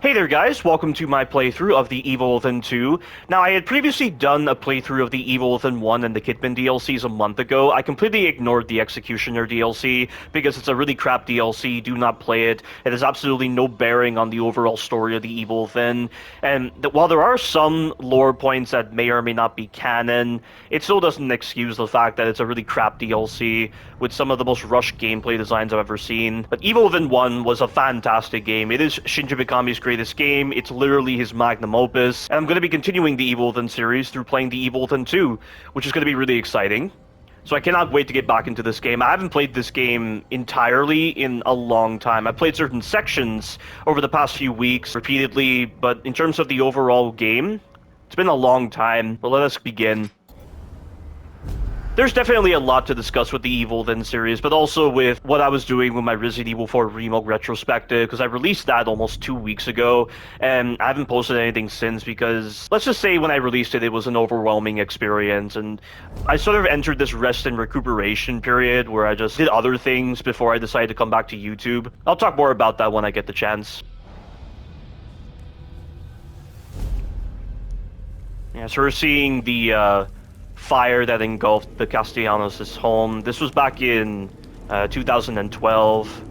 Hey there guys, welcome to my playthrough of The Evil Within 2. Now, I had previously done a playthrough of The Evil Within 1 and the Kidman DLCs a month ago. I completely ignored the Executioner DLC because it's a really crap DLC, do not play it. It has absolutely no bearing on the overall story of The Evil Within. And while there are some lore points that may or may not be canon, it still doesn't excuse the fact that it's a really crap DLC with some of the most rushed gameplay designs I've ever seen. But Evil Within 1 was a fantastic game. It is Shinji Mikami's greatest game. It's literally his magnum opus. And I'm going to be continuing the Evil Within series through playing the Evil Within 2, which is going to be really exciting. So I cannot wait to get back into this game. I haven't played this game entirely in a long time. I've played certain sections over the past few weeks repeatedly, but in terms of the overall game, it's been a long time. But let us begin. There's definitely a lot to discuss with the Evil Within series, but also with what I was doing with my Resident Evil 4 Remake retrospective, because I released that almost 2 weeks ago, and I haven't posted anything since because, let's just say when I released it, it was an overwhelming experience, and I sort of entered this rest and recuperation period where I just did other things before I decided to come back to YouTube. I'll talk more about that when I get the chance. Yeah, so we're seeing the, fire that engulfed the Castellanos' home. This was back in 2012.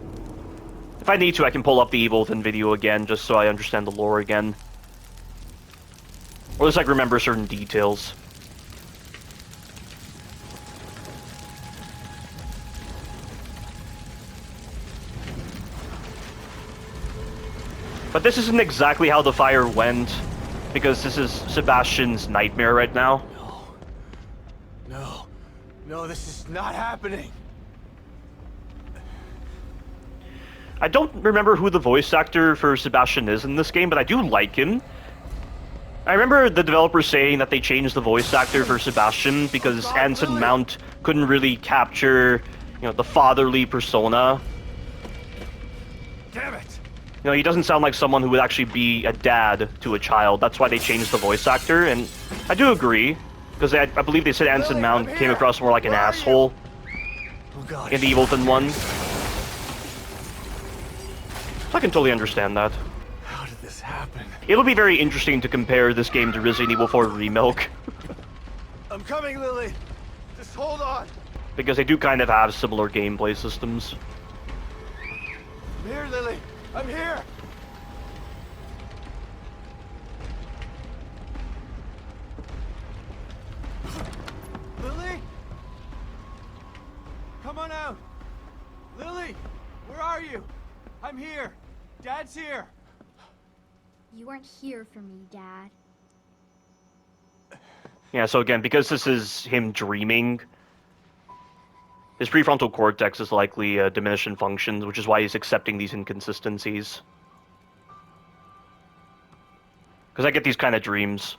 If I need to, I can pull up the Evil Within video again, just so I understand the lore again. Or just like remember certain details. But this isn't exactly how the fire went, because this is Sebastian's nightmare right now. No, this is not happening. I don't remember who the voice actor for Sebastian is in this game, but I do like him. I remember the developers saying that they changed the voice actor for Sebastian because Anson Mount couldn't really capture, the fatherly persona. Damn it! He doesn't sound like someone who would actually be a dad to a child. That's why they changed the voice actor, and I do agree. Because I believe they said Anson Mount came across more like an asshole in the Evil Within 1. So I can totally understand that. How did this happen? It'll be very interesting to compare this game to Resident Evil 4 Remake. I'm coming, Lily. Just hold on. Because they do kind of have similar gameplay systems. I'm here, Lily. I'm here. Lily? Come on out! Lily! Where are you? I'm here! Dad's here! You weren't here for me, Dad. Yeah, so again, because this is him dreaming, his prefrontal cortex is likely diminished in functions, which is why he's accepting these inconsistencies. Because I get these kind of dreams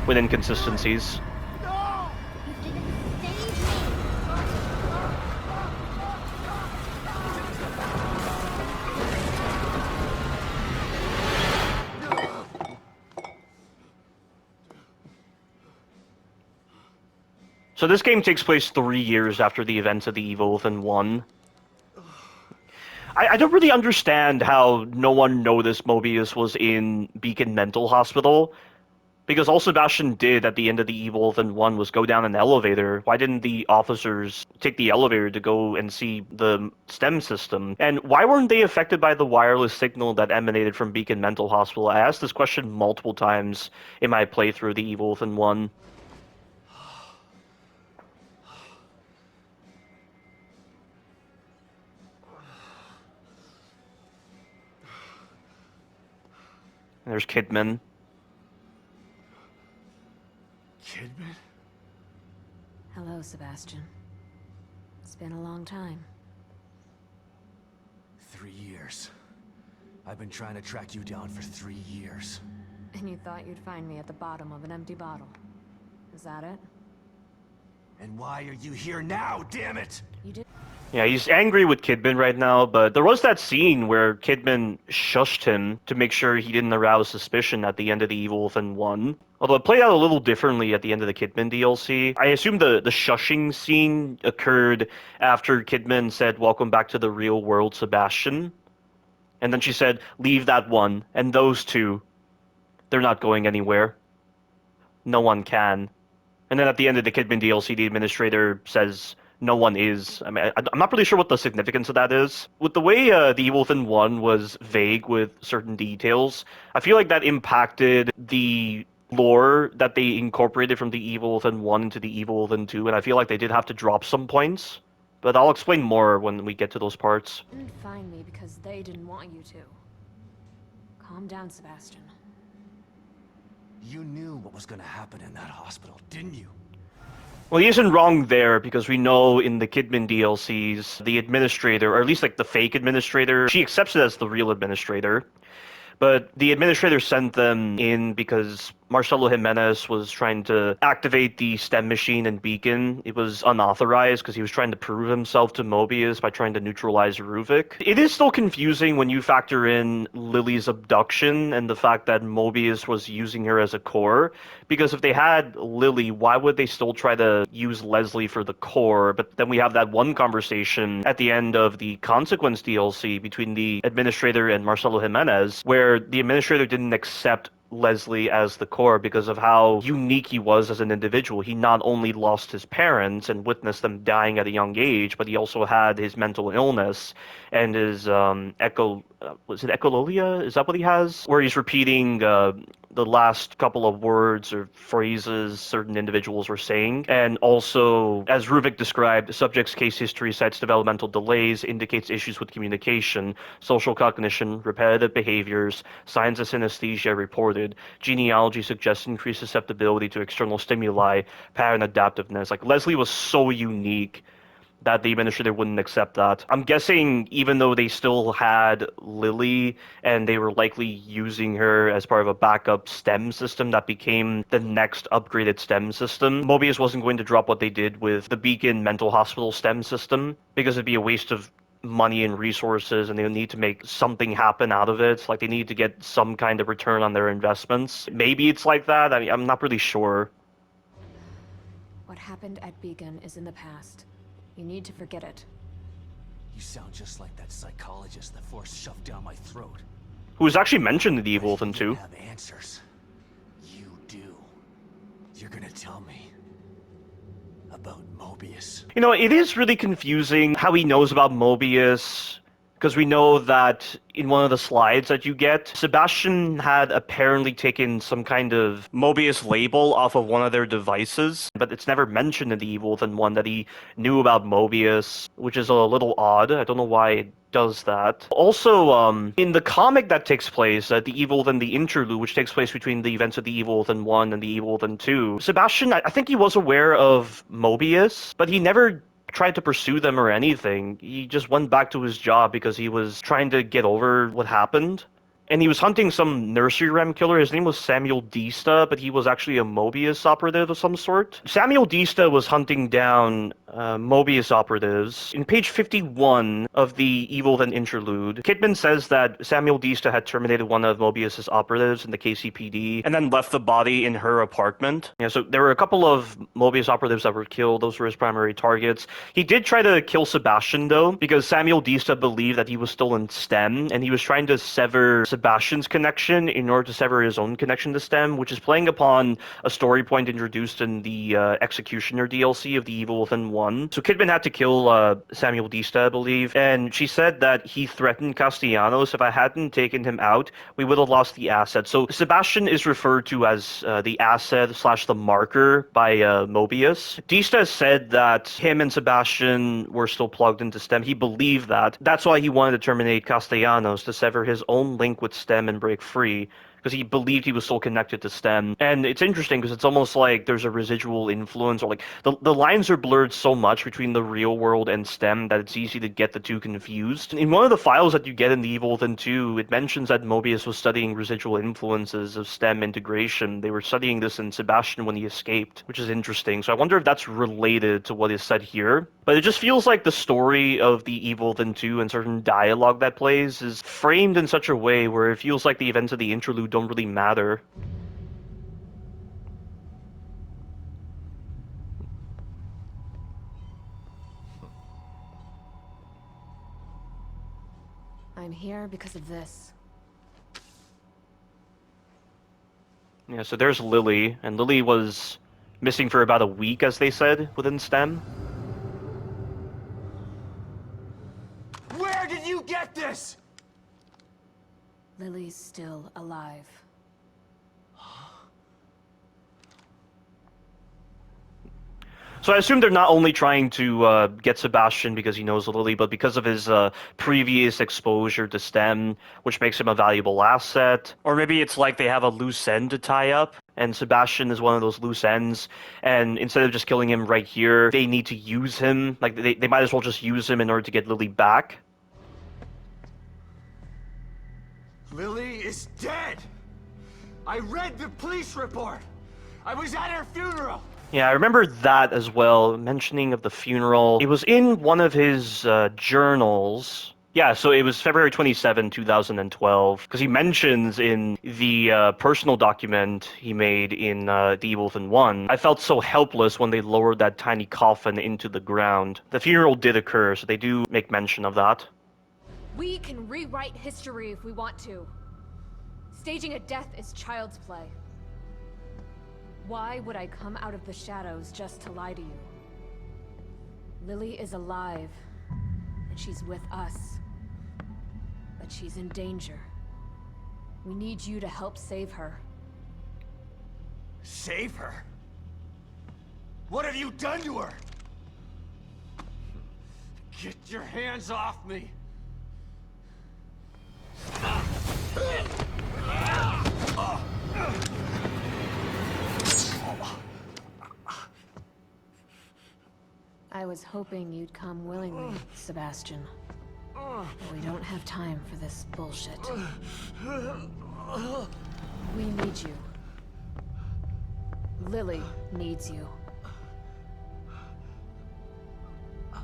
with inconsistencies. No! You didn't save me! So this game takes place 3 years after the events of the Evil Within 1. I don't really understand how no one noticed Mobius was in Beacon Mental Hospital. Because all Sebastian did at the end of the Evil Within 1 was go down an elevator. Why didn't the officers take the elevator to go and see the STEM system? And why weren't they affected by the wireless signal that emanated from Beacon Mental Hospital? I asked this question multiple times in my playthrough of the Evil Within 1. And there's Kidman. Kidman? Hello, Sebastian. It's been a long time. 3 years. I've been trying to track you down for 3 years. And you thought you'd find me at the bottom of an empty bottle. Is that it? And why are you here now, damn it? You did? Yeah, he's angry with Kidman right now, but there was that scene where Kidman shushed him to make sure he didn't arouse suspicion at the end of the Evil Within 1. Although it played out a little differently at the end of the Kidman DLC. I assume the shushing scene occurred after Kidman said, "Welcome back to the real world, Sebastian." And then she said, leave that one. And those two, they're not going anywhere. No one can. And then at the end of the Kidman DLC, the administrator says no one is. I mean, I'm not really sure what the significance of that is. With the way the Evil Within 1 was vague with certain details, I feel like that impacted the lore that they incorporated from the Evil Within 1 into the Evil Within 2, and I feel like they did have to drop some points. But I'll explain more when we get to those parts. You didn't find me because they didn't want you to. Calm down, Sebastian. You knew what was gonna happen in that hospital, didn't you? Well, he isn't wrong there, because we know in the Kidman DLCs, the administrator, or at least like the fake administrator, she accepts it as the real administrator. But the administrator sent them in because Marcelo Jimenez was trying to activate the STEM machine in Beacon. It was unauthorized because he was trying to prove himself to Mobius by trying to neutralize Ruvik. It is still confusing when you factor in Lily's abduction and the fact that Mobius was using her as a core. Because if they had Lily, why would they still try to use Leslie for the core? But then we have that one conversation at the end of the Consequence DLC between the administrator and Marcelo Jimenez, where the administrator didn't accept Leslie as the core because of how unique he was as an individual. He not only lost his parents and witnessed them dying at a young age, but he also had his mental illness and his was it echolalia? Is that what he has? Where he's repeating the last couple of words or phrases certain individuals were saying. And also, as Ruvik described, the subject's case history cites developmental delays, indicates issues with communication, social cognition, repetitive behaviors, signs of synesthesia reported, genealogy suggests increased susceptibility to external stimuli, pattern adaptiveness. Like, Leslie was so unique that the administrator wouldn't accept that. I'm guessing even though they still had Lily and they were likely using her as part of a backup STEM system that became the next upgraded STEM system, Mobius wasn't going to drop what they did with the Beacon Mental Hospital STEM system because it'd be a waste of money and resources, and they need to make something happen out of it. Like, they need to get some kind of return on their investments. Maybe it's like that. I mean, I'm not really sure. What happened at Beacon is in the past. You need to forget it. You sound just like that psychologist the Force shoved down my throat. Who was actually mentioned in the Evil Within 2. You have answers. You do. You're gonna tell me about Mobius. You know, it is really confusing how he knows about Mobius, because we know that in one of the slides that you get, Sebastian had apparently taken some kind of Mobius label off of one of their devices, but it's never mentioned in the Evil Within 1 that he knew about Mobius, which is a little odd. I don't know why it does that. Also, in the comic that takes place, the Evil Within the Interlude, which takes place between the events of the Evil Within 1 and the Evil Within 2, Sebastian, I think he was aware of Mobius, but he never tried to pursue them or anything. He just went back to his job because he was trying to get over what happened. And he was hunting some nursery rhyme killer. His name was Samuel Dista, but he was actually a Mobius operative of some sort. Samuel Dista was hunting down Mobius operatives. In page 51 of the Evil Within Interlude, Kidman says that Samuel Dista had terminated one of Mobius's operatives in the KCPD and then left the body in her apartment. Yeah, so there were a couple of Mobius operatives that were killed. Those were his primary targets. He did try to kill Sebastian, though, because Samuel Dista believed that he was still in STEM, and he was trying to sever Sebastian's connection in order to sever his own connection to STEM, which is playing upon a story point introduced in the Executioner DLC of the Evil Within 1. So Kidman had to kill Samuel Dista, I believe, and she said that he threatened Castellanos. If I hadn't taken him out, we would have lost the asset. So Sebastian is referred to as the asset / the marker by Mobius. Dista said that him and Sebastian were still plugged into STEM. He believed that. That's why he wanted to terminate Castellanos, to sever his own link with STEM and break free, because he believed he was still connected to STEM. And it's interesting because it's almost like there's a residual influence, or like the lines are blurred so much between the real world and STEM that it's easy to get the two confused. In one of the files that you get in the Evil Within 2, it mentions that Mobius was studying residual influences of STEM integration. They were studying this in Sebastian when he escaped, which is interesting. So I wonder if that's related to what is said here. But it just feels like the story of the Evil Within 2 and certain dialogue that plays is framed in such a way where it feels like the events of the interlude don't really matter. I'm here because of this. Yeah, so there's Lily, and Lily was missing for about a week, as they said, within STEM. Where did you get this? Lily's still alive. So I assume they're not only trying to get Sebastian because he knows Lily, but because of his previous exposure to STEM, which makes him a valuable asset. Or maybe it's like they have a loose end to tie up, and Sebastian is one of those loose ends, and instead of just killing him right here, they need to use him. Like, they might as well just use him in order to get Lily back. Lily is dead! I read the police report! I was at her funeral! Yeah, I remember that as well, mentioning of the funeral. It was in one of his journals. Yeah, so it was February 27, 2012, because he mentions in the personal document he made in The Evil Within 1, I felt so helpless when they lowered that tiny coffin into the ground. The funeral did occur, so they do make mention of that. We can rewrite history if we want to. Staging a death is child's play. Why would I come out of the shadows just to lie to you? Lily is alive, and she's with us. But she's in danger. We need you to help save her. Save her? What have you done to her? Get your hands off me! I was hoping you'd come willingly, Sebastian. But we don't have time for this bullshit. We need you. Lily needs you.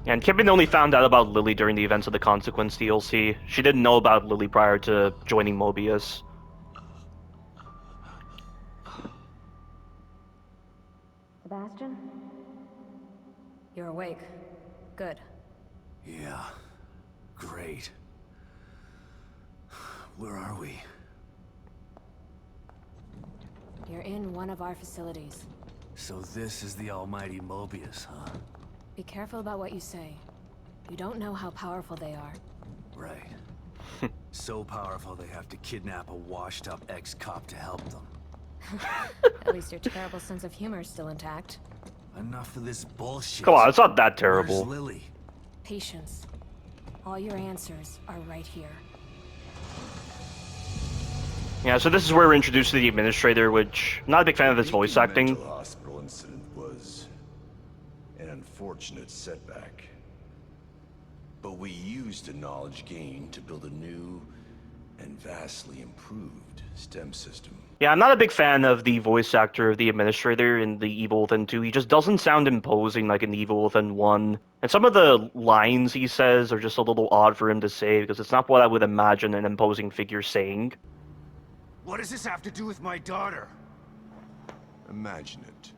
And Kevin only found out about Lily during the events of the Consequence DLC. She didn't know about Lily prior to joining Mobius. Sebastian? You're awake. Good. Yeah. Great. Where are we? You're in one of our facilities. So this is the almighty Mobius, huh? Be careful about what you say. You don't know how powerful they are. Right. So powerful they have to kidnap a washed-up ex-cop to help them. At least your terrible sense of humor is still intact. Enough of this bullshit. Come on, it's not that terrible. Where's Lily? Patience. All your answers are right here. Yeah, so this is where we're introduced to the Administrator, which I'm not a big fan of his voice acting. The mental hospital incident was an unfortunate setback. But we used the knowledge gained to build a new and vastly improved STEM system. Yeah, I'm not a big fan of the voice actor of the Administrator in The Evil Within 2. He just doesn't sound imposing like in The Evil Within 1. And some of the lines he says are just a little odd for him to say, because it's not what I would imagine an imposing figure saying. What does this have to do with my daughter? Imagine it.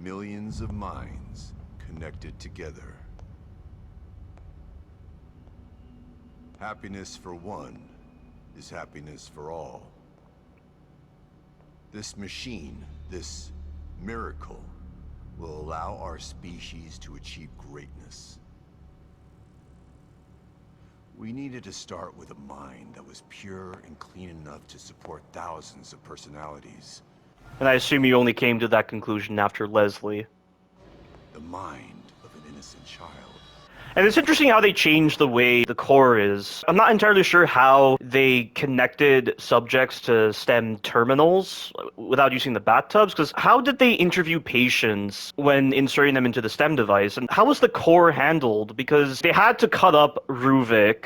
Millions of minds connected together. Happiness for one is happiness for all. This machine, this miracle, will allow our species to achieve greatness. We needed to start with a mind that was pure and clean enough to support thousands of personalities. And I assume you only came to that conclusion after Leslie. The mind of an innocent child. And it's interesting how they changed the way the core is. I'm not entirely sure how they connected subjects to STEM terminals without using the bathtubs, because how did they interview patients when inserting them into the STEM device? And how was the core handled? Because they had to cut up Ruvik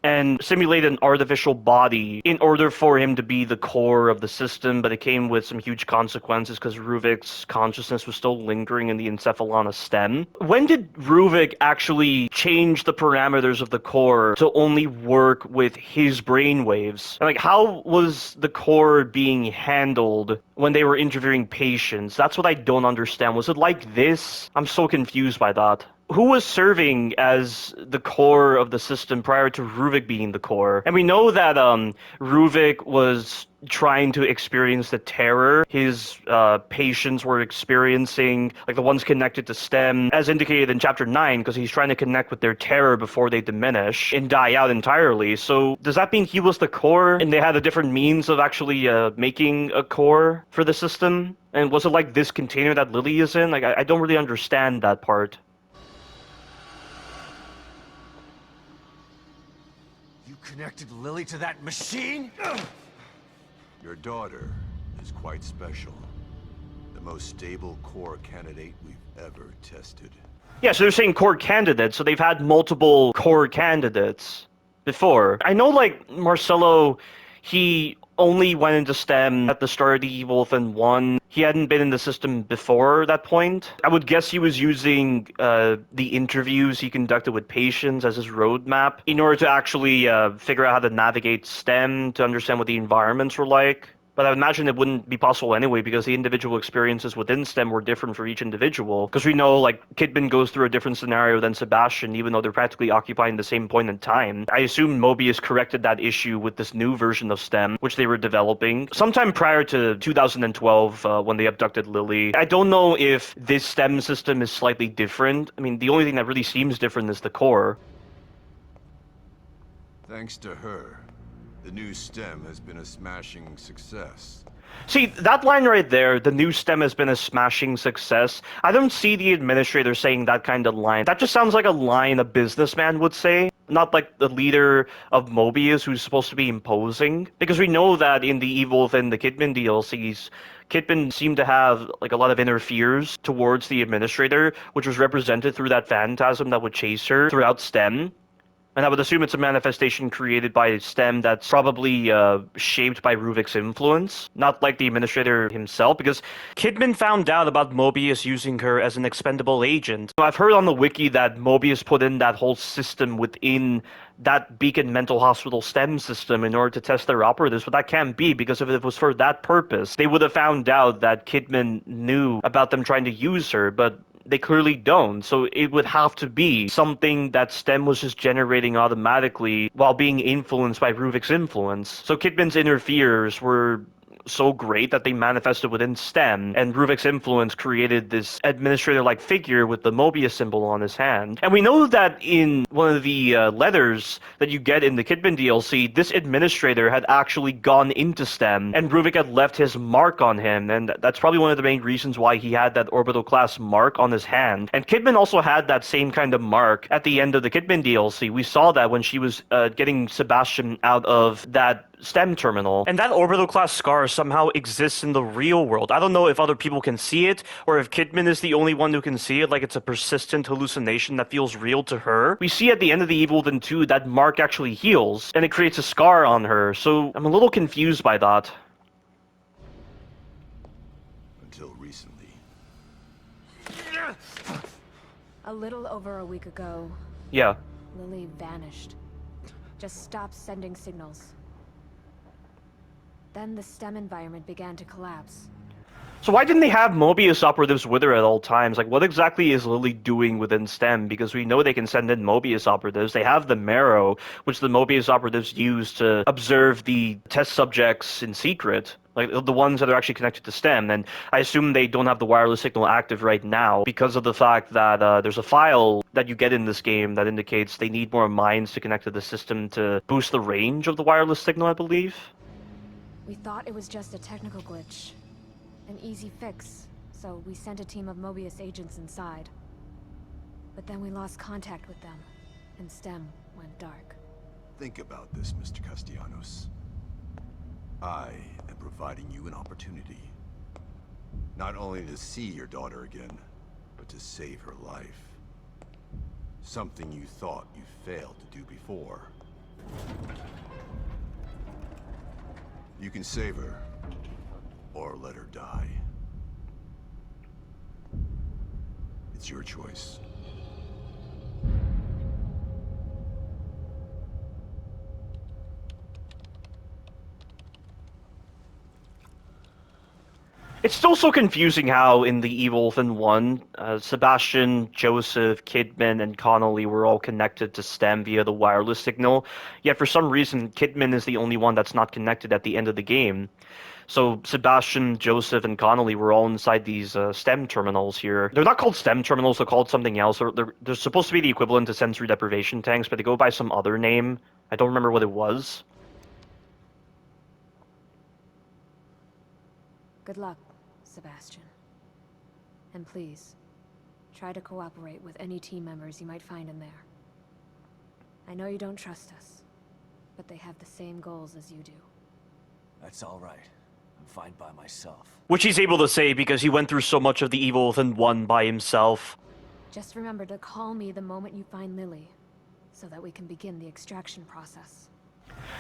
and simulate an artificial body in order for him to be the core of the system, but it came with some huge consequences because Ruvik's consciousness was still lingering in the Encephalon stem. When did Ruvik actually change the parameters of the core to only work with his brainwaves? Like, how was the core being handled when they were interviewing patients? That's what I don't understand. Was it like this? I'm so confused by that. who was serving as the core of the system prior to Ruvik being the core? And we know that Ruvik was trying to experience the terror his patients were experiencing, like the ones connected to STEM, as indicated in Chapter 9, because he's trying to connect with their terror before they diminish and die out entirely. So does that mean he was the core and they had a different means of actually making a core for the system? And was it like this container that Lily is in? Like, I don't really understand that part. You connected Lily to that machine? Your daughter is quite special. The most stable core candidate we've ever tested. Yeah, so they're saying core candidates, so they've had multiple core candidates before. I know, like, Marcelo, he only went into STEM at the start of the Evil Within 1. He hadn't been in the system before that point. I would guess he was using the interviews he conducted with patients as his roadmap in order to actually figure out how to navigate STEM, to understand what the environments were like. But I would imagine it wouldn't be possible anyway because the individual experiences within STEM were different for each individual. Because we know, like, Kidman goes through a different scenario than Sebastian, even though they're practically occupying the same point in time. I assume Mobius corrected that issue with this new version of STEM, which they were developing sometime prior to 2012 when they abducted Lily. I don't know if this STEM system is slightly different. I mean, the only thing that really seems different is the core. Thanks to her, the new STEM has been a smashing success. See, that line right there, the new STEM has been a smashing success. I don't see the administrator saying that kind of line. That just sounds like a line a businessman would say, not like the leader of Mobius who's supposed to be imposing. Because we know that in the Evil Within the Kidman DLCs, Kidman seemed to have like a lot of inner fears towards the administrator, which was represented through that phantasm that would chase her throughout STEM. And I would assume it's a manifestation created by STEM that's probably shaped by Ruvik's influence, not like the administrator himself, because Kidman found out about Mobius using her as an expendable agent. I've heard on the wiki that Mobius put in that whole system within that Beacon Mental Hospital STEM system in order to test their operatives, but that can't be, because if it was for that purpose, they would have found out that Kidman knew about them trying to use her, but they clearly don't, so it would have to be something that STEM was just generating automatically while being influenced by Ruvik's influence. So Kidman's inner fears were so great that they manifested within STEM, and Ruvik's influence created this administrator-like figure with the Mobius symbol on his hand. And we know that in one of the letters that you get in the Kidman DLC, this administrator had actually gone into STEM, and Ruvik had left his mark on him, and that's probably one of the main reasons why he had that orbital class mark on his hand. And Kidman also had that same kind of mark at the end of the Kidman DLC. We saw that when she was getting Sebastian out of that STEM terminal. And that orbital class scar somehow exists in the real world. I don't know if other people can see it, or if Kidman is the only one who can see it, like it's a persistent hallucination that feels real to her. We see at the end of the Evil Within 2 that Mark actually heals, and it creates a scar on her, so I'm a little confused by that. Until recently. A little over a week ago, Yeah. Lily vanished. Just stopped sending signals. Then the STEM environment began to collapse. So why didn't they have Mobius operatives with her at all times? Like, what exactly is Lily doing within STEM? Because we know they can send in Mobius operatives. They have the Marrow, which the Mobius operatives use to observe the test subjects in secret. Like, the ones that are actually connected to STEM. And I assume they don't have the wireless signal active right now because of the fact that there's a file that you get in this game that indicates they need more mines to connect to the system to boost the range of the wireless signal, I believe. We thought it was just a technical glitch. An easy fix, so we sent a team of Mobius agents inside. But then we lost contact with them, and STEM went dark. Think about this, Mr. Castellanos. I am providing you an opportunity. Not only to see your daughter again, but to save her life. Something you thought you failed to do before. You can save her, or let her die. It's your choice. It's still so confusing how in the Evil Within 1, Sebastian, Joseph, Kidman, and Connolly were all connected to STEM via the wireless signal, yet for some reason Kidman is the only one that's not connected at the end of the game. So Sebastian, Joseph, and Connolly were all inside these STEM terminals here. They're not called STEM terminals, they're called something else. They're supposed to be the equivalent to sensory deprivation tanks, but they go by some other name. I don't remember what it was. Good luck, Sebastian. And please, try to cooperate with any team members you might find in there. I know you don't trust us, but they have the same goals as you do. That's all right. I'm fine by myself. Which he's able to say because he went through so much of the Evil Within 1 by himself. Just remember to call me the moment you find Lily, so that we can begin the extraction process.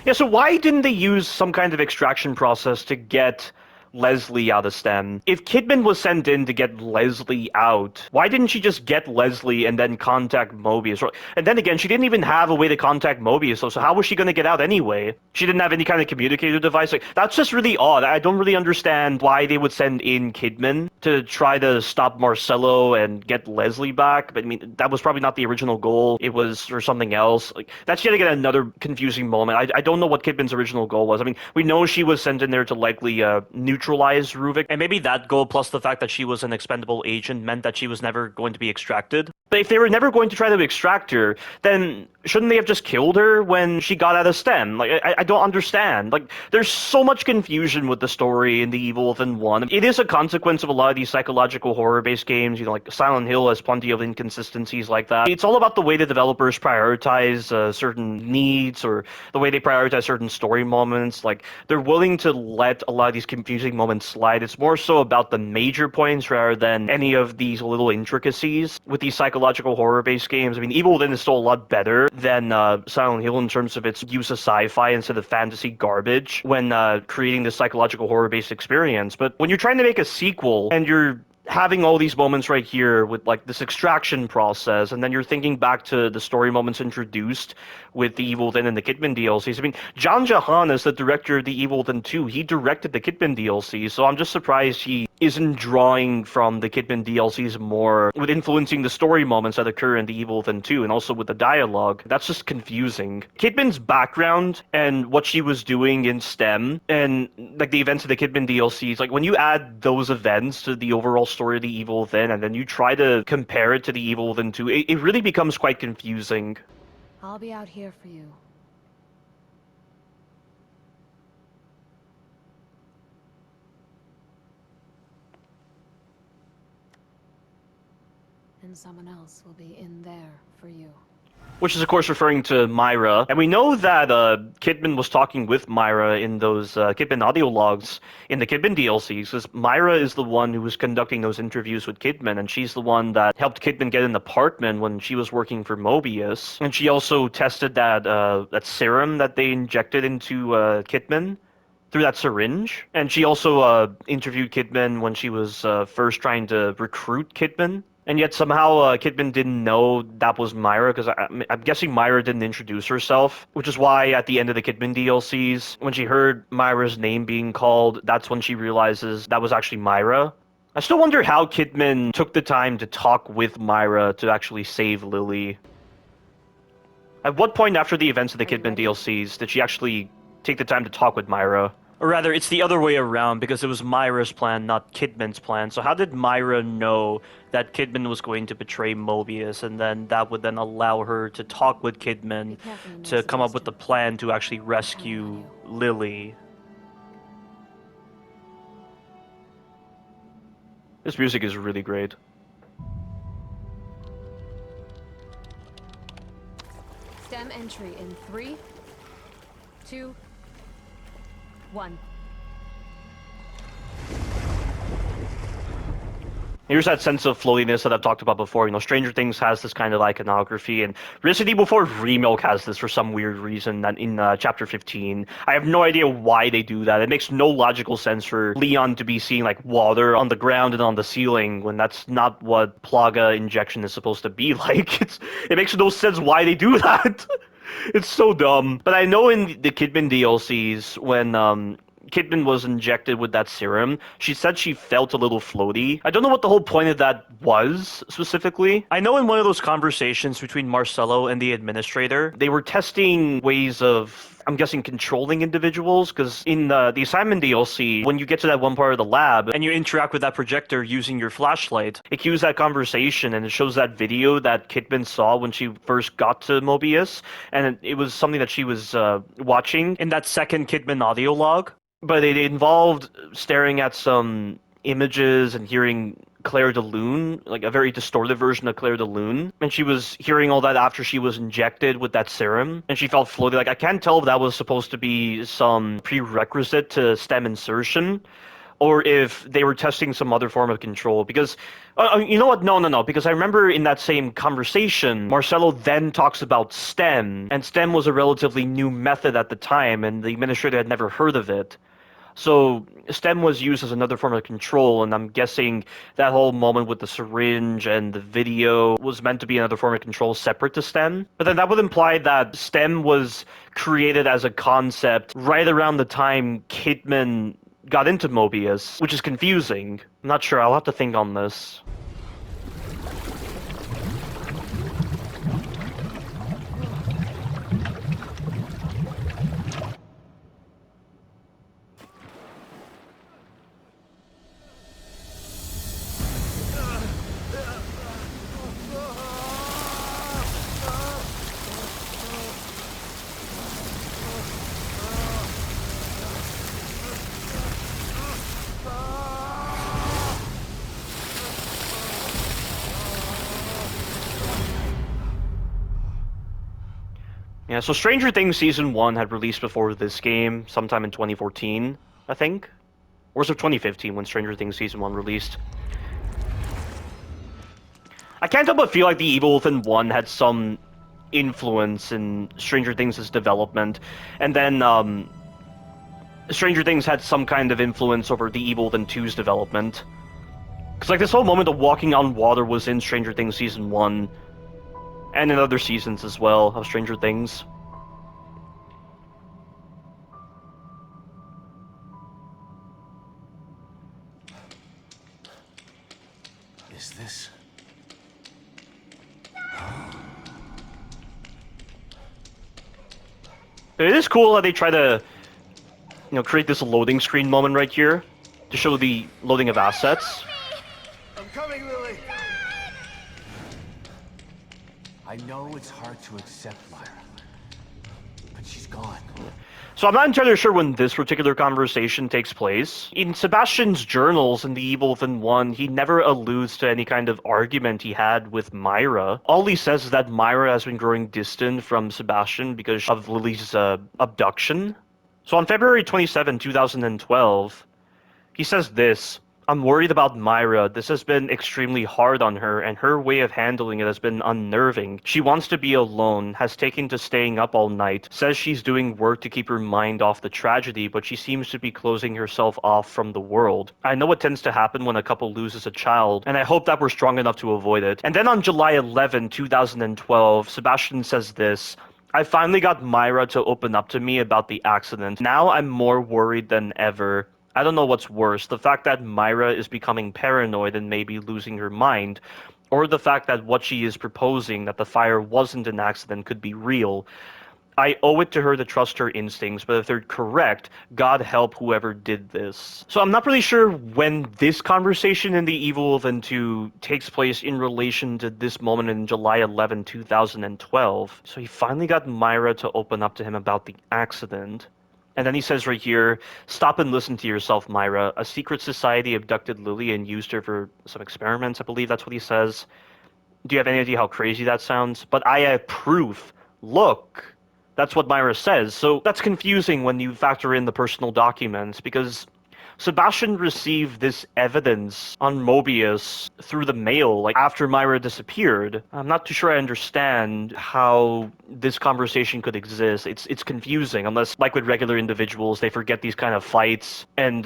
Yeah, so why didn't they use some kind of extraction process to get Leslie out of STEM? If Kidman was sent in to get Leslie out, why didn't she just get Leslie and then contact Mobius? And then again, she didn't even have a way to contact Mobius, so how was she going to get out anyway? She didn't have any kind of communicator device. Like, that's just really odd. I don't really understand why they would send in Kidman to try to stop Marcelo and get Leslie back. But I mean, that was probably not the original goal. It was for something else. Like, that's yet again another confusing moment. I don't know what Kidman's original goal was. I mean, we know she was sent in there to likely neutralize Ruvik, and maybe that goal plus the fact that she was an expendable agent meant that she was never going to be extracted. But if they were never going to try to extract her, then shouldn't they have just killed her when she got out of STEM? Like, I don't understand. Like, there's so much confusion with the story in the Evil Within 1. It is a consequence of a lot of these psychological horror-based games. You know, like Silent Hill has plenty of inconsistencies like that. It's all about the way the developers prioritize certain needs, or the way they prioritize certain story moments. Like, they're willing to let a lot of these confusing moments slide. It's more so about the major points rather than any of these little intricacies with these psychological horror-based games. I mean, Evil Within is still a lot better than Silent Hill in terms of its use of sci-fi instead of fantasy garbage when creating this psychological horror-based experience. But when you're trying to make a sequel and you're having all these moments right here with like this extraction process, and then you're thinking back to the story moments introduced with the Evil Within and the Kidman DLCs. I mean, John Jahan is the director of the Evil Within 2. He directed the Kidman DLC, so I'm just surprised he isn't drawing from the Kidman DLCs more with influencing the story moments that occur in the Evil Within 2 and also with the dialogue. That's just confusing. Kidman's background and what she was doing in STEM and like the events of the Kidman DLCs, like when you add those events to the overall story of the Evil Within and then you try to compare it to the Evil Within 2, it really becomes quite confusing. I'll be out here for you. And someone else will be in there for you. Which is, of course, referring to Myra. And we know that Kidman was talking with Myra in those Kidman audio logs in the Kidman DLCs, because Myra is the one who was conducting those interviews with Kidman, and she's the one that helped Kidman get an apartment when she was working for Mobius. And she also tested that serum that they injected into Kidman through that syringe. And she also interviewed Kidman when she was first trying to recruit Kidman. And yet somehow Kidman didn't know that was Myra, because I'm guessing Myra didn't introduce herself, which is why at the end of the Kidman DLCs, when she heard Myra's name being called, that's when she realizes that was actually Myra. I still wonder how Kidman took the time to talk with Myra to actually save Lily. At what point after the events of the Kidman DLCs did she actually take the time to talk with Myra? Or rather, it's the other way around, because it was Myra's plan, not Kidman's plan. So how did Myra know that Kidman was going to betray Mobius, and then that would then allow her to talk with Kidman to come up with the plan to actually rescue Lily? This music is really great. STEM entry in 3, 2, 1. Here's that sense of floatiness that I've talked about before. You know, Stranger Things has this kind of iconography, and Resident Evil 4 Remake has this for some weird reason that in Chapter 15. I have no idea why they do that. It makes no logical sense for Leon to be seeing, like, water on the ground and on the ceiling when that's not what Plaga injection is supposed to be like. It makes no sense why they do that. It's so dumb. But I know in the Kidman DLCs, when Kidman was injected with that serum, she said she felt a little floaty. I don't know what the whole point of that was, specifically. I know in one of those conversations between Marcelo and the administrator, they were testing ways of, I'm guessing, controlling individuals, because in the assignment DLC, when you get to that one part of the lab and you interact with that projector using your flashlight, it cues that conversation and it shows that video that Kidman saw when she first got to Mobius, and it was something that she was watching in that second Kidman audio log. But it involved staring at some images and hearing Claire de Lune, like a very distorted version of Claire de Lune. And she was hearing all that after she was injected with that serum. And she felt floaty. Like, I can't tell if that was supposed to be some prerequisite to stem insertion, or if they were testing some other form of control. Because, you know what? No. Because I remember in that same conversation, Marcelo then talks about STEM. And STEM was a relatively new method at the time, and the administrator had never heard of it. So STEM was used as another form of control, and I'm guessing that whole moment with the syringe and the video was meant to be another form of control separate to STEM. But then that would imply that STEM was created as a concept right around the time Kidman got into Mobius, which is confusing. I'm not sure, I'll have to think on this. Yeah, so Stranger Things Season 1 had released before this game, sometime in 2014, I think? Or was it 2015 when Stranger Things Season 1 released? I can't help but feel like The Evil Within 1 had some influence in Stranger Things' development, and then Stranger Things had some kind of influence over The Evil Within 2's development. Because like this whole moment of walking on water was in Stranger Things Season 1, and in other seasons as well of Stranger Things. Is this? It is cool that they try to, create this loading screen moment right here to show the loading of assets. I'm coming, Lily. I know it's hard to accept, Myra, but she's gone. So I'm not entirely sure when this particular conversation takes place. In Sebastian's journals in The Evil Within 1, he never alludes to any kind of argument he had with Myra. All he says is that Myra has been growing distant from Sebastian because of Lily's abduction. So on February 27, 2012, he says this: "I'm worried about Myra. This has been extremely hard on her, and her way of handling it has been unnerving. She wants to be alone, has taken to staying up all night, says she's doing work to keep her mind off the tragedy, but she seems to be closing herself off from the world. I know what tends to happen when a couple loses a child, and I hope that we're strong enough to avoid it." And then on July 11, 2012, Sebastian says this: "I finally got Myra to open up to me about the accident. Now I'm more worried than ever. I don't know what's worse, the fact that Myra is becoming paranoid and maybe losing her mind, or the fact that what she is proposing, that the fire wasn't an accident, could be real. I owe it to her to trust her instincts, but if they're correct, God help whoever did this." So I'm not really sure when this conversation in The Evil Within 2 takes place in relation to this moment in July 11, 2012. So he finally got Myra to open up to him about the accident. And then he says right here, "Stop and listen to yourself, Myra. A secret society abducted Lily and used her for some experiments," I believe that's what he says. Do you have any idea how crazy that sounds? "But I have proof. Look." That's what Myra says. So that's confusing when you factor in the personal documents, because Sebastian received this evidence on Mobius through the mail, like after Myra disappeared. I'm not too sure I understand how this conversation could exist. It's confusing, unless, like with regular individuals, they forget these kind of fights, and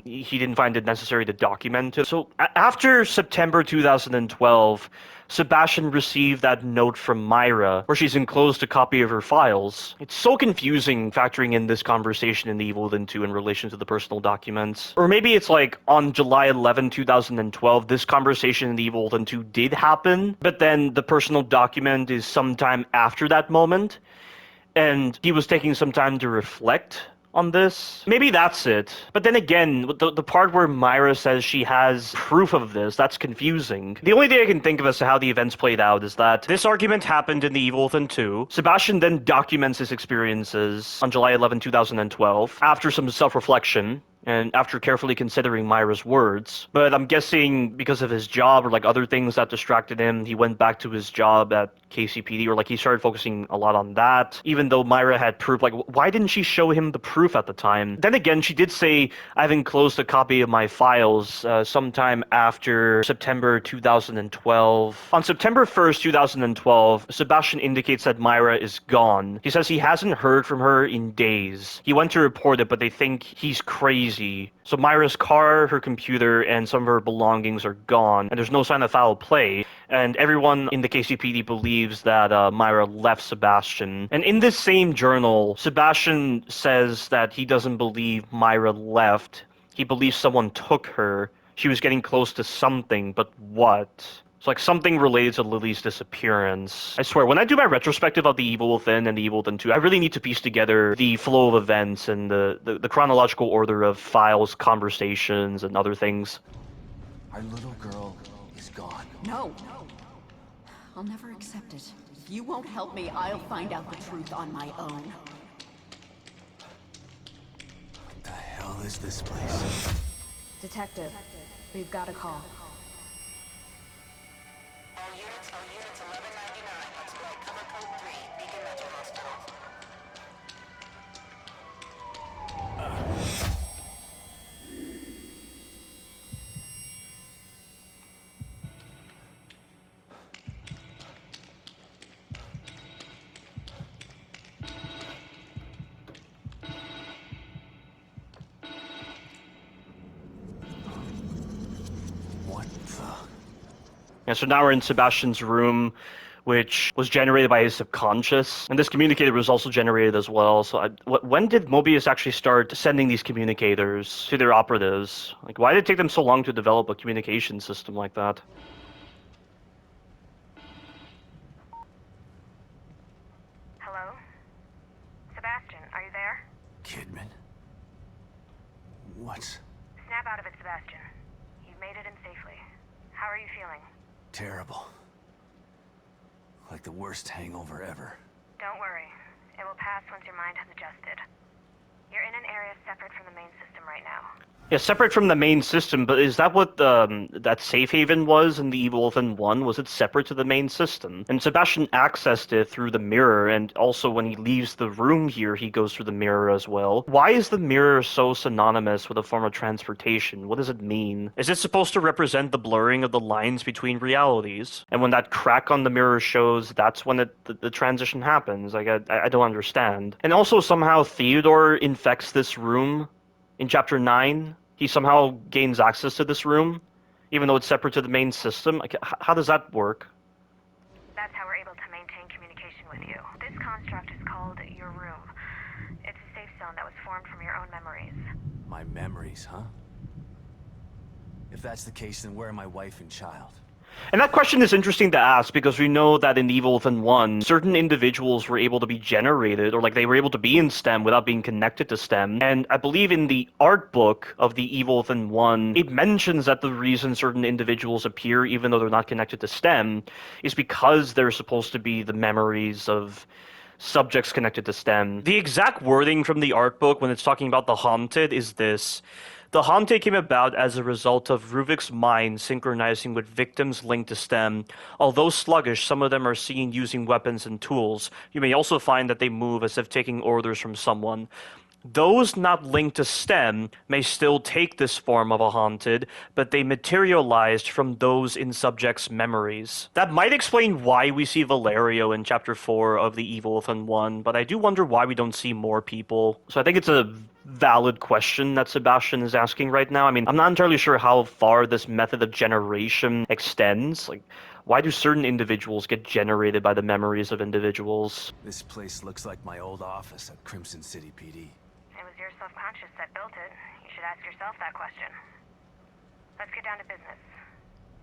he didn't find it necessary to document it. So after September 2012, Sebastian received that note from Myra, where she's enclosed a copy of her files. It's so confusing factoring in this conversation in The Evil Within 2 in relation to the personal documents. Or maybe it's like, on July 11, 2012, this conversation in The Evil Within 2 did happen, but then the personal document is sometime after that moment, and he was taking some time to reflect on this. Maybe that's it. But then again, the part where Myra says she has proof of this, that's confusing. The only thing I can think of as to how the events played out is that this argument happened in The Evil Within 2. Sebastian then documents his experiences on July 11, 2012, after some self-reflection, and after carefully considering Myra's words. But I'm guessing because of his job or like other things that distracted him, he went back to his job at KCPD, or like he started focusing a lot on that, even though Myra had proof. Like, why didn't she show him the proof at the time? Then again, she did say, I've enclosed a copy of my files sometime after September 2012. On September 1st, 2012, Sebastian indicates that Myra is gone. He says he hasn't heard from her in days. He went to report it, but they think he's crazy. So Myra's car, her computer, and some of her belongings are gone, and there's no sign of foul play. And everyone in the KCPD believes that Myra left Sebastian. And in this same journal, Sebastian says that he doesn't believe Myra left. He believes someone took her. She was getting close to something, but what? It's like something related to Lily's disappearance. I swear, when I do my retrospective of The Evil Within and The Evil Within 2, I really need to piece together the flow of events and the chronological order of files, conversations, and other things. Our little girl is gone. No. I'll never accept it. If you won't help me, I'll find out the truth on my own. What the hell is this place? Detective, we've got a call. All units, 1199. Exploit cover code 3. Beacon Metro Hospital. What the? And so now we're in Sebastian's room, which was generated by his subconscious. And this communicator was also generated as well. So when did Mobius actually start sending these communicators to their operatives? Like, why did it take them so long to develop a communication system like that? Hello? Sebastian, are you there? Kidman? What? Snap out of it, Sebastian. You've made it in safely. How are you feeling? Terrible. Like the worst hangover ever. Don't worry. It will pass once your mind has adjusted. You're in an area separate from the main system right now. Yeah, separate from the main system, but is that what that safe haven was in The Evil Within 1? Was it separate to the main system? And Sebastian accessed it through the mirror, and also when he leaves the room here, he goes through the mirror as well. Why is the mirror so synonymous with a form of transportation? What does it mean? Is it supposed to represent the blurring of the lines between realities? And when that crack on the mirror shows, that's when the transition happens? Like, I don't understand. And also somehow Theodore infects this room in Chapter 9. He somehow gains access to this room, even though it's separate to the main system. Like, how does that work? That's how we're able to maintain communication with you. This construct is called your room. It's a safe zone that was formed from your own memories. My memories, huh? If that's the case, then where are my wife and child? And that question is interesting to ask because we know that in Evil Within 1, certain individuals were able to be generated, or like they were able to be in STEM without being connected to STEM. And I believe in the art book of the Evil Within 1, it mentions that the reason certain individuals appear, even though they're not connected to STEM, is because they're supposed to be the memories of subjects connected to STEM. The exact wording from the art book when it's talking about the Haunted is this: the Haunted came about as a result of Ruvik's mind synchronizing with victims linked to STEM. Although sluggish, some of them are seen using weapons and tools. You may also find that they move as if taking orders from someone. Those not linked to STEM may still take this form of a Haunted, but they materialized from those in subjects' memories. That might explain why we see Valerio in Chapter 4 of The Evil Within 1, but I do wonder why we don't see more people. So I think it's a valid question that Sebastian is asking right now. I mean, I'm not entirely sure how far this method of generation extends. Like, why do certain individuals get generated by the memories of individuals? This place looks like my old office at Crimson City PD. It was your subconscious that built it. You should ask yourself that question. Let's get down to business.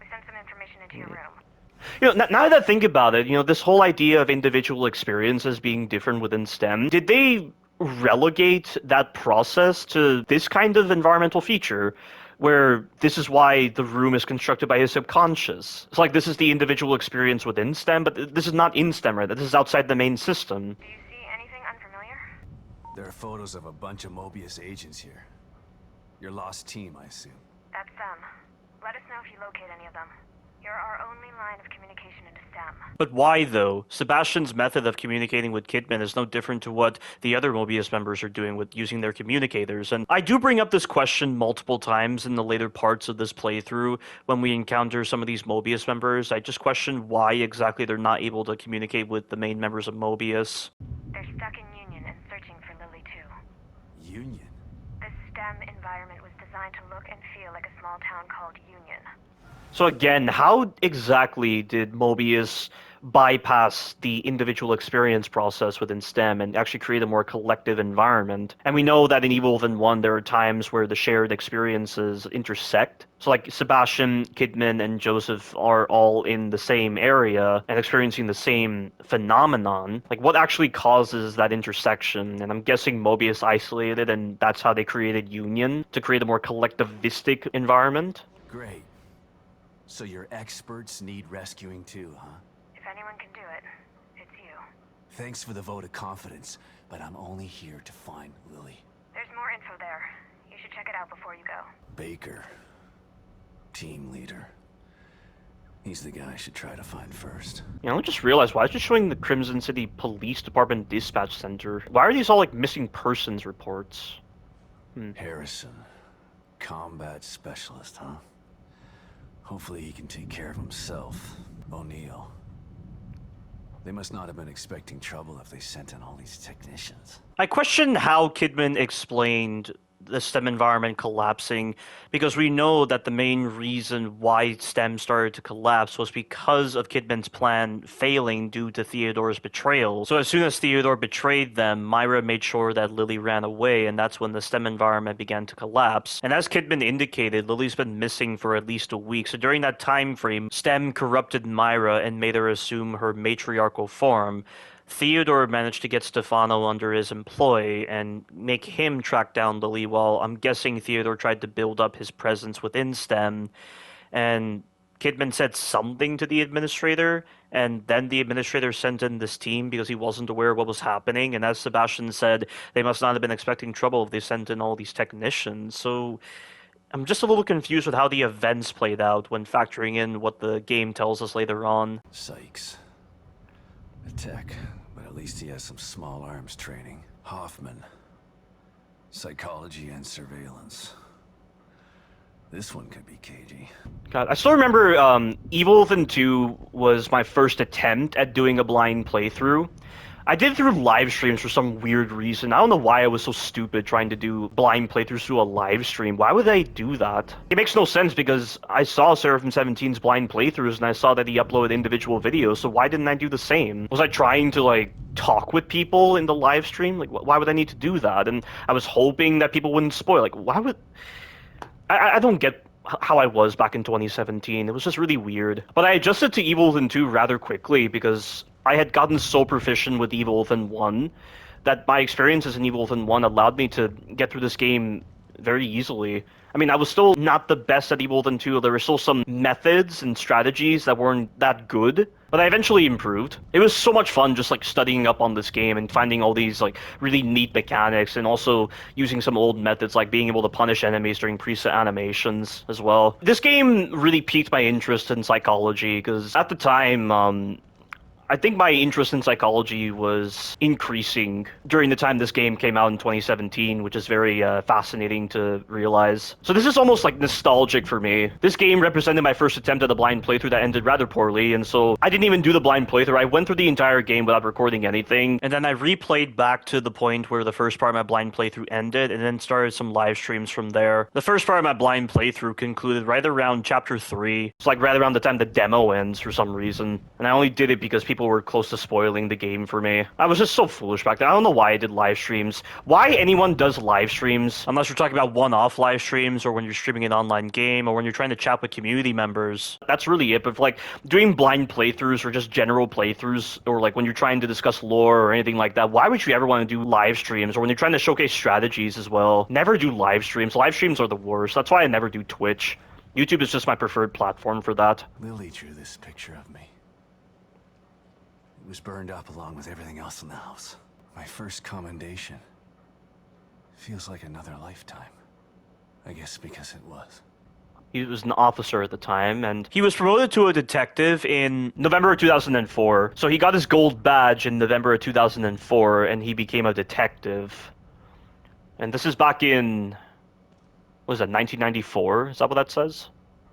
We sent some information into your room. Now that I think about it, this whole idea of individual experiences being different within STEM, did they relegate that process to this kind of environmental feature where this is why the room is constructed by his subconscious? It's like this is the individual experience within STEM, but this is not in STEM, right? This is outside the main system. Do you see anything unfamiliar? There are photos of a bunch of Mobius agents here. Your lost team, I assume. That's them. Let us know if you locate any of them. You're our only line of communication into STEM. But why, though? Sebastian's method of communicating with Kidman is no different to what the other Mobius members are doing with using their communicators. And I do bring up this question multiple times in the later parts of this playthrough when we encounter some of these Mobius members. I just question why exactly they're not able to communicate with the main members of Mobius. They're stuck in Union and searching for Lily, too. Union? This STEM environment was designed to look and feel like a small town called Union. So again, how exactly did Mobius bypass the individual experience process within STEM and actually create a more collective environment? And we know that in Evil Within 1, there are times where the shared experiences intersect. So like Sebastian, Kidman, and Joseph are all in the same area and experiencing the same phenomenon. Like, what actually causes that intersection? And I'm guessing Mobius isolated, and that's how they created Union, to create a more collectivistic environment. Great. So your experts need rescuing too, huh? If anyone can do it, it's you. Thanks for the vote of confidence, but I'm only here to find Lily. There's more info there. You should check it out before you go. Baker. Team leader. He's the guy I should try to find first. I just realized, why is it showing the Crimson City Police Department Dispatch Center? Why are these all like missing persons reports? Harrison. Combat specialist, huh? Hopefully he can take care of himself. O'Neill. They must not have been expecting trouble if they sent in all these technicians. I question how Kidman explained the STEM environment collapsing, because we know that the main reason why STEM started to collapse was because of Kidman's plan failing due to Theodore's betrayal. So as soon as Theodore betrayed them, Myra made sure that Lily ran away, and that's when the STEM environment began to collapse. And as Kidman indicated, Lily's been missing for at least a week, so during that time frame, STEM corrupted Myra and made her assume her matriarchal form. Theodore managed to get Stefano under his employ and make him track down Lily, while I'm guessing Theodore tried to build up his presence within STEM. And Kidman said something to the administrator, and then the administrator sent in this team because he wasn't aware of what was happening. And as Sebastian said, they must not have been expecting trouble if they sent in all these technicians. So I'm just a little confused with how the events played out when factoring in what the game tells us later on. Sykes. A tech, but at least he has some small arms training. Hoffman. Psychology and surveillance. This one could be cagey. God, I still remember Evil Within 2 was my first attempt at doing a blind playthrough. I did it through live streams for some weird reason. I don't know why I was so stupid trying to do blind playthroughs through a live stream. Why would I do that? It makes no sense because I saw Seraphim17's blind playthroughs and I saw that he uploaded individual videos, so why didn't I do the same? Was I trying to, like, talk with people in the live stream? Like, why would I need to do that? And I was hoping that people wouldn't spoil. Like, why would... I don't get how I was back in 2017. It was just really weird. But I adjusted to Evil Within 2 rather quickly because I had gotten so proficient with Evil Within 1 that my experiences in Evil Within 1 allowed me to get through this game very easily. I mean, I was still not the best at Evil Within 2. There were still some methods and strategies that weren't that good, but I eventually improved. It was so much fun just, like, studying up on this game and finding all these, like, really neat mechanics, and also using some old methods, like being able to punish enemies during preset animations as well. This game really piqued my interest in psychology, because at the time, I think my interest in psychology was increasing during the time this game came out in 2017, which is very fascinating to realize. So this is almost like nostalgic for me. This game represented my first attempt at a blind playthrough that ended rather poorly, and so I didn't even do the blind playthrough. I went through the entire game without recording anything, and then I replayed back to the point where the first part of my blind playthrough ended, and then started some live streams from there. The first part of my blind playthrough concluded right around chapter 3. It's like right around the time the demo ends for some reason, and I only did it because people were close to spoiling the game for me. I was just so foolish back then. I don't know why I did live streams. Why anyone does live streams, unless you're talking about one-off live streams, or when you're streaming an online game, or when you're trying to chat with community members. That's really it. But like doing blind playthroughs or just general playthroughs, or like when you're trying to discuss lore or anything like that, why would you ever want to do live streams? Or when you're trying to showcase strategies as well, never do live streams. Live streams are the worst. That's why I never do Twitch. YouTube is just my preferred platform for that. Lily drew this picture of me. It was burned up along with everything else in the house. My first commendation. Feels like another lifetime. I guess because it was. He was an officer at the time, and he was promoted to a detective in November of 2004. So he got his gold badge in November of 2004, and he became a detective. And this is back in, what is that, 1994? Is that what that says?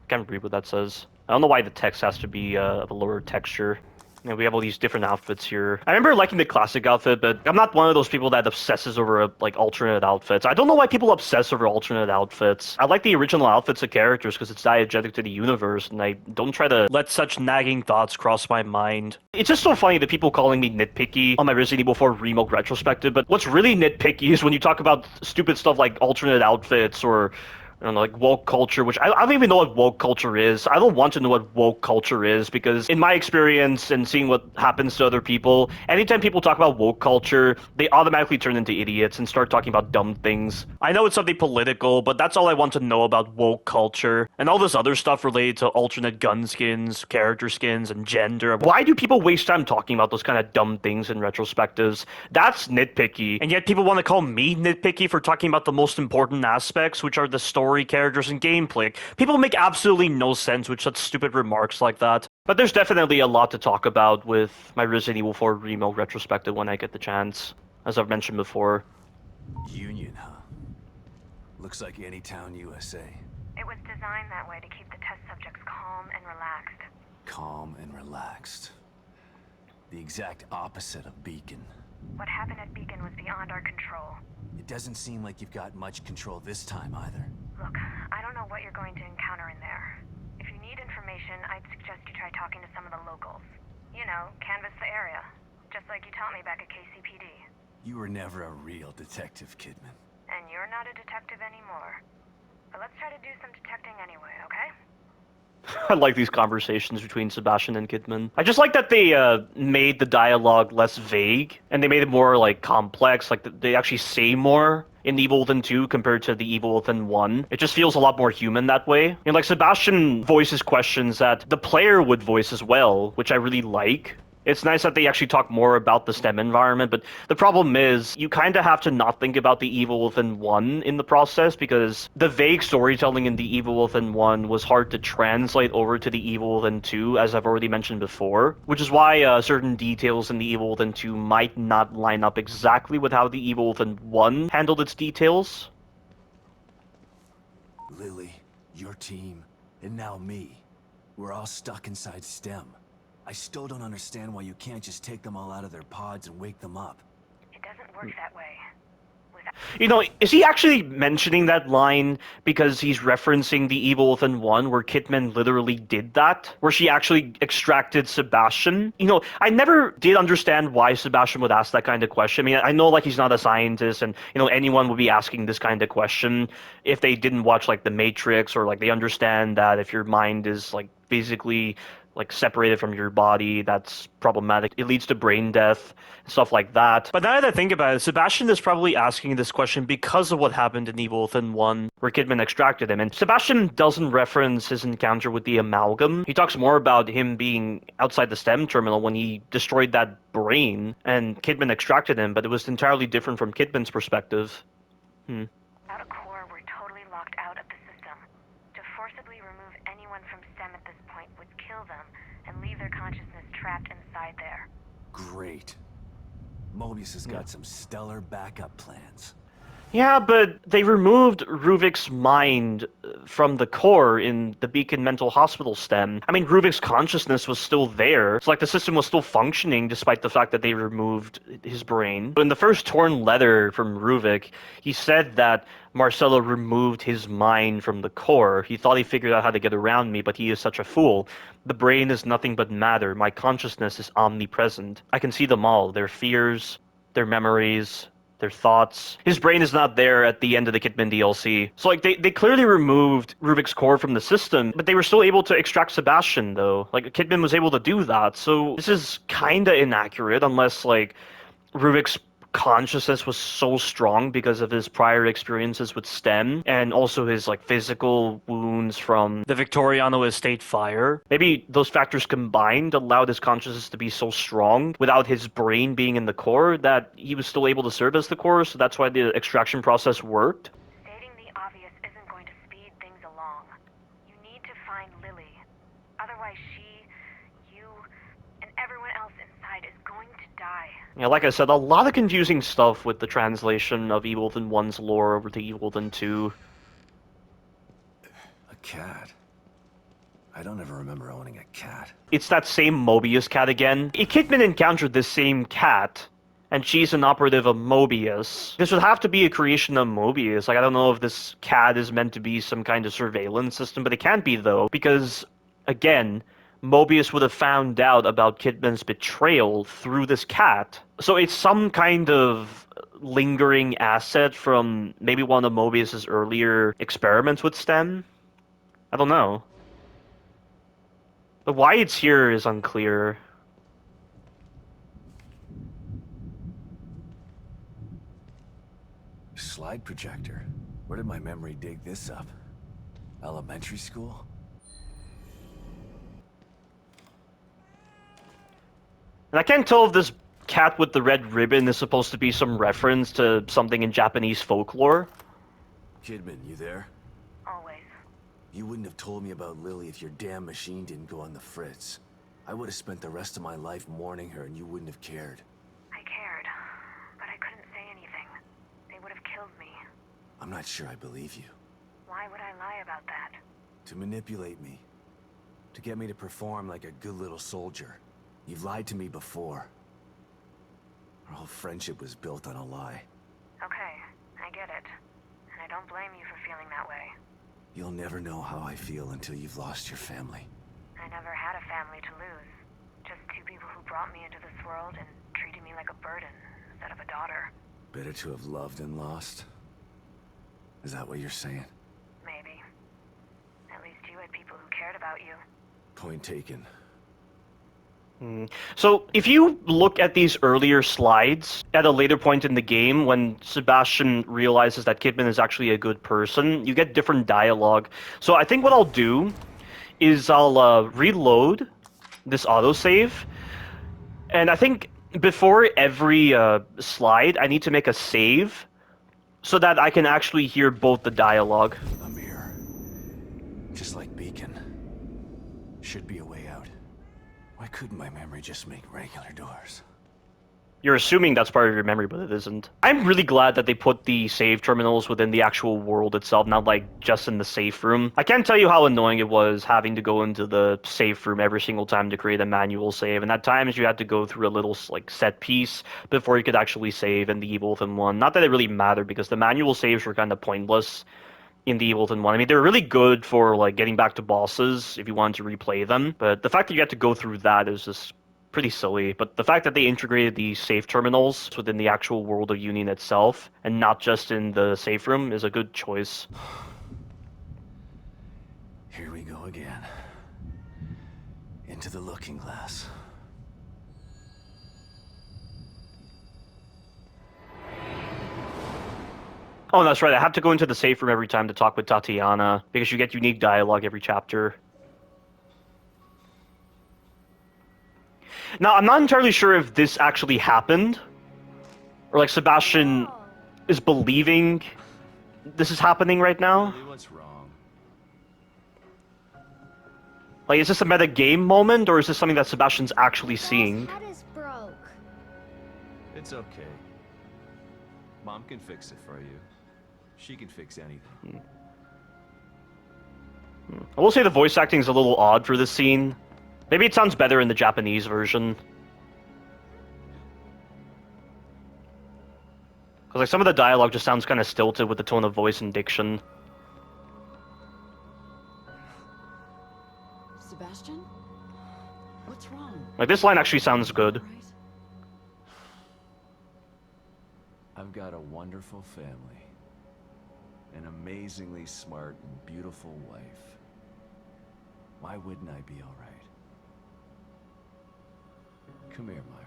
I can't read what that says. I don't know why the text has to be of a lower texture. And we have all these different outfits here. I remember liking the classic outfit, but I'm not one of those people that obsesses over like alternate outfits. I don't know why people obsess over alternate outfits. I like the original outfits of characters because it's diegetic to the universe, and I don't try to let such nagging thoughts cross my mind. It's just so funny that people calling me nitpicky on my Resident Evil 4 remake retrospective, but what's really nitpicky is when you talk about stupid stuff like alternate outfits or I don't know, like woke culture, which I don't even know what woke culture is. I don't want to know what woke culture is because in my experience and seeing what happens to other people, anytime people talk about woke culture, they automatically turn into idiots and start talking about dumb things. I know it's something political, but that's all I want to know about woke culture. And all this other stuff related to alternate gun skins, character skins, and gender. Why do people waste time talking about those kind of dumb things in retrospectives? That's nitpicky. And yet people want to call me nitpicky for talking about the most important aspects, which are the story, characters, and gameplay. People make absolutely no sense with such stupid remarks like that. But there's definitely a lot to talk about with my Resident Evil 4 remake retrospective when I get the chance, as I've mentioned before. Union, huh? Looks like Anytown, USA. It was designed that way to keep the test subjects calm and relaxed. Calm and relaxed. The exact opposite of Beacon. What happened at Beacon was beyond our control. It doesn't seem like you've got much control this time either. Look, I don't know what you're going to encounter in there. If you need information, I'd suggest you try talking to some of the locals. You know, canvass the area. Just like you taught me back at KCPD. You were never a real detective, Kidman. And you're not a detective anymore. But let's try to do some detecting anyway, okay? I like these conversations between Sebastian and Kidman. I just like that they made the dialogue less vague, and they made it more, like, complex. Like, they actually say more in Evil Within 2 compared to the Evil Within 1. It just feels a lot more human that way. You know, like, Sebastian voices questions that the player would voice as well, which I really like. It's nice that they actually talk more about the STEM environment, but the problem is you kind of have to not think about the Evil Within 1 in the process because the vague storytelling in the Evil Within 1 was hard to translate over to the Evil Within 2, as I've already mentioned before, which is why certain details in the Evil Within 2 might not line up exactly with how the Evil Within 1 handled its details. Lily, your team, and now me. We're all stuck inside STEM. I still don't understand why you can't just take them all out of their pods and wake them up. It doesn't work that way. You know, is he actually mentioning that line because he's referencing the Evil Within 1 where Kidman literally did that? Where she actually extracted Sebastian? You know, I never did understand why Sebastian would ask that kind of question. I mean, I know, like, he's not a scientist and, you know, anyone would be asking this kind of question if they didn't watch, like, The Matrix or, like, they understand that if your mind is, like, basically like separated from your body, that's problematic. It leads to brain death, stuff like that. But now that I think about it, Sebastian is probably asking this question because of what happened in Evil Within 1, where Kidman extracted him. And Sebastian doesn't reference his encounter with the amalgam. He talks more about him being outside the STEM terminal when he destroyed that brain, and Kidman extracted him, but it was entirely different from Kidman's perspective. Without a core, we're totally locked out of the system. To forcibly remove anyone from STEM at this point would kill them and leave their consciousness trapped inside there. Great. Mobius has got some stellar backup plans. Yeah, but they removed Ruvik's mind from the core in the Beacon Mental Hospital STEM. I mean, Ruvik's consciousness was still there. It's like the system was still functioning despite the fact that they removed his brain. In the first torn letter from Ruvik, he said that Marcelo removed his mind from the core. He thought he figured out how to get around me, but he is such a fool. The brain is nothing but matter. My consciousness is omnipresent. I can see them all. Their fears, their memories, their thoughts. His brain is not there at the end of the Kidman DLC. So like they clearly removed Ruvik's core from the system, but they were still able to extract Sebastian though. Like Kidman was able to do that. So this is kinda inaccurate unless like Ruvik's consciousness was so strong because of his prior experiences with STEM and also his like physical wounds from the Victoriano Estate fire. Maybe those factors combined allowed his consciousness to be so strong without his brain being in the core that he was still able to serve as the core, so that's why the extraction process worked. Stating the obvious isn't going to speed things along. You need to find Lily. Otherwise she, you, and everyone else inside is going to die. Yeah, like I said, a lot of confusing stuff with the translation of Evil Within 1's lore over to Evil Within 2. A cat? I don't ever remember owning a cat. It's that same Mobius cat again. Kidman encountered this same cat, and she's an operative of Mobius. This would have to be a creation of Mobius. Like, I don't know if this cat is meant to be some kind of surveillance system, but it can't be, though, because, again, Mobius would have found out about Kidman's betrayal through this cat. So it's some kind of lingering asset from maybe one of Mobius's earlier experiments with STEM? I don't know. But why it's here is unclear. Slide projector? Where did my memory dig this up? Elementary school? And I can't tell if this cat with the red ribbon is supposed to be some reference to something in Japanese folklore. Kidman, you there? Always. You wouldn't have told me about Lily if your damn machine didn't go on the fritz. I would have spent the rest of my life mourning her and you wouldn't have cared. I cared, but I couldn't say anything. They would have killed me. I'm not sure I believe you. Why would I lie about that? To manipulate me. To get me to perform like a good little soldier. You've lied to me before. Our whole friendship was built on a lie. Okay, I get it. And I don't blame you for feeling that way. You'll never know how I feel until you've lost your family. I never had a family to lose. Just two people who brought me into this world and treated me like a burden instead of a daughter. Better to have loved and lost? Is that what you're saying? Maybe. At least you had people who cared about you. Point taken. So, if you look at these earlier slides at a later point in the game, when Sebastian realizes that Kidman is actually a good person, you get different dialogue. So I think what I'll do is I'll reload this autosave, and I think before every slide, I need to make a save so that I can actually hear both the dialogue. A mirror. Just like Beacon. Should be a way out. Why couldn't my memory just make regular doors? You're assuming that's part of your memory, but it isn't. I'm really glad that they put the save terminals within the actual world itself, not like just in the safe room. I can't tell you how annoying it was having to go into the safe room every single time to create a manual save, and at times you had to go through a little like set piece before you could actually save in the Evil Within 1. Not that it really mattered, because the manual saves were kind of pointless in the Evil Within 1. I mean, they're really good for like getting back to bosses if you wanted to replay them, but the fact that you had to go through that is just pretty silly. But the fact that they integrated the save terminals within the actual world of Union itself and not just in the safe room is a good choice. Here we go again. Into the looking glass. Oh, that's right. I have to go into the safe room every time to talk with Tatiana, because you get unique dialogue every chapter. Now, I'm not entirely sure if this actually happened, or like Sebastian is believing this is happening right now. Really, what's wrong? Like, is this a meta game moment, or is this something that Sebastian's actually seeing? His head is broke. It's okay. Mom can fix it for you. She can fix anything. I will say the voice acting is a little odd for this scene. Maybe it sounds better in the Japanese version. Because like some of the dialogue just sounds kind of stilted with the tone of voice and diction. Sebastian? What's wrong? Like this line actually sounds good. Right? I've got a wonderful family. An amazingly smart and beautiful wife. Why wouldn't I be all right? Come here, Myra.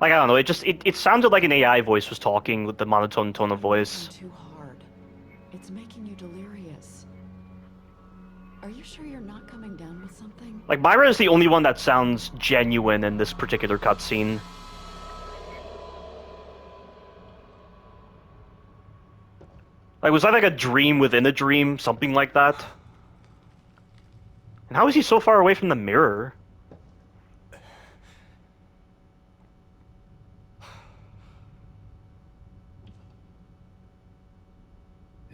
Like, I don't know, it sounded like an AI voice was talking with the monotone tone of voice. Too hard. It's making you delirious. Are you sure you're not coming down with something? Like, Myra is the only one that sounds genuine in this particular cutscene. Like, was that like a dream within a dream? Something like that? And how is he so far away from the mirror?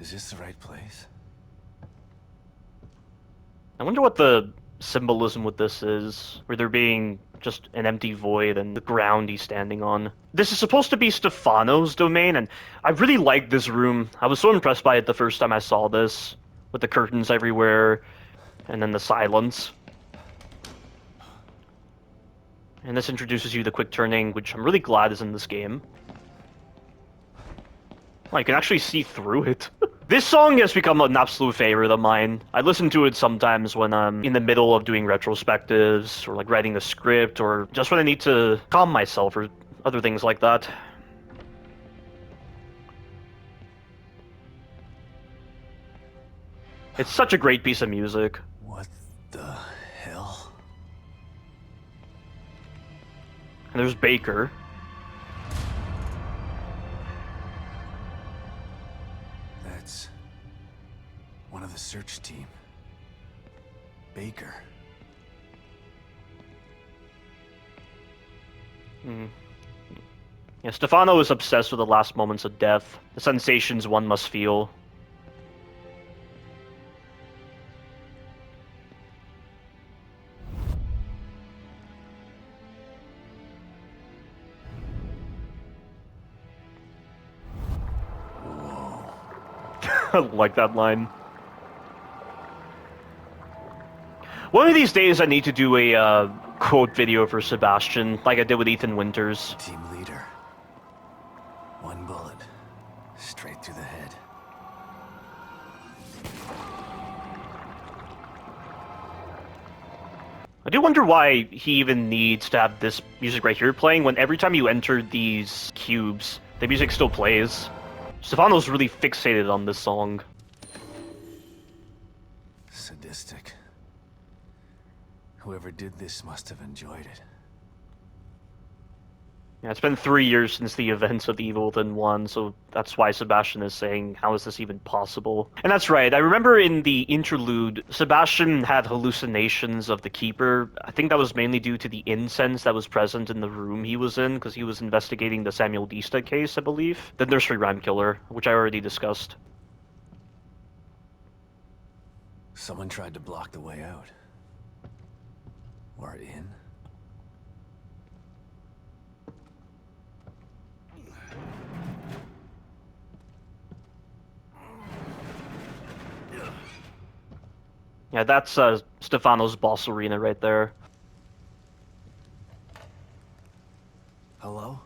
Is this the right place? I wonder what the symbolism with this is, where there being just an empty void and the ground he's standing on. This is supposed to be Stefano's domain, and I really like this room. I was so impressed by it the first time I saw this, with the curtains everywhere, and then the silence. And this introduces you to quick turning, which I'm really glad is in this game. Oh, you can actually see through it. This song has become an absolute favorite of mine. I listen to it sometimes when I'm in the middle of doing retrospectives, or like writing a script, or just when I need to calm myself, or other things like that. It's such a great piece of music. What the hell? And there's Baker. That's one of the search team. Baker. Yeah, Stefano is obsessed with the last moments of death, the sensations one must feel. I like that line. One of these days I need to do a quote video for Sebastian, like I did with Ethan Winters. Team leader. One bullet. Straight through the head. I do wonder why he even needs to have this music right here playing when every time you enter these cubes, the music still plays. Stefano's really fixated on this song. Sadistic. Whoever did this must have enjoyed it. Yeah, it's been 3 years since the events of Evil Within 1, so that's why Sebastian is saying, how is this even possible? And that's right, I remember in the interlude, Sebastian had hallucinations of the Keeper. I think that was mainly due to the incense that was present in the room he was in, because he was investigating the Samuel Dista case, I believe. The nursery rhyme killer, which I already discussed. Someone tried to block the way out. Or in. Yeah, that's Stefano's boss arena right there. Hello?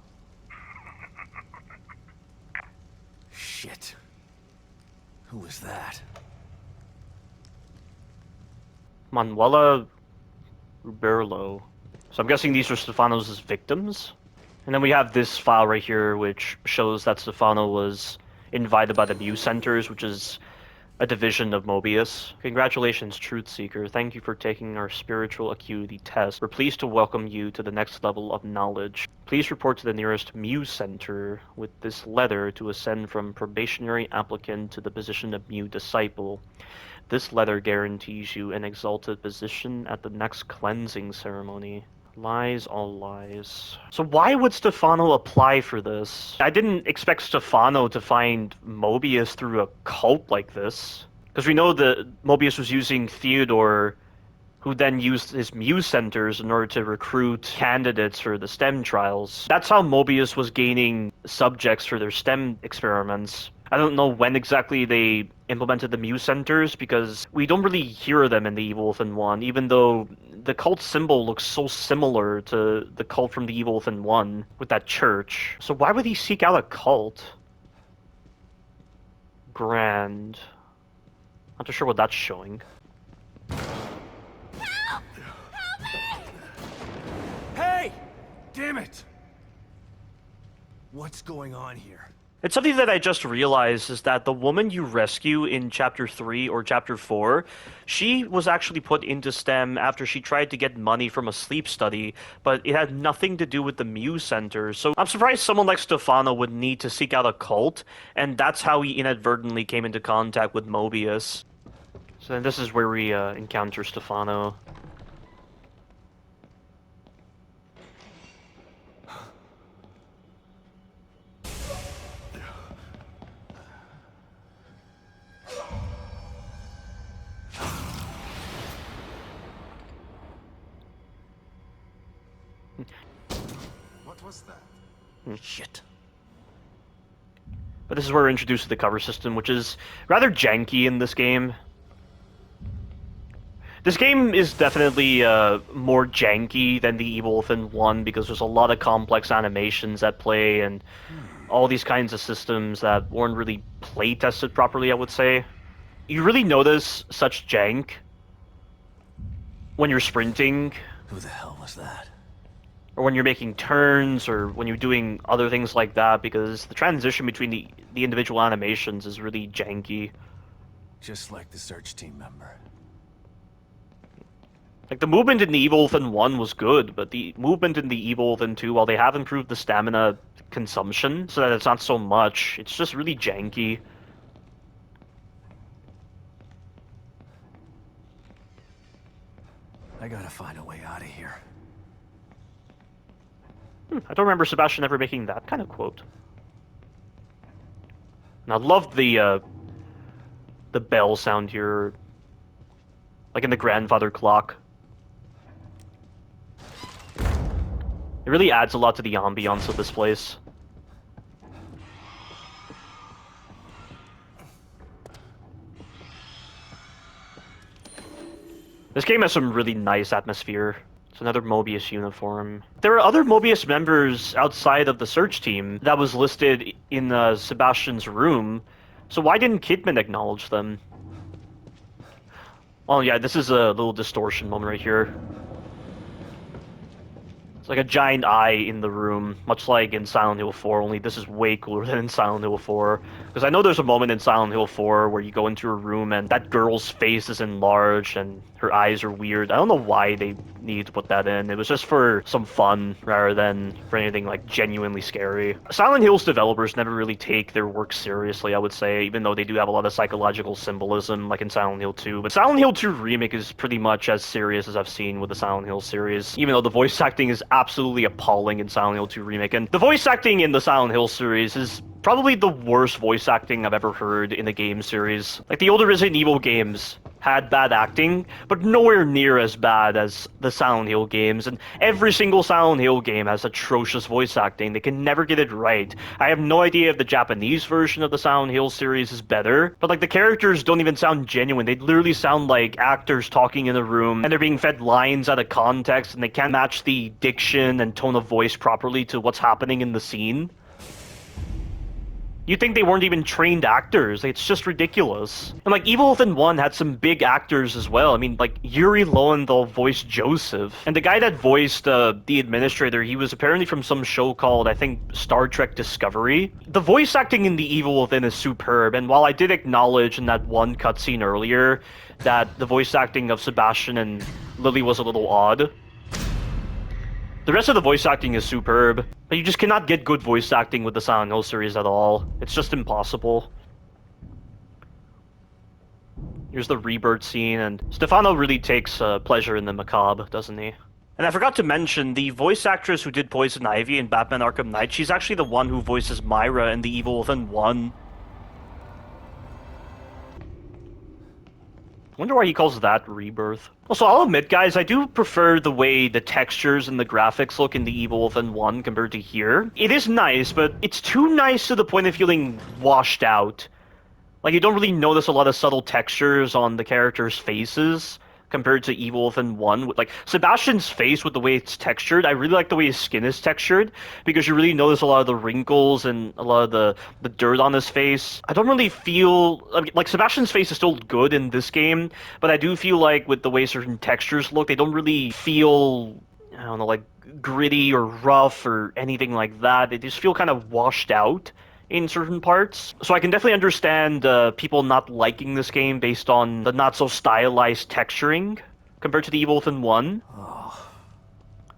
Shit. Who was that? Manuela Ruberlo. So I'm guessing these are Stefano's victims? And then we have this file right here, which shows that Stefano was invited by the Muse Centers, which is a division of Mobius. Congratulations, Truth Seeker. Thank you for taking our spiritual acuity test. We're pleased to welcome you to the next level of knowledge. Please report to the nearest Mu Center with this letter to ascend from probationary applicant to the position of Mu Disciple. This letter guarantees you an exalted position at the next cleansing ceremony. Lies, all lies. So why would Stefano apply for this? I didn't expect Stefano to find Mobius through a cult like this. Because we know that Mobius was using Theodore, who then used his Mu centers in order to recruit candidates for the STEM trials. That's how Mobius was gaining subjects for their STEM experiments. I don't know when exactly they implemented the Mu centers, because we don't really hear them in the Evil Within 1, even though the cult symbol looks so similar to the cult from the Evil Within 1 with that church. So why would he seek out a cult? Grand. Not too sure what that's showing. Help! Help me! Hey! Damn it! What's going on here? It's something that I just realized is that the woman you rescue in Chapter 3 or Chapter 4, she was actually put into STEM after she tried to get money from a sleep study, but it had nothing to do with the Mu Center. So I'm surprised someone like Stefano would need to seek out a cult, and that's how he inadvertently came into contact with Mobius. So this is where we encounter Stefano. What was that? Shit. But this is where we're introduced to the cover system, which is rather janky in this game. This game is definitely more janky than the Evil Within 1 because there's a lot of complex animations at play and all these kinds of systems that weren't really play tested properly, I would say. You really notice such jank when you're sprinting. Who the hell was that? Or when you're making turns, or when you're doing other things like that, because the transition between the individual animations is really janky. Just like the search team member. Like, the movement in the Evil Within 1 was good, but the movement in the Evil Within 2, while they have improved the stamina consumption so that it's not so much, it's just really janky. I gotta find a way out of here. I don't remember Sebastian ever making that kind of quote. And I love the bell sound here, like in the grandfather clock. It really adds a lot to the ambiance of this place. This game has some really nice atmosphere. It's another Mobius uniform. There are other Mobius members outside of the search team that was listed in Sebastian's room, so why didn't Kidman acknowledge them? Oh yeah, this is a little distortion moment right here. It's like a giant eye in the room, much like in Silent Hill 4, only this is way cooler than in Silent Hill 4. Because I know there's a moment in Silent Hill 4 where you go into a room and that girl's face is enlarged and her eyes are weird. I don't know why they needed to put that in. It was just for some fun rather than for anything like genuinely scary. Silent Hill's developers never really take their work seriously, I would say, even though they do have a lot of psychological symbolism like in Silent Hill 2. But Silent Hill 2 Remake is pretty much as serious as I've seen with the Silent Hill series, even though the voice acting is absolutely appalling in Silent Hill 2 Remake. And the voice acting in the Silent Hill series is probably the worst voice acting I've ever heard in a game series. Like, the older Resident Evil games had bad acting, but nowhere near as bad as the Silent Hill games, and every single Silent Hill game has atrocious voice acting. They can never get it right. I have no idea if the Japanese version of the Silent Hill series is better, but like, the characters don't even sound genuine. They literally sound like actors talking in a room, and they're being fed lines out of context, and they can't match the diction and tone of voice properly to what's happening in the scene. You think they weren't even trained actors. It's just ridiculous. And like Evil Within 1 had some big actors as well. I mean, like Yuri Lowenthal voiced Joseph. And the guy that voiced the administrator, he was apparently from some show called, I think, Star Trek Discovery. The voice acting in the Evil Within is superb. And while I did acknowledge in that one cutscene earlier that the voice acting of Sebastian and Lily was a little odd, the rest of the voice acting is superb, but you just cannot get good voice acting with the Silent Hill series at all. It's just impossible. Here's the rebirth scene, and Stefano really takes pleasure in the macabre, doesn't he? And I forgot to mention, the voice actress who did Poison Ivy in Batman Arkham Knight, she's actually the one who voices Myra in The Evil Within 1. Wonder why he calls that Rebirth. Also, I'll admit, guys, I do prefer the way the textures and the graphics look in The Evil Within 1 compared to here. It is nice, but it's too nice to the point of feeling washed out. Like, you don't really notice a lot of subtle textures on the characters' faces compared to Evil Within 1. Like, Sebastian's face with the way it's textured, I really like the way his skin is textured, because you really notice a lot of the wrinkles and a lot of the dirt on his face. I don't really feel... like, Sebastian's face is still good in this game, but I do feel like with the way certain textures look, they don't really feel, I don't know, like, gritty or rough or anything like that. They just feel kind of washed out in certain parts. So I can definitely understand people not liking this game based on the not-so-stylized texturing compared to the Evil Within 1.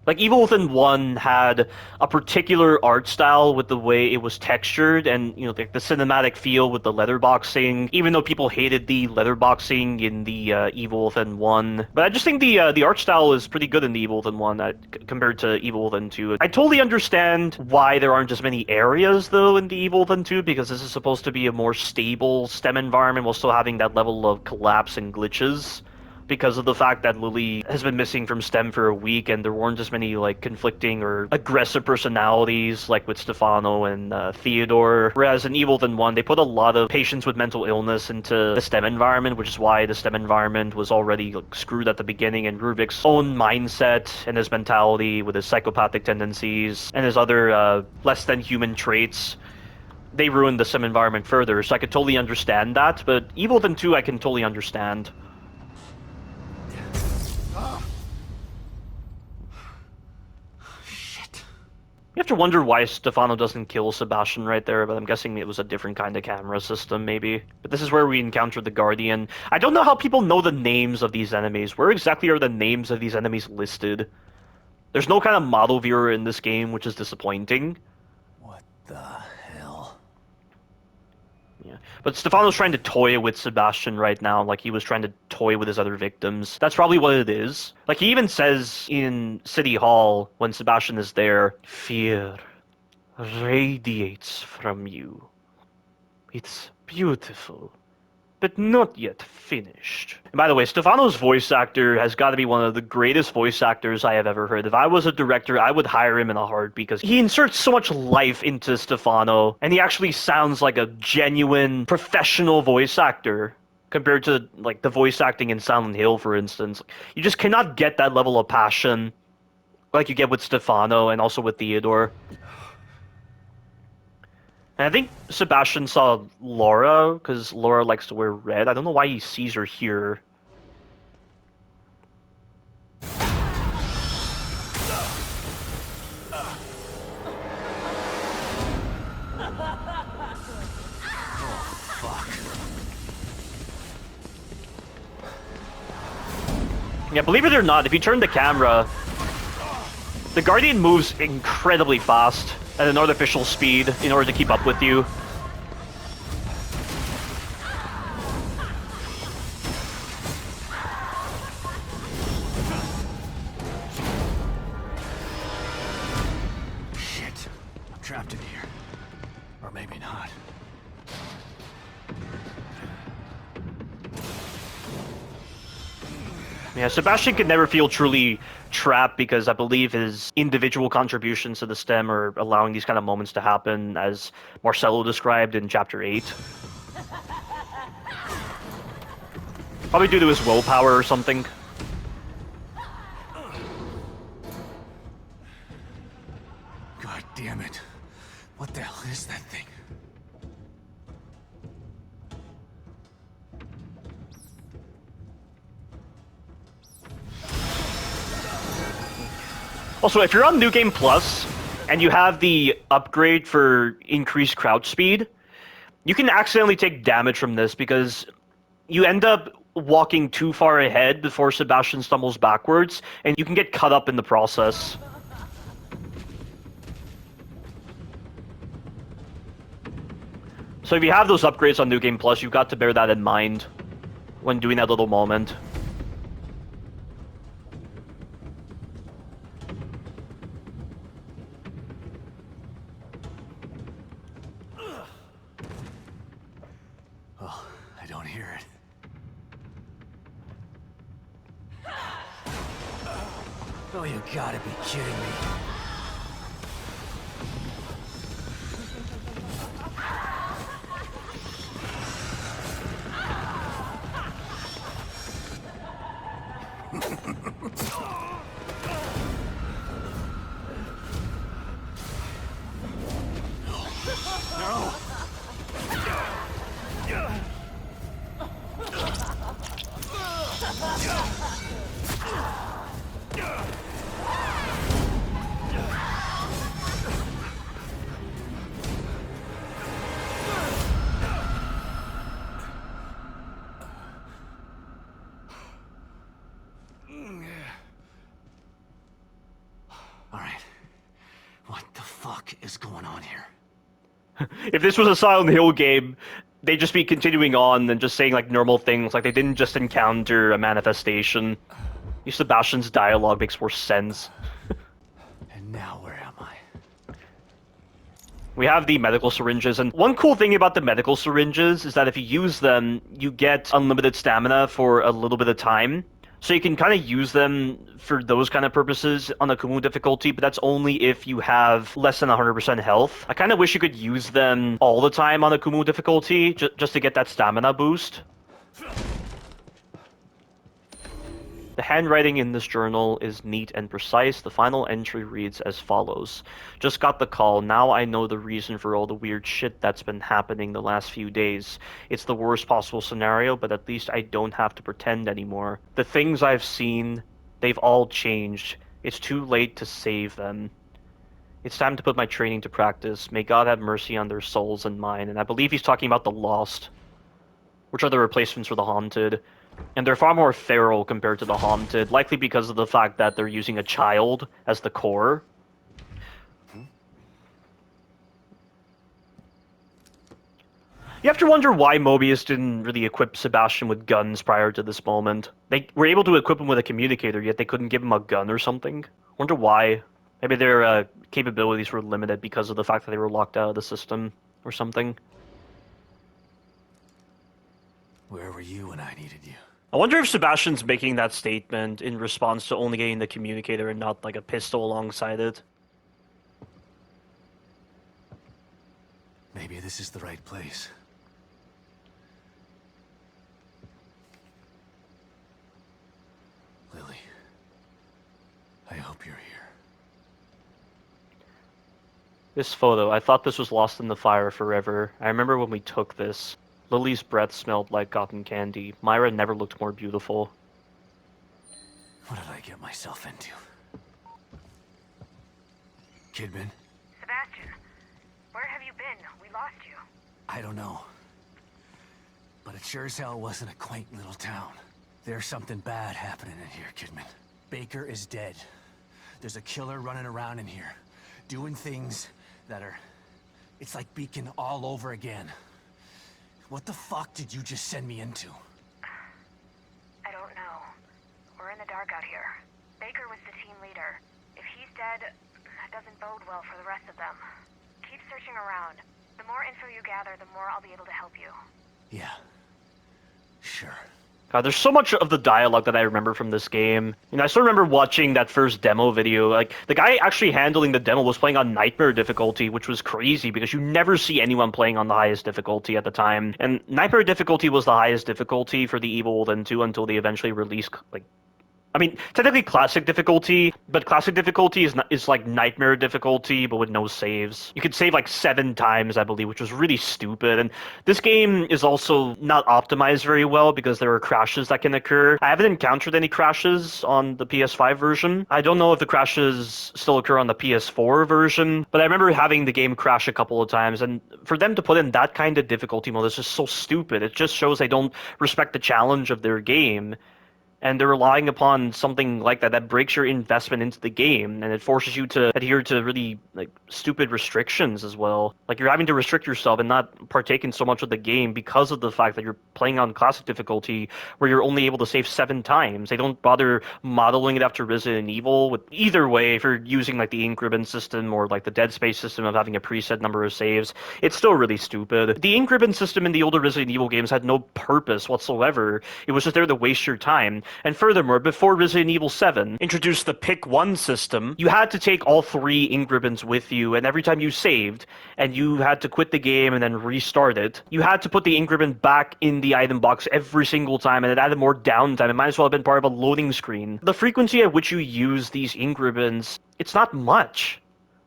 Like, Evil Within 1 had a particular art style with the way it was textured and, you know, the cinematic feel with the letterboxing, even though people hated the letterboxing in the Evil Within 1. But I just think the art style is pretty good in the Evil Within 1 compared to Evil Within 2. I totally understand why there aren't as many areas, though, in the Evil Within 2, because this is supposed to be a more stable STEM environment while still having that level of collapse and glitches, because of the fact that Lily has been missing from STEM for a week and there weren't as many like conflicting or aggressive personalities like with Stefano and Theodore. Whereas in Evil Within 1, they put a lot of patients with mental illness into the STEM environment, which is why the STEM environment was already like, screwed at the beginning, and Rubik's own mindset and his mentality with his psychopathic tendencies and his other less than human traits, they ruined the STEM environment further. So I could totally understand that, but Evil Within 2 I can totally understand. You have to wonder why Stefano doesn't kill Sebastian right there, but I'm guessing it was a different kind of camera system, maybe. But this is where we encounter the Guardian. I don't know how people know the names of these enemies. Where exactly are the names of these enemies listed? There's no kind of model viewer in this game, which is disappointing. What the hell? Yeah, but Stefano's trying to toy with Sebastian right now, like he was trying to toy with his other victims. That's probably what it is. Like, he even says in City Hall, when Sebastian is there, "Fear radiates from you. It's beautiful, but not yet finished." And by the way, Stefano's voice actor has got to be one of the greatest voice actors I have ever heard. If I was a director, I would hire him in a heartbeat, because he inserts so much life into Stefano, and he actually sounds like a genuine, professional voice actor compared to, like, the voice acting in Silent Hill, for instance. You just cannot get that level of passion like you get with Stefano and also with Theodore. And I think Sebastian saw Laura, because Laura likes to wear red. I don't know why he sees her here. Yeah, believe it or not, if you turn the camera, the Guardian moves incredibly fast at an artificial speed in order to keep up with you. Shit. I'm trapped in here. Or maybe not. Yeah, Sebastian could never feel truly trapped because I believe his individual contributions to the STEM are allowing these kind of moments to happen, as Marcelo described in Chapter 8. Probably due to his willpower or something. God damn it. What the hell is that thing? Also, if you're on New Game Plus and you have the upgrade for increased crouch speed, you can accidentally take damage from this because you end up walking too far ahead before Sebastian stumbles backwards, and you can get cut up in the process. So if you have those upgrades on New Game Plus, you've got to bear that in mind when doing that little moment. Oh, I don't hear it. Oh, you gotta be kidding me. Is going on here? If this was a Silent Hill game, they'd just be continuing on and just saying like normal things, like they didn't just encounter a manifestation. Sebastian's dialogue makes more sense. And now where am I? We have the medical syringes, and one cool thing about the medical syringes is that if you use them, you get unlimited stamina for a little bit of time. So you can kind of use them for those kind of purposes on the Kumu difficulty, but that's only if you have less than 100% health. I kind of wish you could use them all the time on the Kumu difficulty, just to get that stamina boost. The handwriting in this journal is neat and precise. The final entry reads as follows. Just got the call. Now I know the reason for all the weird shit that's been happening the last few days. It's the worst possible scenario, but at least I don't have to pretend anymore. The things I've seen, they've all changed. It's too late to save them. It's time to put my training to practice. May God have mercy on their souls and mine. And I believe he's talking about the Lost, which are the replacements for the Haunted. And they're far more feral compared to the Haunted, likely because of the fact that they're using a child as the core. You have to wonder why Mobius didn't really equip Sebastian with guns prior to this moment. They were able to equip him with a communicator, yet they couldn't give him a gun or something. Wonder why. Maybe their capabilities were limited because of the fact that they were locked out of the system or something. Where were you when I needed you? I wonder if Sebastian's making that statement in response to only getting the communicator and not like a pistol alongside it. Maybe this is the right place. Lily, I hope you're here. This photo, I thought this was lost in the fire forever. I remember when we took this. Lily's breath smelled like cotton candy. Myra never looked more beautiful. What did I get myself into? Kidman? Sebastian, where have you been? We lost you. I don't know. But it sure as hell wasn't a quaint little town. There's something bad happening in here, Kidman. Baker is dead. There's a killer running around in here, doing things that are... It's like Beacon all over again. What the fuck did you just send me into? I don't know. We're in the dark out here. Baker was the team leader. If he's dead, that doesn't bode well for the rest of them. Keep searching around. The more info you gather, the more I'll be able to help you. Yeah. Sure. God, there's so much of the dialogue that I remember from this game. You know, I still remember watching that first demo video. Like, the guy actually handling the demo was playing on Nightmare difficulty, which was crazy because you never see anyone playing on the highest difficulty at the time. And Nightmare difficulty was the highest difficulty for the Evil Within 2 until they eventually released, like, I mean, technically classic difficulty, but classic difficulty is like nightmare difficulty, but with no saves. You could save like 7 times, I believe, which was really stupid. And this game is also not optimized very well because there are crashes that can occur. I haven't encountered any crashes on the PS5 version. I don't know if the crashes still occur on the PS4 version, but I remember having the game crash a couple of times, and for them to put in that kind of difficulty mode is just so stupid. It just shows they don't respect the challenge of their game. And they're relying upon something like that breaks your investment into the game, and it forces you to adhere to really like stupid restrictions as well. Like you're having to restrict yourself and not partake in so much of the game because of the fact that you're playing on classic difficulty, where you're only able to save 7 times. They don't bother modeling it after Resident Evil. With either way, if you're using like the ink ribbon system or like the Dead Space system of having a preset number of saves, it's still really stupid. The ink ribbon system in the older Resident Evil games had no purpose whatsoever. It was just there to waste your time. And furthermore, before Resident Evil 7 introduced the Pick 1 system, you had to take all 3 ink ribbons with you, and every time you saved, and you had to quit the game and then restart it, you had to put the ink ribbon back in the item box every single time, and it added more downtime. It might as well have been part of a loading screen. The frequency at which you use these ink ribbons, it's not much.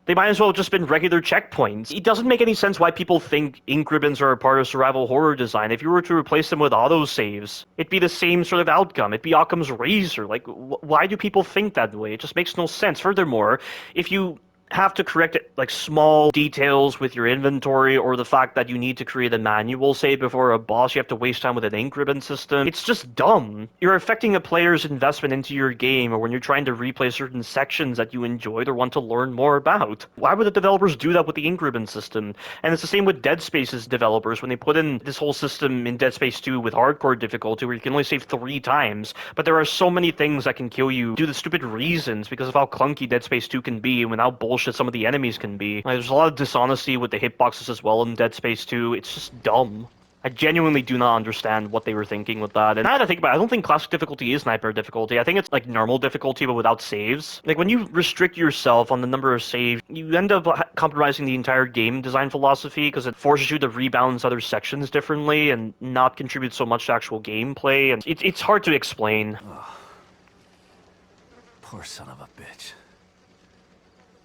They might as well have just been regular checkpoints. It doesn't make any sense why people think ink ribbons are a part of survival horror design. If you were to replace them with autosaves, it'd be the same sort of outcome. It'd be Occam's razor. Like, why do people think that way? It just makes no sense. Furthermore, if you have to correct like small details with your inventory, or the fact that you need to create a manual save before a boss, you have to waste time with an ink ribbon system. It's just dumb. You're affecting a player's investment into your game, or when you're trying to replay certain sections that you enjoyed or want to learn more about. Why would the developers do that with the ink ribbon system? And it's the same with Dead Space's developers when they put in this whole system in Dead Space 2 with hardcore difficulty where you can only save 3 times, but there are so many things that can kill you due to stupid reasons because of how clunky Dead Space 2 can be and how bullshit some of the enemies can be. Like, there's a lot of dishonesty with the hitboxes as well in Dead Space 2. It's just dumb. I genuinely do not understand what they were thinking with that. And now that I think about it, I don't think classic difficulty is nightmare difficulty. I think it's like normal difficulty, but without saves. Like, when you restrict yourself on the number of saves, you end up compromising the entire game design philosophy because it forces you to rebalance other sections differently and not contribute so much to actual gameplay. And it's hard to explain. Oh, poor son of a bitch.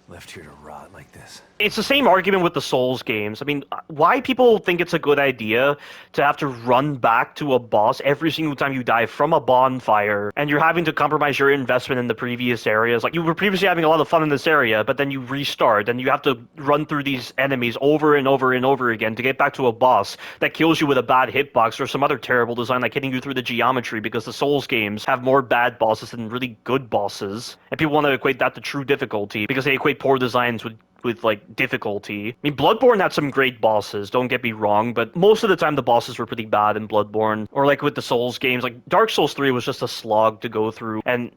Left here to rot like this. It's the same argument with the Souls games. I mean, why people think it's a good idea to have to run back to a boss every single time you die from a bonfire, and you're having to compromise your investment in the previous areas. Like, you were previously having a lot of fun in this area, but then you restart, and you have to run through these enemies over and over and over again to get back to a boss that kills you with a bad hitbox or some other terrible design like hitting you through the geometry, because the Souls games have more bad bosses than really good bosses. And people want to equate that to true difficulty because they equate poor designs with like difficulty. I mean, Bloodborne had some great bosses, don't get me wrong, but most of the time the bosses were pretty bad in Bloodborne. Or like with the Souls games, like Dark Souls 3 was just a slog to go through, and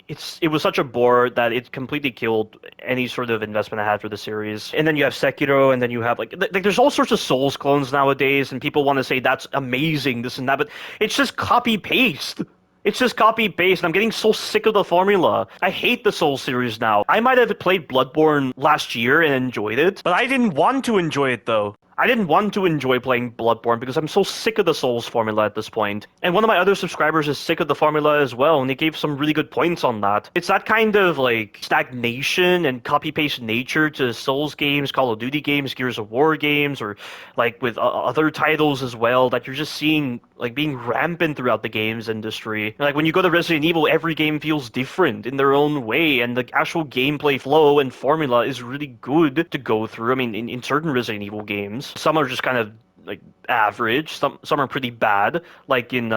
it was such a bore that it completely killed any sort of investment I had for the series. And then you have Sekiro, and then you have like there's all sorts of Souls clones nowadays, and people want to say that's amazing, this and that, but it's just copy paste. It's just copy-paste, and I'm getting so sick of the formula. I hate the Souls series now. I might have played Bloodborne last year and enjoyed it, but I didn't want to enjoy it, though. I didn't want to enjoy playing Bloodborne because I'm so sick of the Souls formula at this point. And one of my other subscribers is sick of the formula as well, and he gave some really good points on that. It's that kind of, like, stagnation and copy-paste nature to Souls games, Call of Duty games, Gears of War games, or, like, with other titles as well, that you're just seeing, like, being rampant throughout the games industry. Like, when you go to Resident Evil, every game feels different in their own way, and the actual gameplay flow and formula is really good to go through. I mean, in certain Resident Evil games. Some are just kind of like average, some are pretty bad, like in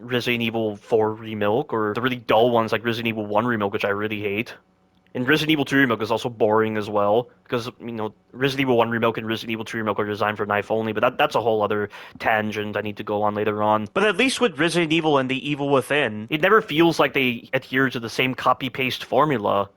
Resident Evil 4 Remake, or the really dull ones like Resident Evil 1 Remake, which I really hate. And Resident Evil 2 Remake is also boring as well, because, you know, Resident Evil 1 Remake and Resident Evil 2 Remake are designed for knife only, but that's a whole other tangent I need to go on later on. But at least with Resident Evil and The Evil Within, it never feels like they adhere to the same copy-paste formula.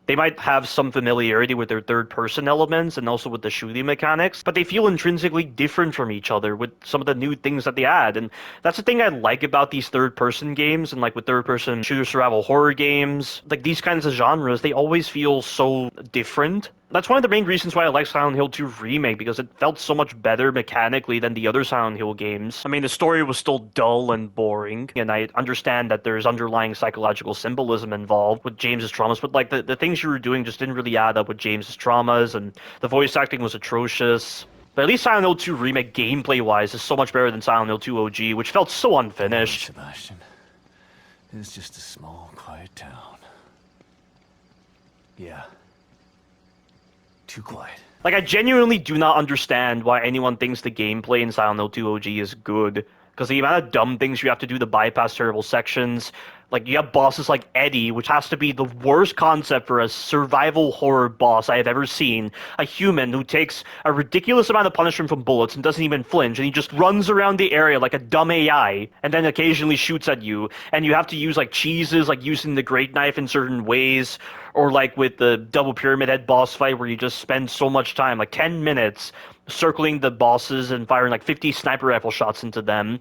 They might have some familiarity with their third-person elements and also with the shooting mechanics, but they feel intrinsically different from each other with some of the new things that they add. And that's the thing I like about these third-person games, and like with third-person shooter survival horror games, like these kinds of genres, they always feel so different. That's one of the main reasons why I like Silent Hill 2 Remake, because it felt so much better mechanically than the other Silent Hill games. I mean, the story was still dull and boring, and I understand that there's underlying psychological symbolism involved with James's traumas, but like the things you were doing just didn't really add up with James's traumas, and the voice acting was atrocious. But at least Silent Hill 2 Remake gameplay-wise is so much better than Silent Hill 2 OG, which felt so unfinished. Sebastian, it's just a small, quiet town. Yeah. Too quiet. Like, I genuinely do not understand why anyone thinks the gameplay in Silent Hill 2 OG is good. Because the amount of dumb things you have to do to bypass terrible sections. Like, you have bosses like Eddie, which has to be the worst concept for a survival horror boss I have ever seen. A human who takes a ridiculous amount of punishment from bullets and doesn't even flinch, and he just runs around the area like a dumb AI, and then occasionally shoots at you. And you have to use, like, cheeses, like using the Great Knife in certain ways, or like with the Double Pyramid Head boss fight where you just spend so much time, like 10 minutes, circling the bosses and firing like 50 sniper rifle shots into them.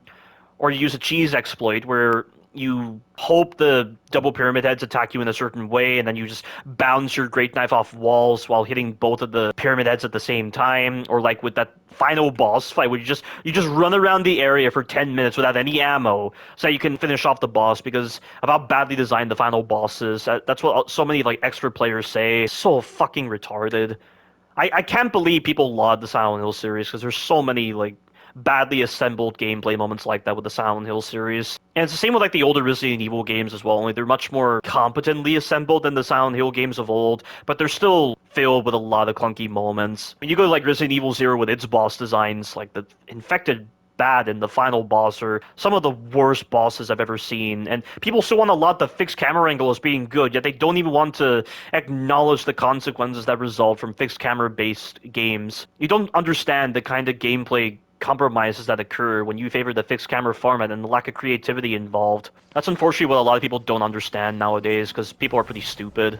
Or you use a cheese exploit where you hope the Double Pyramid Heads attack you in a certain way, and then you just bounce your Great Knife off walls while hitting both of the Pyramid Heads at the same time. Or like with that final boss fight where you just run around the area for 10 minutes without any ammo so that you can finish off the boss because of how badly designed the final boss is. That's what so many like extra players say. It's so fucking retarded. I can't believe people laud the Silent Hill series because there's so many like badly assembled gameplay moments like that with the Silent Hill series. And it's the same with like the older Resident Evil games as well, only they're much more competently assembled than the Silent Hill games of old, but they're still filled with a lot of clunky moments. When you go to like Resident Evil 0 with its boss designs, like the Infected Bad and the final boss are some of the worst bosses I've ever seen, and people still want to laud the fixed camera angle as being good, yet they don't even want to acknowledge the consequences that result from fixed camera based games. You don't understand the kind of gameplay compromises that occur when you favor the fixed camera format and the lack of creativity involved. That's unfortunately what a lot of people don't understand nowadays, because people are pretty stupid.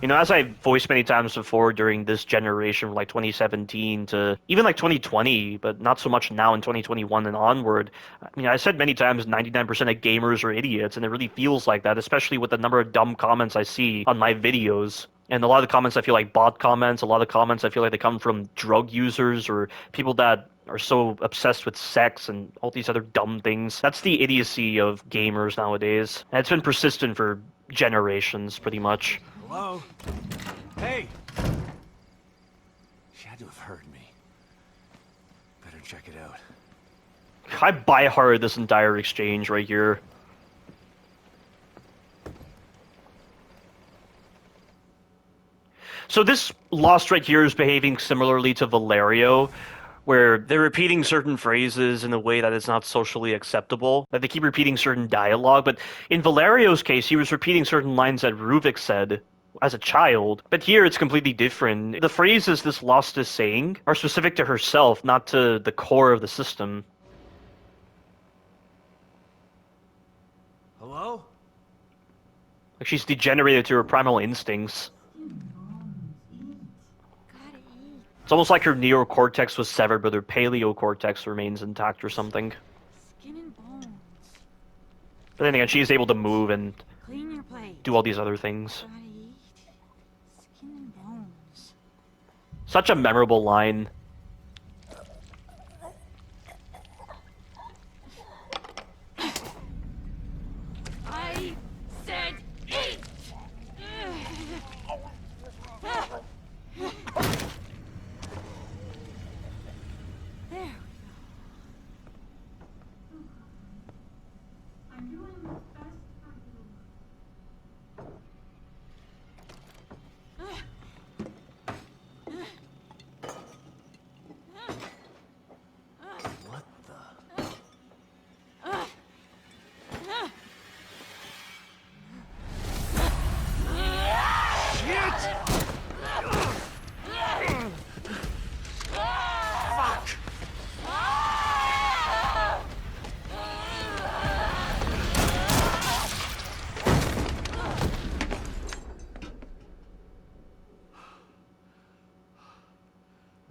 You know, as I've voiced many times before during this generation, from like 2017 to even like 2020, but not so much now in 2021 and onward. I mean, I said many times 99% of gamers are idiots, and it really feels like that, especially with the number of dumb comments I see on my videos. And a lot of the comments I feel like bot comments, a lot of comments I feel like they come from drug users or people that are so obsessed with sex and all these other dumb things. That's the idiocy of gamers nowadays. And it's been persistent for generations, pretty much. Hello? Hey! She had to have heard me. Better check it out. I buy-hearted this entire exchange right here. So this Lost right here is behaving similarly to Valerio, where they're repeating certain phrases in a way that is not socially acceptable. Like they keep repeating certain dialogue, but in Valerio's case, he was repeating certain lines that Ruvik said as a child. But here it's completely different. The phrases this Lost is saying are specific to herself, not to the core of the system. Hello? Like she's degenerated to her primal instincts. It's almost like her neocortex was severed, but her paleocortex remains intact or something. Skin and bones. But then again, she is able to move and Clean your plate. do all these other things. Gotta eat. Skin and bones. Such a memorable line. I said eat! There we go. I'm doing the best I What the?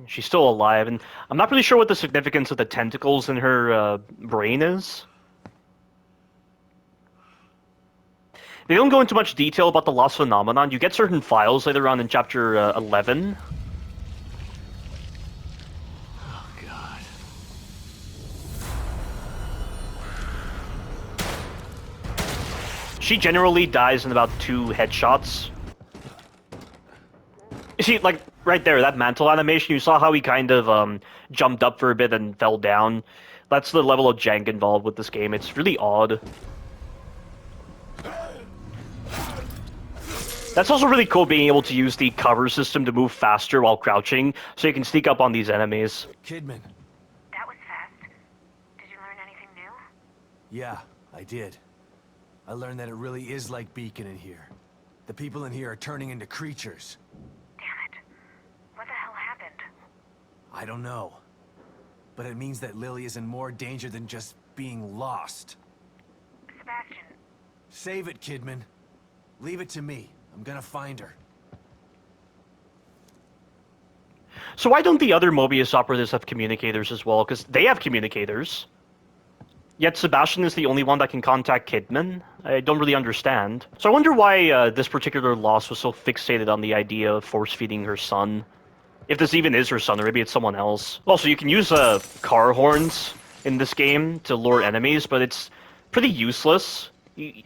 She's still alive, and I'm not really sure what the significance of the tentacles in her brain is. They don't go into much detail about the lost phenomenon. You get certain files later on in chapter 11. Oh, God. She generally dies in about 2 headshots. You see, like, right there, that mantle animation, you saw how he kind of jumped up for a bit and fell down. That's the level of jank involved with this game. It's really odd. That's also really cool, being able to use the cover system to move faster while crouching, so you can sneak up on these enemies. Kidman. That was fast. Did you learn anything new? Yeah, I did. I learned that it really is like Beacon in here. The people in here are turning into creatures. Damn it. What the hell happened? I don't know. But it means that Lily is in more danger than just being lost. Sebastian. Save it, Kidman. Leave it to me. I'm gonna find her. So why don't the other Mobius operatives have communicators as well? Because they have communicators. Yet Sebastian is the only one that can contact Kidman? I don't really understand. So I wonder why this particular Lost was so fixated on the idea of force-feeding her son. If this even is her son, or maybe it's someone else. Also, you can use car horns in this game to lure enemies, but it's pretty useless.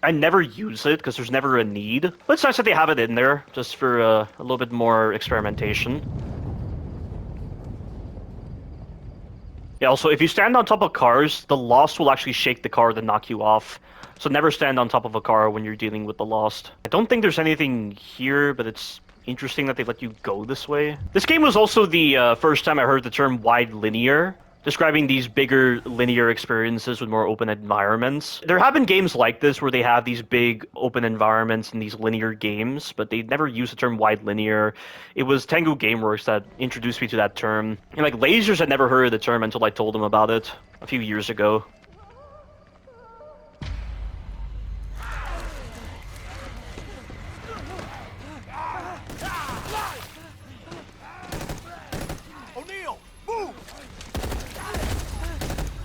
I never use it, because there's never a need. But it's nice that they have it in there, just for a little bit more experimentation. Yeah, also, if you stand on top of cars, the Lost will actually shake the car to knock you off. So never stand on top of a car when you're dealing with the Lost. I don't think there's anything here, but it's interesting that they let you go this way. This game was also the first time I heard the term wide linear, describing these bigger linear experiences with more open environments. There have been games like this where they have these big open environments in these linear games, but they never use the term wide linear. It was Tengu Gameworks that introduced me to that term. And like Lasers had never heard of the term until I told them about it a few years ago.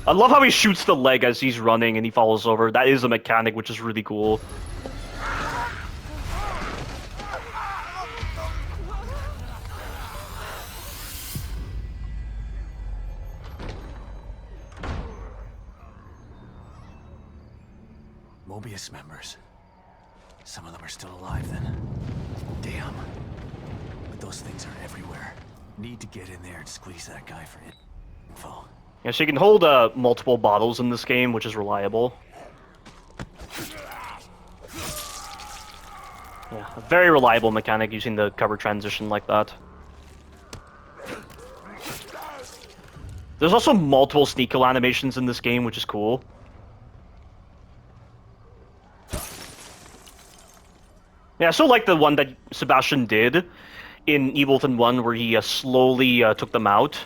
I love how he shoots the leg as he's running and he falls over. That is a mechanic, which is really cool. Mobius members. Some of them are still alive then. Damn. But those things are everywhere. Need to get in there and squeeze that guy for info. Yeah, so you can hold multiple bottles in this game, which is reliable. Yeah, a very reliable mechanic using the cover transition like that. There's also multiple sneak kill animations in this game, which is cool. Yeah, I still like the one that Sebastian did in Evil Within 1, where he slowly took them out.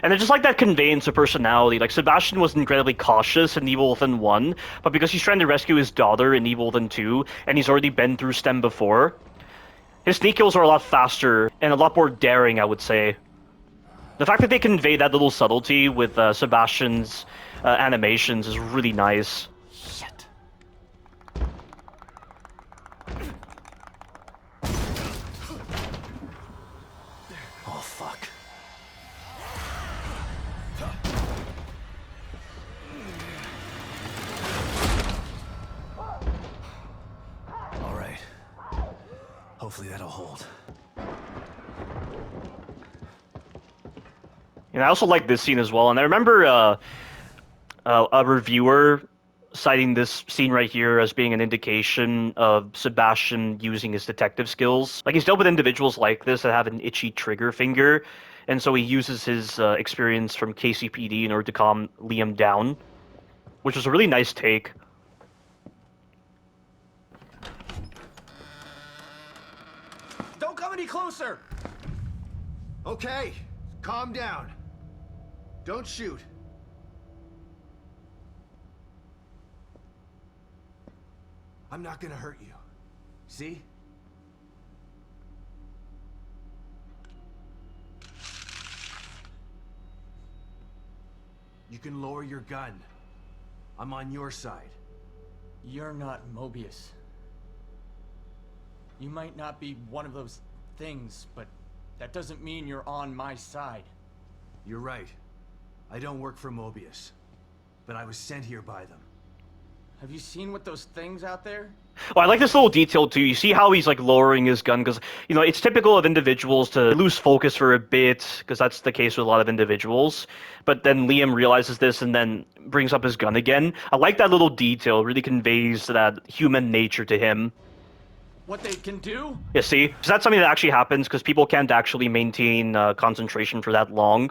And I just like that conveyance of personality. Like, Sebastian was incredibly cautious in Evil Within 1, but because he's trying to rescue his daughter in Evil Within 2, and he's already been through STEM before, his sneak kills are a lot faster and a lot more daring, I would say. The fact that they convey that little subtlety with Sebastian's animations is really nice. Shit. Oh, fuck. All right. Hopefully that'll hold. And I also like this scene as well. And I remember a reviewer citing this scene right here as being an indication of Sebastian using his detective skills. Like, he's dealt with individuals like this that have an itchy trigger finger, and so he uses his experience from KCPD in order to calm Liam down, which was a really nice take. Don't come any closer! Okay, calm down. Don't shoot. I'm not gonna hurt you. See? You can lower your gun. I'm on your side. You're not Mobius. You might not be one of those things, but that doesn't mean you're on my side. You're right. I don't work for Mobius, but I was sent here by them. Have you seen what those things out there? Well, I like this little detail too. You see how he's like lowering his gun because, you know, it's typical of individuals to lose focus for a bit because that's the case with a lot of individuals. But then Liam realizes this and then brings up his gun again. I like that little detail. It really conveys that human nature to him. What they can do? Yeah, see? So that's something that actually happens because people can't actually maintain concentration for that long.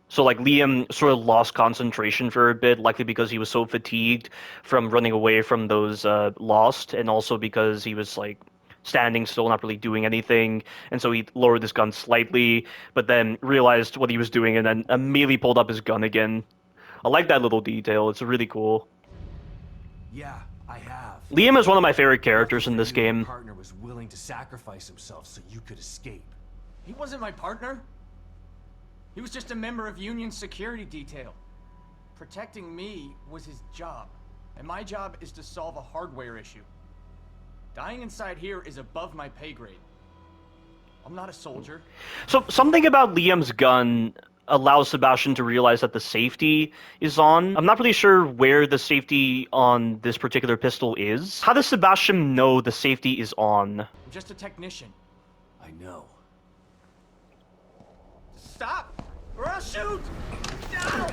So, like, Liam sort of lost concentration for a bit, likely because he was so fatigued from running away from those Lost, and also because he was, like, standing still, not really doing anything. And so he lowered his gun slightly, but then realized what he was doing and then immediately pulled up his gun again. I like that little detail. It's really cool. Yeah, I have. Liam is one of my favorite characters in this Your game. partner was willing to sacrifice himself so you could escape. He wasn't my partner. He was just a member of Union security detail. Protecting me was his job, and my job is to solve a hardware issue. Dying inside here is above my pay grade. I'm not a soldier. So something about Liam's gun allows Sebastian to realize that the safety is on. I'm not really sure where the safety on this particular pistol is. How does Sebastian know the safety is on? I'm just a technician. I know. Stop! Or I'll shoot! No!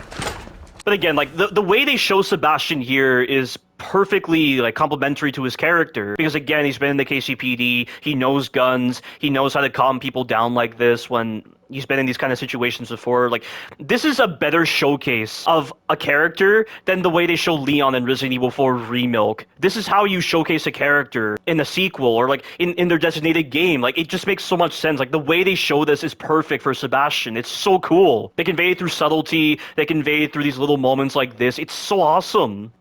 But again, like, the way they show Sebastian here is perfectly, like, complementary to his character. Because, again, he's been in the KCPD, he knows guns, he knows how to calm people down like this when he's been in these kind of situations before. Like, this is a better showcase of a character than the way they show Leon in Resident Evil 4 Remilk. This is how you showcase a character in a sequel or, like, in their designated game. Like, it just makes so much sense. Like, the way they show this is perfect for Sebastian. It's so cool. They convey it through subtlety, they convey it through these little moments like this. It's so awesome.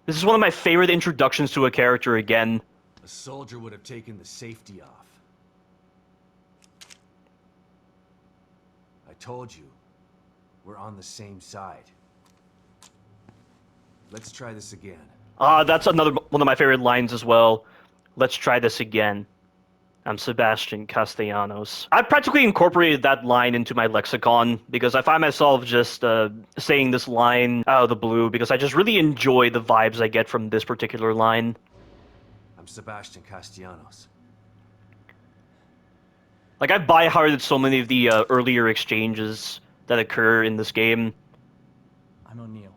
This is one of my favorite introductions to a character again. A soldier would have taken the safety off. I told you, we're on the same side. Let's try this again. That's another one of my favorite lines as well. Let's try this again. I'm Sebastian Castellanos. I practically incorporated that line into my lexicon because I find myself just saying this line out of the blue because I just really enjoy the vibes I get from this particular line. I'm Sebastian Castellanos. Like, I by-hearted so many of the earlier exchanges that occur in this game. I'm O'Neill.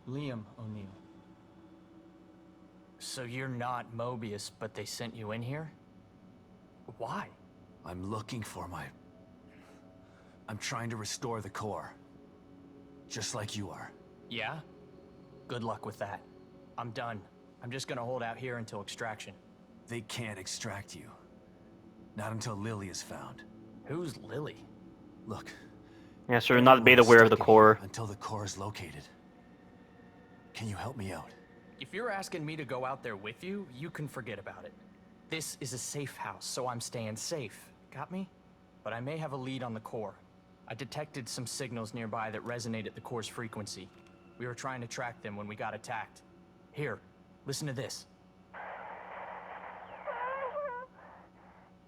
Liam O'Neill. So you're not Mobius, but they sent you in here? Why? I'm looking for my... I'm trying to restore the core. Just like you are. Yeah? Good luck with that. I'm done. I'm just gonna hold out here until extraction. They can't extract you. Not until Lily is found. Who's Lily? Look. Yeah, so you're not made aware of the core. Until the core is located. Can you help me out? If you're asking me to go out there with you, you can forget about it. This is a safe house, so I'm staying safe. Got me? But I may have a lead on the core. I detected some signals nearby that resonate at the core's frequency. We were trying to track them when we got attacked. Here, listen to this.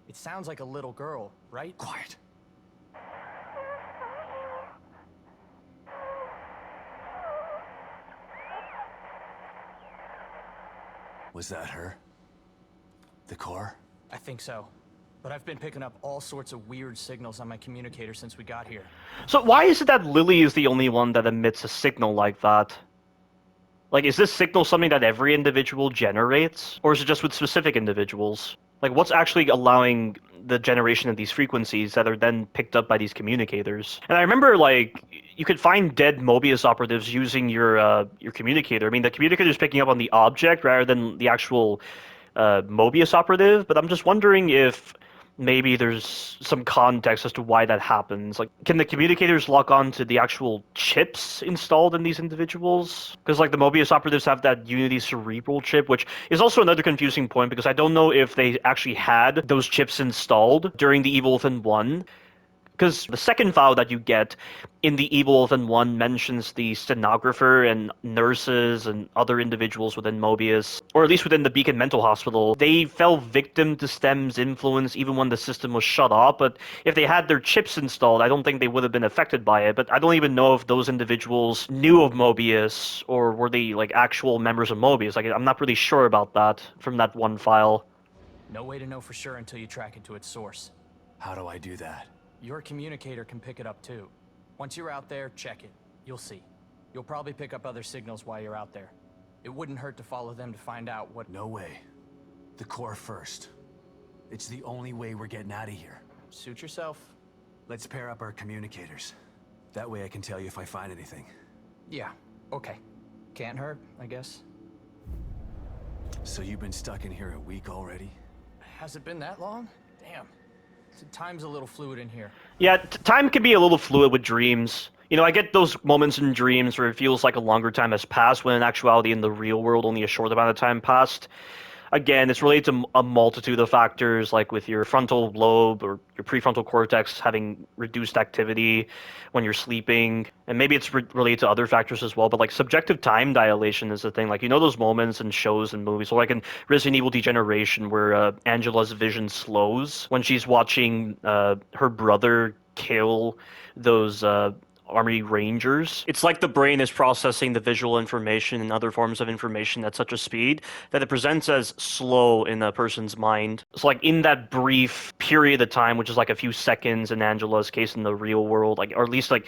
It sounds like a little girl, right? Quiet. Was that her? The core? I think so. But I've been picking up all sorts of weird signals on my communicator since we got here. So why is it that Lily is the only one that emits a signal like that? Like, is this signal something that every individual generates? Or is it just with specific individuals? Like, what's actually allowing the generation of these frequencies that are then picked up by these communicators? And I remember, like, you could find dead Mobius operatives using your communicator. I mean, the communicator is picking up on the object rather than the actual Mobius operative, but I'm just wondering if maybe there's some context as to why that happens. Like, can the communicators lock on to the actual chips installed in these individuals? Because, like, the Mobius operatives have that Unity Cerebral chip, which is also another confusing point, because I don't know if they actually had those chips installed during the Evil Within 1. Because the second file that you get in the Evil Within 1 mentions the stenographer and nurses and other individuals within Mobius, or at least within the Beacon Mental Hospital. They fell victim to STEM's influence even when the system was shut off, but if they had their chips installed, I don't think they would have been affected by it. But I don't even know if those individuals knew of Mobius, or were they like actual members of Mobius. Like, I'm not really sure about that from that one file. No way to know for sure until you track it to its source. How do I do that? Your communicator can pick it up too. Once you're out there, check it. You'll see. You'll probably pick up other signals while you're out there. It wouldn't hurt to follow them to find out what... No way. The core first. It's the only way we're getting out of here. Suit yourself. Let's pair up our communicators. That way I can tell you if I find anything. Yeah, okay. Can't hurt, I guess. So you've been stuck in here a week already? Has it been that long? Damn. Time's a little fluid in here. Yeah, time can be a little fluid with dreams. You know, I get those moments in dreams where it feels like a longer time has passed, when in actuality in the real world only a short amount of time passed. Again, it's related to a multitude of factors, like with your frontal lobe or your prefrontal cortex having reduced activity when you're sleeping. And maybe it's related to other factors as well, but like subjective time dilation is the thing. Like, you know those moments in shows and movies, so like in Resident Evil Degeneration, where Angela's vision slows when she's watching her brother kill those Army Rangers. It's like the brain is processing the visual information and other forms of information at such a speed that it presents as slow in a person's mind. So like in that brief period of time, which is like a few seconds in Angela's case in the real world, like, or at least like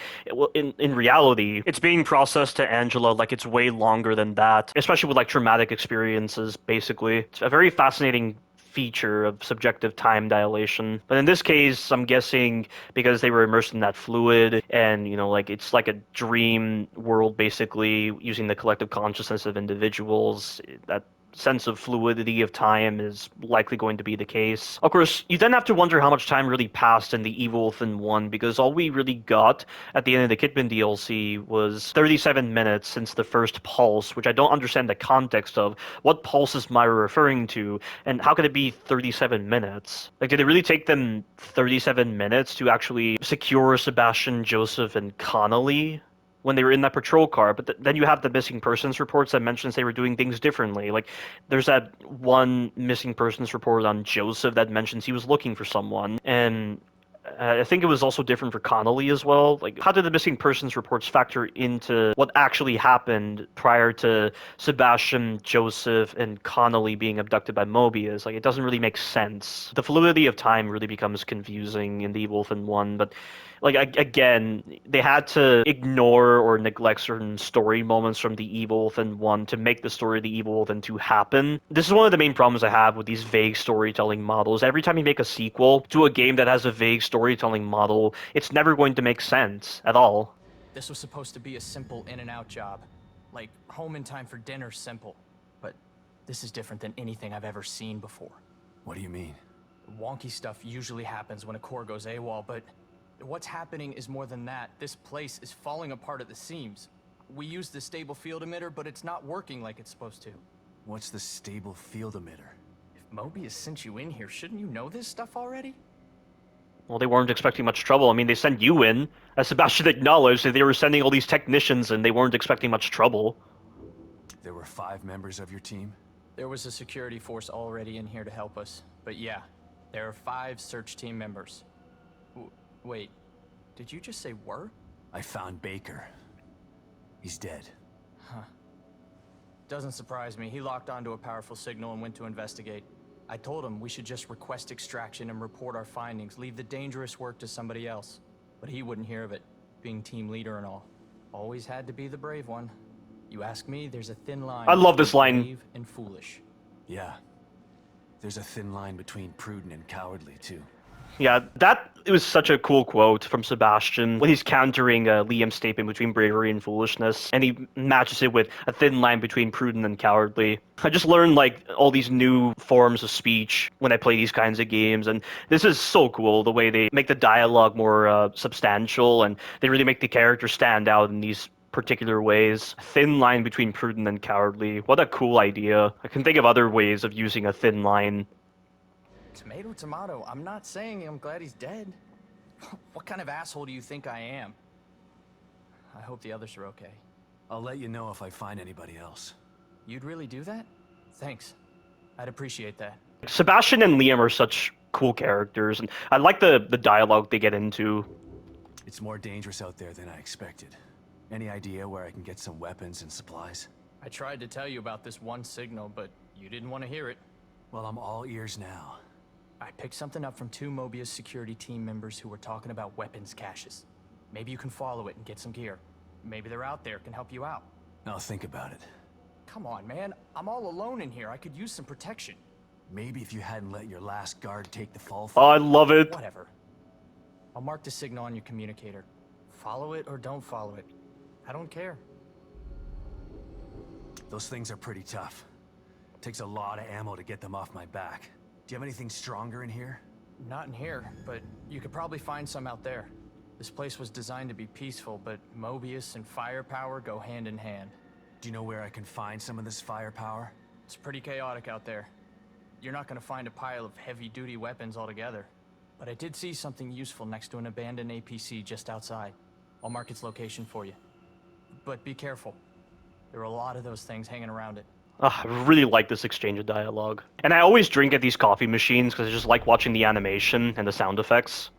in reality, it's being processed to Angela like it's way longer than that, especially with like traumatic experiences, basically. It's a very fascinating feature of subjective time dilation. But in this case, I'm guessing because they were immersed in that fluid, and, you know, like, it's like a dream world, basically, using the collective consciousness of individuals, that sense of fluidity of time is likely going to be the case. Of course, you then have to wonder how much time really passed in the Evil Within 1, because all we really got at the end of the Kidman DLC was 37 minutes since the first pulse, which I don't understand the context of. What pulse is Myra referring to, and how could it be 37 minutes? Like, did it really take them 37 minutes to actually secure Sebastian, Joseph, and Connolly when they were in that patrol car? But then you have the missing persons reports that mentions they were doing things differently. Like, there's that one missing persons report on Joseph that mentions he was looking for someone, and I think it was also different for Connolly as well. Like, how did the missing persons reports factor into what actually happened prior to Sebastian, Joseph, and Connolly being abducted by Mobius? Like, it doesn't really make sense. The fluidity of time really becomes confusing in the Evil Within 1, but like, again, they had to ignore or neglect certain story moments from the Evil Within 1 to make the story of the Evil Within 2 happen. This is one of the main problems I have with these vague storytelling models. Every time you make a sequel to a game that has a vague storytelling model, it's never going to make sense at all. This was supposed to be a simple in-and-out job. Like, home in time for dinner simple. But this is different than anything I've ever seen before. What do you mean? Wonky stuff usually happens when a core goes AWOL, but what's happening is more than that. This place is falling apart at the seams. We use the stable field emitter, but it's not working like it's supposed to. What's the stable field emitter? If Mobius sent you in here, shouldn't you know this stuff already? Well, they weren't expecting much trouble. I mean, they sent you in. As Sebastian acknowledged, that they were sending all these technicians and they weren't expecting much trouble. There were 5 members of your team? There was a security force already in here to help us. But yeah, there are 5 search team members. Wait, did you just say were? I found Baker. He's dead. Huh. Doesn't surprise me. He locked onto a powerful signal and went to investigate. I told him we should just request extraction and report our findings, leave the dangerous work to somebody else. But he wouldn't hear of it, being team leader and all. Always had to be the brave one. You ask me, there's a thin line. I love this line. Brave and foolish. Yeah. There's a thin line between prudent and cowardly, too. Yeah, it was such a cool quote from Sebastian when he's countering Liam's statement between bravery and foolishness, and he matches it with a thin line between prudent and cowardly. I just learned, like, all these new forms of speech when I play these kinds of games, and this is so cool, the way they make the dialogue more substantial, and they really make the characters stand out in these particular ways. Thin line between prudent and cowardly. What a cool idea. I can think of other ways of using a thin line. Tomato, tomato. I'm not saying I'm glad he's dead. What kind of asshole do you think I am? I hope the others are okay. I'll let you know if I find anybody else. You'd really do that? Thanks. I'd appreciate that. Sebastian and Liam are such cool characters, and I like the dialogue they get into. It's more dangerous out there than I expected. Any idea where I can get some weapons and supplies? I tried to tell you about this one signal, but you didn't want to hear it. Well, I'm all ears now. I picked something up from 2 Mobius security team members who were talking about weapons caches. Maybe you can follow it and get some gear. Maybe they're out there, can help you out. I'll think about it. Come on, man. I'm all alone in here. I could use some protection. Maybe if you hadn't let your last guard take the fall Oh, I love it. Whatever. I'll mark the signal on your communicator. Follow it or don't follow it. I don't care. Those things are pretty tough. Takes a lot of ammo to get them off my back. Do you have anything stronger in here? Not in here, but you could probably find some out there. This place was designed to be peaceful, but Mobius and firepower go hand in hand. Do you know where I can find some of this firepower? It's pretty chaotic out there. You're not gonna find a pile of heavy-duty weapons altogether. But I did see something useful next to an abandoned APC just outside. I'll mark its location for you. But be careful. There are a lot of those things hanging around it. I really like this exchange of dialogue. And I always drink at these coffee machines because I just like watching the animation and the sound effects.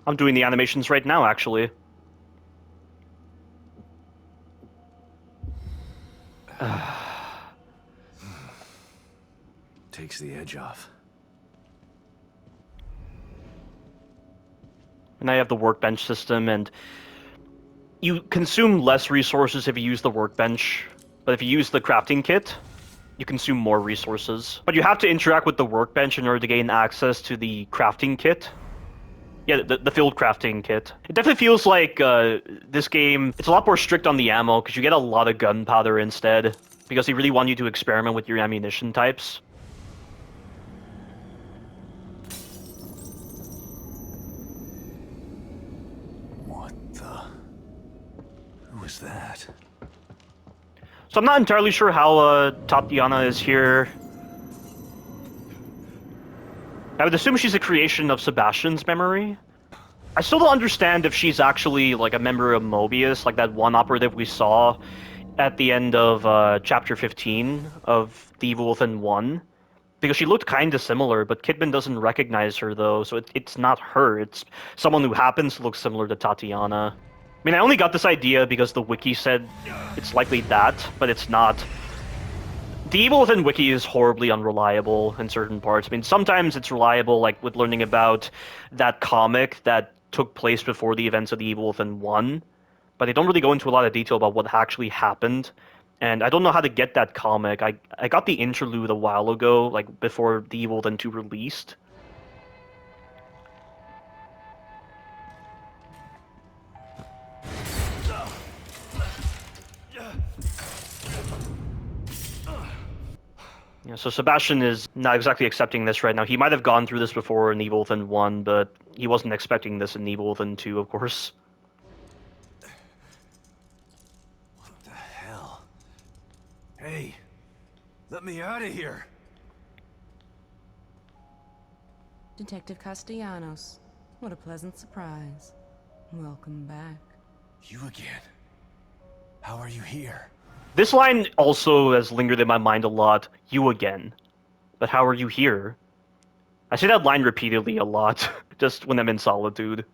I'm doing the animations right now, actually. Takes the edge off. And I have the workbench system, and you consume less resources if you use the workbench, but if you use the crafting kit, you consume more resources. But you have to interact with the workbench in order to gain access to the crafting kit. Yeah, the field crafting kit. It definitely feels like this game, it's a lot more strict on the ammo, because you get a lot of gunpowder instead, because they really want you to experiment with your ammunition types. Who is that? So I'm not entirely sure how Tatiana is here. I would assume she's a creation of Sebastian's memory. I still don't understand if she's actually like a member of Mobius, like that one operative we saw at the end of chapter 15 of The Evil Within 1. Because she looked kind of similar, but Kidman doesn't recognize her though, so it's not her. It's someone who happens to look similar to Tatiana. I mean, I only got this idea because the wiki said it's likely that, but it's not. The Evil Within wiki is horribly unreliable in certain parts. I mean, sometimes it's reliable, like with learning about that comic that took place before the events of The Evil Within 1, but they don't really go into a lot of detail about what actually happened. And I don't know how to get that comic. I got the interlude a while ago, like before The Evil Within 2 released. Yeah, so Sebastian is not exactly accepting this right now. He might have gone through this before in Evil Within 1, but he wasn't expecting this in Evil Within 2, of course. What the hell? Hey, let me out of here! Detective Castellanos, what a pleasant surprise. Welcome back. You again? How are you here? This line also has lingered in my mind a lot. You again. But how are you here? I say that line repeatedly a lot, just when I'm in solitude.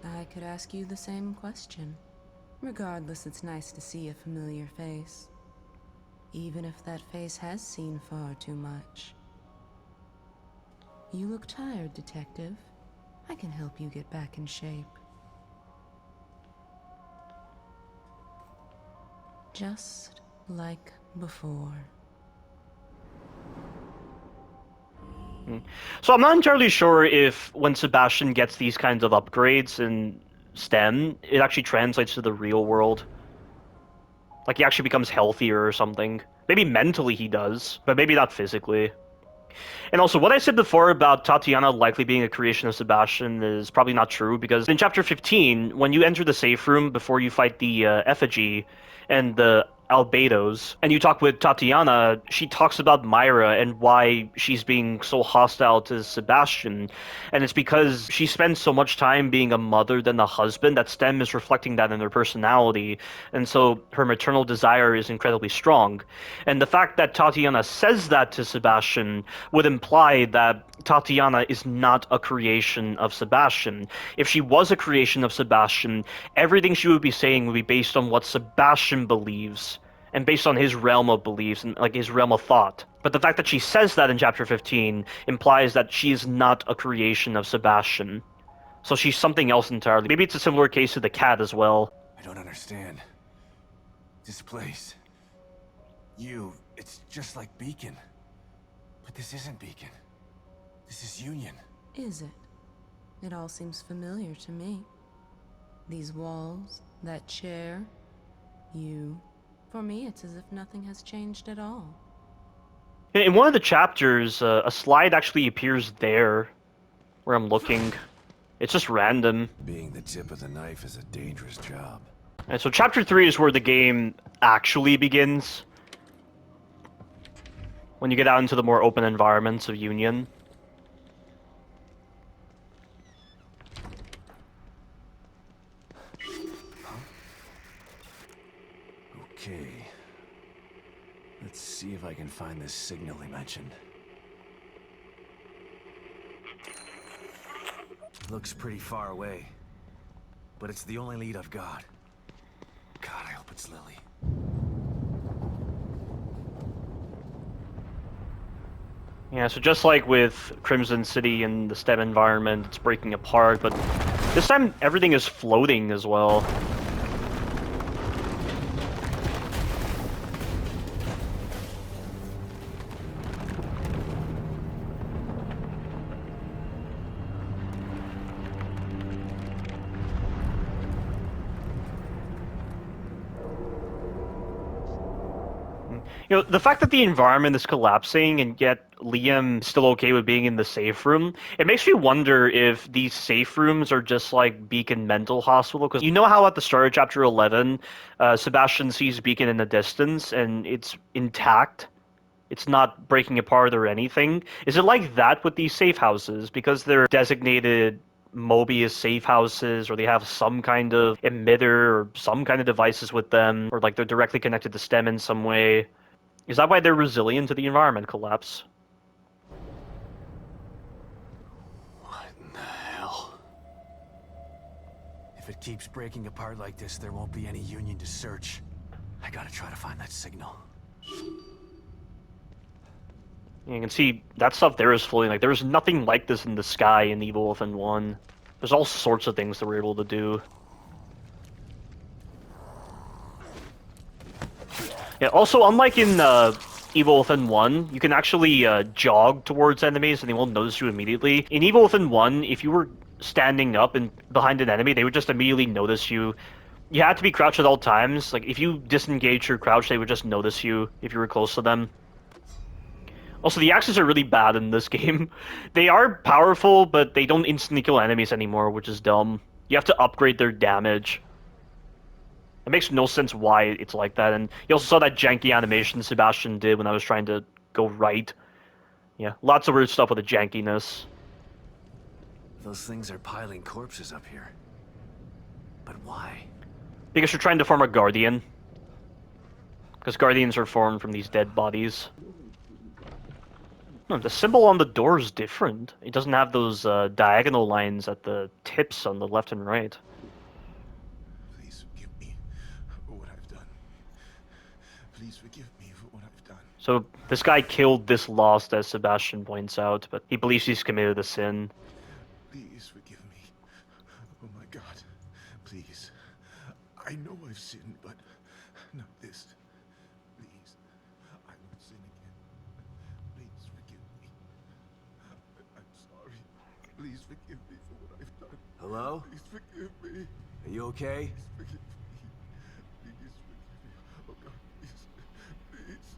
I could ask you the same question. Regardless, it's nice to see a familiar face. Even if that face has seen far too much. You look tired, Detective. I can help you get back in shape. Just like before. So I'm not entirely sure if when Sebastian gets these kinds of upgrades in STEM, it actually translates to the real world. Like he actually becomes healthier or something. Maybe mentally he does, but maybe not physically. And also, what I said before about Tatiana likely being a creation of Sebastian is probably not true, because in Chapter 15, when you enter the safe room before you fight the effigy, and the Albedos, and you talk with Tatiana, she talks about Myra and why she's being so hostile to Sebastian. And it's because she spends so much time being a mother than a husband that STEM is reflecting that in her personality. And so her maternal desire is incredibly strong. And the fact that Tatiana says that to Sebastian would imply that Tatiana is not a creation of Sebastian. If she was a creation of Sebastian, everything she would be saying would be based on what Sebastian believes, and based on his realm of beliefs and like his realm of thought. But the fact that she says that in chapter 15 implies that she is not a creation of Sebastian. So she's something else entirely. Maybe it's a similar case to the cat as well. I don't understand. This place. It's just like Beacon. But this isn't Beacon. This is Union. Is it? It all seems familiar to me. These walls, that chair, you. For me, it's as if nothing has changed at all. In one of the chapters, a slide actually appears there, where I'm looking. It's just random. Being the tip of the knife is a dangerous job. And so chapter 3 is where the game actually begins. When you get out into the more open environments of Union. Okay. Let's see if I can find this signal he mentioned. Looks pretty far away, but it's the only lead I've got. God, I hope it's Lily. Yeah, so just like with Crimson City and the STEM environment, it's breaking apart, but this time everything is floating as well. You know, the fact that the environment is collapsing and yet Liam's still okay with being in the safe room, it makes me wonder if these safe rooms are just like Beacon Mental Hospital. Because you know how at the start of chapter 11, Sebastian sees Beacon in the distance and it's intact? It's not breaking apart or anything. Is it like that with these safe houses? Because they're designated Mobius safe houses, or they have some kind of emitter or some kind of devices with them, or like they're directly connected to STEM in some way. Is that why they're resilient to the environment collapse? What in the hell? If it keeps breaking apart like this, there won't be any Union to search. I gotta try to find that signal. You can see that stuff there is floating. Like, there was nothing like this in the sky in Evil Within 1. There's all sorts of things that we're able to do. Yeah, also, unlike in Evil Within 1, you can actually jog towards enemies and they won't notice you immediately. In Evil Within 1, if you were standing up and behind an enemy, they would just immediately notice you. You had to be crouched at all times. Like, if you disengaged your crouch, they would just notice you if you were close to them. Also, the axes are really bad in this game. They are powerful, but they don't instantly kill enemies anymore, which is dumb. You have to upgrade their damage. It makes no sense why it's like that, and you also saw that janky animation Sebastian did when I was trying to go right. Yeah, lots of weird stuff with the jankiness. Those things are piling corpses up here. But why? Because you're trying to form a Guardian. Because Guardians are formed from these dead bodies. No, the symbol on the door is different. It doesn't have those diagonal lines at the tips on the left and right. Please forgive me for what I've done. Please forgive me for what I've done. So this guy killed this Lost, as Sebastian points out, but he believes he's committed a sin. Please forgive me. Oh my God. Please. I know I've sinned, but not this. Please. I won't sin again. Please forgive me. I'm sorry. Please forgive me for what I've done. Hello? Please forgive me. Are you okay? Please forgive me. Please forgive me. Oh God, please. Please.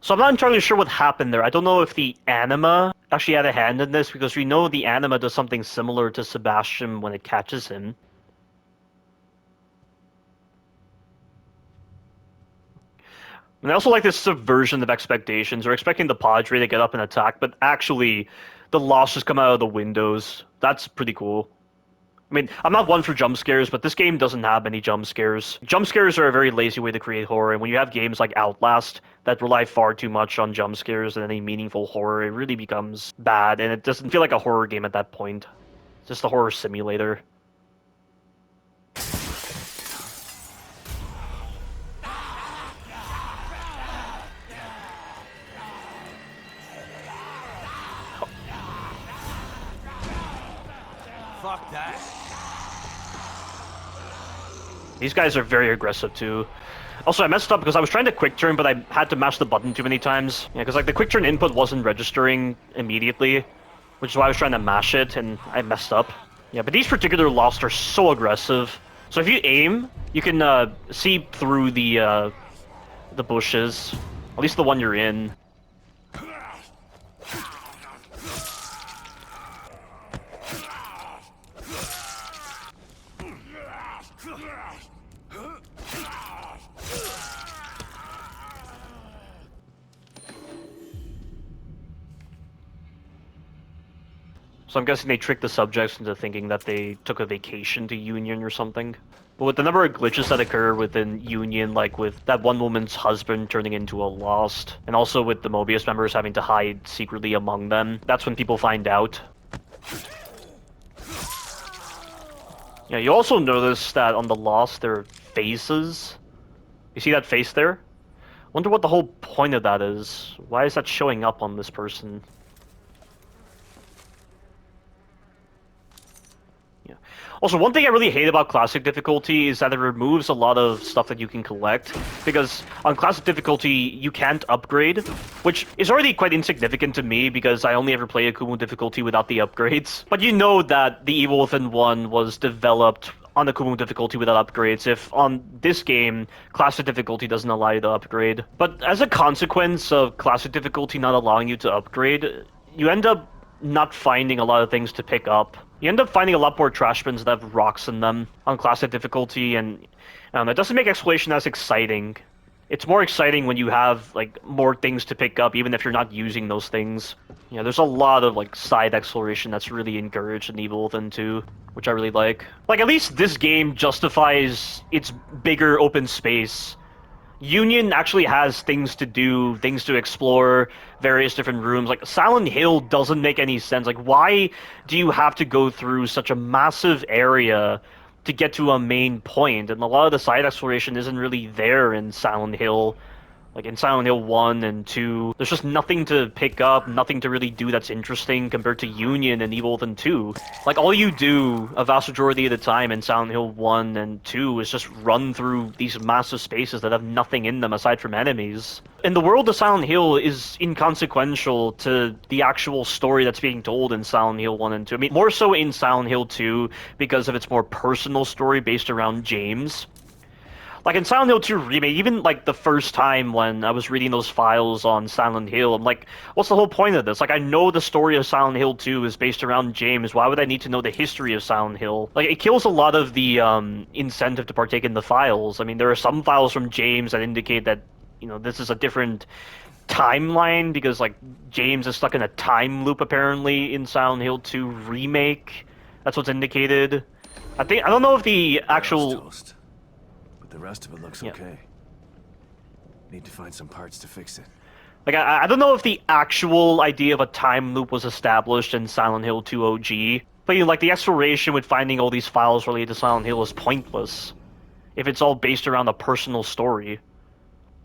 So I'm not entirely sure what happened there. I don't know if the anima actually had a hand in this, because we know the anima does something similar to Sebastian when it catches him. And I also like this subversion of expectations. We're expecting the Padre to get up and attack, but actually the Lost just come out of the windows. That's pretty cool. I mean, I'm not one for jump scares, but this game doesn't have any jump scares. Jump scares are a very lazy way to create horror, and when you have games like Outlast that rely far too much on jump scares and any meaningful horror, it really becomes bad, and it doesn't feel like a horror game at that point. It's just a horror simulator. Fuck that. These guys are very aggressive too. Also, I messed up because I was trying to quick turn, but I had to mash the button too many times. Yeah, because like the quick turn input wasn't registering immediately, which is why I was trying to mash it, and I messed up. Yeah, but these particular Lost are so aggressive. So if you aim, you can see through the bushes, at least the one you're in. So I'm guessing they tricked the subjects into thinking that they took a vacation to Union or something. But with the number of glitches that occur within Union, like with that one woman's husband turning into a Lost, and also with the Mobius members having to hide secretly among them, that's when people find out. Yeah, you also notice that on the Lost there are faces. You see that face there? Wonder what the whole point of that is. Why is that showing up on this person? Also, one thing I really hate about Classic difficulty is that it removes a lot of stuff that you can collect, because on Classic difficulty, you can't upgrade, which is already quite insignificant to me because I only ever play Akumu difficulty without the upgrades. But you know that the Evil Within 1 was developed on Akumu difficulty without upgrades, if on this game, Classic difficulty doesn't allow you to upgrade. But as a consequence of Classic difficulty not allowing you to upgrade, you end up not finding a lot of things to pick up. You end up finding a lot more trash bins that have rocks in them on Classic difficulty, and it doesn't make exploration as exciting. It's more exciting when you have like more things to pick up, even if you're not using those things. Yeah, there's a lot of like side exploration that's really encouraged in Evil Within 2, which I really like. Like, at least this game justifies its bigger open space. Union actually has things to do, things to explore, various different rooms. Like, Silent Hill doesn't make any sense. Like, why do you have to go through such a massive area to get to a main point? And a lot of the side exploration isn't really there in Silent Hill. Like, in Silent Hill 1 and 2, there's just nothing to pick up, nothing to really do that's interesting compared to Union and Evil Within 2. Like, all you do, a vast majority of the time in Silent Hill 1 and 2, is just run through these massive spaces that have nothing in them aside from enemies. And the world of Silent Hill is inconsequential to the actual story that's being told in Silent Hill 1 and 2. I mean, more so in Silent Hill 2 because of its more personal story based around James. Like, in Silent Hill 2 Remake, even, like, the first time when I was reading those files on Silent Hill, I'm like, what's the whole point of this? Like, I know the story of Silent Hill 2 is based around James. Why would I need to know the history of Silent Hill? Like, it kills a lot of the incentive to partake in the files. I mean, there are some files from James that indicate that, you know, this is a different timeline because, like, James is stuck in a time loop, apparently, in Silent Hill 2 Remake. That's what's indicated. I don't know if the actual... The rest of it looks okay. Need to find some parts to fix it. Like, I don't know if the actual idea of a time loop was established in Silent Hill 2 OG, but, you know, like, the exploration with finding all these files related to Silent Hill is pointless if it's all based around a personal story.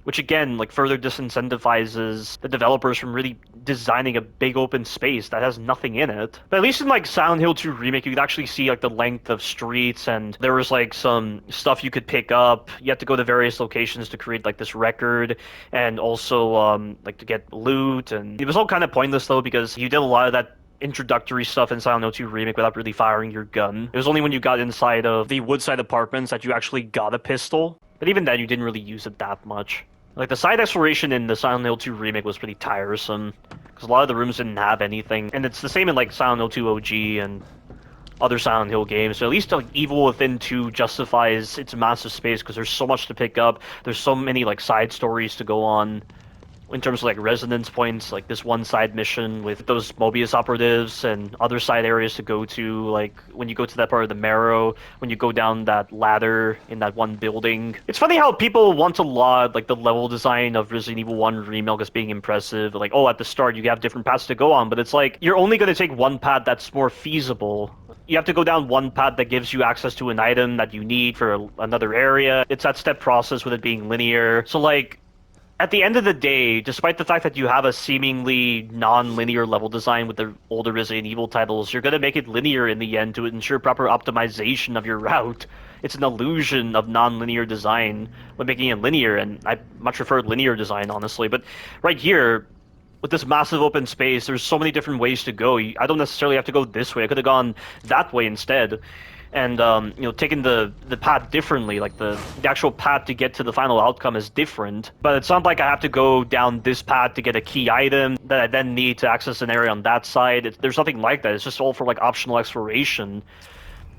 Which, again, like, further disincentivizes the developers from really designing a big open space that has nothing in it. But at least in, like, Silent Hill 2 Remake, you could actually see, like, the length of streets, and there was, like, some stuff you could pick up. You had to go to various locations to create, like, this record, and also, like, to get loot, and it was all kind of pointless, though, because you did a lot of that introductory stuff in Silent Hill 2 Remake without really firing your gun. It was only when you got inside of the Woodside Apartments that you actually got a pistol. But even then, you didn't really use it that much. Like, the side exploration in the Silent Hill 2 remake was pretty tiresome, because a lot of the rooms didn't have anything. And it's the same in, like, Silent Hill 2 OG and other Silent Hill games. So at least, like, Evil Within 2 justifies its massive space, because there's so much to pick up. There's so many, like, side stories to go on. In terms of, like, resonance points, like this one side mission with those Mobius operatives and other side areas to go to, like when you go to that part of the Marrow, when you go down that ladder in that one building. It's funny how people want to laud, like, the level design of Resident Evil 1 Remake as being impressive. Like, oh, at the start you have different paths to go on, but it's like, you're only going to take one path that's more feasible. You have to go down one path that gives you access to an item that you need for another area. It's that step process with it being linear. So, like, at the end of the day, despite the fact that you have a seemingly non-linear level design with the older Resident Evil titles, you're going to make it linear in the end to ensure proper optimization of your route. It's an illusion of non-linear design when making it linear, and I much prefer linear design, honestly. But right here, with this massive open space, there's so many different ways to go. I don't necessarily have to go this way. I could have gone that way instead. And, you know, taking the path differently, like the actual path to get to the final outcome is different. But it's not like I have to go down this path to get a key item that I then need to access an area on that side. There's nothing like that. It's just all for, like, optional exploration.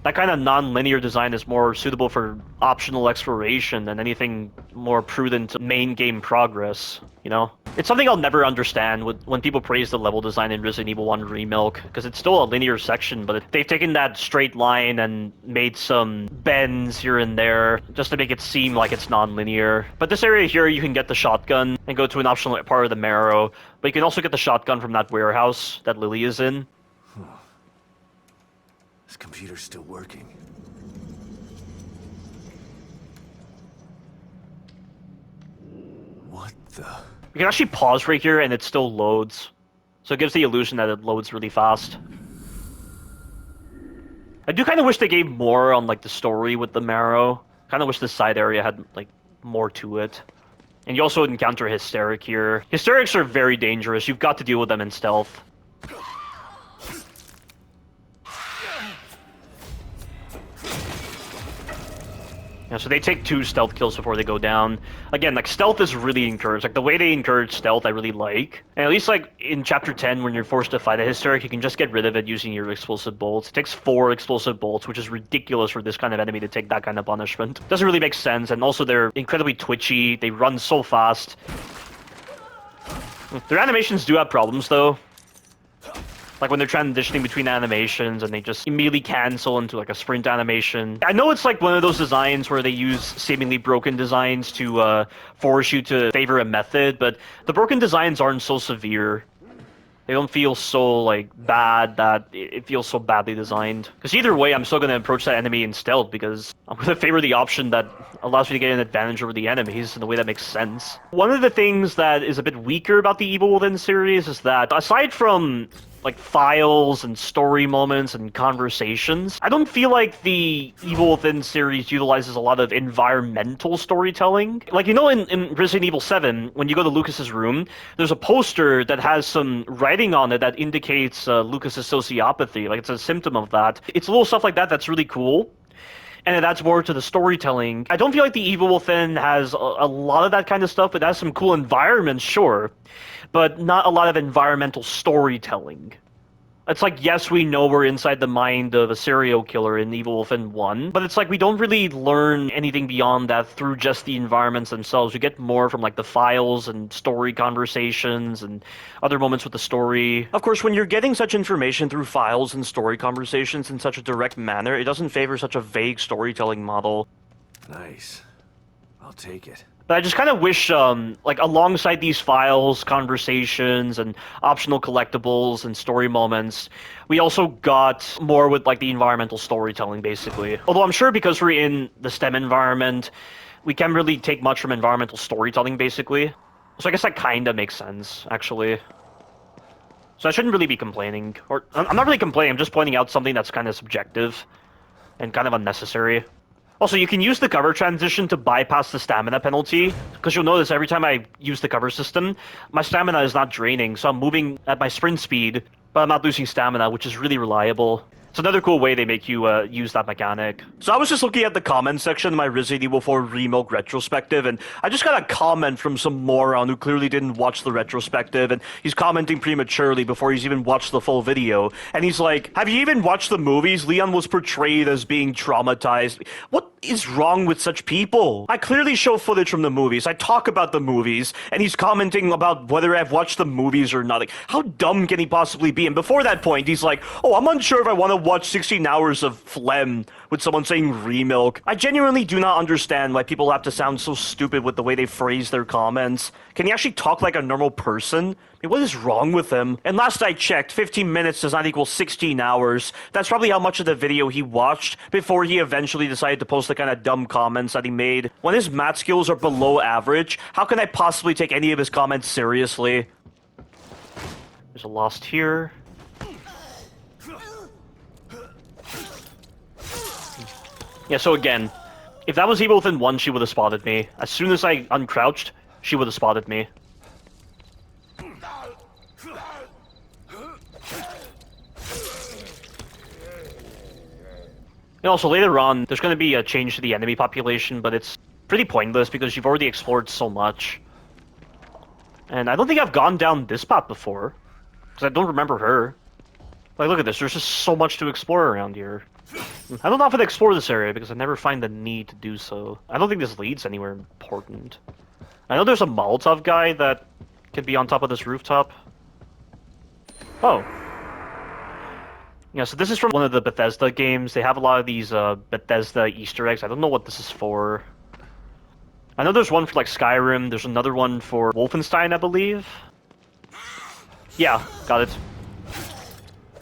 That kind of non-linear design is more suitable for optional exploration than anything more prudent main game progress, you know? It's something I'll never understand when people praise the level design in Resident Evil 1 Remake, because it's still a linear section, but they've taken that straight line and made some bends here and there just to make it seem like it's non-linear. But this area here, you can get the shotgun and go to an optional part of the Marrow, but you can also get the shotgun from that warehouse that Lily is in. This computer's still working. What the? You can actually pause right here and it still loads. So it gives the illusion that it loads really fast. I do kind of wish they gave more on, like, the story with the Marrow. Kind of wish this side area had, like, more to it. And you also encounter Hysteric here. Hysterics are very dangerous. You've got to deal with them in stealth. Yeah, so they take 2 stealth kills before they go down. Again, like, stealth is really encouraged. Like, the way they encourage stealth, I really like. And at least, like, in Chapter 10, when you're forced to fight a Hysteric, you can just get rid of it using your explosive bolts. It takes 4 explosive bolts, which is ridiculous for this kind of enemy to take that kind of punishment. Doesn't really make sense, and also they're incredibly twitchy. They run so fast. Their animations do have problems, though. Like when they're transitioning between animations and they just immediately cancel into, like, a sprint animation. I know it's like one of those designs where they use seemingly broken designs to force you to favor a method, but the broken designs aren't so severe. They don't feel so, like, bad that it feels so badly designed. Because either way, I'm still going to approach that enemy in stealth because I'm going to favor the option that allows me to get an advantage over the enemies in a way that makes sense. One of the things that is a bit weaker about the Evil Within series is that, aside from, like, files and story moments and conversations, I don't feel like the Evil Within series utilizes a lot of environmental storytelling. Like, you know, in Resident Evil 7, when you go to Lucas's room, there's a poster that has some writing on it that indicates Lucas's sociopathy. Like, it's a symptom of that. It's little stuff like that that's really cool. And it adds more to the storytelling. I don't feel like the Evil Within has a lot of that kind of stuff. It has some cool environments, sure, but not a lot of environmental storytelling. It's like, yes, we know we're inside the mind of a serial killer in Evil Within 1, but it's like we don't really learn anything beyond that through just the environments themselves. We get more from, like, the files and story conversations and other moments with the story. Of course, when you're getting such information through files and story conversations in such a direct manner, it doesn't favor such a vague storytelling model. Nice. I'll take it. But I just kind of wish, like, alongside these files, conversations, and optional collectibles and story moments, we also got more with, like, the environmental storytelling, basically. Although I'm sure because we're in the STEM environment, we can't really take much from environmental storytelling, basically. So I guess that kind of makes sense, actually. So I shouldn't really be complaining. Or, I'm not really complaining, I'm just pointing out something that's kind of subjective and kind of unnecessary. Also, you can use the cover transition to bypass the stamina penalty, because you'll notice every time I use the cover system, my stamina is not draining, so I'm moving at my sprint speed, but I'm not losing stamina, which is really reliable. It's another cool way they make you use that mechanic. So I was just looking at the comment section of my Resident Evil 4 Remake retrospective, and I just got a comment from some moron who clearly didn't watch the retrospective, and he's commenting prematurely before he's even watched the full video. And he's like, have you even watched the movies? Leon was portrayed as being traumatized. What is wrong with such people? I clearly show footage from the movies. I talk about the movies, and he's commenting about whether I've watched the movies or not. Like, how dumb can he possibly be? And before that point, he's like, oh, I'm unsure if I want to watch 16 hours of phlegm with someone saying remilk. I genuinely do not understand why people have to sound so stupid with the way they phrase their comments. Can he actually talk like a normal person? I mean, what is wrong with him? And last I checked, 15 minutes does not equal 16 hours. That's probably how much of the video he watched before he eventually decided to post the kind of dumb comments that he made. When his math skills are below average, how can I possibly take any of his comments seriously? There's a lost here. Yeah, so again, if that was Evil Within 1, she would have spotted me. As soon as I uncrouched, she would have spotted me. And also, later on, there's going to be a change to the enemy population, but it's pretty pointless because you've already explored so much. And I don't think I've gone down this path before, because I don't remember her. Like, look at this, there's just so much to explore around here. I don't often explore this area because I never find the need to do so. I don't think this leads anywhere important. I know there's a Molotov guy that could be on top of this rooftop. Oh. Yeah, so this is from one of the Bethesda games. They have a lot of these Bethesda Easter eggs. I don't know what this is for. I know there's one for like Skyrim. There's another one for Wolfenstein, I believe. Yeah, got it.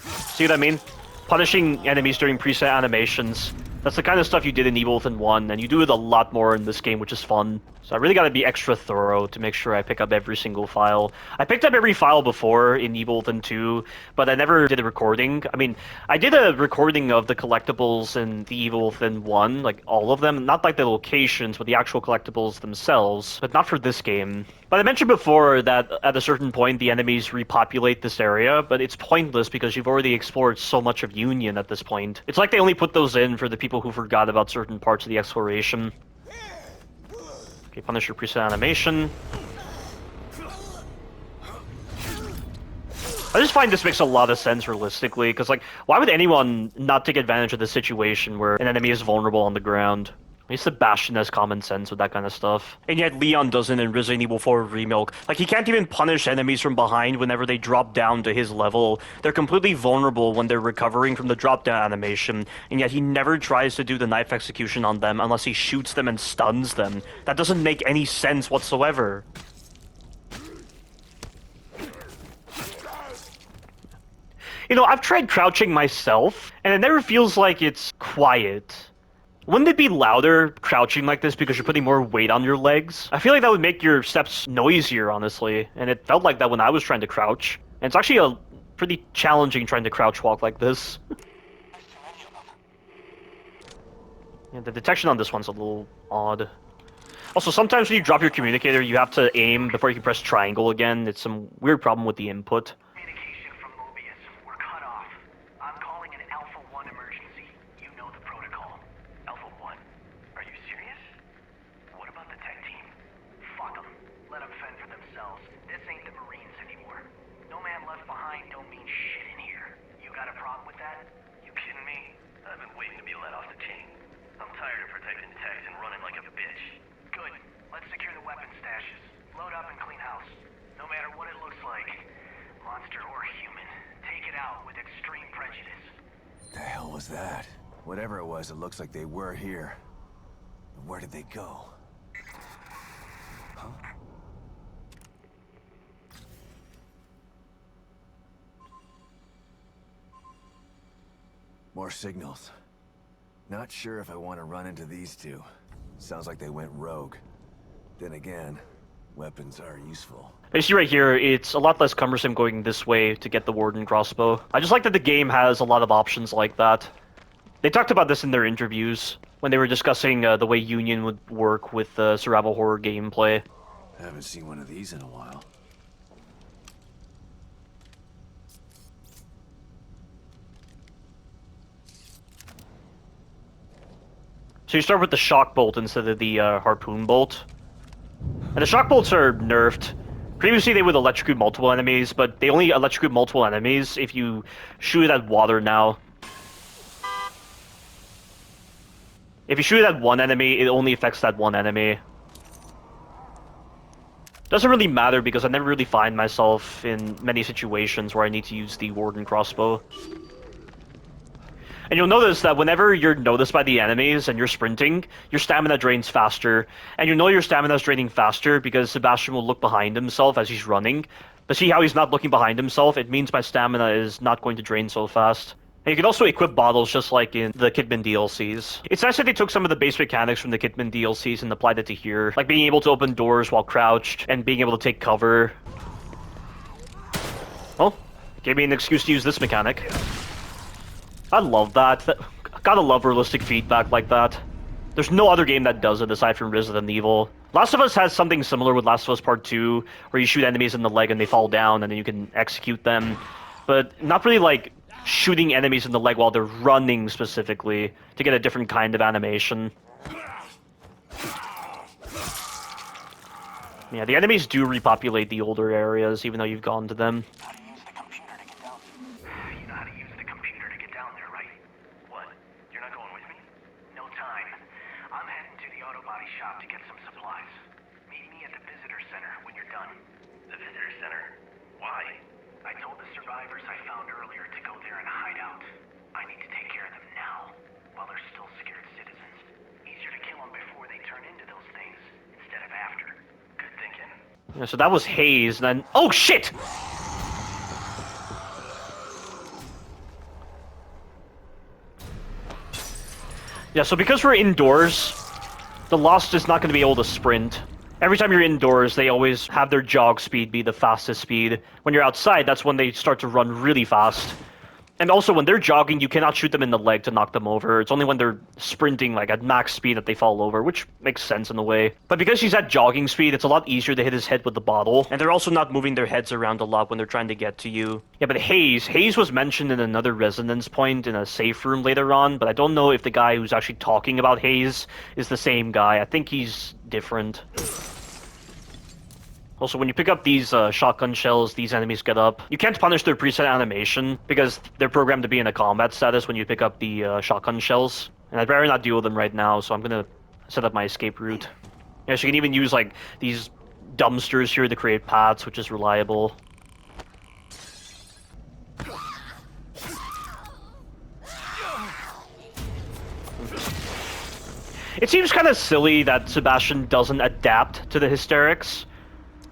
See what I mean? Punishing enemies during preset animations. That's the kind of stuff you did in Evil Within 1, and you do it a lot more in this game, which is fun. So I really gotta be extra thorough to make sure I pick up every single file. I picked up every file before in Evil Within 2, but I never did a recording. I mean, I did a recording of the collectibles in the Evil Within 1, like all of them. Not like the locations, but the actual collectibles themselves, but not for this game. But I mentioned before that at a certain point the enemies repopulate this area, but it's pointless because you've already explored so much of Union at this point. It's like they only put those in for the people who forgot about certain parts of the exploration. Okay, Punisher preset animation. I just find this makes a lot of sense realistically, because like, why would anyone not take advantage of the situation where an enemy is vulnerable on the ground? At least Sebastian has common sense with that kind of stuff. And yet Leon doesn't in Resident Evil 4 Remake. Like, he can't even punish enemies from behind whenever they drop down to his level. They're completely vulnerable when they're recovering from the drop-down animation, and yet he never tries to do the knife execution on them unless he shoots them and stuns them. That doesn't make any sense whatsoever. You know, I've tried crouching myself, and it never feels like it's quiet. Wouldn't it be louder crouching like this because you're putting more weight on your legs? I feel like that would make your steps noisier, honestly, and it felt like that when I was trying to crouch. And it's actually a pretty challenging trying to crouch walk like this. Yeah, the detection on this one's a little odd. Also, sometimes when you drop your communicator, you have to aim before you can press triangle again. It's some weird problem with the input. That? Whatever it was, it looks like they were here. Where did they go? Huh? More signals. Not sure if I want to run into these two. Sounds like they went rogue. Then again, weapons are useful. You see right here, it's a lot less cumbersome going this way to get the Warden crossbow. I just like that the game has a lot of options like that. They talked about this in their interviews when they were discussing the way Union would work with survival horror gameplay. I haven't seen one of these in a while. So you start with the shock bolt instead of the harpoon bolt. And the shock bolts are nerfed. Previously they would electrocute multiple enemies, but they only electrocute multiple enemies if you shoot at water now. If you shoot at one enemy, it only affects that one enemy. Doesn't really matter because I never really find myself in many situations where I need to use the Warden crossbow. And you'll notice that whenever you're noticed by the enemies and you're sprinting, your stamina drains faster. And you know your stamina is draining faster because Sebastian will look behind himself as he's running. But see how he's not looking behind himself? It means my stamina is not going to drain so fast. And you can also equip bottles just like in the Kidman DLCs. It's nice that they took some of the base mechanics from the Kidman DLCs and applied it to here. Like being able to open doors while crouched and being able to take cover. Well, gave me an excuse to use this mechanic. I love that. Gotta love realistic feedback like that. There's no other game that does it aside from Resident Evil. Last of Us has something similar with Last of Us Part 2, where you shoot enemies in the leg and they fall down and then you can execute them. But not really like shooting enemies in the leg while they're running specifically to get a different kind of animation. Yeah, the enemies do repopulate the older areas even though you've gone to them. Yeah, so that was Hayes, and then... Oh, shit! Yeah, so because we're indoors, the Lost is not going to be able to sprint. Every time you're indoors, they always have their jog speed be the fastest speed. When you're outside, that's when they start to run really fast. And also, when they're jogging, you cannot shoot them in the leg to knock them over. It's only when they're sprinting, like, at max speed that they fall over, which makes sense in a way. But because he's at jogging speed, it's a lot easier to hit his head with the bottle. And they're also not moving their heads around a lot when they're trying to get to you. Yeah, but Hayes was mentioned in another resonance point in a safe room later on, but I don't know if the guy who's actually talking about Hayes is the same guy. I think he's different. Also, when you pick up these shotgun shells, these enemies get up. You can't punish their preset animation, because they're programmed to be in a combat status when you pick up the shotgun shells. And I'd rather not deal with them right now, so I'm gonna set up my escape route. Yeah, so you can even use, like, these dumpsters here to create paths, which is reliable. It seems kind of silly that Sebastian doesn't adapt to the hysterics.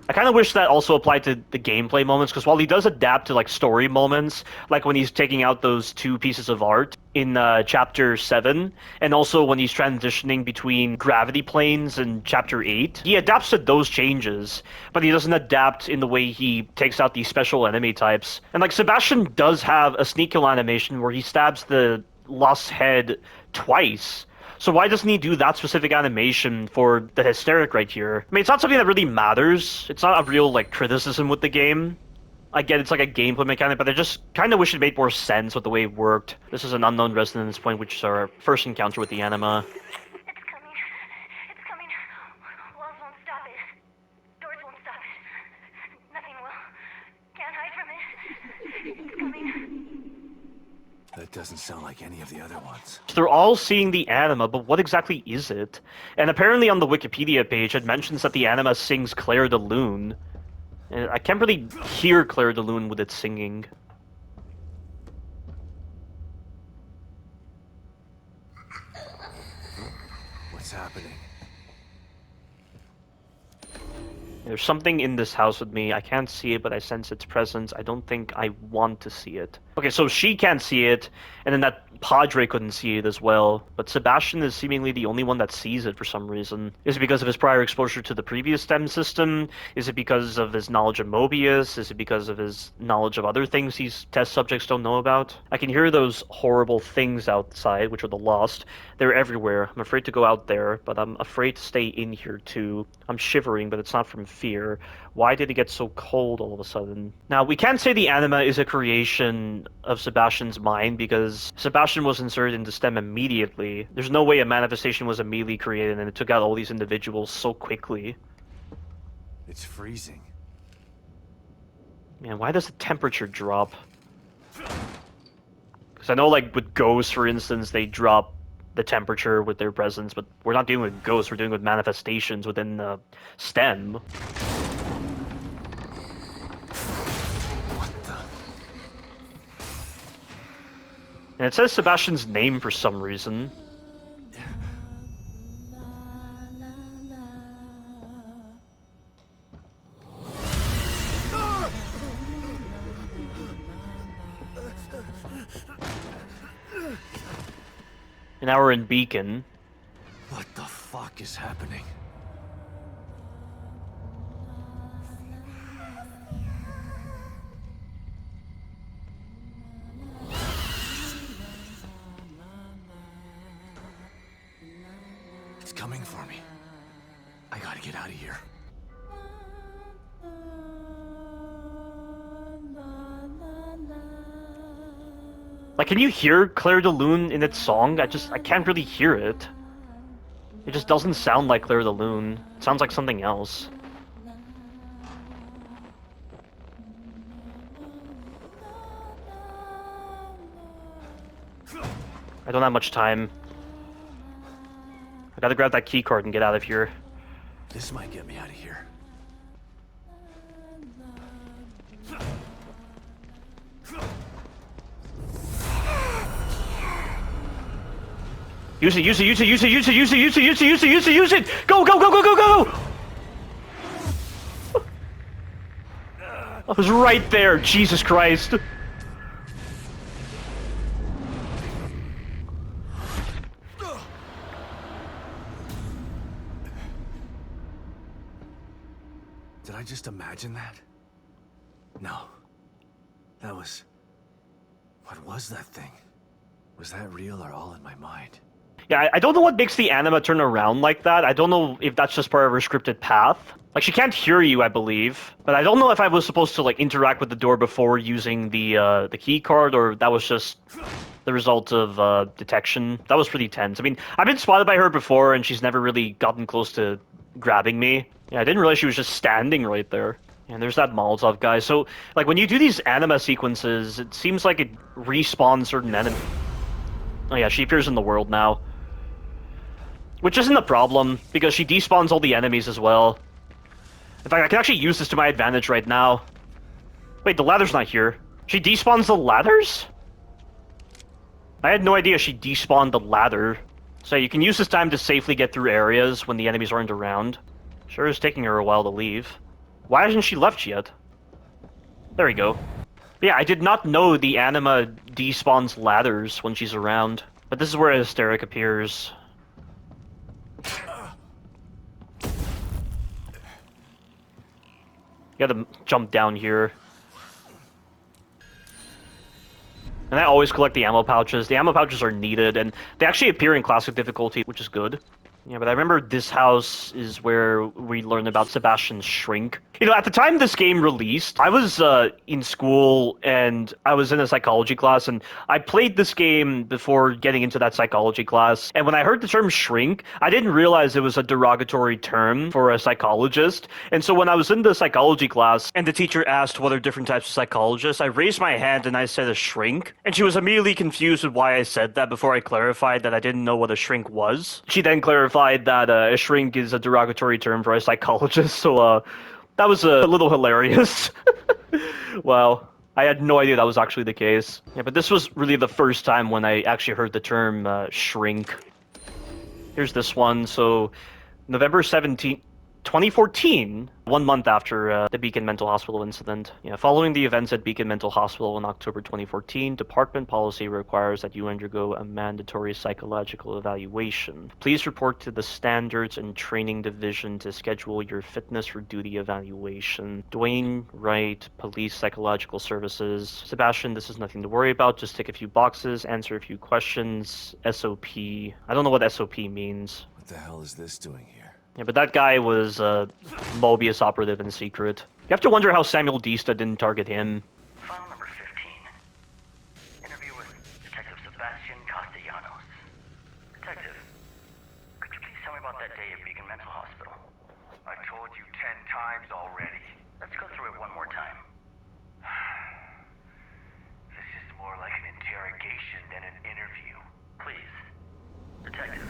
I kind of wish that also applied to the gameplay moments, because while he does adapt to, like, story moments, like when he's taking out those two pieces of art in Chapter 7, and also when he's transitioning between gravity planes in Chapter 8, he adapts to those changes, but he doesn't adapt in the way he takes out these special enemy types. And, like, Sebastian does have a sneak kill animation where he stabs the Lost's head twice. So why doesn't he do that specific animation for the hysteric right here? I mean, it's not something that really matters. It's not a real, like, criticism with the game. I get it's like a gameplay mechanic, but I just kind of wish it made more sense with the way it worked. This is an unknown resonance point, which is our first encounter with the anima. It's coming. It's coming. Walls won't stop it. Doors won't stop it. Nothing will. Can't hide from it. It's coming. That doesn't sound like any of the other ones. They're all seeing the anima, but what exactly is it? And apparently on the Wikipedia page, it mentions that the anima sings Claire de Lune. And I can't really hear Claire de Lune with its singing. What's happening? There's something in this house with me. I can't see it, but I sense its presence. I don't think I want to see it. Okay, so she can't see it, and then that Padre couldn't see it as well. But Sebastian is seemingly the only one that sees it for some reason. Is it because of his prior exposure to the previous STEM system? Is it because of his knowledge of Mobius? Is it because of his knowledge of other things these test subjects don't know about? I can hear those horrible things outside, which are the Lost. They're everywhere. I'm afraid to go out there, but I'm afraid to stay in here too. I'm shivering, but it's not from fear. Why did it get so cold all of a sudden? Now, we can't say the anima is a creation of Sebastian's mind because Sebastian was inserted into STEM immediately. There's no way a manifestation was immediately created and it took out all these individuals so quickly. It's freezing. Man, why does the temperature drop? Because I know, like, with ghosts, for instance, they drop the temperature with their presence, but we're not dealing with ghosts, we're dealing with manifestations within STEM. What the? And it says Sebastian's name for some reason. And now we're in Beacon. What the fuck is happening? It's coming for me. I gotta get out of here. Like, can you hear Claire de Lune in its song? I can't really hear it. It just doesn't sound like Claire de Lune. It sounds like something else. I don't have much time. I gotta grab that key card and get out of here. This might get me out of here. Use it, use it, use it, use it, use it, use it, use it, use it, use it, use it, use it! Go, go, go, go, go, go! I was right there, Jesus Christ. Did I just imagine that? No. That was... What was that thing? Was that real or all in my mind? Yeah, I don't know what makes the anima turn around like that. I don't know if that's just part of her scripted path. Like, she can't hear you, I believe. But I don't know if I was supposed to, like, interact with the door before using the key card, or that was just the result of detection. That was pretty tense. I mean, I've been spotted by her before, and she's never really gotten close to grabbing me. Yeah, I didn't realize she was just standing right there. And there's that Molotov guy. So, like, when you do these anima sequences, it seems like it respawns certain enemies. Oh yeah, she appears in the world now. Which isn't a problem, because she despawns all the enemies as well. In fact, I can actually use this to my advantage right now. Wait, the ladder's not here. She despawns the ladders? I had no idea she despawned the ladder. So you can use this time to safely get through areas when the enemies aren't around. Sure is taking her a while to leave. Why hasn't she left yet? There we go. Yeah, I did not know the anima despawns ladders when she's around. But this is where Hysteric appears. You gotta jump down here. And I always collect the ammo pouches. The ammo pouches are needed, and they actually appear in classic difficulty, which is good. Yeah, but I remember this house is where we learned about Sebastian's shrink. You know, at the time this game released, I was in school and I was in a psychology class, and I played this game before getting into that psychology class. And when I heard the term shrink, I didn't realize it was a derogatory term for a psychologist. And so when I was in the psychology class and the teacher asked what are different types of psychologists, I raised my hand and I said a shrink. And she was immediately confused with why I said that before I clarified that I didn't know what a shrink was. She then clarified that a shrink is a derogatory term for a psychologist, so that was a little hilarious. Wow, I had no idea that was actually the case. Yeah, but this was really the first time when I actually heard the term shrink. Here's this one. So November 17th, 2014, 1 month after the Beacon Mental Hospital incident. Yeah, following the events at Beacon Mental Hospital in October 2014, department policy requires that you undergo a mandatory psychological evaluation. Please report to the Standards and Training Division to schedule your fitness for duty evaluation. Dwayne Wright, Police Psychological Services. Sebastian, this is nothing to worry about. Just tick a few boxes, answer a few questions. SOP. I don't know what SOP means. What the hell is this doing here? Yeah, but that guy was a Mobius operative in secret. You have to wonder how Samuel Dista didn't target him. File number 15. Interview with Detective Sebastian Castellanos. Detective, could you please tell me about that day at Beacon Mental Hospital? I told you 10 times already. Let's go through it one more time. This is more like an interrogation than an interview. Please. Detective.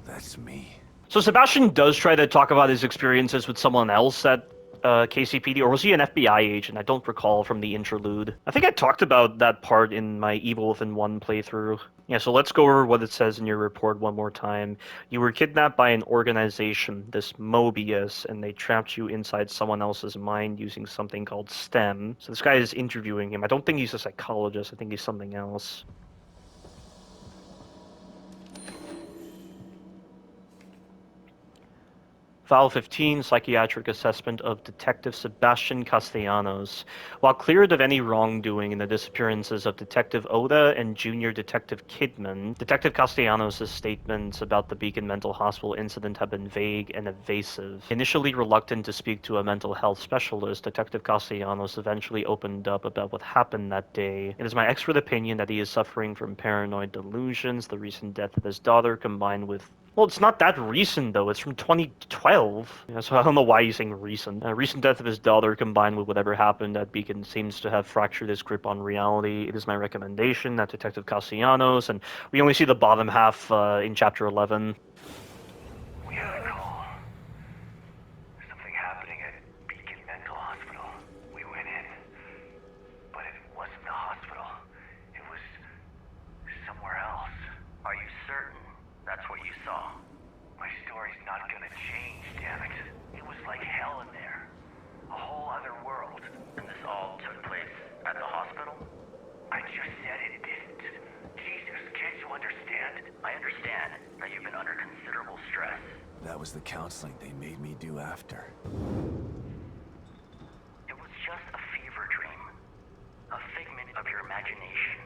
That's me. So Sebastian does try to talk about his experiences with someone else at KCPD, or was he an FBI agent? I don't recall from the interlude. I think I talked about that part in my Evil Within 1 playthrough. Yeah, so let's go over what it says in your report one more time. You were kidnapped by an organization, this Mobius, and they trapped you inside someone else's mind using something called STEM. So this guy is interviewing him. I don't think he's a psychologist. I think he's something else. File 15, Psychiatric Assessment of Detective Sebastian Castellanos. While cleared of any wrongdoing in the disappearances of Detective Oda and Junior Detective Kidman, Detective Castellanos' statements about the Beacon Mental Hospital incident have been vague and evasive. Initially reluctant to speak to a mental health specialist, Detective Castellanos eventually opened up about what happened that day. It is my expert opinion that he is suffering from paranoid delusions, the recent death of his daughter combined with... Well, it's not that recent, though. It's from 2012. Yeah, so I don't know why he's saying recent. Recent death of his daughter combined with whatever happened at Beacon seems to have fractured his grip on reality. It is my recommendation that Detective Castellanos, and we only see the bottom half in Chapter 11. We had a call. Something happening at Beacon Mental Hospital. We went in. But it wasn't the hospital. It was somewhere else. Are you certain that's what you saw? My story's not gonna change, damn it. It was like hell in there. A whole other world. And this all took place at the hospital? I just said it didn't. Jesus, can't you understand? I understand that you've been under considerable stress. That was the counseling they made me do after. It was just a fever dream. A figment of your imagination.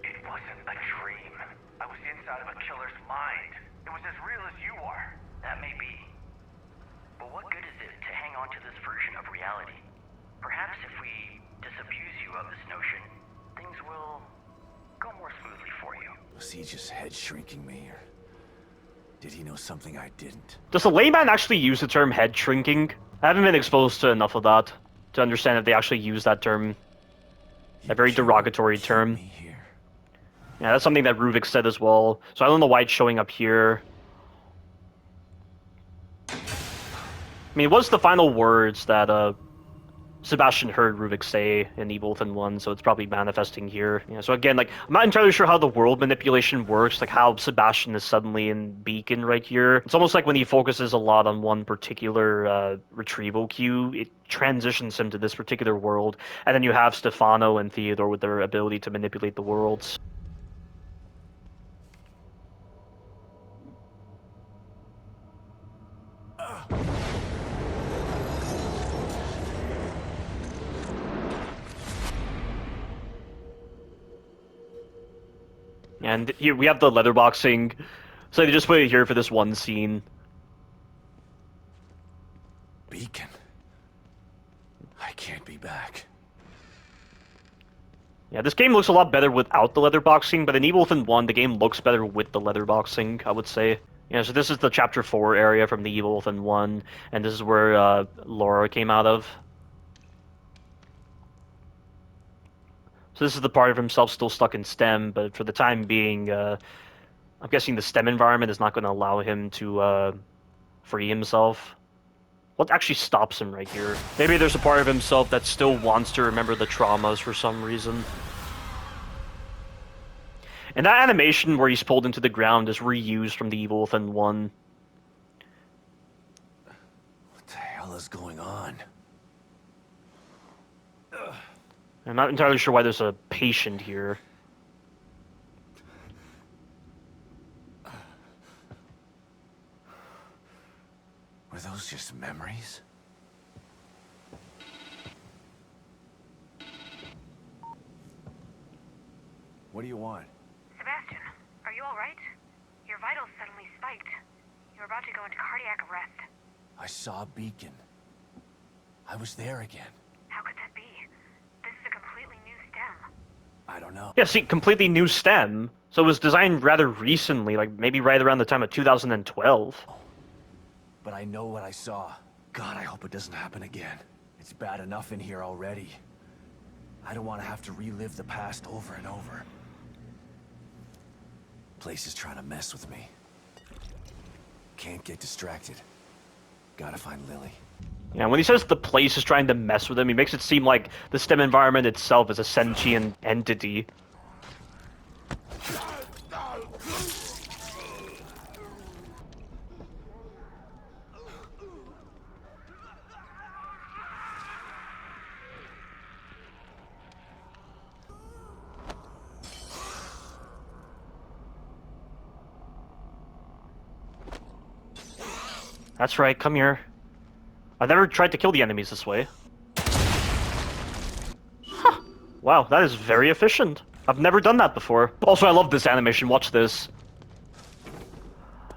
It wasn't a dream. I was inside of a killer's mind. It was as real as you are. That may be. But what good is it to hang on to this version of reality? Perhaps if we disabuse you of this notion, things will go more smoothly for you. Was he just head shrinking me, or did he know something I didn't? Does a layman actually use the term head shrinking? I haven't been exposed to enough of that to understand if they actually use that term. A very derogatory term. Yeah, that's something that Ruvik said as well. So I don't know why it's showing up here. I mean, what's the final words that Sebastian heard Ruvik say in Evil Within 1, so it's probably manifesting here. Yeah, so again, like, I'm not entirely sure how the world manipulation works, like how Sebastian is suddenly in Beacon right here. It's almost like when he focuses a lot on one particular retrieval queue, it transitions him to this particular world, and then you have Stefano and Theodore with their ability to manipulate the worlds. And here we have the letterboxing, so they just put it here for this one scene. Beacon. I can't be back. Yeah, this game looks a lot better without the letterboxing, but in Evil Within 1, the game looks better with the letterboxing, I would say. Yeah, so this is the Chapter 4 area from the Evil Within 1, and this is where Laura came out of. So this is the part of himself still stuck in STEM, but for the time being, I'm guessing the STEM environment is not going to allow him to free himself. What actually stops him right here? Maybe there's a part of himself that still wants to remember the traumas for some reason. And that animation where he's pulled into the ground is reused from the Evil Within 1. What the hell is going on? I'm not entirely sure why there's a patient here. Were those just memories? What do you want? Sebastian, are you alright? Your vitals suddenly spiked. about to go into cardiac arrest. I saw Beacon. I was there again. How could that be? This is a completely new stem. I don't know. Yeah, see, completely new stem. So it was designed rather recently, like maybe right around the time of 2012. But I know what I saw. God, I hope it doesn't happen again. It's bad enough in here already. I don't want to have to relive the past over and over. Place is trying to mess with me. Can't get distracted. Gotta find Lily. Yeah, when he says the place is trying to mess with him, he makes it seem like the STEM environment itself is a sentient entity. That's right, come here. I've never tried to kill the enemies this way. Huh. Wow, that is very efficient. I've never done that before. Also, I love this animation. Watch this.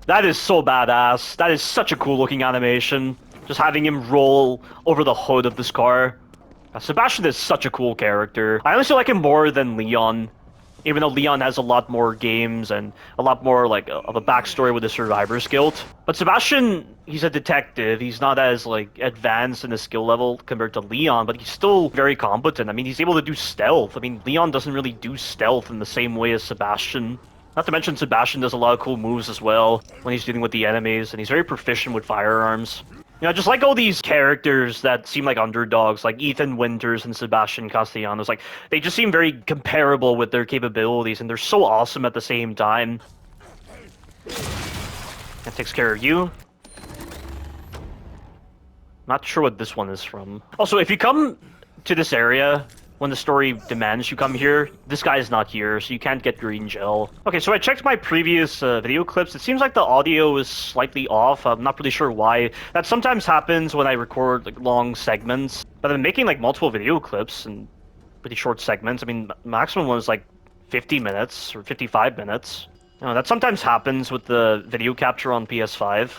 That is so badass. That is such a cool looking animation. Just having him roll over the hood of this car. Sebastian is such a cool character. I honestly like him more than Leon. Even though Leon has a lot more games and a lot more like of a backstory with the Survivor's Guild. But Sebastian, he's a detective. He's not as like advanced in the skill level compared to Leon, but he's still very competent. I mean, he's able to do stealth. I mean, Leon doesn't really do stealth in the same way as Sebastian. Not to mention Sebastian does a lot of cool moves as well when he's dealing with the enemies, and he's very proficient with firearms. You know, just like all these characters that seem like underdogs, like Ethan Winters and Sebastian Castellanos, like, they just seem very comparable with their capabilities, and they're so awesome at the same time. That takes care of you. Not sure what this one is from. Also, if you come to this area, when the story demands you come here, this guy is not here, so you can't get green gel. Okay, so I checked my previous video clips. It seems like the audio is slightly off. I'm not really sure why. That sometimes happens when I record like long segments. But I'm making like multiple video clips and pretty short segments. I mean, maximum one is like 50 minutes or 55 minutes. You know, that sometimes happens with the video capture on PS5.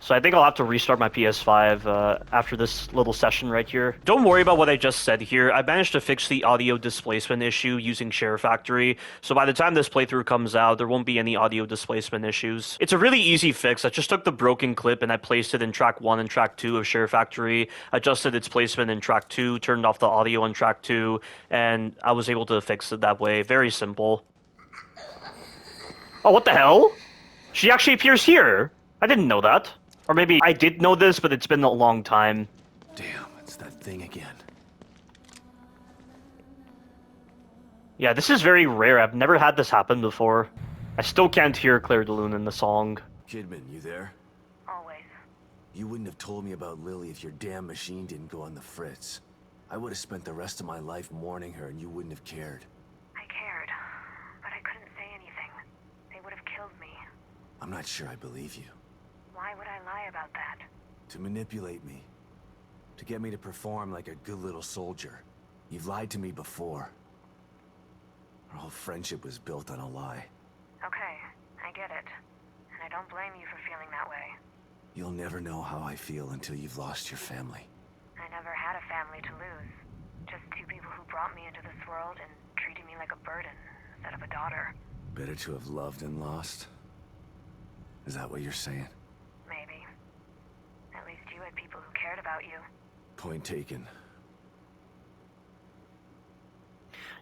So I think I'll have to restart my PS5 after this little session right here. Don't worry about what I just said here. I managed to fix the audio displacement issue using Share Factory. So by the time this playthrough comes out, there won't be any audio displacement issues. It's a really easy fix. I just took the broken clip and I placed it in track 1 and track 2 of Share Factory, adjusted its placement in track 2, turned off the audio on track 2, and I was able to fix it that way. Very simple. Oh, what the hell? She actually appears here. I didn't know that. Or maybe I did know this, but it's been a long time. Damn, it's that thing again. Yeah, this is very rare. I've never had this happen before. I still can't hear Claire de Lune in the song. Kidman, you there? Always. You wouldn't have told me about Lily if your damn machine didn't go on the fritz. I would have spent the rest of my life mourning her and you wouldn't have cared. I cared, but I couldn't say anything. They would have killed me. I'm not sure I believe you. Why would I lie about that? To manipulate me. To get me to perform like a good little soldier. You've lied to me before. Our whole friendship was built on a lie. Okay, I get it. And I don't blame you for feeling that way. You'll never know how I feel until you've lost your family. I never had a family to lose. Just two people who brought me into this world and treated me like a burden instead of a daughter. Better to have loved and lost? Is that what you're saying? Maybe. At least you had people who cared about you. Point taken.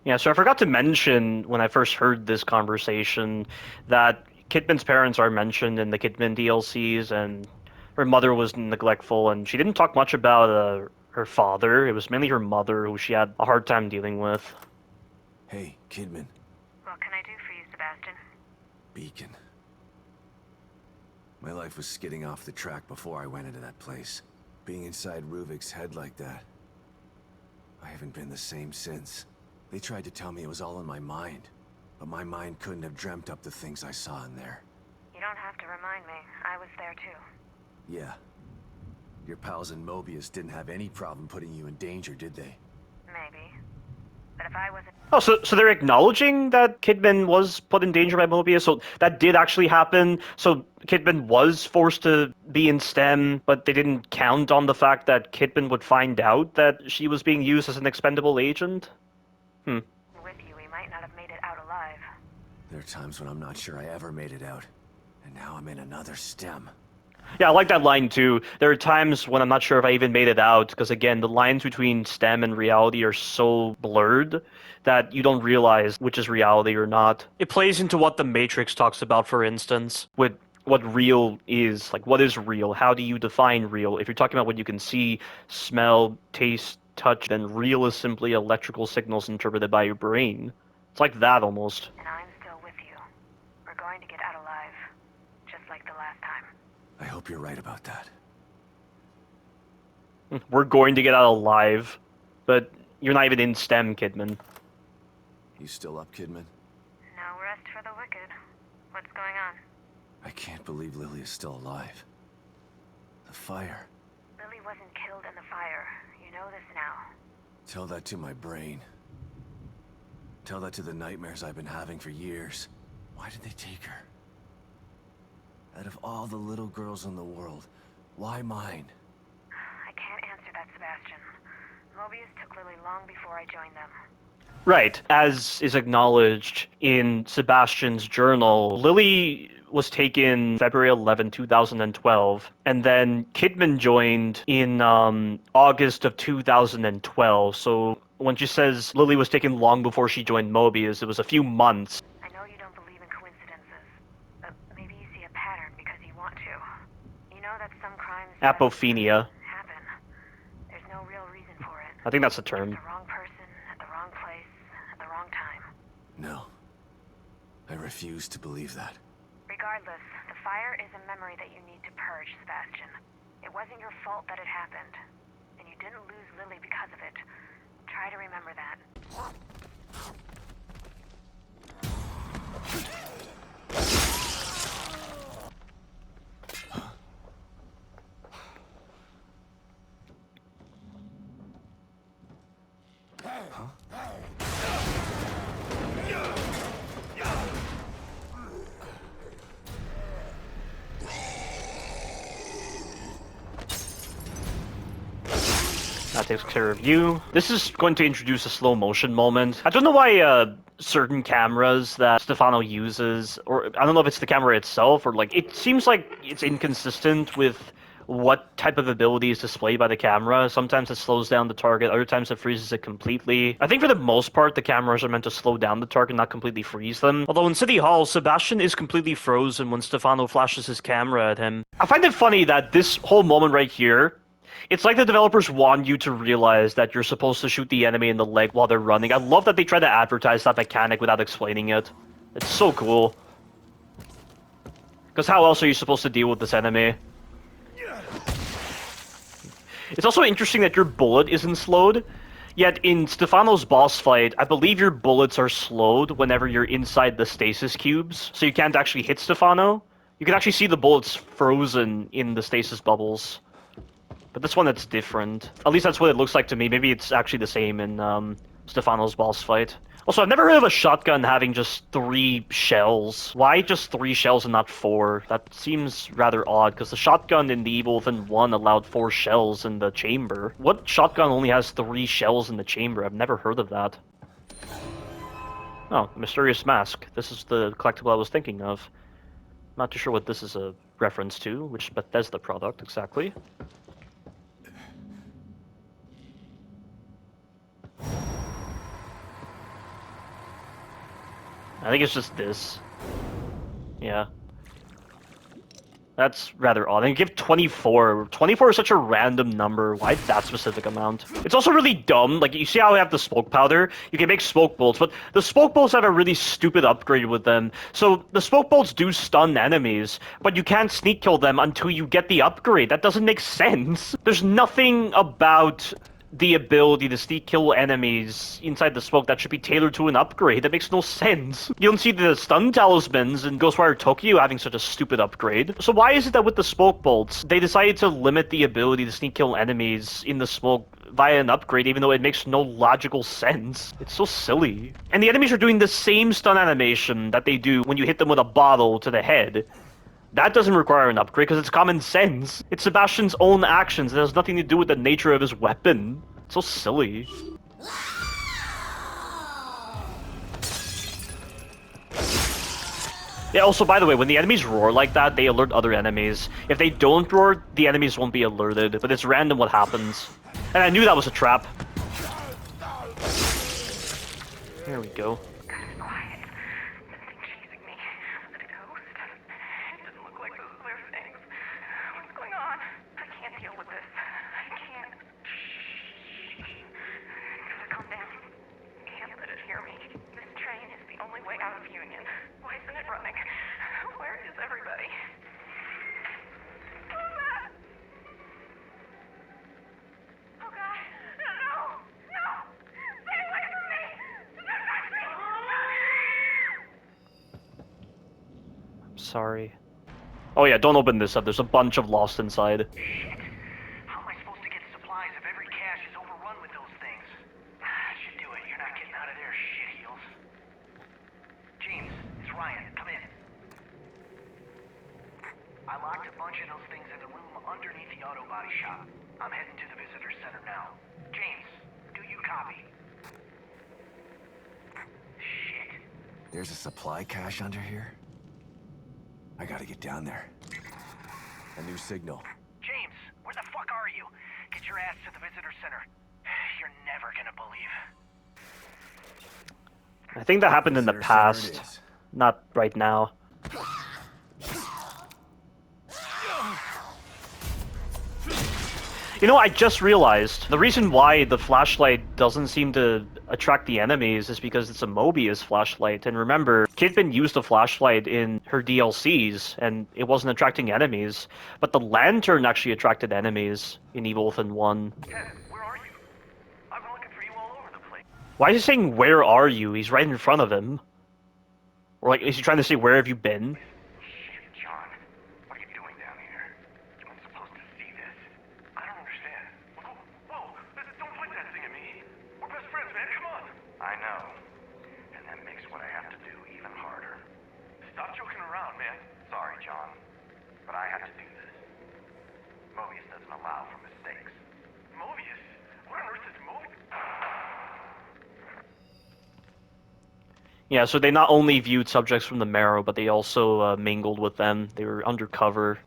Yeah, so I forgot to mention when I first heard this conversation that Kidman's parents are mentioned in the Kidman DLCs, and her mother was neglectful, and she didn't talk much about her father. It was mainly her mother who she had a hard time dealing with. Hey, Kidman. What can I do for you, Sebastian? Beacon. My life was skidding off the track before I went into that place. Being inside Ruvik's head like that, I haven't been the same since. They tried to tell me it was all in my mind, but my mind couldn't have dreamt up the things I saw in there. You don't have to remind me. I was there too. Yeah. Your pals in Mobius didn't have any problem putting you in danger, did they? Maybe. But if I wasn't... Oh, so they're acknowledging that Kidman was put in danger by Mobius, so that did actually happen. So Kidman was forced to be in STEM, but they didn't count on the fact that Kidman would find out that she was being used as an expendable agent? With you, we might not have made it out alive. There are times when I'm not sure I ever made it out. And now I'm in another STEM. Yeah, I like that line too. There are times when I'm not sure if I even made it out, because again, the lines between STEM and reality are so blurred that you don't realize which is reality or not. It plays into what the Matrix talks about, for instance, with what real is. Like, what is real? How do you define real? If you're talking about what you can see, smell, taste, touch, then real is simply electrical signals interpreted by your brain. It's like that almost. And I'm still with you. We're going to get out alive, just like the last time. I hope you're right about that. We're going to get out alive, but you're not even in STEM, Kidman. You still up, Kidman? No rest for the wicked. What's going on? I can't believe Lily is still alive. The fire. Lily wasn't killed in the fire. You know this now. Tell that to my brain. Tell that to the nightmares I've been having for years. Why did they take her? Out of all the little girls in the world, why mine? I can't answer that, Sebastian. Mobius took Lily long before I joined them. Right. As is acknowledged in Sebastian's journal, Lily was taken February 11, 2012, and then Kidman joined in August of 2012. So when she says Lily was taken long before she joined Mobius, it was a few months. I know you don't believe in coincidences, but maybe you see a pattern because you want to. You know that some crimes Apophenia. happen. There's no real reason for it. I think that's the term. The wrong person at the wrong place at the wrong time. No. I refuse to believe that. Regardless, the fire is a memory that you need to purge, Sebastian. It wasn't your fault that it happened, and you didn't lose Lily because of it. Try to remember that. That takes care of you. This is going to introduce a slow motion moment. I don't know why certain cameras that Stefano uses, or I don't know if it's the camera itself, or like, it seems like it's inconsistent with what type of ability is displayed by the camera. Sometimes it slows down the target, other times it freezes it completely. I think for the most part, the cameras are meant to slow down the target, not completely freeze them. Although in City Hall, Sebastian is completely frozen when Stefano flashes his camera at him. I find it funny that this whole moment right here, it's like the developers want you to realize that you're supposed to shoot the enemy in the leg while they're running. I love that they try to advertise that mechanic without explaining it. It's so cool. Because how else are you supposed to deal with this enemy? It's also interesting that your bullet isn't slowed, yet in Stefano's boss fight, I believe your bullets are slowed whenever you're inside the stasis cubes, so you can't actually hit Stefano. You can actually see the bullets frozen in the stasis bubbles. But this one, that's different. At least that's what it looks like to me. Maybe it's actually the same in Stefano's boss fight. Also, I've never heard of a shotgun having just 3 shells. Why just 3 shells and not 4? That seems rather odd, because the shotgun in the Evil Within 1 allowed 4 shells in the chamber. What shotgun only has 3 shells in the chamber? I've never heard of that. Oh, Mysterious Mask. This is the collectible I was thinking of. Not too sure what this is a reference to, which Bethesda product exactly. I think it's just this. Yeah. That's rather odd. And give 24. 24 is such a random number. Why that specific amount? It's also really dumb. Like, you see how we have the smoke powder? You can make smoke bolts, but the smoke bolts have a really stupid upgrade with them. So the smoke bolts do stun enemies, but you can't sneak kill them until you get the upgrade. That doesn't make sense. There's nothing about the ability to sneak kill enemies inside the smoke that should be tailored to an upgrade. That makes no sense. You don't see the stun talismans in Ghostwire Tokyo having such a stupid upgrade. So why is it that with the smoke bolts, they decided to limit the ability to sneak kill enemies in the smoke via an upgrade, even though it makes no logical sense. It's so silly. And the enemies are doing the same stun animation that they do when you hit them with a bottle to the head. That doesn't require an upgrade because it's common sense. It's Sebastian's own actions. It has nothing to do with the nature of his weapon. It's so silly. Yeah, also, by the way, when the enemies roar like that, they alert other enemies. If they don't roar, the enemies won't be alerted, but it's random what happens. And I knew that was a trap. There we go. Sorry. Oh yeah, don't open this up. There's a bunch of Lost inside. Shit. How am I supposed to get supplies if every cache is overrun with those things? Should do it. You're not getting out of there, shitheels. James, it's Ryan. Come in. I locked a bunch of those things in the room underneath the auto body shop. I'm heading to the visitor center now. James, do you copy? Shit. There's a supply cache under here? I gotta get down there. A new signal. James, where the fuck are you? Get your ass to the visitor center. You're never gonna believe. I think that happened in the past. Not right now. You know, I just realized the reason why the flashlight doesn't seem to attract the enemies is because it's a Mobius flashlight. And remember, Kidman used a flashlight in her DLCs, and it wasn't attracting enemies. But the lantern actually attracted enemies in Evil Within 1. Ken, where are you? I've been looking for you all over the place. Why is he saying, "Where are you"? He's right in front of him. Or like, is he trying to say, "Where have you been"? Shit, John. What are you doing down here? You weren't supposed to see this. I don't understand. Whoa, don't point that thing at me. We're best friends, man. Come on. I know. And that makes what I have to do even harder. Stop joking around, man. Sorry, John. But I have to do this. Mobius doesn't allow for mistakes. Mobius? What on earth is Mobius? Yeah, so they not only viewed subjects from the Marrow, but they also mingled with them. They were undercover.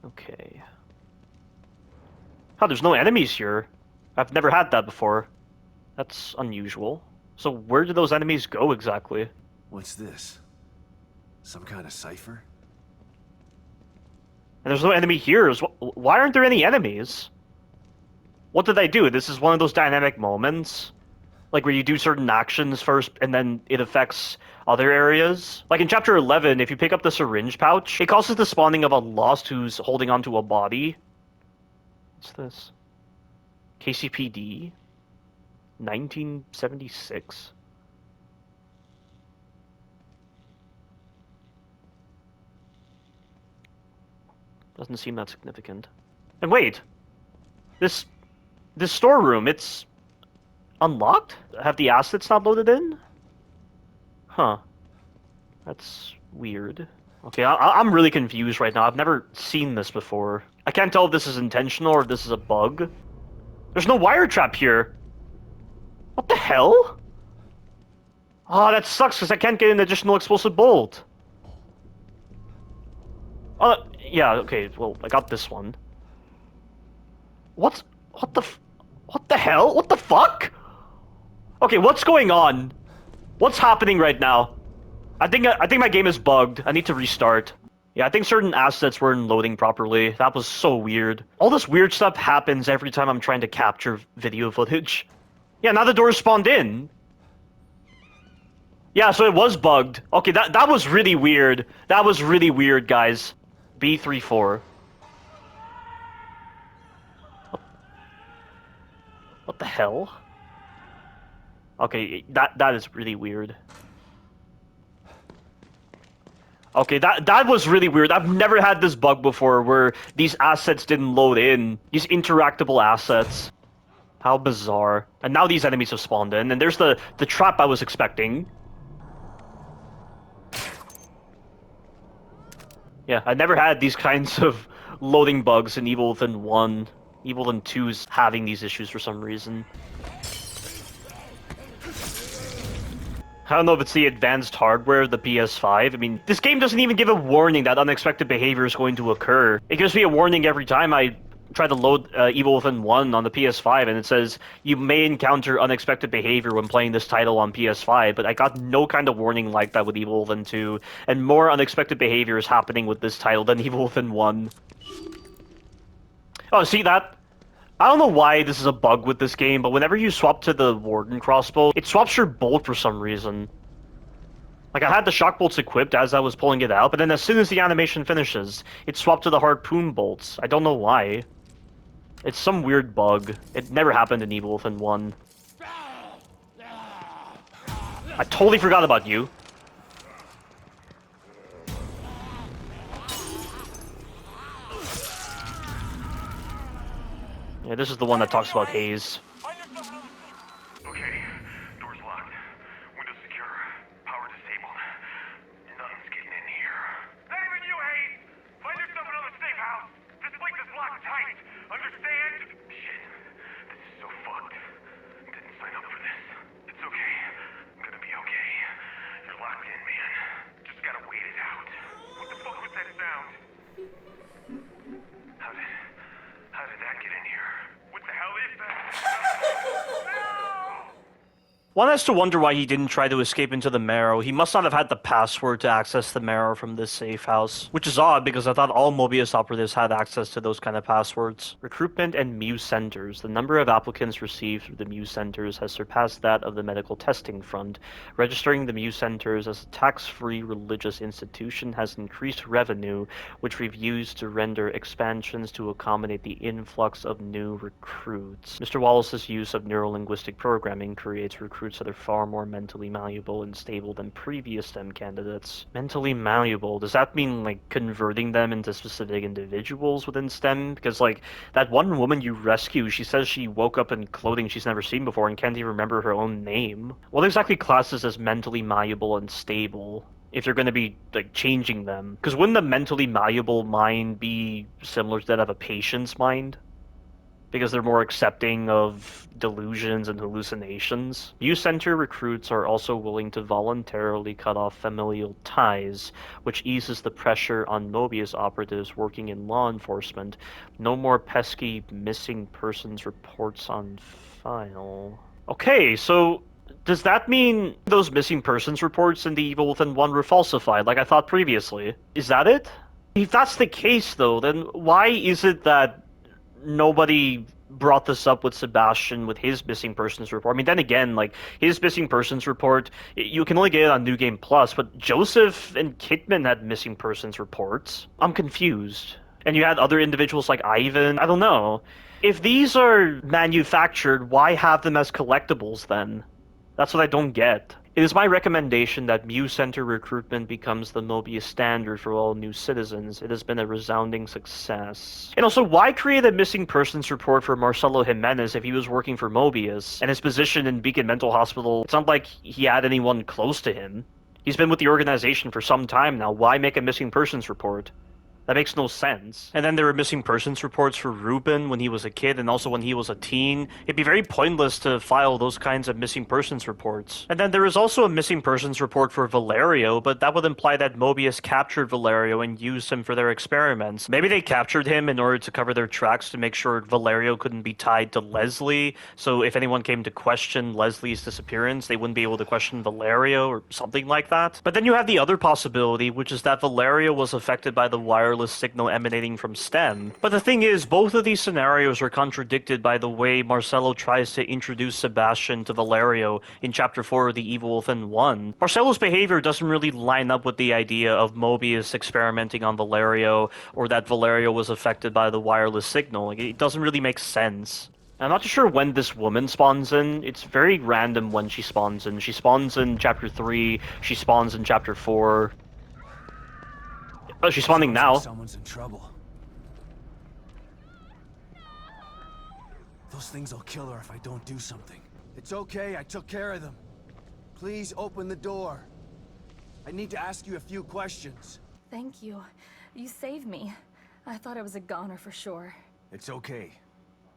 Okay. Oh, there's no enemies here. I've never had that before. That's unusual. So where did those enemies go exactly? What's this? Some kind of cipher? And there's no enemy here. Why aren't there any enemies? What did I do? This is one of those dynamic moments? Like where you do certain actions first and then it affects other areas? Like in Chapter 11, if you pick up the syringe pouch, it causes the spawning of a Lost who's holding onto a body. What's this? KCPD? 1976? Doesn't seem that significant. And wait! This storeroom, it's unlocked? Have the assets not loaded in? Huh. That's weird. Okay, I'm really confused right now. I've never seen this before. I can't tell if this is intentional or if this is a bug. There's no wire trap here! What the hell? Oh, that sucks because I can't get an additional explosive bolt. Yeah, okay, well, I got this one. What the hell? What the fuck? Okay, what's going on? What's happening right now? I think my game is bugged. I need to restart. Yeah, I think certain assets weren't loading properly. That was so weird. All this weird stuff happens every time I'm trying to capture video footage. Yeah, now the door spawned in. Yeah, so it was bugged. Okay, that was really weird. That was really weird, guys. B34. What the hell? Okay, that is really weird. Okay, that was really weird. I've never had this bug before where these assets didn't load in. These interactable assets. How bizarre. And now these enemies have spawned in, and there's the trap I was expecting. Yeah, I never had these kinds of loading bugs in Evil Within 1. Evil Within 2's having these issues for some reason. I don't know if it's the advanced hardware, the PS5. I mean, this game doesn't even give a warning that unexpected behavior is going to occur. It gives me a warning every time I try to load Evil Within 1 on the PS5, and it says, you may encounter unexpected behavior when playing this title on PS5, but I got no kind of warning like that with Evil Within 2, and more unexpected behavior is happening with this title than Evil Within 1. Oh, see that? I don't know why this is a bug with this game, but whenever you swap to the Warden crossbow, it swaps your bolt for some reason. Like, I had the shock bolts equipped as I was pulling it out, but then as soon as the animation finishes, it swapped to the harpoon bolts. I don't know why. It's some weird bug. It never happened in Evil Within 1. I totally forgot about you. Yeah, this is the one that talks about Hayes. Okay, door's locked. Windows secure. Power disabled. Nothing's getting in here. Not even you, Hayes! Find yourself another safe house! This place is locked tight! Understand? Shit. This is so fucked. Didn't sign up for this. It's okay. I'm gonna be okay. You're locked in, man. Just gotta wait it out. What the fuck was that sound? How did that get in here? What the hell is that? No! One has to wonder why he didn't try to escape into the Marrow. He must not have had the password to access the Marrow from this safe house. Which is odd, because I thought all Mobius operatives had access to those kind of passwords. Recruitment and Muse Centers. The number of applicants received through the Muse Centers has surpassed that of the Medical Testing Fund. Registering the Muse Centers as a tax-free religious institution has increased revenue, which we've used to render expansions to accommodate the influx of new recruits. Mr. Wallace's use of neurolinguistic programming creates recruits that are far more mentally malleable and stable than previous STEM candidates. Mentally malleable, does that mean, like, converting them into specific individuals within STEM? Because, like, that one woman you rescue, she says she woke up in clothing she's never seen before and can't even remember her own name. What exactly classes as mentally malleable and stable? If you're going to be, like, changing them? Because wouldn't the mentally malleable mind be similar to that of a patient's mind? Because they're more accepting of delusions and hallucinations. Muse Center recruits are also willing to voluntarily cut off familial ties, which eases the pressure on Mobius operatives working in law enforcement. No more pesky missing persons reports on file. Okay, so does that mean those missing persons reports in the Evil Within 1 were falsified, like I thought previously? Is that it? If that's the case, though, then why is it that nobody brought this up with Sebastian with his missing persons report? I mean, then again, like, his missing persons report, you can only get it on New Game Plus, but Joseph and Kidman had missing persons reports. I'm confused. And you had other individuals like Ivan. I don't know. If these are manufactured, why have them as collectibles then? That's what I don't get. It is my recommendation that Muse Center recruitment becomes the Mobius standard for all new citizens. It has been a resounding success. And also, why create a missing persons report for Marcelo Jimenez if he was working for Mobius? And his position in Beacon Mental Hospital, it's not like he had anyone close to him. He's been with the organization for some time now. Why make a missing persons report? That makes no sense. And then there were missing persons reports for Ruben when he was a kid and also when he was a teen. It'd be very pointless to file those kinds of missing persons reports. And then there is also a missing persons report for Valerio, but that would imply that Mobius captured Valerio and used him for their experiments. Maybe they captured him in order to cover their tracks to make sure Valerio couldn't be tied to Leslie, so if anyone came to question Leslie's disappearance, they wouldn't be able to question Valerio or something like that. But then you have the other possibility, which is that Valerio was affected by the wireless signal emanating from STEM. But the thing is, both of these scenarios are contradicted by the way Marcelo tries to introduce Sebastian to Valerio in Chapter 4 of The Evil Within 1. Marcelo's behavior doesn't really line up with the idea of Mobius experimenting on Valerio, or that Valerio was affected by the wireless signal. Like, it doesn't really make sense. I'm not too sure when this woman spawns in. It's very random when she spawns in. She spawns in Chapter 3, she spawns in Chapter 4. Oh, she's spawning now. Someone's in trouble. Those things will kill her if I don't do something. It's okay, I took care of them. Please open the door. I need to ask you a few questions. Thank you. You saved me. I thought I was a goner for sure. It's okay.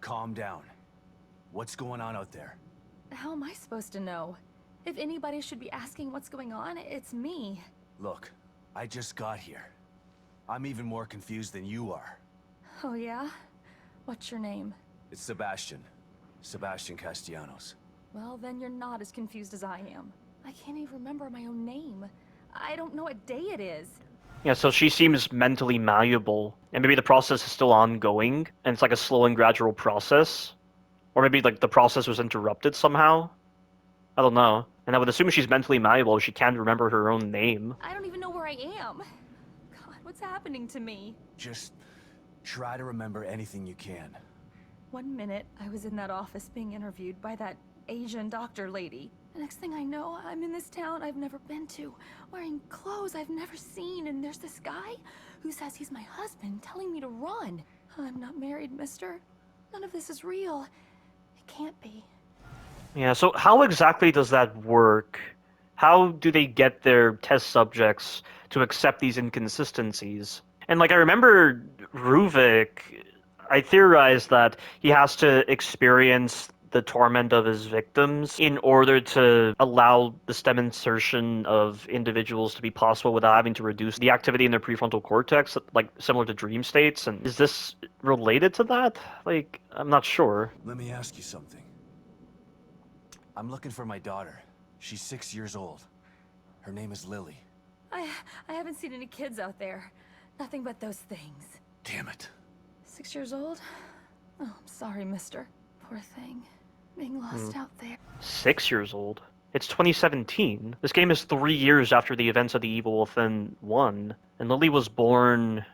Calm down. What's going on out there? How am I supposed to know? If anybody should be asking what's going on, it's me. Look, I just got here. I'm even more confused than you are. Oh yeah? What's your name? It's Sebastian. Sebastian Castellanos. Well, then you're not as confused as I am. I can't even remember my own name. I don't know what day it is. Yeah, so she seems mentally malleable, and maybe the process is still ongoing, and it's like a slow and gradual process. Or maybe like the process was interrupted somehow. I don't know. And I would assume she's mentally malleable if she can't remember her own name. I don't even know where I am. God, what's happening to me? Just try to remember anything you can. 1 minute, I was in that office being interviewed by that Asian doctor lady. The next thing I know, I'm in this town I've never been to, wearing clothes I've never seen, and there's this guy who says he's my husband, telling me to run. I'm not married, mister. None of this is real. It can't be. Yeah, so how exactly does that work? How do they get their test subjects to accept these inconsistencies? And like I remember Ruvik, I theorized that he has to experience the torment of his victims in order to allow the stem insertion of individuals to be possible without having to reduce the activity in their prefrontal cortex, like similar to dream states. And is this related to that? Like, I'm not sure. Let me ask you something. I'm looking for my daughter. She's 6 years old. Her name is Lily. I haven't seen any kids out there. Nothing but those things. Damn it. 6 years old? Oh, I'm sorry, mister. Poor thing. Being lost out there. 6 years old? It's 2017. This game is 3 years after the events of The Evil Within 1. And Lily was born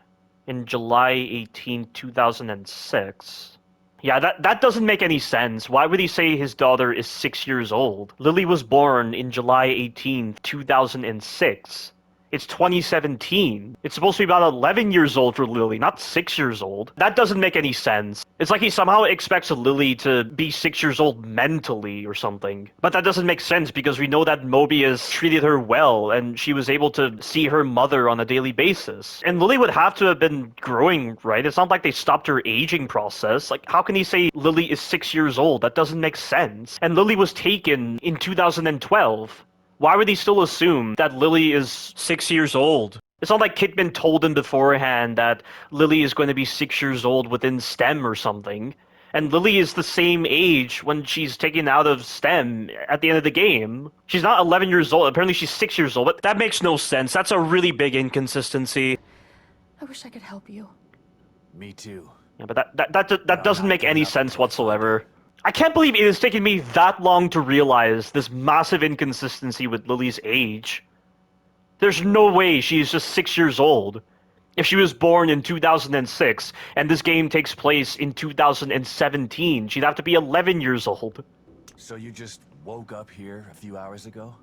in July 18, 2006. Yeah, that doesn't make any sense. Why would he say his daughter is 6 years old? Lily was born in July 18, 2006. It's 2017. It's supposed to be about 11 years old for Lily, not 6 years old. That doesn't make any sense. It's like he somehow expects Lily to be 6 years old mentally or something. But that doesn't make sense because we know that Mobius treated her well and she was able to see her mother on a daily basis. And Lily would have to have been growing, right? It's not like they stopped her aging process. Like, how can he say Lily is 6 years old? That doesn't make sense. And Lily was taken in 2012. Why would he still assume that Lily is 6 years old? It's not like Kidman told him beforehand that Lily is going to be 6 years old within STEM or something. And Lily is the same age when she's taken out of STEM at the end of the game. She's not 11 years old. Apparently she's 6 years old. But that makes no sense. That's a really big inconsistency. I wish I could help you. Me too. Yeah, but that doesn't make any sense whatsoever. I can't believe it has taken me that long to realize this massive inconsistency with Lily's age. There's no way she's just 6 years old. If she was born in 2006, and this game takes place in 2017, she'd have to be 11 years old. So you just woke up here a few hours ago?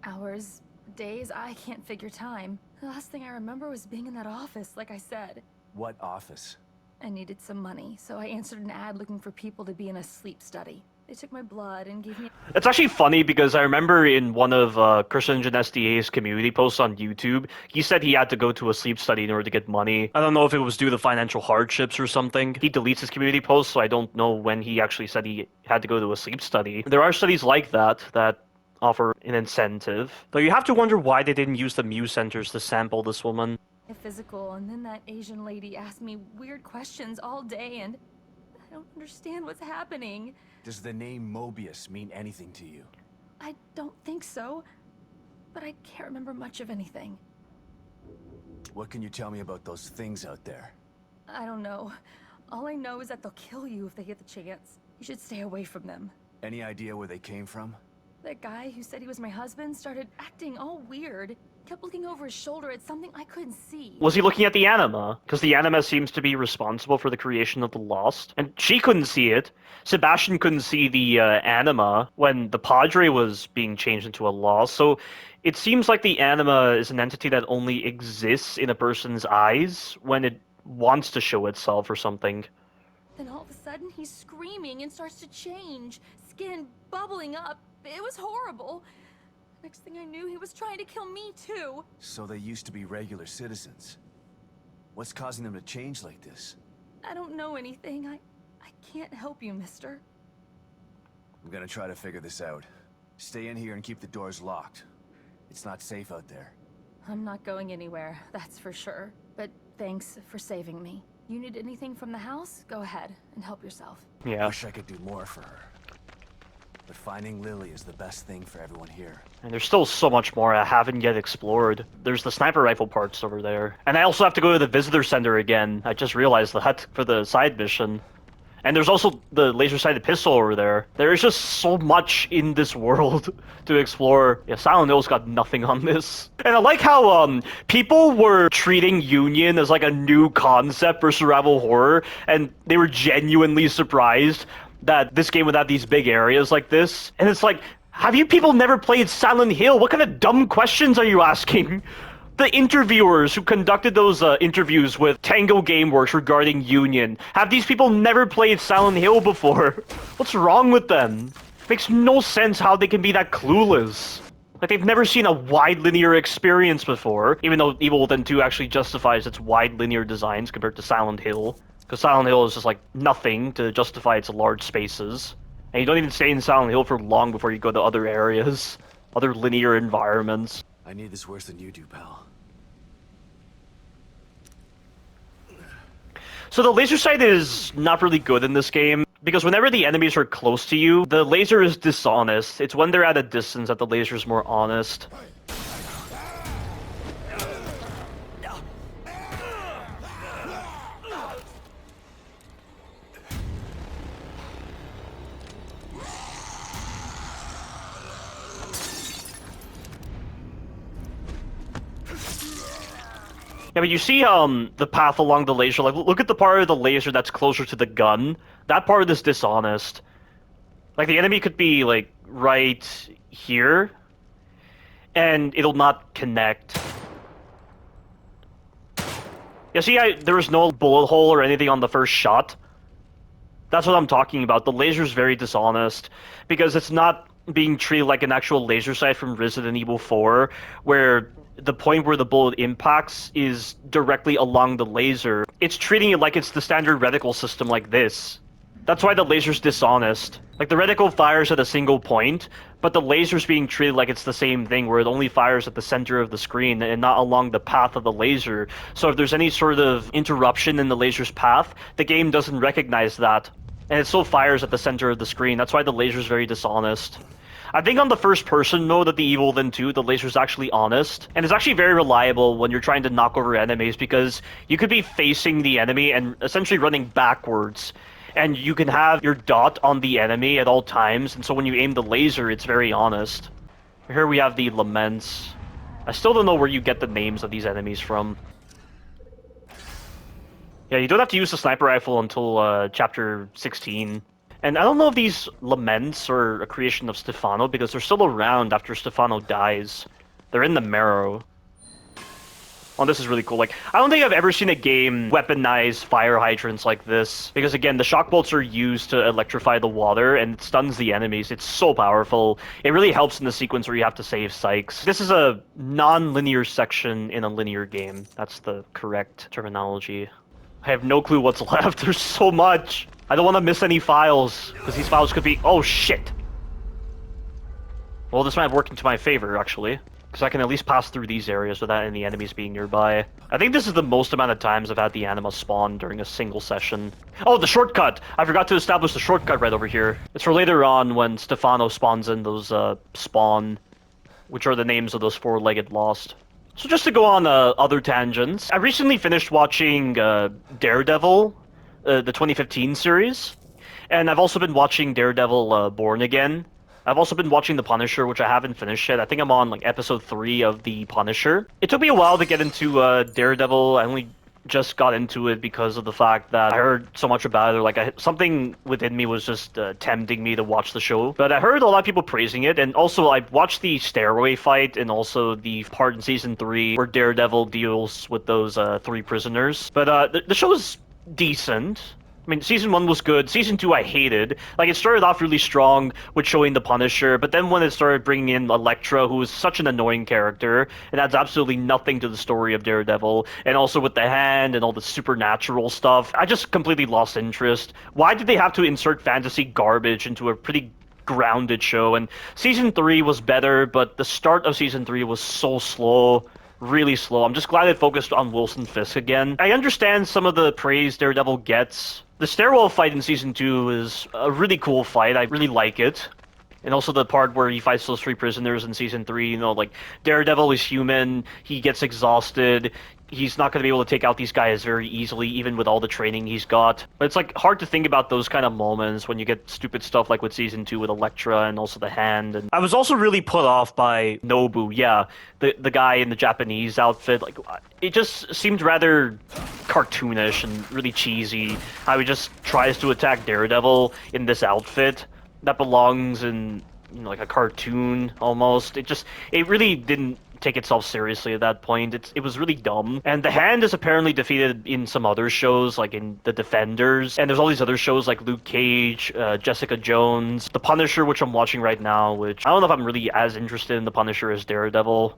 Hours, days, I can't figure time. The last thing I remember was being in that office, like I said. What office? I needed some money, so I answered an ad looking for people to be in a sleep study. They took my blood and gave me... It's actually funny because I remember in one of Christian Genestia's community posts on YouTube, he said he had to go to a sleep study in order to get money. I don't know if it was due to financial hardships or something. He deletes his community posts, so I don't know when he actually said he had to go to a sleep study. There are studies like that offer an incentive. Though you have to wonder why they didn't use the Muse Centers to sample this woman. Physical, and then that Asian lady asked me weird questions all day, and I don't understand what's happening. Does the name Mobius mean anything to you? I don't think so, but I can't remember much of anything. What can you tell me about those things out there? I don't know. All I know is that they'll kill you if they get the chance. You should stay away from them. Any idea where they came from? That guy who said he was my husband started acting all weird. Kept looking over his shoulder at something I couldn't see. Was he looking at the anima? Because the anima seems to be responsible for the creation of the Lost. And she couldn't see it. Sebastian couldn't see the anima when the Padre was being changed into a Lost. So it seems like the anima is an entity that only exists in a person's eyes when it wants to show itself or something. Then all of a sudden he's screaming and starts to change. Skin bubbling up. It was horrible. Next thing I knew, he was trying to kill me too. So they used to be regular citizens. What's causing them to change like this? I don't know anything. I can't help you, mister. I'm gonna try to figure this out. Stay in here and keep the doors locked. It's not safe out there. I'm not going anywhere, that's for sure. But thanks for saving me. You need anything from the house? Go ahead and help yourself. Yeah. Wish I could do more for her. But finding Lily is the best thing for everyone here. And there's still so much more I haven't yet explored. There's the sniper rifle parts over there. And I also have to go to the visitor center again. I just realized that for the side mission. And there's also the laser-sighted pistol over there. There is just so much in this world to explore. Yeah, Silent Hill's got nothing on this. And I like how people were treating Union as like a new concept for survival horror, and they were genuinely surprised that this game would have these big areas like this. And it's like, have you people never played Silent Hill? What kind of dumb questions are you asking? The interviewers who conducted those interviews with Tango Gameworks regarding Union, have these people never played Silent Hill before? What's wrong with them? Makes no sense how they can be that clueless. Like, they've never seen a wide linear experience before, even though Evil Within 2 actually justifies its wide linear designs compared to Silent Hill. Because Silent Hill is just like nothing to justify its large spaces. And you don't even stay in Silent Hill for long before you go to other areas, other linear environments. I need this worse than you do, pal. So the laser sight is not really good in this game, because whenever the enemies are close to you, the laser is dishonest. It's when they're at a distance that the laser is more honest. Yeah, but you see the path along the laser, like, look at the part of the laser that's closer to the gun. That part is dishonest. Like, the enemy could be, like, right here, and it'll not connect. Yeah, see, there was no bullet hole or anything on the first shot. That's what I'm talking about. The laser's very dishonest, because it's not being treated like an actual laser sight from Resident Evil 4, where the point where the bullet impacts is directly along the laser. It's treating it like it's the standard reticle system like this. That's why the laser's dishonest. Like, the reticle fires at a single point, but the laser's being treated like it's the same thing, where it only fires at the center of the screen and not along the path of the laser. So if there's any sort of interruption in the laser's path, the game doesn't recognize that. And it still fires at the center of the screen. That's why the laser's very dishonest. I think on the first-person mode of the Evil Within 2, the laser's actually honest, and it's actually very reliable when you're trying to knock over enemies, because you could be facing the enemy and essentially running backwards, and you can have your dot on the enemy at all times, and so when you aim the laser, it's very honest. Here we have the Laments. I still don't know where you get the names of these enemies from. Yeah, you don't have to use the sniper rifle until chapter 16. And I don't know if these Laments are a creation of Stefano, because they're still around after Stefano dies. They're in the Marrow. Oh, this is really cool. Like, I don't think I've ever seen a game weaponize fire hydrants like this. Because again, the shock bolts are used to electrify the water, and it stuns the enemies. It's so powerful. It really helps in the sequence where you have to save Sykes. This is a non-linear section in a linear game. That's the correct terminology. I have no clue what's left. There's so much. I don't want to miss any files, because these files could be... Oh, shit! Well, this might work into my favor, actually. Because I can at least pass through these areas without any enemies being nearby. I think this is the most amount of times I've had the anima spawn during a single session. Oh, the shortcut! I forgot to establish the shortcut right over here. It's for later on when Stefano spawns in those, spawn, which are the names of those four-legged Lost. So just to go on other tangents, I recently finished watching Daredevil, the 2015 series, and I've also been watching Daredevil Born Again. I've also been watching The Punisher, which I haven't finished yet. I think I'm on like episode 3 of The Punisher. It took me a while to get into Daredevil. I only just got into it because of the fact that I heard so much about it. Like something within me was just tempting me to watch the show. But I heard a lot of people praising it, and also I watched the stairway fight and also the part in season 3 where Daredevil deals with those 3 prisoners. But the show is decent. I mean, season 1 was good. Season 2 I hated. Like, it started off really strong with showing the Punisher, but then when it started bringing in Elektra, who is such an annoying character, and adds absolutely nothing to the story of Daredevil, and also with the hand and all the supernatural stuff, I just completely lost interest. Why did they have to insert fantasy garbage into a pretty grounded show? And season 3 was better, but the start of season 3 was so slow. Really slow. I'm just glad it focused on Wilson Fisk again. I understand some of the praise Daredevil gets. The stairwell fight in season 2 is a really cool fight. I really like it. And also the part where he fights those 3 prisoners in season 3, you know, like, Daredevil is human, he gets exhausted, he's not going to be able to take out these guys very easily, even with all the training he's got. But it's, like, hard to think about those kind of moments when you get stupid stuff like with season 2 with Elektra and also the hand. And I was also really put off by Nobu, yeah, the guy in the Japanese outfit. Like, it just seemed rather cartoonish and really cheesy, how he just tries to attack Daredevil in this outfit that belongs in, you know, like a cartoon almost. It really didn't take itself seriously at that point. It was really dumb. And the Hand is apparently defeated in some other shows, like in The Defenders, and there's all these other shows like Luke Cage, Jessica Jones, The Punisher, which I'm watching right now, which I don't know if I'm really as interested in The Punisher as Daredevil.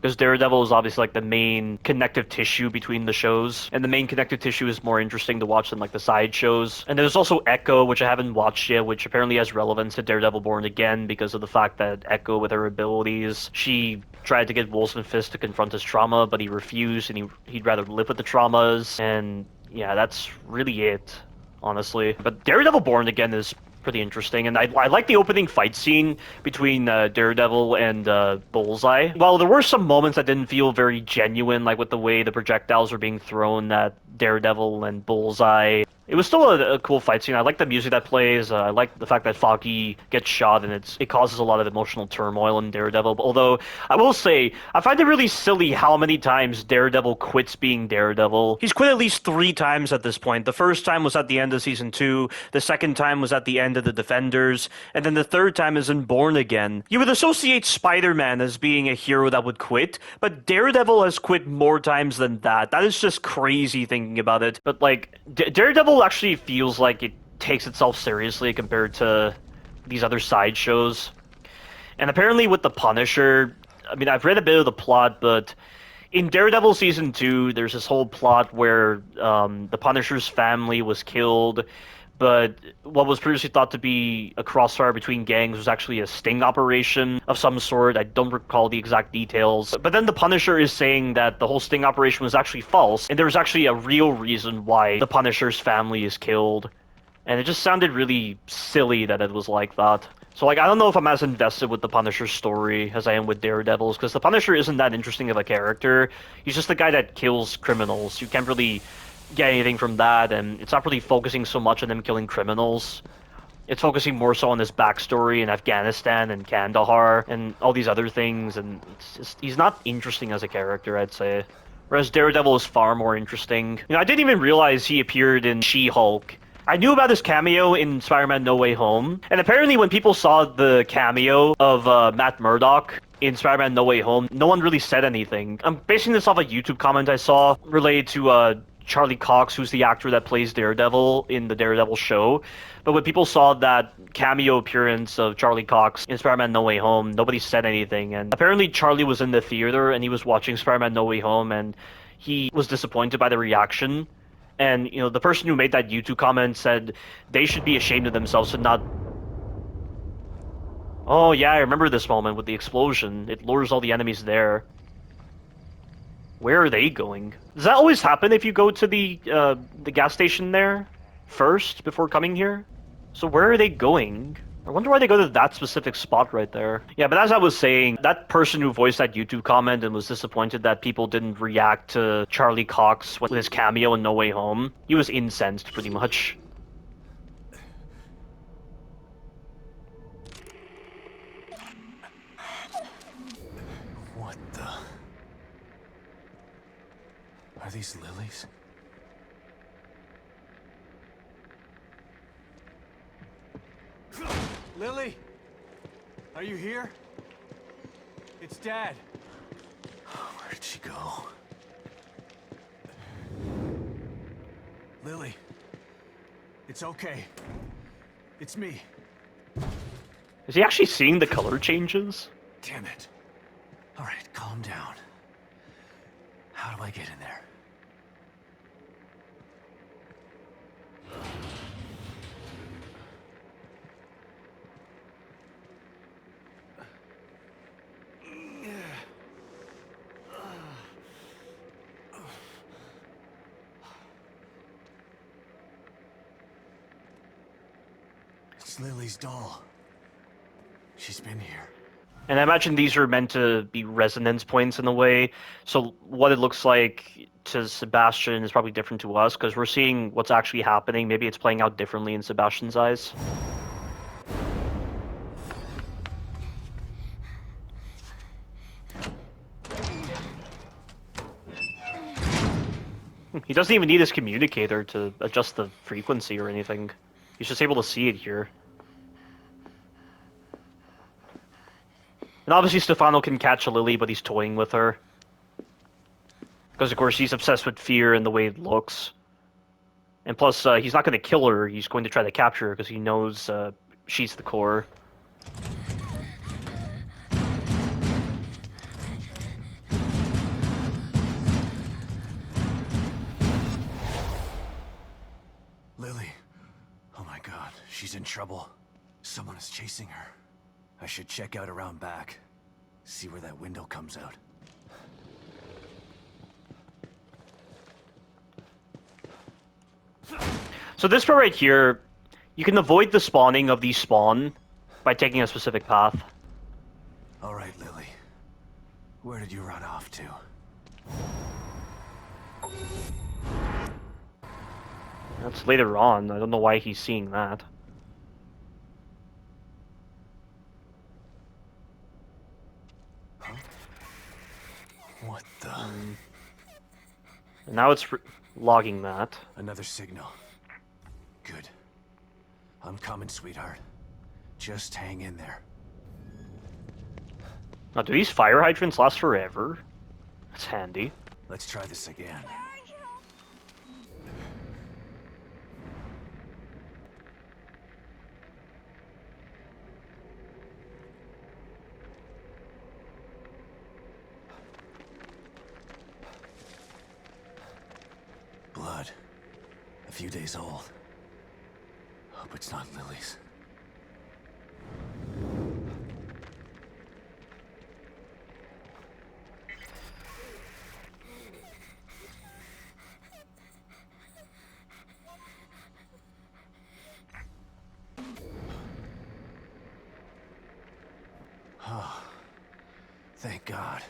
Because Daredevil is obviously like the main connective tissue between the shows, and the main connective tissue is more interesting to watch than like the side shows. And there's also Echo, which I haven't watched yet, which apparently has relevance to Daredevil Born Again because of the fact that Echo, with her abilities, she tried to get Wilson Fisk to confront his trauma, but he refused, and he'd rather live with the traumas. And yeah, that's really it, honestly. But Daredevil Born Again is pretty interesting, and I like the opening fight scene between Daredevil and Bullseye. While there were some moments that didn't feel very genuine, like with the way the projectiles were being thrown at Daredevil and Bullseye, it was still a cool fight scene. I like the music that plays. I like the fact that Foggy gets shot, and it causes a lot of emotional turmoil in Daredevil. Although, I will say, I find it really silly how many times Daredevil quits being Daredevil. He's quit at least 3 times at this point. The first time was at the end of Season 2, the second time was at the end of The Defenders, and then the third time is in Born Again. You would associate Spider-Man as being a hero that would quit, but Daredevil has quit more times than that. That is just crazy thinking about it. But, like, Daredevil actually feels like it takes itself seriously compared to these other side shows. And apparently with The Punisher, I mean, I've read a bit of the plot, but in Daredevil Season 2, there's this whole plot where the Punisher's family was killed, but what was previously thought to be a crossfire between gangs was actually a sting operation of some sort. I don't recall the exact details. But then the Punisher is saying that the whole sting operation was actually false, and there was actually a real reason why the Punisher's family is killed. And it just sounded really silly that it was like that. So, like, I don't know if I'm as invested with the Punisher's story as I am with Daredevil's, because the Punisher isn't that interesting of a character. He's just the guy that kills criminals. You can't really get anything from that, and it's not really focusing so much on him killing criminals. It's focusing more so on his backstory in Afghanistan and Kandahar and all these other things, and it's just, he's not interesting as a character, I'd say. Whereas Daredevil is far more interesting. You know, I didn't even realize he appeared in She-Hulk. I knew about his cameo in Spider-Man No Way Home, and apparently when people saw the cameo of Matt Murdock in Spider-Man No Way Home, no one really said anything. I'm basing this off a YouTube comment I saw related to Charlie Cox, who's the actor that plays Daredevil in the Daredevil show. But when people saw that cameo appearance of Charlie Cox in Spider-Man No Way Home, nobody said anything. And apparently Charlie was in the theater and he was watching Spider-Man No Way Home, and he was disappointed by the reaction. And, you know, the person who made that YouTube comment said they should be ashamed of themselves to not... Oh, yeah, I remember this moment with the explosion. It lures all the enemies there. Where are they going? Does that always happen if you go to the gas station there first before coming here? So where are they going? I wonder why they go to that specific spot right there. Yeah, but as I was saying, that person who voiced that YouTube comment and was disappointed that people didn't react to Charlie Cox with his cameo in No Way Home, he was incensed pretty much. What the? Are these lilies? Lily? Are you here? It's Dad. Where did she go? Lily. It's okay. It's me. Is he actually seeing the color changes? Damn it. All right, calm down. How do I get in there? It's Lily's doll. She's been here. And I imagine these are meant to be resonance points in a way. So what it looks like to Sebastian is probably different to us, because we're seeing what's actually happening. Maybe it's playing out differently in Sebastian's eyes. He doesn't even need his communicator to adjust the frequency or anything. He's just able to see it here. And obviously Stefano can catch a Lily, but he's toying with her. Because of course he's obsessed with fear and the way it looks. And plus, he's not going to kill her, he's going to try to capture her because he knows she's the core. Lily. Oh my god, she's in trouble. Someone is chasing her. I should check out around back. See where that window comes out. So this part right here, you can avoid the spawning of these spawn by taking a specific path. Alright, Lily. Where did you run off to? That's later on. I don't know why he's seeing that. What the? And now it's logging that. Another signal. Good. I'm coming, sweetheart. Just hang in there. Now, do these fire hydrants last forever? That's handy. Let's try this again. Blood. A few days old. Hope it's not Lily's. Oh, thank God.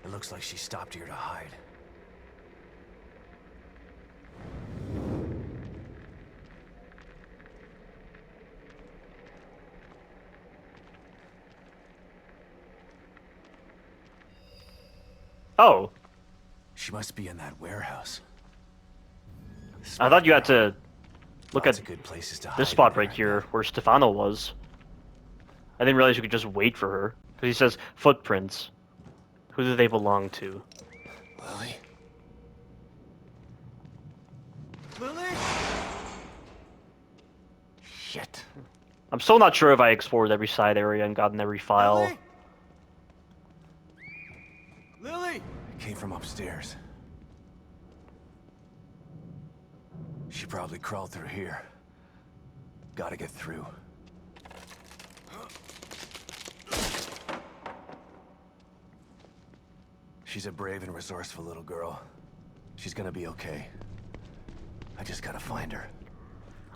It looks like she stopped here to hide. Oh. She must be in that warehouse. I thought you had to look Lots at of good places to hide this spot in there, right here where Stefano was. I didn't realize you could just wait for her. Because he says footprints. Who do they belong to? Lily? Lily? Shit. I'm still not sure if I explored every side area and gotten every file. Lily? Lily? It came from upstairs. She probably crawled through here. Gotta get through. She's a brave and resourceful little girl. She's gonna be okay. I just gotta find her.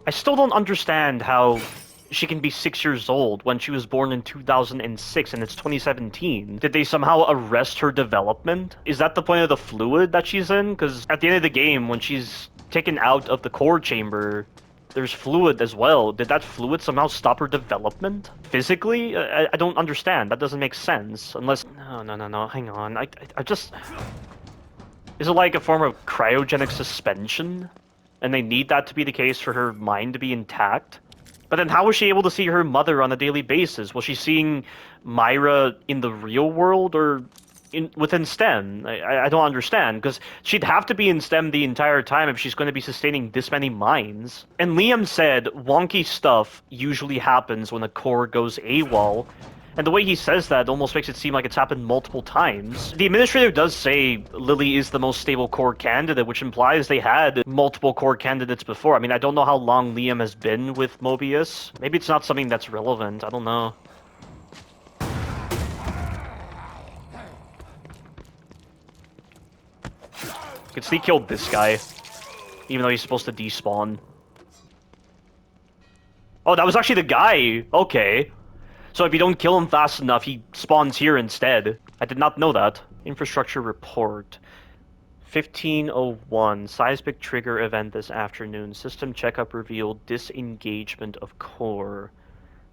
I still don't understand how she can be 6 years old when she was born in 2006 and it's 2017. Did they somehow arrest her development? Is that the point of the fluid that she's in? Because at the end of the game, when she's taken out of the core chamber, there's fluid as well. Did that fluid somehow stop her development? Physically? I don't understand. That doesn't make sense. Unless... No. Hang on. I just... Is it like a form of cryogenic suspension? And they need that to be the case for her mind to be intact? But then how was she able to see her mother on a daily basis? Was she seeing Myra in the real world or within STEM? I don't understand, because she'd have to be in STEM the entire time if she's going to be sustaining this many minds. And Liam said wonky stuff usually happens when a core goes AWOL, and the way he says that almost makes it seem like it's happened multiple times. The administrator does say Lily is the most stable core candidate, which implies they had multiple core candidates before. I mean, I don't know how long Liam has been with Mobius. Maybe it's not something that's relevant. I don't know. Could sneak killed this guy, even though he's supposed to despawn. Oh, that was actually the guy! Okay. So if you don't kill him fast enough, he spawns here instead. I did not know that. Infrastructure report. 1501. Seismic trigger event this afternoon. System checkup revealed disengagement of core.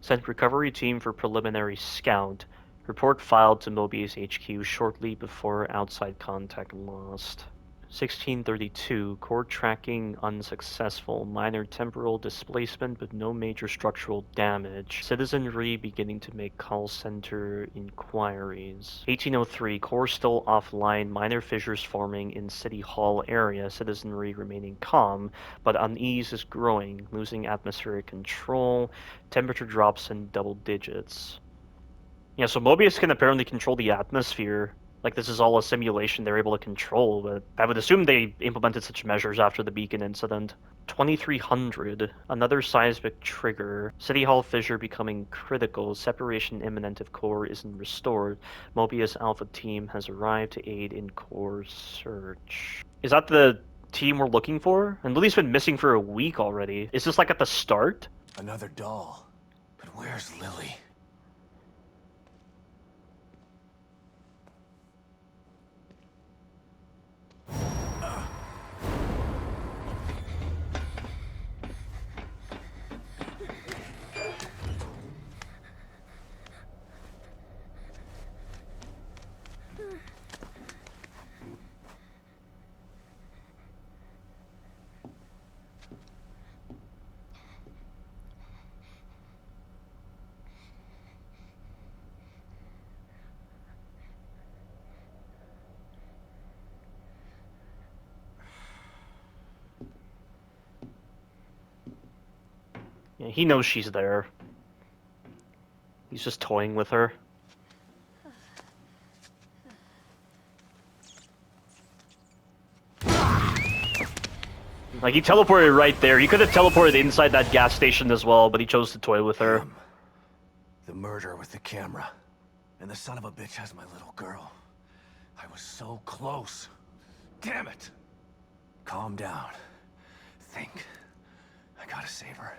Sent recovery team for preliminary scout. Report filed to Mobius HQ shortly before outside contact lost. 1632, core tracking unsuccessful, minor temporal displacement but no major structural damage. Citizenry beginning to make call center inquiries. 1803, core still offline, minor fissures forming in City Hall area, citizenry remaining calm, but unease is growing, losing atmospheric control, temperature drops in double digits. Yeah, so Mobius can apparently control the atmosphere. Like, this is all a simulation they're able to control, but I would assume they implemented such measures after the Beacon incident. 2300, another seismic trigger. City Hall fissure becoming critical. Separation imminent if core isn't restored. Mobius Alpha team has arrived to aid in core search. Is that the team we're looking for? And Lily's been missing for a week already. Is this like at the start? Another doll. But where's Lily? Yeah, he knows she's there. He's just toying with her. Like, he teleported right there. He could have teleported inside that gas station as well, but he chose to toy with her. The murderer with the camera. And the son of a bitch has my little girl. I was so close. Damn it! Calm down. Think. I gotta save her.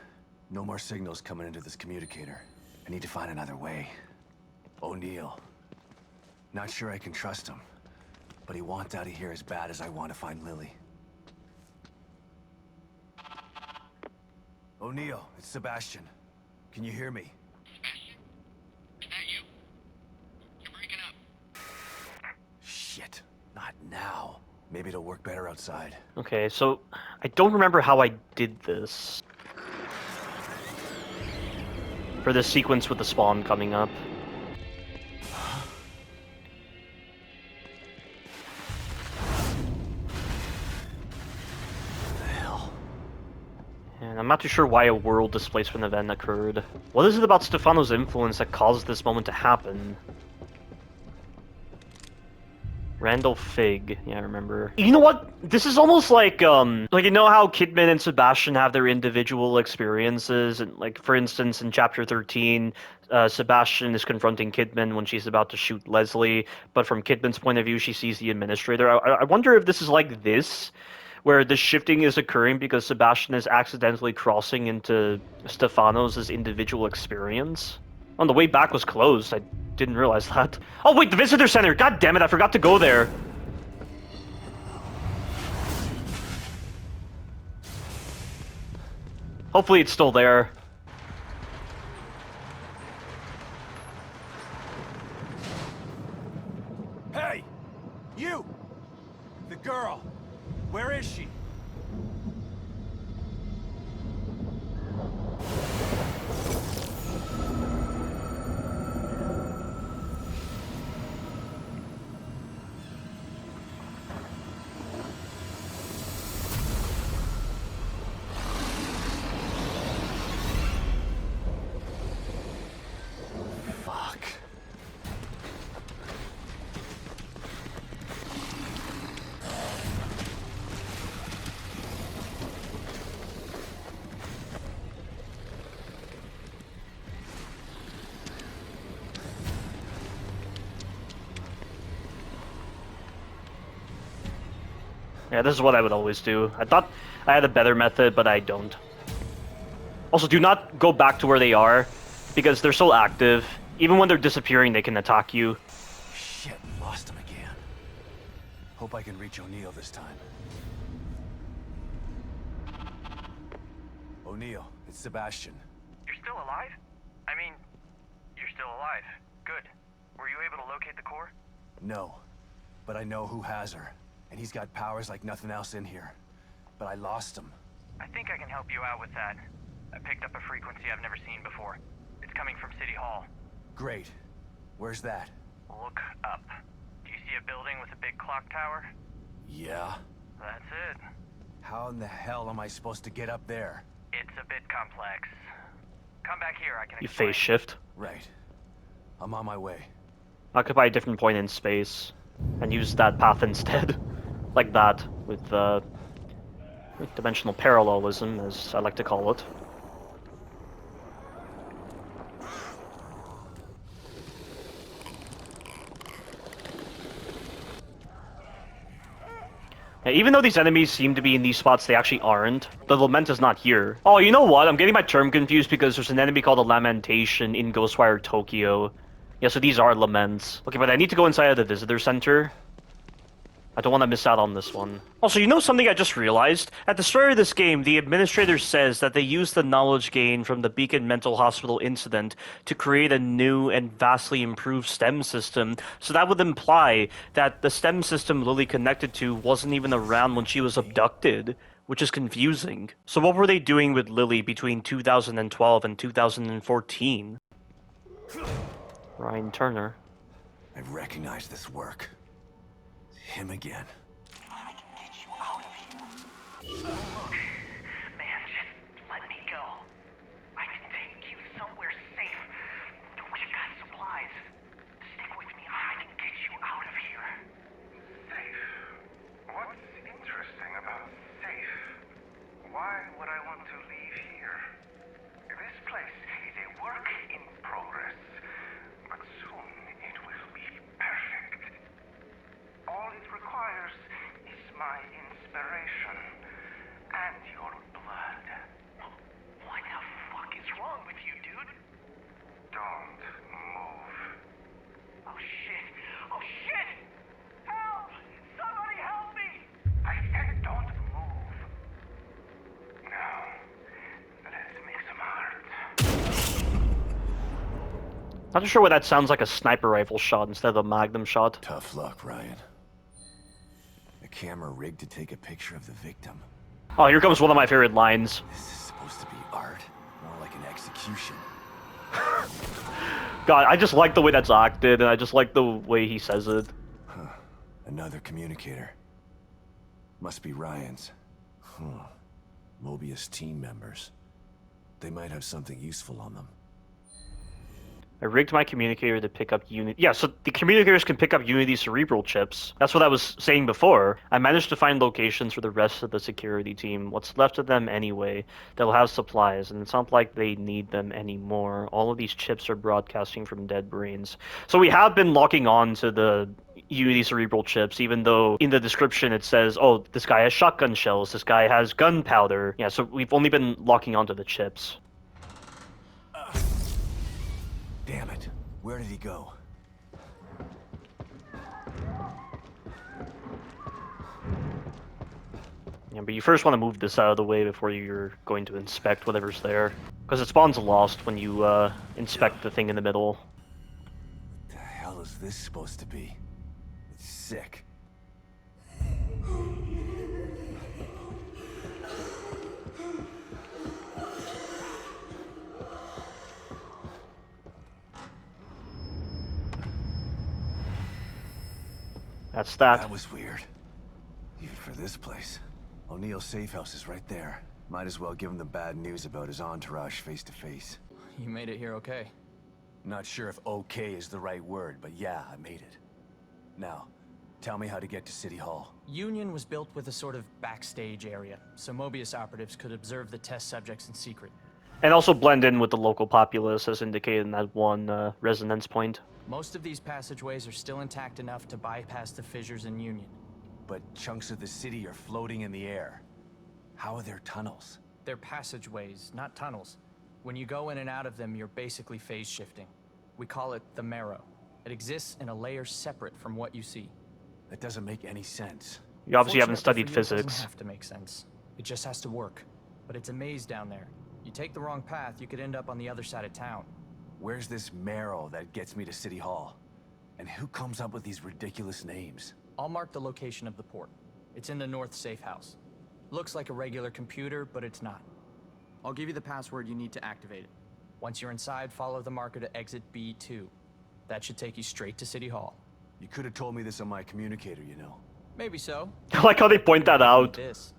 No more signals coming into this communicator. I need to find another way. O'Neill. Not sure I can trust him. But he wants out of here as bad as I want to find Lily. O'Neill, it's Sebastian. Can you hear me? Sebastian? Is that you? You're breaking up. Shit. Not now. Maybe it'll work better outside. Okay, so I don't remember how I did this. For this sequence with the spawn coming up. And I'm not too sure why a world displacement event occurred. What is it about Stefano's influence that caused this moment to happen? Randall Fig, yeah, I remember. You know what? This is almost like you know how Kidman and Sebastian have their individual experiences, and like, for instance, in Chapter 13, Sebastian is confronting Kidman when she's about to shoot Leslie, but from Kidman's point of view, she sees the administrator. I wonder if this is like this, where the shifting is occurring because Sebastian is accidentally crossing into Stefano's individual experience. On the way back was closed. I didn't realize that. Oh wait, the visitor center! God damn it, I forgot to go there. Hopefully it's still there. Hey! You! The girl! Where is she? Yeah, this is what I would always do. I thought I had a better method, but I don't. Also, do not go back to where they are, because they're so active. Even when they're disappearing, they can attack you. Shit, lost him again. Hope I can reach O'Neill this time. O'Neill, it's Sebastian. You're still alive? I mean, you're still alive. Good. Were you able to locate the core? No, but I know who has her. And he's got powers like nothing else in here. But I lost him. I think I can help you out with that. I picked up a frequency I've never seen before. It's coming from City Hall. Great. Where's that? Look up. Do you see a building with a big clock tower? Yeah. That's it. How in the hell am I supposed to get up there? It's a bit complex. Come back here, I can You explain. phase shift. Right. I'm on my way. Occupy a different point in space, and use that path instead. Like that, with dimensional parallelism, as I like to call it. Yeah, even though these enemies seem to be in these spots, they actually aren't. The Lament is not here. Oh, you know what? I'm getting my term confused because there's an enemy called a Lamentation in Ghostwire Tokyo. Yeah, so these are Laments. Okay, but I need to go inside of the Visitor Center. I don't want to miss out on this one. Also, you know something I just realized? At the start of this game, the administrator says that they used the knowledge gained from the Beacon Mental Hospital incident to create a new and vastly improved STEM system. So that would imply that the STEM system Lily connected to wasn't even around when she was abducted, which is confusing. So what were they doing with Lily between 2012 and 2014? Ryan Turner. I recognize this work. Him again. Look, man, just let me go. I can take you somewhere safe. We got supplies. Stick with me. I can get you out of here. Safe? What's interesting about safe? Why would I want to leave here? This place is a work in progress, but soon it will be perfect. All it requires is my inspiration and your blood. What the fuck is wrong with you, dude? Don't move. Oh shit! Oh shit! Help! Somebody help me! I said don't move. Now, let's make some art. Not sure why that sounds like a sniper rifle shot instead of a magnum shot. Tough luck, Ryan. A camera rigged to take a picture of the victim. Oh, here comes one of my favorite lines. This is supposed to be art, more like an execution. God, I just like the way that's acted, and I just like the way he says it. Huh. Another communicator. Must be Ryan's. Huh. Mobius team members. They might have something useful on them. I rigged my communicator to pick up Unity. Yeah, so the communicators can pick up Unity cerebral chips. That's what I was saying before. I managed to find locations for the rest of the security team. What's left of them anyway. They'll have supplies, and it's not like they need them anymore. All of these chips are broadcasting from dead brains. So we have been locking on to the Unity cerebral chips, even though in the description it says, oh, this guy has shotgun shells, this guy has gunpowder. Yeah, so we've only been locking onto the chips. Damn it. Where did he go? Yeah, but you first want to move this out of the way before you're going to inspect whatever's there. Because it spawns lost when you inspect the thing in the middle. The hell is this supposed to be? It's sick. That's that. That was weird. Even for this place. O'Neill's safe house is right there. Might as well give him the bad news about his entourage face to face. You made it here okay. Not sure if okay is the right word, but yeah, I made it. Now, tell me how to get to City Hall. Union was built with a sort of backstage area, so Mobius operatives could observe the test subjects in secret. And also blend in with the local populace as indicated in that one resonance point. Most of these passageways are still intact enough to bypass the fissures in Union. But chunks of the city are floating in the air. How are there tunnels? They're passageways, not tunnels. When you go in and out of them, you're basically phase shifting. We call it the Marrow. It exists in a layer separate from what you see. That doesn't make any sense. You obviously haven't Fortunately studied for you, It physics. doesn't have to make sense. It just has to work. But it's a maze down there. You take the wrong path, you could end up on the other side of town. Where's this Marrow that gets me to City Hall? And who comes up with these ridiculous names? I'll mark the location of the port. It's in the north safe house. Looks like a regular computer, but it's not. I'll give you the password you need to activate it. Once you're inside, follow the marker to exit B2. That should take you straight to City Hall. You could have told me this on my communicator, you know. Maybe so. I like how they point that out. This.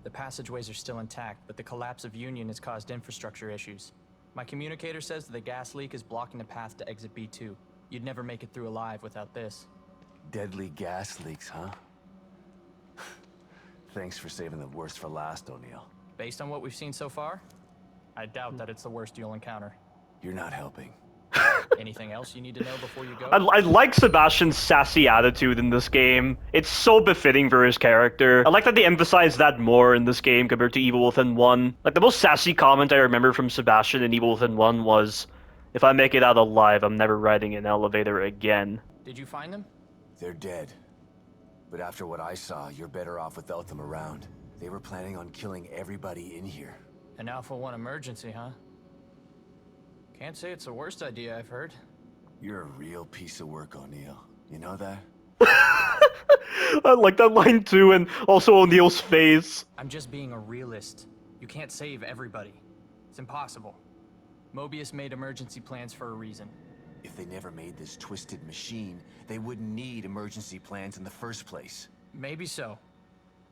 The passageways are still intact, but the collapse of Union has caused infrastructure issues. My communicator says that the gas leak is blocking the path to exit B2. You'd never make it through alive without this. Deadly gas leaks, huh? Thanks for saving the worst for last, O'Neill. Based on what we've seen so far, I doubt that it's the worst you'll encounter. You're not helping. Anything else you need to know before you go? I like Sebastian's sassy attitude in this game. It's so befitting for his character. I like that they emphasize that more in this game compared to Evil Within 1. Like, the most sassy comment I remember from Sebastian in Evil Within 1 was, "If I make it out alive, I'm never riding an elevator again." Did you find them? They're dead. But after what I saw, you're better off without them around. They were planning on killing everybody in here. An Alpha 1 emergency, huh? Can't say it's the worst idea I've heard. You're a real piece of work, O'Neill. You know that? I like that line too, and also O'Neill's face. I'm just being a realist. You can't save everybody. It's impossible. Mobius made emergency plans for a reason. If they never made this twisted machine, they wouldn't need emergency plans in the first place. Maybe so.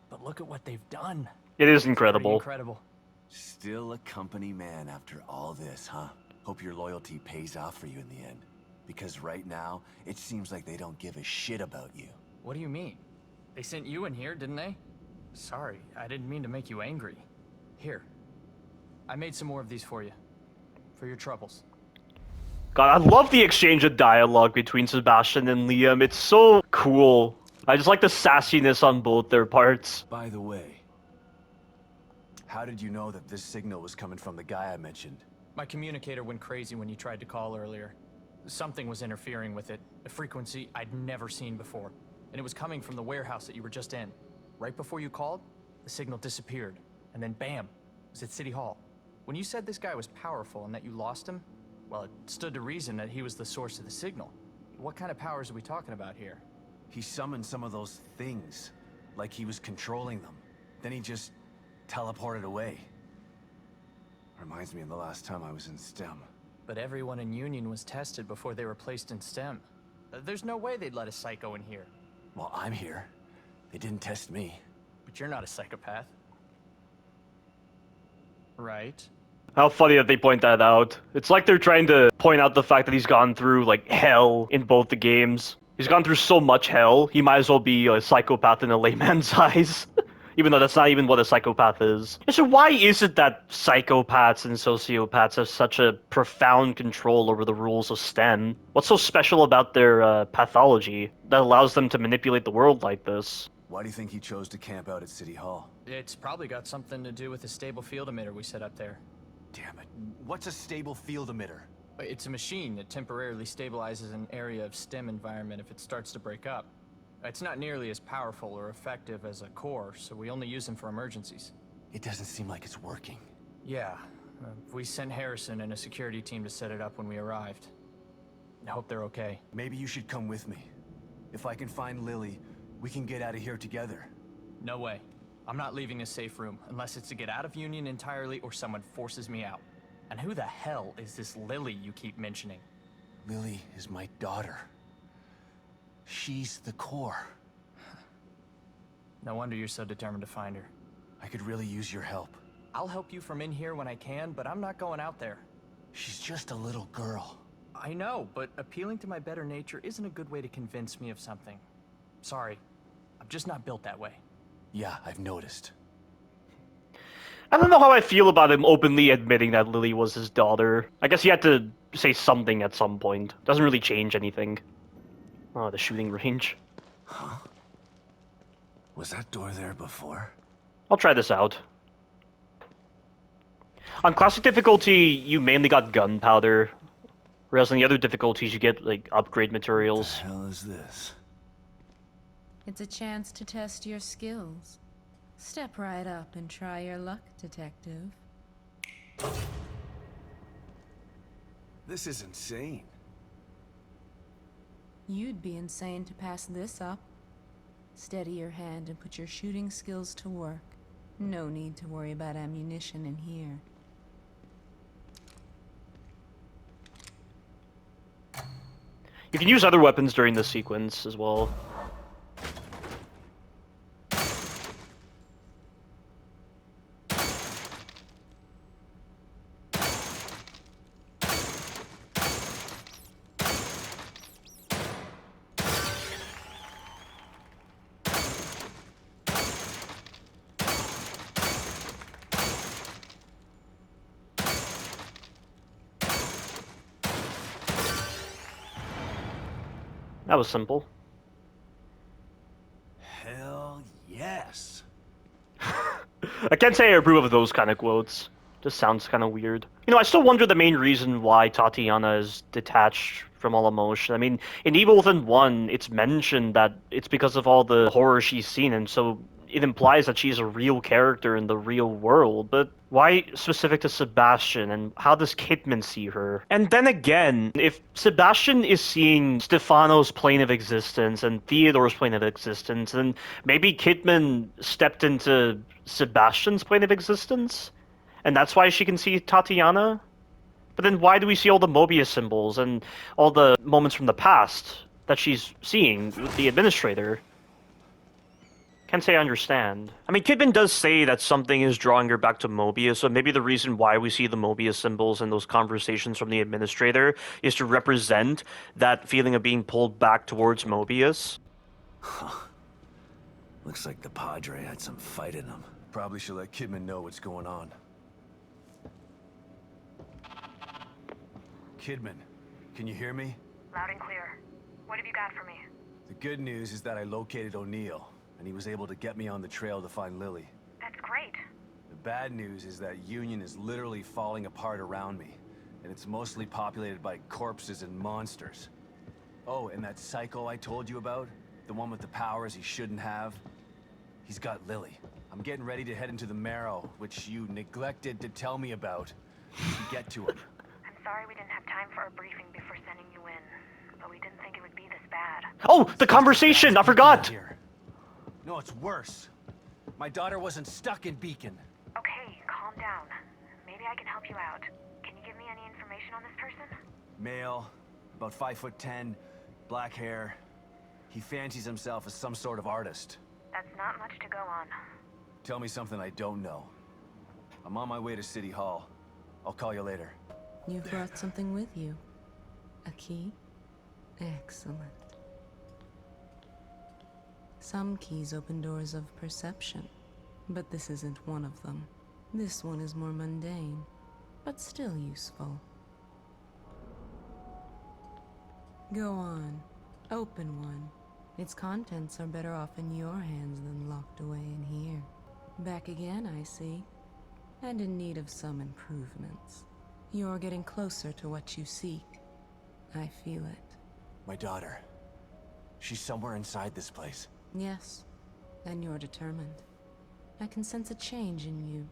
But look at what they've done. It is Pretty incredible. incredible. Still a company man after all this, huh? Hope your loyalty pays off for you in the end. Because right now, it seems like they don't give a shit about you. What do you mean? They sent you in here, didn't they? Sorry, I didn't mean to make you angry. Here. I made some more of these for you. For your troubles. God, I love the exchange of dialogue between Sebastian and Liam. It's so cool. I just like the sassiness on both their parts. By the way, how did you know that this signal was coming from the guy I mentioned? My communicator went crazy when you tried to call earlier. Something was interfering with it, a frequency I'd never seen before. And it was coming from the warehouse that you were just in. Right before you called, the signal disappeared. And then bam, it was at City Hall. When you said this guy was powerful and that you lost him, well, it stood to reason that he was the source of the signal. What kind of powers are we talking about here? He summoned some of those things, like he was controlling them. Then he just teleported away. Reminds me of the last time I was in STEM. But everyone in Union was tested before they were placed in STEM. There's no way they'd let a psycho in here. Well, I'm here. They didn't test me. But you're not a psychopath. Right? How funny that they point that out. It's like they're trying to point out the fact that he's gone through, like, hell in both the games. He's gone through so much hell, he might as well be a psychopath in a layman's eyes. Even though that's not even what a psychopath is. So why is it that psychopaths and sociopaths have such a profound control over the rules of STEM? What's so special about their pathology that allows them to manipulate the world like this? Why do you think he chose to camp out at City Hall? It's probably got something to do with the stable field emitter we set up there. Damn it. What's a stable field emitter? It's a machine that temporarily stabilizes an area of STEM environment if it starts to break up. It's not nearly as powerful or effective as a core, so we only use them for emergencies. It doesn't seem like it's working. Yeah. We sent Harrison and a security team to set it up when we arrived. I hope they're okay. Maybe you should come with me. If I can find Lily, we can get out of here together. No way. I'm not leaving this safe room, unless it's to get out of Union entirely or someone forces me out. And who the hell is this Lily you keep mentioning? Lily is my daughter. She's the core. No wonder you're so determined to find her. I could really use your help. I'll help you from in here when I can, but I'm not going out there. She's just a little girl. I know, but appealing to my better nature isn't a good way to convince me of something. Sorry, I'm just not built that way. Yeah, I've noticed. I don't know how I feel about him openly admitting that Lily was his daughter. I guess he had to say something at some point. Doesn't really change anything. Oh, the shooting range. Huh? Was that door there before? I'll try this out. On classic difficulty, you mainly got gunpowder. Whereas on the other difficulties, you get, like, upgrade materials. What the hell is this? It's a chance to test your skills. Step right up and try your luck, detective. This is insane. You'd be insane to pass this up. Steady your hand and put your shooting skills to work. No need to worry about ammunition in here. You can use other weapons during this sequence as well. That was simple. Hell yes. I can't say I approve of those kind of quotes. Just sounds kind of weird. You know, I still wonder the main reason why Tatiana is detached from all emotion. I mean, in Evil Within 1, it's mentioned that it's because of all the horror she's seen, and so it implies that she's a real character in the real world. But why specific to Sebastian, and how does Kidman see her? And then again, if Sebastian is seeing Stefano's plane of existence and Theodore's plane of existence, then maybe Kidman stepped into Sebastian's plane of existence? And that's why she can see Tatiana? But then why do we see all the Mobius symbols and all the moments from the past that she's seeing with the administrator? Can't say I understand. I mean, Kidman does say that something is drawing her back to Mobius, so maybe the reason why we see the Mobius symbols and those conversations from the administrator is to represent that feeling of being pulled back towards Mobius. Huh. Looks like the Padre had some fight in him. Probably should let Kidman know what's going on. Kidman, can you hear me? Loud and clear. What have you got for me? The good news is that I located O'Neill, and he was able to get me on the trail to find Lily. That's great. The bad news is that Union is literally falling apart around me, and it's mostly populated by corpses and monsters. Oh, and that psycho I told you about, the one with the powers he shouldn't have, he's got Lily. I'm getting ready to head into the Marrow, which you neglected to tell me about, to get to him. I'm sorry we didn't have time for a briefing before sending you in, but we didn't think it would be this bad. Oh, the conversation! I forgot! No, it's worse. My daughter wasn't stuck in Beacon. Okay, calm down. Maybe I can help you out. Can you give me any information on this person? Male, about 5'10", black hair. He fancies himself as some sort of artist. That's not much to go on. Tell me something I don't know. I'm on my way to City Hall. I'll call you later. You've brought something with you. A key? Excellent. Some keys open doors of perception, but this isn't one of them. This one is more mundane, but still useful. Go on. Open one. Its contents are better off in your hands than locked away in here. Back again, I see. And in need of some improvements. You're getting closer to what you seek. I feel it. My daughter. She's somewhere inside this place. Yes, and you're determined. I can sense a change in you.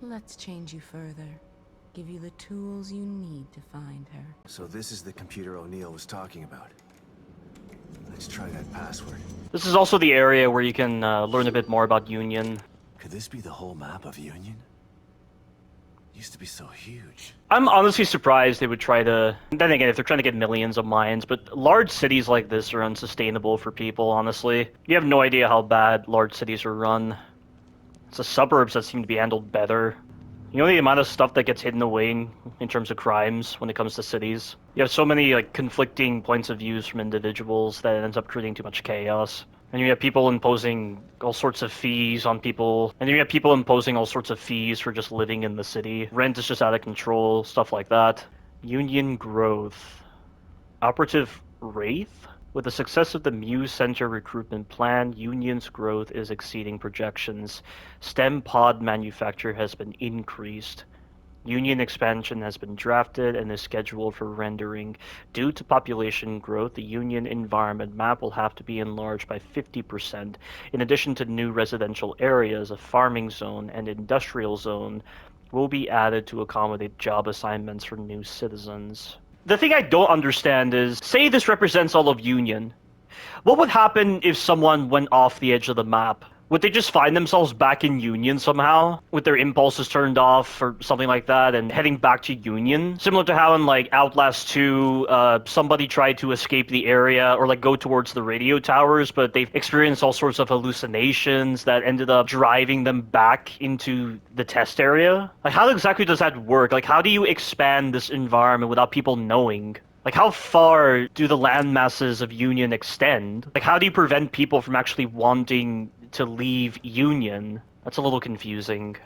Let's change you further. Give you the tools you need to find her. So this is the computer O'Neill was talking about. Let's try that password. This is also the area where you can learn a bit more about Union. Could this be the whole map of Union? Used to be so huge. I'm honestly surprised they would try to... Then again, if they're trying to get millions of mines, but large cities like this are unsustainable for people, honestly. You have no idea how bad large cities are run. It's the suburbs that seem to be handled better. You know the amount of stuff that gets hidden away in terms of crimes when it comes to cities? You have so many like conflicting points of views from individuals that it ends up creating too much chaos. And you have people imposing all sorts of fees on people. And you have people imposing all sorts of fees for just living in the city. Rent is just out of control, stuff like that. Union growth. Operative Wraith? With the success of the Muse Center recruitment plan, Union's growth is exceeding projections. STEM pod manufacture has been increased. Union expansion has been drafted and is scheduled for rendering. Due to population growth, the Union environment map will have to be enlarged by 50%. In addition to new residential areas, a farming zone and industrial zone will be added to accommodate job assignments for new citizens. The thing I don't understand is, say this represents all of Union. What would happen if someone went off the edge of the map? Would they just find themselves back in Union somehow, with their impulses turned off or something like that, and heading back to Union? Similar to how in like Outlast 2, somebody tried to escape the area or like go towards the radio towers, but they've experienced all sorts of hallucinations that ended up driving them back into the test area. Like, how exactly does that work? Like, how do you expand this environment without people knowing? Like, how far do the land masses of Union extend? Like, how do you prevent people from actually wanting to leave Union? That's a little confusing.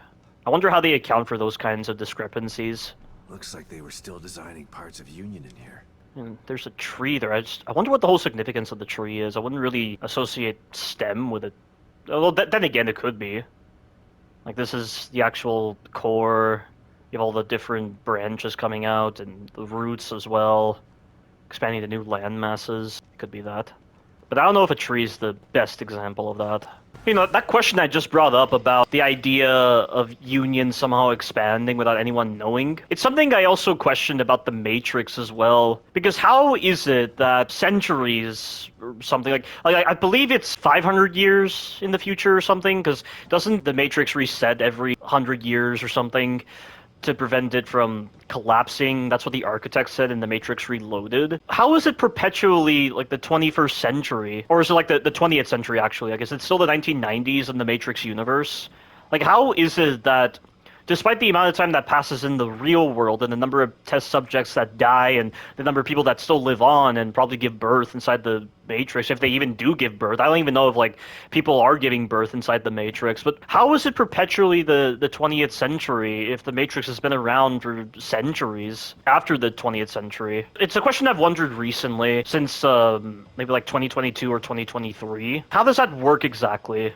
I wonder how they account for those kinds of discrepancies. Looks like they were still designing parts of Union in here. And there's a tree there. I wonder what the whole significance of the tree is. I wouldn't really associate STEM with it. Well, then again, it could be. Like, this is the actual core. You have all the different branches coming out and the roots as well. Expanding to new land masses. Could be that. But I don't know if a tree is the best example of that. You know, that question I just brought up about the idea of Union somehow expanding without anyone knowing. It's something I also questioned about the Matrix as well. Because how is it that centuries or something like I believe it's 500 years in the future or something? Because doesn't the Matrix reset every 100 years or something? To prevent it from collapsing. That's what the architect said in The Matrix Reloaded. How is it perpetually like the 21st century? Or is it like the 20th century actually? I guess it's still the 1990s in the Matrix universe. Like, how is it that despite the amount of time that passes in the real world and the number of test subjects that die and the number of people that still live on and probably give birth inside the Matrix, if they even do give birth. I don't even know if like people are giving birth inside the Matrix, but how is it perpetually the 20th century if the Matrix has been around for centuries after the 20th century? It's a question I've wondered recently since maybe like 2022 or 2023. How does that work exactly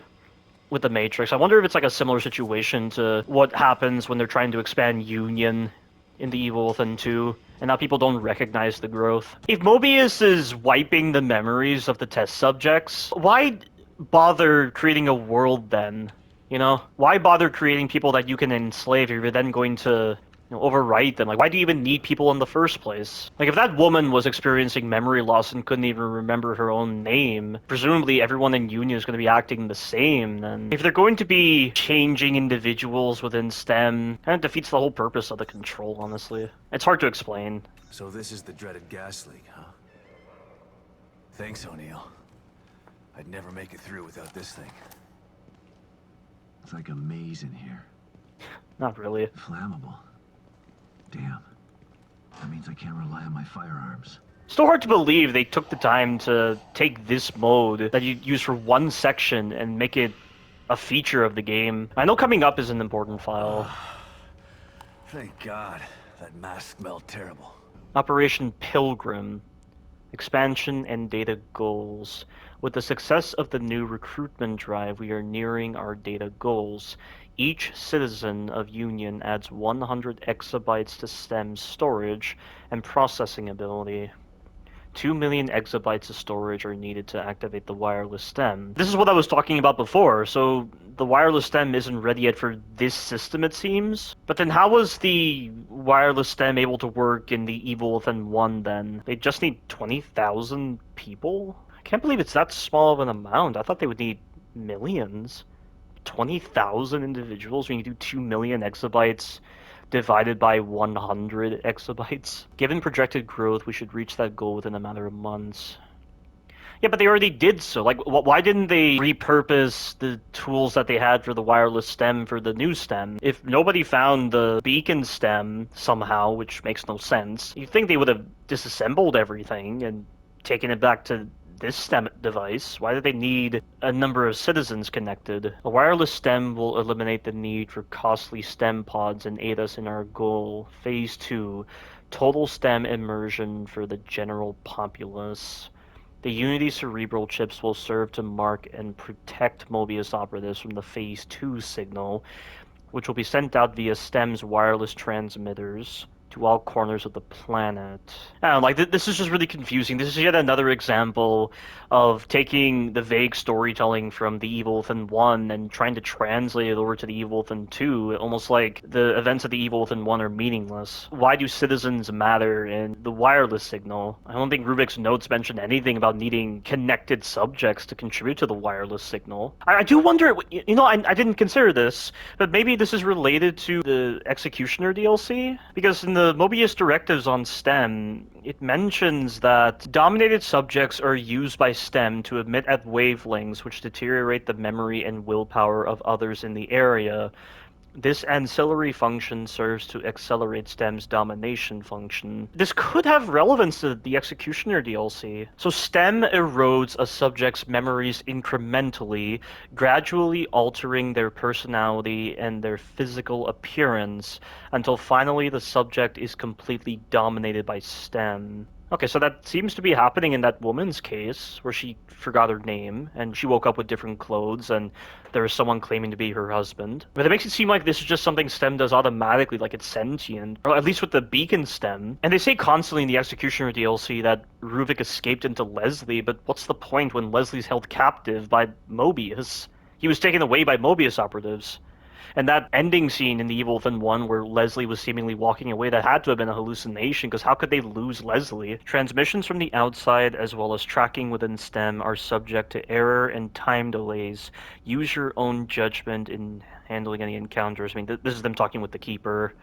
with the Matrix? I wonder if it's like a similar situation to what happens when they're trying to expand Union in the Evil Within 2, and now people don't recognize the growth. If Mobius is wiping the memories of the test subjects, why bother creating a world then? You know? Why bother creating people that you can enslave if you're then going to overwrite them? Like, why do you even need people in the first place? Like, if that woman was experiencing memory loss and couldn't even remember her own name, presumably everyone in Union is going to be acting the same, then if they're going to be changing individuals within STEM, kind of defeats the whole purpose of the control, honestly. It's hard to explain. So this is the dreaded gas leak, huh? Thanks, O'Neill. I'd never make it through without this thing. It's like a maze in here. Not really. Flammable. Damn. That means I can't rely on my firearms. Still hard to believe they took the time to take this mode that you use for one section and make it a feature of the game. I know coming up is an important file. Thank God. That mask smelled terrible. Operation Pilgrim. Expansion and data goals. With the success of the new recruitment drive, we are nearing our data goals. Each citizen of Union adds 100 exabytes to STEM storage and processing ability. 2 million exabytes of storage are needed to activate the wireless stem. This is what I was talking about before, so the wireless stem isn't ready yet for this system, it seems. But then how was the wireless stem able to work in the Evil Within 1 then? They just need 20,000 people? I can't believe it's that small of an amount. I thought they would need millions. 20,000 individuals when you do 2 million exabytes divided by 100 exabytes. Given projected growth, we should reach that goal within a matter of months. Yeah, but they already did so. Like, why didn't they repurpose the tools that they had for the wireless stem for the new stem? If nobody found the beacon stem somehow, which makes no sense, you'd think they would have disassembled everything and taken it back to this stem device. Why do they need a number of citizens connected? A wireless stem will eliminate the need for costly stem pods and aid us in our goal. Phase 2, total stem immersion for the general populace. The Unity cerebral chips will serve to mark and protect Mobius operatives from the Phase 2 signal, which will be sent out via STEM's wireless transmitters to all corners of the planet. I don't know, like, this is just really confusing. This is yet another example of taking the vague storytelling from the Evil Within 1 and trying to translate it over to the Evil Within 2, almost like the events of the Evil Within 1 are meaningless. Why do citizens matter in the wireless signal? I don't think Rubik's notes mention anything about needing connected subjects to contribute to the wireless signal. I do wonder, you know, I didn't consider this, but maybe this is related to the Executioner DLC? Because in the Mobius directives on STEM, it mentions that dominated subjects are used by STEM to emit at wavelengths which deteriorate the memory and willpower of others in the area. This ancillary function serves to accelerate STEM's domination function. This could have relevance to the Executioner DLC. So STEM erodes a subject's memories incrementally, gradually altering their personality and their physical appearance, until finally the subject is completely dominated by STEM. Okay, so that seems to be happening in that woman's case, where she forgot her name, and she woke up with different clothes, and there was someone claiming to be her husband. But it makes it seem like this is just something STEM does automatically, like it's sentient, or at least with the beacon stem. And they say constantly in the Executioner DLC that Ruvik escaped into Leslie, but what's the point when Leslie's held captive by Mobius? He was taken away by Mobius operatives. And that ending scene in the Evil Within 1 where Leslie was seemingly walking away, that had to have been a hallucination, because how could they lose Leslie? Transmissions from the outside as well as tracking within STEM are subject to error and time delays. Use your own judgment in handling any encounters. I mean, this is them talking with the Keeper,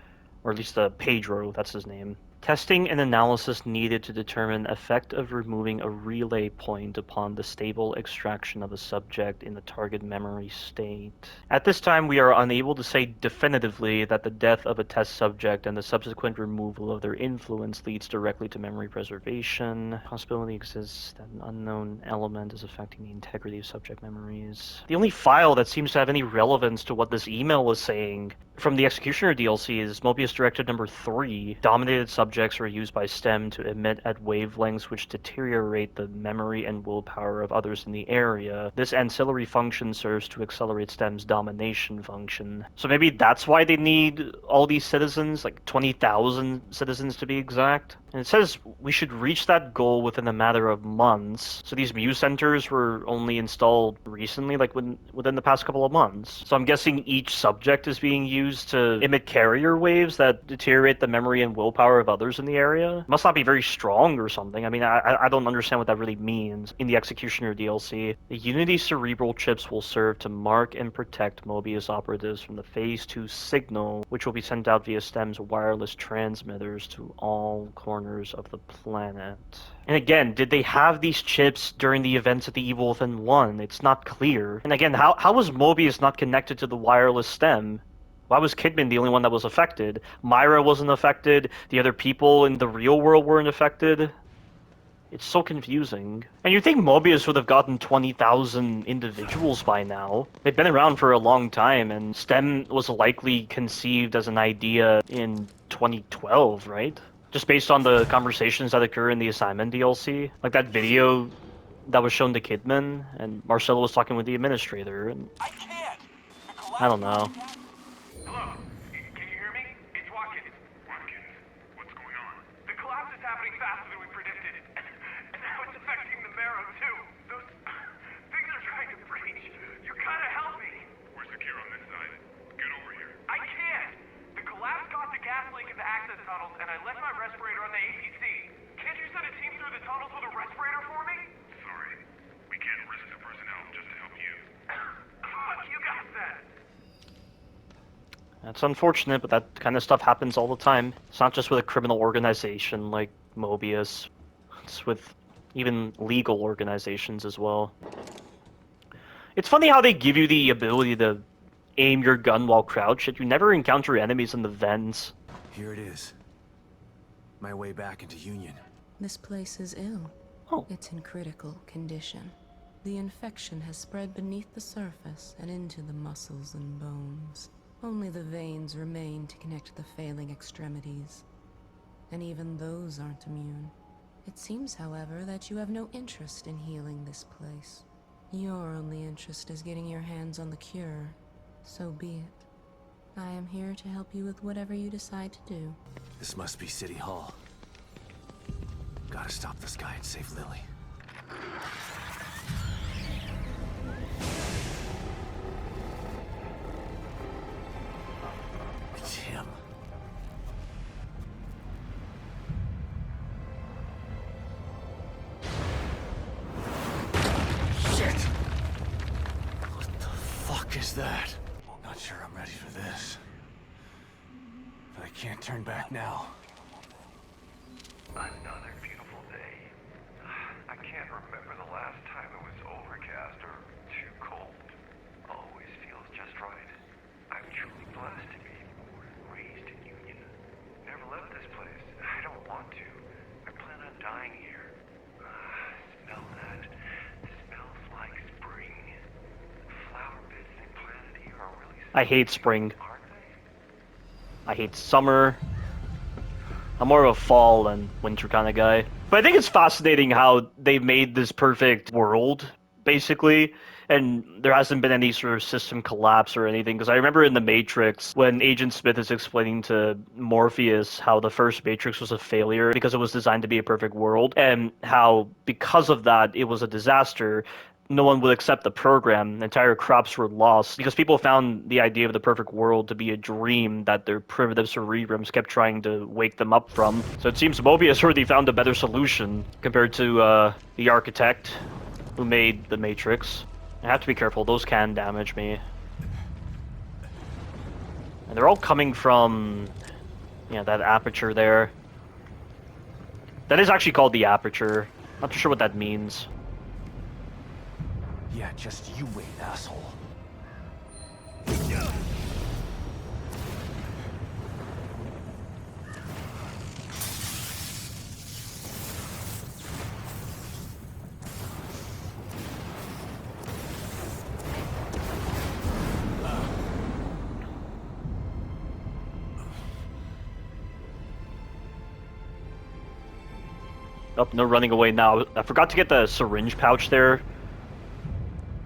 or at least Pedro, that's his name. Testing and analysis needed to determine effect of removing a relay point upon the stable extraction of a subject in the target memory state. At this time, we are unable to say definitively that the death of a test subject and the subsequent removal of their influence leads directly to memory preservation. Possibility exists that an unknown element is affecting the integrity of subject memories. The only file that seems to have any relevance to what this email was saying from the Executioner DLC is Mobius Directive number 3. Dominated subjects are used by STEM to emit at wavelengths which deteriorate the memory and willpower of others in the area. This ancillary function serves to accelerate STEM's domination function. So maybe that's why they need all these citizens, like 20,000 citizens to be exact. And it says we should reach that goal within a matter of months. So these Muse centers were only installed recently, like within the past couple of months. So I'm guessing each subject is being used to emit carrier waves that deteriorate the memory and willpower of others in the area. It must not be very strong or something. I mean, I don't understand what that really means. In the Executioner DLC, the Unity cerebral chips will serve to mark and protect Mobius operatives from the Phase 2 signal, which will be sent out via STEM's wireless transmitters to all corners of the planet. And again, did they have these chips during the events of the Evil Within 1? It's not clear. And again, how was Mobius not connected to the wireless stem? Why was Kidman the only one that was affected? Myra wasn't affected. The other people in the real world weren't affected. It's so confusing. And you'd think Mobius would have gotten 20,000 individuals by now. They've been around for a long time, and STEM was likely conceived as an idea in 2012, right? Just based on the conversations that occur in the assignment DLC. Like that video that was shown to Kidman, and Marcelo was talking with the administrator, and I don't know. Hello? Can you hear me? It's Watkins. Watkins, what's going on? The collapse is happening faster than we predicted. infecting the marrow, too. Those things are trying to breach. You gotta help me. We're secure on this side. Get over here. I can't. The collapse caused a gas leak in the access tunnels, and I left my respirator on the APC. Can't you send a team through the tunnels with a respirator for me? Sorry. We can't risk the personnel just to help you. Fuck you guys then. That's unfortunate, but that kind of stuff happens all the time. It's not just with a criminal organization like Mobius. It's with even legal organizations as well. It's funny how they give you the ability to aim your gun while crouched, yet you never encounter enemies in the vents. Here it is. My way back into Union. This place is ill. Oh. It's in critical condition. The infection has spread beneath the surface and into the muscles and bones. Only the veins remain to connect the failing extremities. And even those aren't immune. It seems, however, that you have no interest in healing this place. Your only interest is getting your hands on the cure. So be it. I am here to help you with whatever you decide to do. This must be City Hall. Gotta stop this guy and save Lily. It's him. Shit! What the fuck is that? Not sure I'm ready for this. But I can't turn back now. Another beautiful day. I can't remember the last time it was overcast or too cold. Always feels just right. I'm truly blessed to be born and raised in Union. Never left this place. I don't want to. I plan on dying here. Smell that. Smells like spring. Flower beds they planted here are really I hate spring. I hate summer. I'm more of a fall and winter kind of guy. But I think it's fascinating how they made this perfect world, basically, and there hasn't been any sort of system collapse or anything. Because I remember in The Matrix, when Agent Smith is explaining to Morpheus how the first Matrix was a failure because it was designed to be a perfect world, and how because of that it was a disaster. No one would accept the program. Entire crops were lost because people found the idea of the perfect world to be a dream that their primitive cerebrums kept trying to wake them up from. So it seems Mobius already found a better solution compared to the architect who made the Matrix. I have to be careful, those can damage me. And they're all coming from, yeah, that aperture there. That is actually called the aperture. Not too sure what that means. Yeah, just you wait, asshole. Oh, no running away now. I forgot to get the syringe pouch there.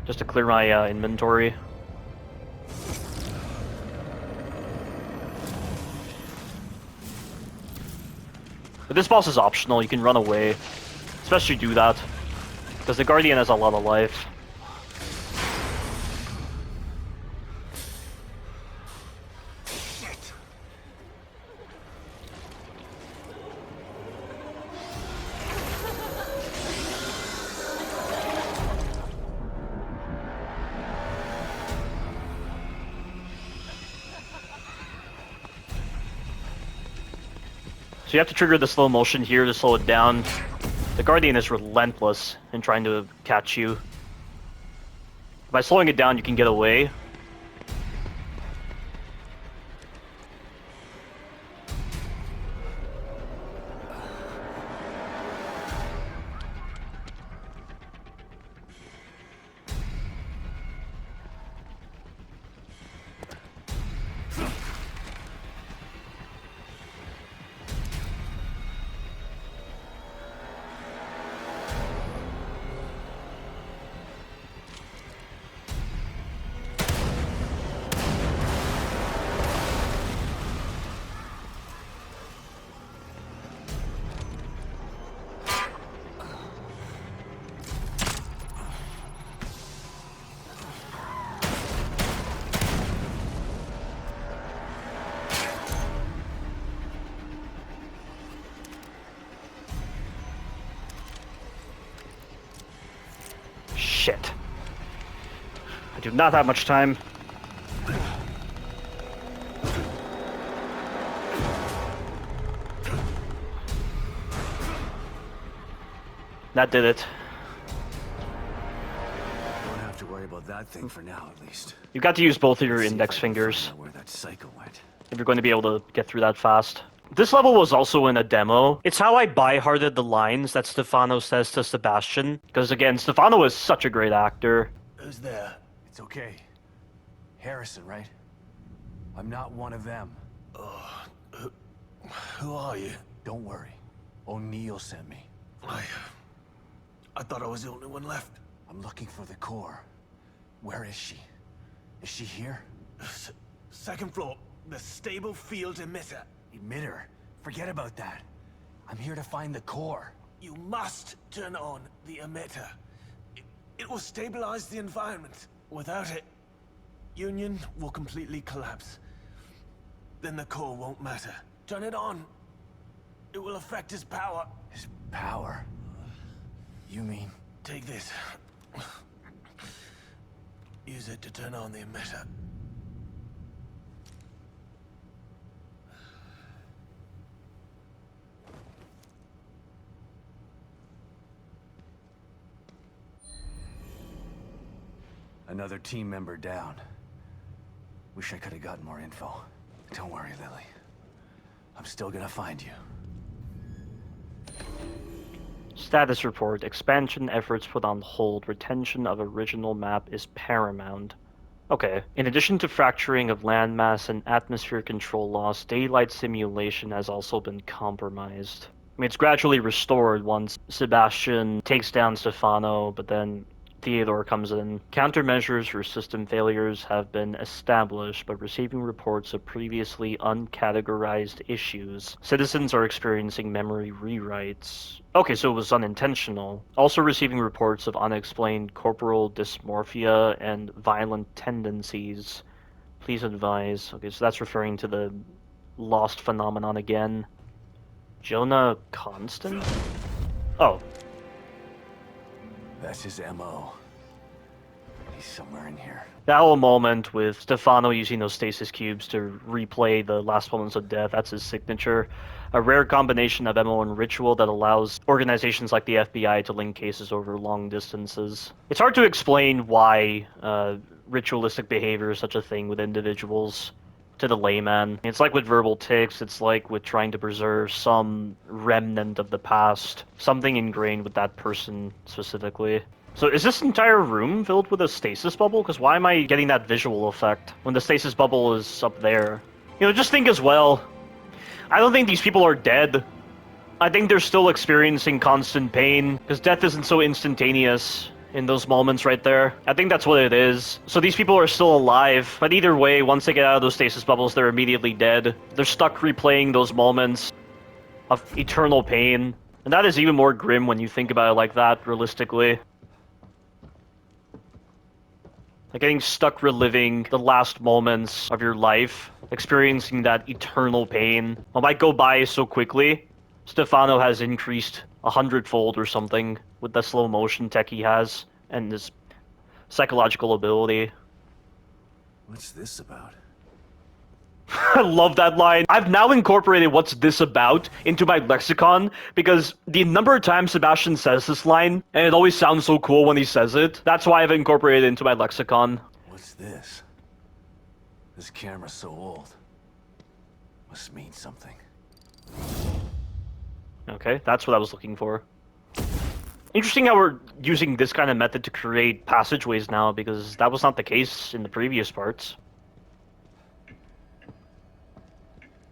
Just to clear my inventory. But this boss is optional, you can run away. Especially do that. Because the Guardian has a lot of life. So you have to trigger the slow motion here to slow it down. The Guardian is relentless in trying to catch you. By slowing it down, you can get away. do not have much time. That did it. Don't have to worry about that thing for now, at least. You've got to use both of your index fingers Where that cycle went. if you're going to be able to get through that fast. This level was also in a demo. It's how I by-hearted the lines that Stefano says to Sebastian. Because again, Stefano is such a great actor. Who's there? It's okay. Harrison, right? I'm not one of them. Who are you? Don't worry. O'Neill sent me. I thought I was the only one left. I'm looking for the core. Where is she? Is she here? Second floor, the stable field emitter. Emitter? Forget about that. I'm here to find the core. You must turn on the emitter. It will stabilize the environment. Without it, Union will completely collapse. Then the core won't matter. Turn it on. It will affect his power. His power? You mean? Take this. Use it to turn on the emitter. Another team member down. Wish I could have gotten more info. Don't worry, Lily. I'm still gonna find you. Status report. Expansion efforts put on hold. Retention of original map is paramount. Okay. In addition to fracturing of landmass and atmosphere control loss, daylight simulation has also been compromised. I mean, it's gradually restored once Sebastian takes down Stefano, but then Theodore comes in. Countermeasures for system failures have been established, but receiving reports of previously uncategorized issues. Citizens are experiencing memory rewrites. Okay, so it was unintentional. Also receiving reports of unexplained corporal dysmorphia and violent tendencies. Please advise. Okay, so that's referring to the lost phenomenon again. Jonah Constant? Oh. That's his MO. He's somewhere in here. That whole moment with Stefano using those stasis cubes to replay the last moments of death, that's his signature. A rare combination of MO and ritual that allows organizations like the FBI to link cases over long distances. It's hard to explain why ritualistic behavior is such a thing with individuals to the layman. It's like with verbal tics, it's like with trying to preserve some remnant of the past, something ingrained with that person specifically. So is this entire room filled with a stasis bubble? Because why am I getting that visual effect when the stasis bubble is up there? You know, just think as well, I don't think these people are dead. I think they're still experiencing constant pain, because death isn't so instantaneous in those moments right there. I think that's what it is. So these people are still alive, but either way, once they get out of those stasis bubbles, they're immediately dead. They're stuck replaying those moments of eternal pain. And that is even more grim when you think about it like that, realistically. Like getting stuck reliving the last moments of your life, experiencing that eternal pain. It might go by so quickly. Stefano has increased 100-fold or something with the slow motion tech he has and his psychological ability. What's this about? I love that line. I've now incorporated "what's this about" into my lexicon because the number of times Sebastian says this line, and it always sounds so cool when he says it, that's why I've incorporated it into my lexicon. What's this? This camera's so old. Must mean something. Okay, that's what I was looking for. Interesting how we're using this kind of method to create passageways now, because that was not the case in the previous parts.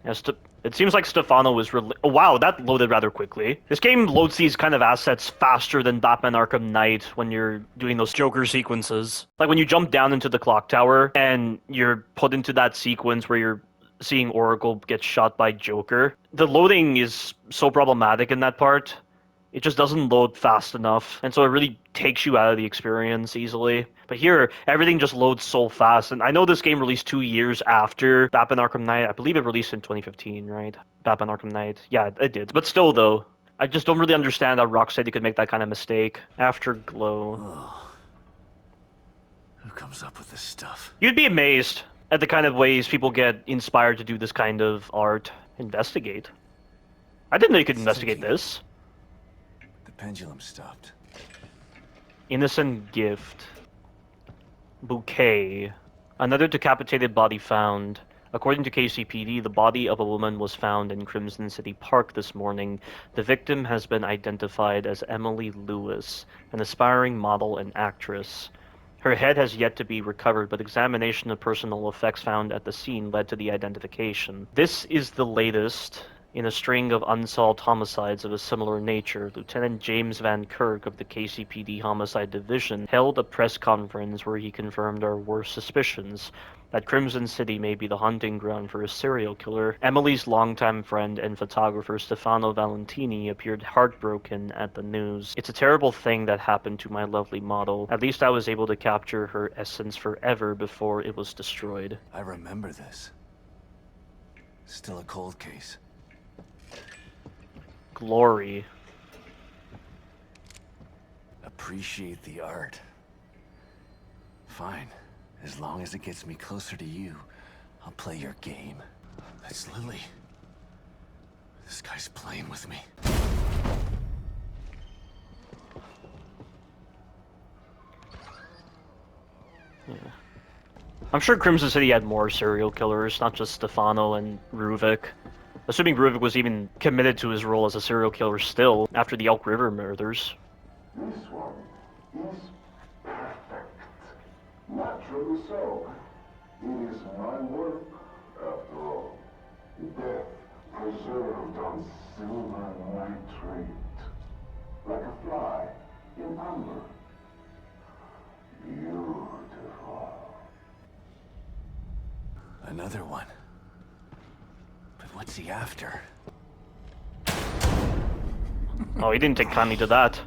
It seems like Stefano was oh, wow, that loaded rather quickly. This game loads these kind of assets faster than Batman Arkham Knight when you're doing those Joker sequences. Like when you jump down into the clock tower and you're put into that sequence where you're seeing Oracle get shot by Joker. The loading is so problematic in that part. It just doesn't load fast enough, and so it really takes you out of the experience easily. But here, everything just loads so fast, and I know this game released 2 years after Batman Arkham Knight. I believe it released in 2015, right? Batman Arkham Knight. Yeah, it did. But still, though, I just don't really understand how Rocksteady could make that kind of mistake. Afterglow. Who comes up with this stuff? You'd be amazed at the kind of ways people get inspired to do this kind of art. Investigate. I didn't know you could investigate this. The pendulum stopped. Innocent gift. Bouquet. Another decapitated body found. According to KCPD, the body of a woman was found in Crimson City Park this morning. The victim has been identified as Emily Lewis, an aspiring model and actress. Her head has yet to be recovered, but examination of personal effects found at the scene led to the identification. This is the latest in a string of unsolved homicides of a similar nature. Lieutenant James Van Kirk of the KCPD Homicide Division held a press conference where he confirmed our worst suspicions that Crimson City may be the hunting ground for a serial killer. Emily's longtime friend and photographer Stefano Valentini appeared heartbroken at the news. It's a terrible thing that happened to my lovely model. At least I was able to capture her essence forever before it was destroyed. I remember this. Still a cold case. Glory. Appreciate the art. Fine. As long as it gets me closer to you, I'll play your game. That's Lily. This guy's playing with me. Yeah. I'm sure Crimson City had more serial killers, not just Stefano and Ruvik. Assuming Ruvik was even committed to his role as a serial killer still, after the Elk River murders. This one is perfect. Naturally so. It is my work, after all. Death preserved on silver nitrate. Like a fly in amber. Beautiful. Another one. But what's he after? Oh, he didn't take kindly to that.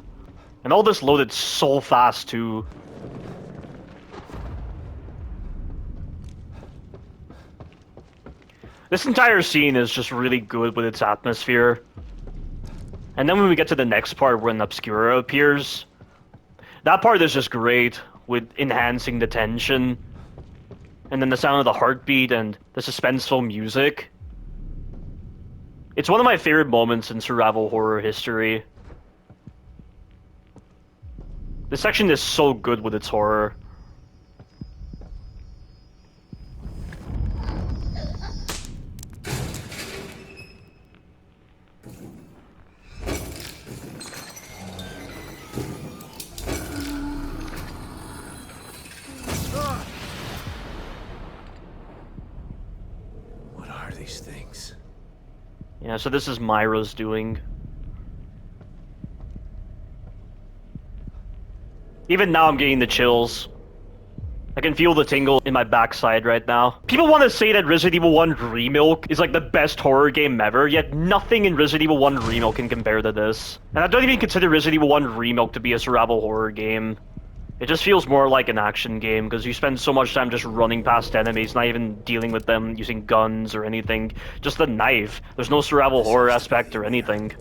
And all this loaded so fast, too. This entire scene is just really good with its atmosphere. And then when we get to the next part when Obscura appears, that part is just great with enhancing the tension. And then the sound of the heartbeat and the suspenseful music. It's one of my favorite moments in survival horror history. This section is so good with its horror. What are these things? Yeah, so this is Myra's doing. Even now I'm getting the chills. I can feel the tingle in my backside right now. People want to say that Resident Evil 1 Remake is like the best horror game ever, yet nothing in Resident Evil 1 Remake can compare to this. And I don't even consider Resident Evil 1 Remake to be a survival horror game. It just feels more like an action game, because you spend so much time just running past enemies, not even dealing with them using guns or anything. Just a knife. There's no survival horror aspect or anything.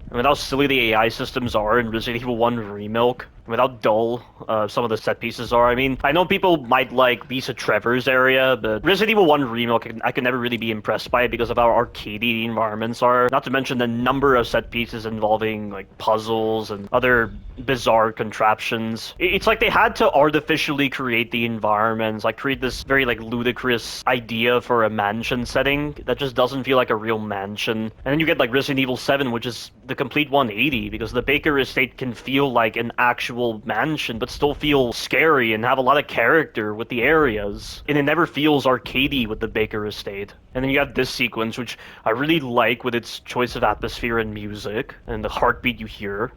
And with how silly the AI systems are in Resident Evil 1 Remake, and with how dull some of the set pieces are. I mean, I know people might like Lisa Trevor's area, but Resident Evil 1 Remake, I could never really be impressed by it because of how arcadey the environments are. Not to mention the number of set pieces involving like puzzles and other bizarre contraptions. It's like they had to artificially create the environments, like create this very like ludicrous idea for a mansion setting that just doesn't feel like a real mansion. And then you get like Resident Evil 7, which is the complete 180, because the Baker estate can feel like an actual mansion but still feel scary and have a lot of character with the areas, and it never feels arcadey with the Baker estate. And then you have this sequence, which I really like with its choice of atmosphere and music and the heartbeat you hear.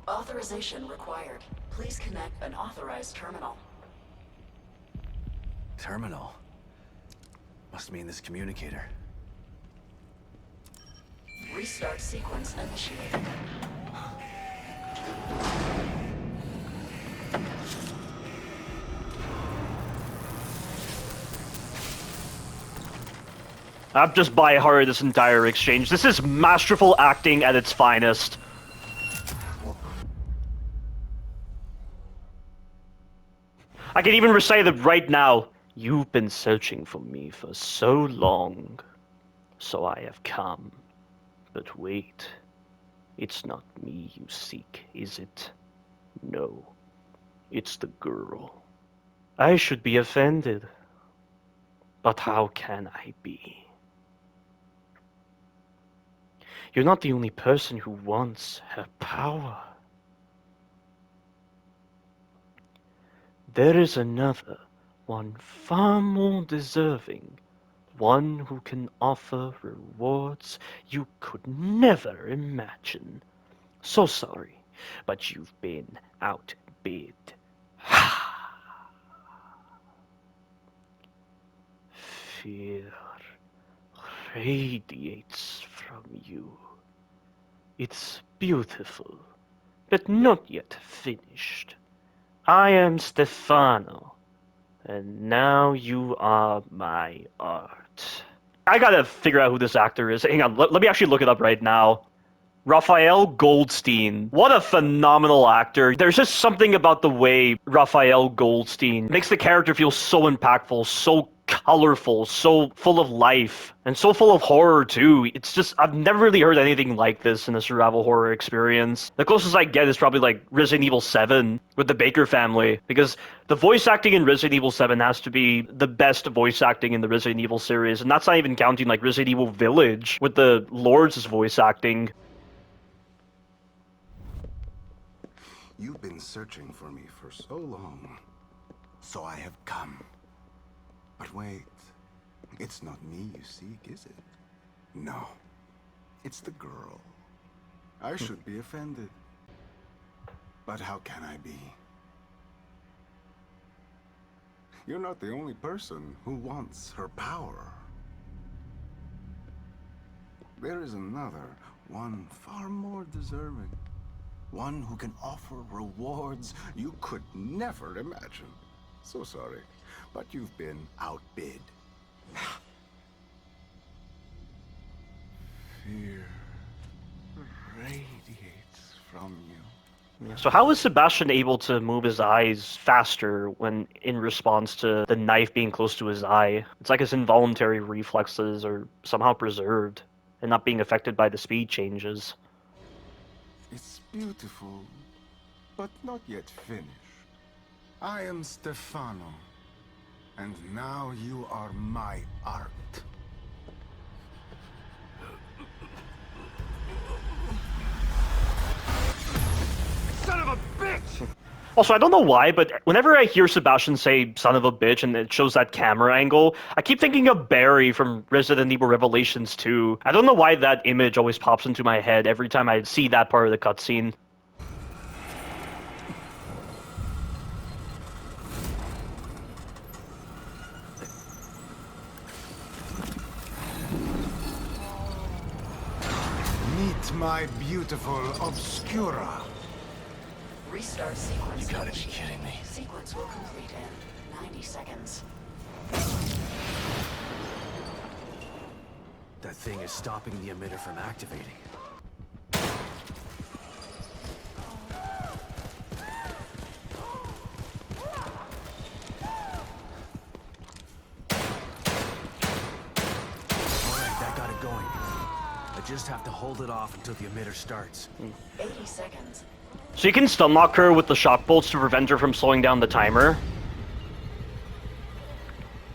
Authorization required. Please connect an authorized terminal. Terminal? Must mean this communicator. Restart sequence initiated. I've just by heart this entire exchange. This is masterful acting at its finest. I can even recite it right now. You've been searching for me for so long, so I have come. But wait, it's not me you seek, is it? No, it's the girl. I should be offended, but how can I be? You're not the only person who wants her power. There is another, one far more deserving, one who can offer rewards you could never imagine. So sorry, but you've been outbid. Fear radiates from you. It's beautiful, but not yet finished. I am Stefano, and now you are my art. I gotta figure out who this actor is. Hang on, let me actually look it up right now. Raphael Goldstein. What a phenomenal actor. There's just something about the way Raphael Goldstein makes the character feel so impactful, so colorful, so full of life, and so full of horror too. It's just, I've never really heard anything like this in a survival horror experience. The closest I get is probably like Resident Evil 7 with the Baker family, because the voice acting in Resident Evil 7 has to be the best voice acting in the Resident Evil series, and that's not even counting like Resident Evil Village with the Lord's voice acting. You've been searching for me for so long, so I have come. But wait, it's not me you seek, is it? No, it's the girl. I should be offended. But how can I be? You're not the only person who wants her power. There is another, one far more deserving. One who can offer rewards you could never imagine. So sorry, but you've been outbid. Fear radiates from you. Yeah, so how is Sebastian able to move his eyes faster when in response to the knife being close to his eye? It's like his involuntary reflexes are somehow preserved and not being affected by the speed changes. It's beautiful, but not yet finished. I am Stefano, and now you are my art. Son of a bitch! Also, I don't know why, but whenever I hear Sebastian say son of a bitch and it shows that camera angle, I keep thinking of Barry from Resident Evil Revelations 2. I don't know why that image always pops into my head every time I see that part of the cutscene. Meet my beautiful Obscura. Restart sequence. You gotta be kidding me. Sequence will complete in 90 seconds. That thing is stopping the emitter from activating. Alright, that got it going. I just have to hold it off until the emitter starts. 80 seconds. So you can stun lock her with the shock bolts to prevent her from slowing down the timer.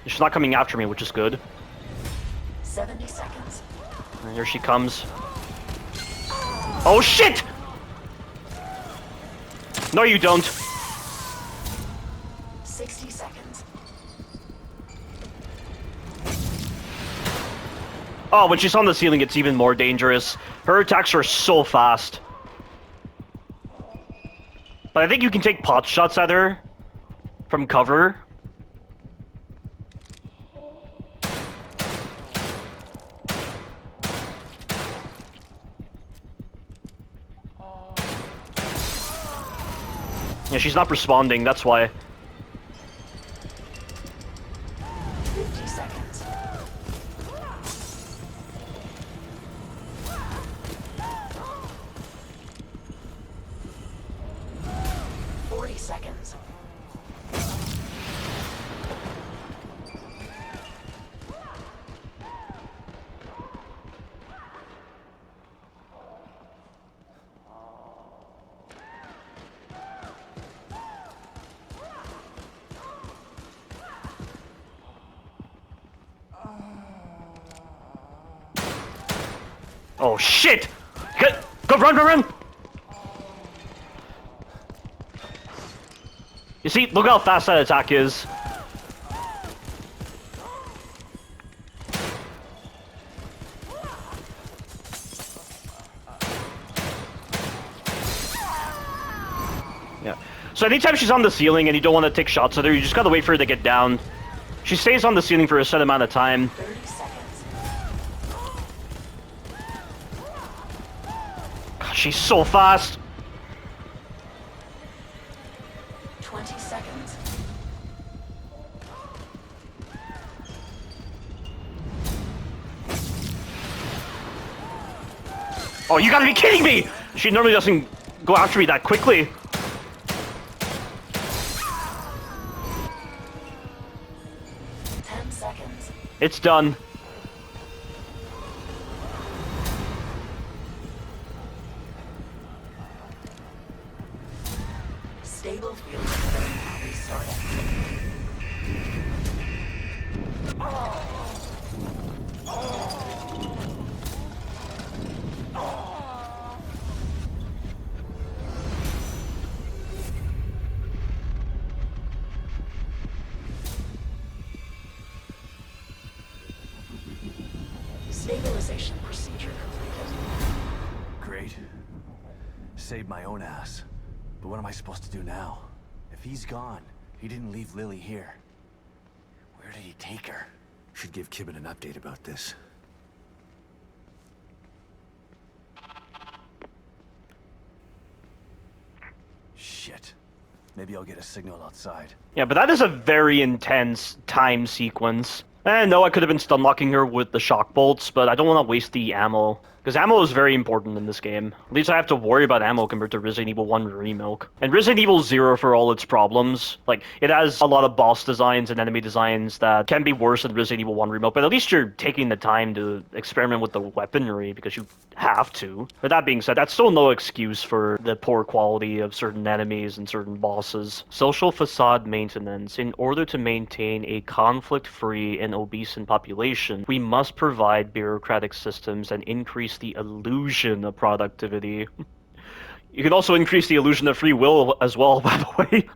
She's not coming after me, which is good. 70 seconds. And here she comes. Oh shit! No, you don't. 60 seconds. Oh, when she's on the ceiling, it's even more dangerous. Her attacks are so fast. But I think you can take pot shots at her from cover. Yeah, she's not responding, that's why. 50 seconds. Oh shit! Go run! You see, look how fast that attack is. Yeah. So anytime she's on the ceiling and you don't want to take shots at her, you just gotta wait for her to get down. She stays on the ceiling for a set amount of time. 30 seconds. God, she's so fast. 20 seconds. Oh, you gotta be kidding me! She normally doesn't go after me that quickly. It's done. Stable field restarting. Stabilization procedure completed. Great. Saved my own ass. But what am I supposed to do now? If he's gone, he didn't leave Lily here. Where did he take her? Should give Kidman an update about this. Shit. Maybe I'll get a signal outside. Yeah, but that is a very intense time sequence. And no, I could have been stun locking her with the shock bolts, but I don't want to waste the ammo. Because ammo is very important in this game. At least I have to worry about ammo compared to Resident Evil 1 Remake. And Resident Evil 0, for all its problems, like, it has a lot of boss designs and enemy designs that can be worse than Resident Evil 1 Remake, but at least you're taking the time to experiment with the weaponry, because you have to. But that being said, that's still no excuse for the poor quality of certain enemies and certain bosses. Social facade maintenance. In order to maintain a conflict-free and obescent population, we must provide bureaucratic systems and increase the illusion of productivity. You can also increase the illusion of free will as well, by the way.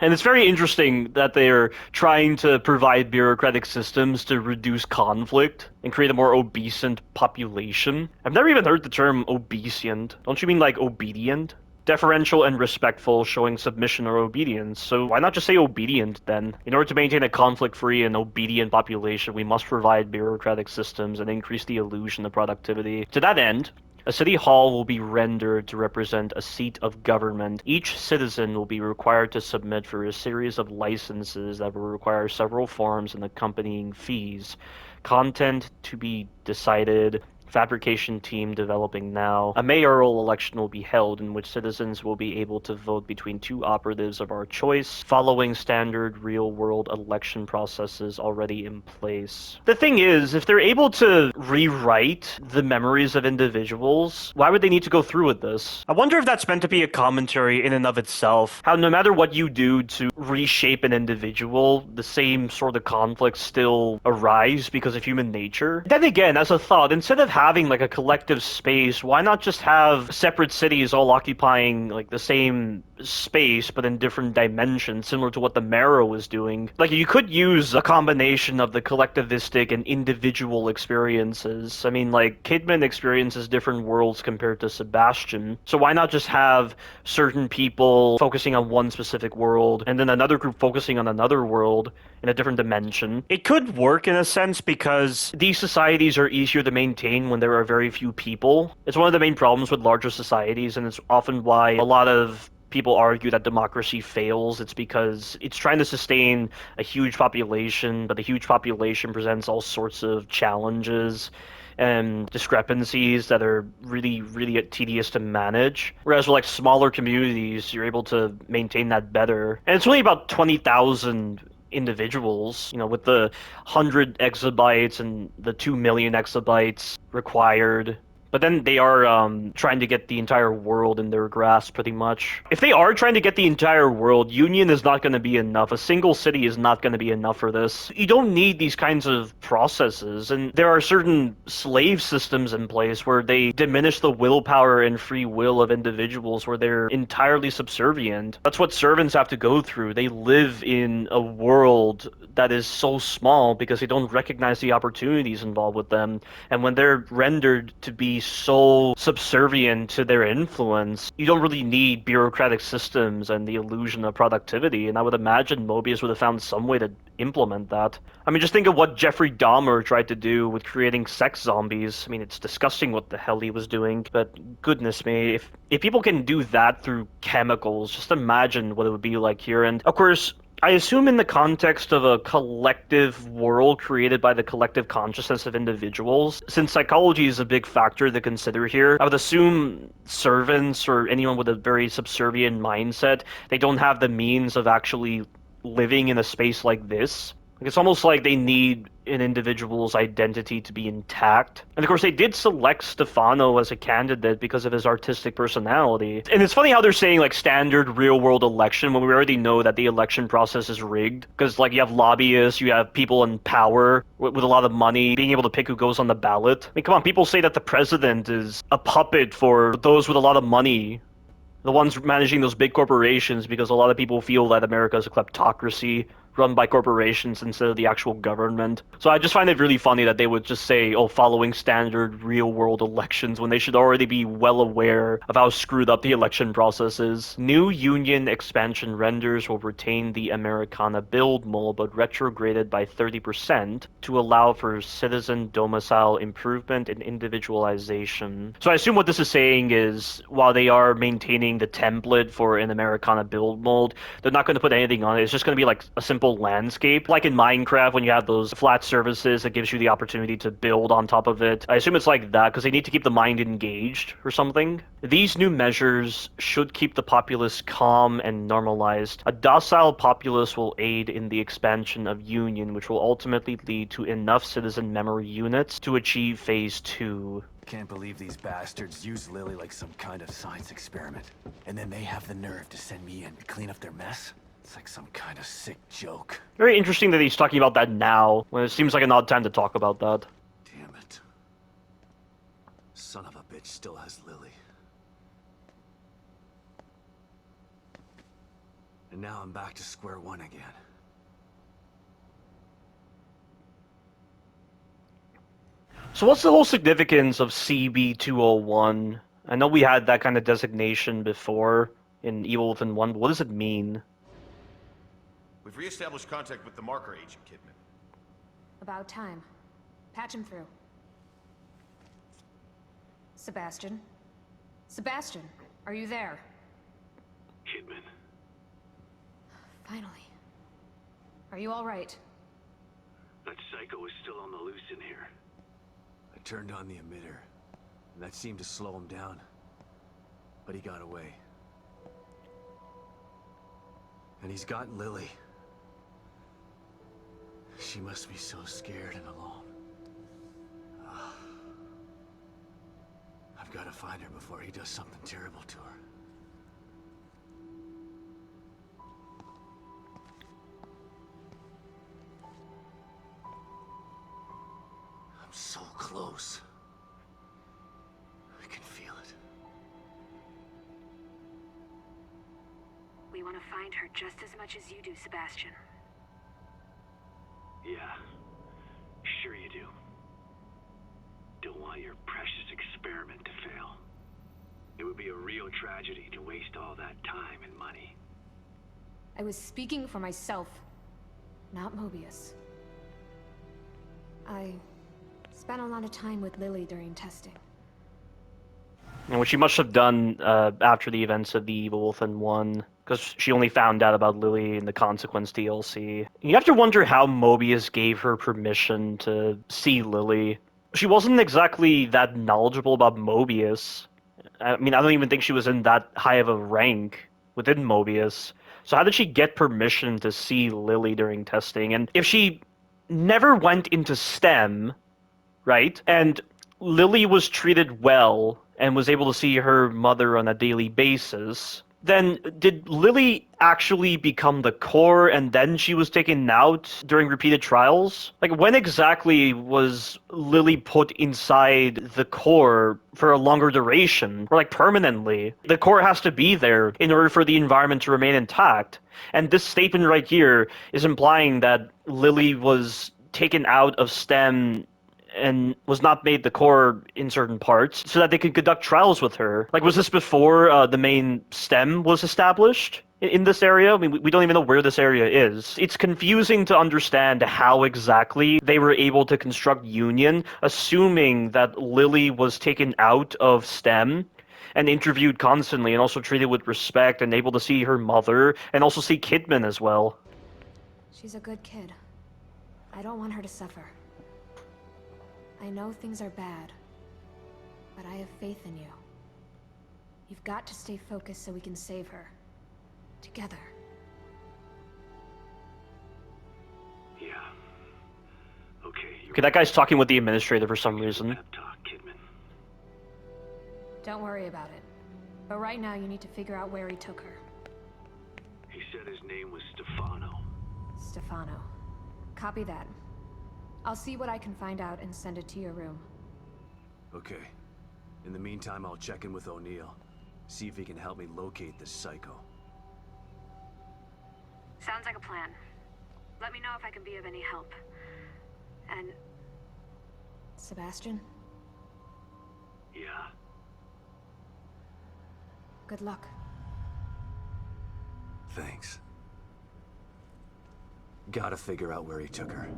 And it's very interesting that they're trying to provide bureaucratic systems to reduce conflict and create a more obescent population. I've never even heard the term obesient. Don't you mean like obedient? Deferential and respectful, showing submission or obedience. So why not just say obedient then? In order to maintain a conflict-free and obedient population, we must provide bureaucratic systems and increase the illusion of productivity. To that end, a city hall will be rendered to represent a seat of government. Each citizen will be required to submit for a series of licenses that will require several forms and accompanying fees. Content to be decided. Fabrication team developing now. A mayoral election will be held in which citizens will be able to vote between two operatives of our choice, following standard real-world election processes already in place. The thing is, if they're able to rewrite the memories of individuals, why would they need to go through with this? I wonder if that's meant to be a commentary in and of itself. How no matter what you do to reshape an individual, the same sort of conflicts still arise because of human nature. Then again, as a thought, instead of having like a collective space, why not just have separate cities all occupying like the same space but in different dimensions, similar to what the Marrow was doing? Like, you could use a combination of the collectivistic and individual experiences. I mean, like, Kidman experiences different worlds compared to Sebastian, so why not just have certain people focusing on one specific world and then another group focusing on another world in a different dimension? It could work in a sense because these societies are easier to maintain when there are very few people. It's one of the main problems with larger societies, and it's often why a lot of people argue that democracy fails. It's because it's trying to sustain a huge population, but the huge population presents all sorts of challenges and discrepancies that are really, really tedious to manage. Whereas with like smaller communities, you're able to maintain that better. And it's only about 20,000 individuals, you know, with the 100 exabytes and the 2 million exabytes required But then they are trying to get the entire world in their grasp, pretty much. If they are trying to get the entire world, Union is not going to be enough. A single city is not going to be enough for this. You don't need these kinds of processes, and there are certain slave systems in place where they diminish the willpower and free will of individuals, where they're entirely subservient. That's what servants have to go through. They live in a world that is so small because they don't recognize the opportunities involved with them. And when they're rendered to be so subservient to their influence, you don't really need bureaucratic systems and the illusion of productivity. And I would imagine Mobius would have found some way to implement that. I mean, just think of what Jeffrey Dahmer tried to do with creating sex zombies. I mean, it's disgusting what the hell he was doing, but goodness me, if people can do that through chemicals, just imagine what it would be like here. And of course, I assume in the context of a collective world created by the collective consciousness of individuals, since psychology is a big factor to consider here, I would assume servants or anyone with a very subservient mindset, they don't have the means of actually living in a space like this. It's almost like they need an individual's identity to be intact. And of course, they did select Stefano as a candidate because of his artistic personality. And it's funny how they're saying, like, standard real-world election when we already know that the election process is rigged. Because, like, you have lobbyists, you have people in power with a lot of money being able to pick who goes on the ballot. I mean, come on, people say that the president is a puppet for those with a lot of money. The ones managing those big corporations, because a lot of people feel that America is a kleptocracy run by corporations instead of the actual government. So I just find it really funny that they would just say, oh, following standard real-world elections, when they should already be well aware of how screwed up the election process is. New Union expansion renders will retain the Americana build mold, but retrograded by 30% to allow for citizen domicile improvement and individualization. So I assume what this is saying is, while they are maintaining the template for an Americana build mold, they're not going to put anything on it. It's just going to be like a simple landscape, like in Minecraft when you have those flat surfaces that gives you the opportunity to build on top of it. I assume it's like that because they need to keep the mind engaged or something. These new measures should keep the populace calm and normalized. A docile populace will aid in the expansion of Union, which will ultimately lead to enough citizen memory units to achieve Phase 2. Can't believe these bastards used Lily like some kind of science experiment. And then they have the nerve to send me in to clean up their mess? It's like some kind of sick joke. Very interesting that he's talking about that now, when it seems like an odd time to talk about that. Damn it. Son of a bitch still has Lily. And now I'm back to square one again. So what's the whole significance of CB201? I know we had that kind of designation before in Evil Within 1, but what does it mean? We've re-established contact with the marker agent, Kidman. About time. Patch him through. Sebastian? Sebastian, are you there? Kidman. Finally. Are you all right? That psycho is still on the loose in here. I turned on the emitter, and that seemed to slow him down. But he got away. And he's got Lily. She must be so scared and alone. I've got to find her before he does something terrible to her. I'm so close. I can feel it. We want to find her just as much as you do, Sebastian. Yeah, sure you do. Don't want your precious experiment to fail. It would be a real tragedy to waste all that time and money. I was speaking for myself, not Mobius. I spent a lot of time with Lily during testing. Which she must have done after the events of the Evil Within 1, because she only found out about Lily in the Consequence DLC. You have to wonder how Mobius gave her permission to see Lily. She wasn't exactly that knowledgeable about Mobius. I mean, I don't even think she was in that high of a rank within Mobius. So how did she get permission to see Lily during testing? And if she never went into STEM, right, and Lily was treated well and was able to see her mother on a daily basis, then did Lily actually become the core and then she was taken out during repeated trials? Like, when exactly was Lily put inside the core for a longer duration, or like permanently? The core has to be there in order for the environment to remain intact. And this statement right here is implying that Lily was taken out of STEM and was not made the core in certain parts so that they could conduct trials with her. Like, was this before the main STEM was established in this area? I mean, we don't even know where this area is. It's confusing to understand how exactly they were able to construct Union, assuming that Lily was taken out of STEM and interviewed constantly and also treated with respect and able to see her mother and also see Kidman as well. She's a good kid. I don't want her to suffer. I know things are bad, but I have faith in you. You've got to stay focused so we can save her. Together. Yeah. Okay. Okay, that guy's talking with the administrator for some reason. Don't worry about it. But right now you need to figure out where he took her. He said his name was Stefano. Stefano. Copy that. I'll see what I can find out and send it to your room. Okay. In the meantime, I'll check in with O'Neill. See if he can help me locate this psycho. Sounds like a plan. Let me know if I can be of any help. And... Sebastian? Yeah. Good luck. Thanks. Gotta figure out where he took her.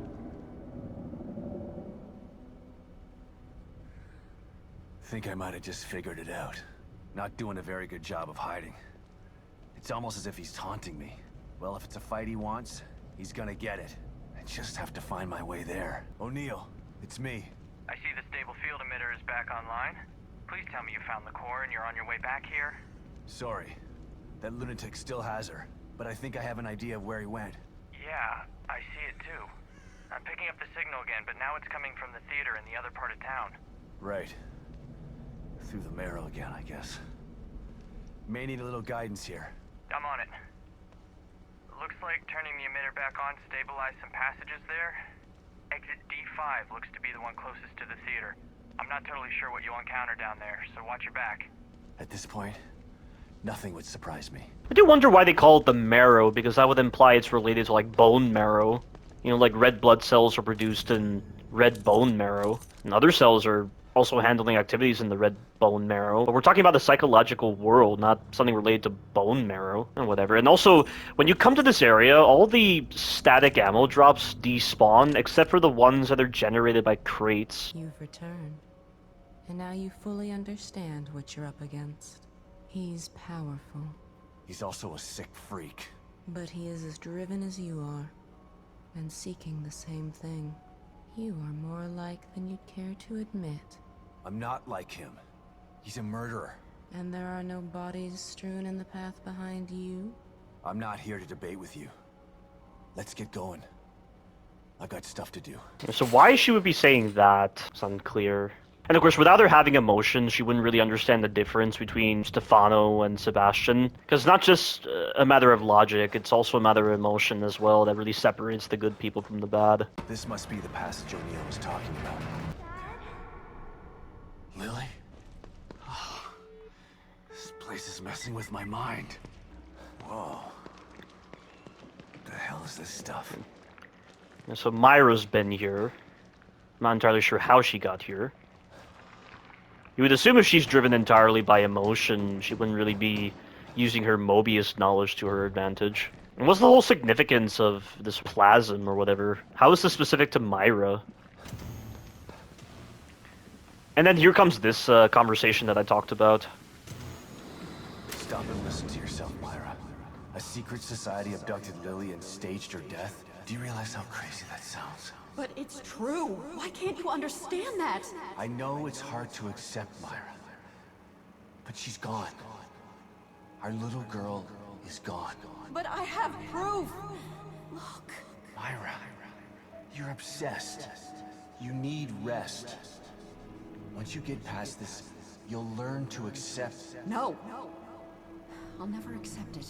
Think I might have just figured it out. Not doing a very good job of hiding. It's almost as if he's taunting me. Well, if it's a fight he wants, he's gonna get it. I just have to find my way there. O'Neill, it's me. I see the stable field emitter is back online. Please tell me you found the core and you're on your way back here. Sorry. That lunatic still has her, but I think I have an idea of where he went. Yeah, I see it too. I'm picking up the signal again, but now it's coming from the theater in the other part of town. Right. Through the marrow again, I guess. May need a little guidance here. I'm on it. Looks like turning the emitter back on stabilized some passages there. Exit D5 looks to be the one closest to the theater. I'm not totally sure what you'll encounter down there, so watch your back. At this point, nothing would surprise me. I do wonder why they call it the marrow, because that would imply it's related to, like, bone marrow. You know, like red blood cells are produced in red bone marrow, and other cells are also handling activities in the red bone marrow. But we're talking about the psychological world, not something related to bone marrow or whatever. And also, when you come to this area, all the static ammo drops despawn, except for the ones that are generated by crates. You've returned. And now you fully understand what you're up against. He's powerful. He's also a sick freak. But he is as driven as you are, and seeking the same thing. You are more alike than you'd care to admit. I'm not like him. He's a murderer. And there are no bodies strewn in the path behind you? I'm not here to debate with you. Let's get going. I've got stuff to do. So why she would be saying that is unclear. And of course, without her having emotions, she wouldn't really understand the difference between Stefano and Sebastian. Because it's not just a matter of logic, it's also a matter of emotion as well that really separates the good people from the bad. This must be the passage O'Neill was talking about. Lily? Oh, this place is messing with my mind. Whoa. What the hell is this stuff? And so Myra's been here. I'm not entirely sure how she got here. You would assume if she's driven entirely by emotion, she wouldn't really be using her Mobius knowledge to her advantage. And what's the whole significance of this plasm or whatever? How is this specific to Myra? And then here comes this conversation that I talked about. Stop and listen to yourself, Myra. A secret society abducted Lily and staged her death? Do you realize how crazy that sounds? But it's true. Why can't you understand that? I know it's hard to accept, Myra. But she's gone. Our little girl is gone. But I have proof. Look. Myra, you're obsessed. You need rest. Once you get past this, you'll learn to accept... No. I'll never accept it.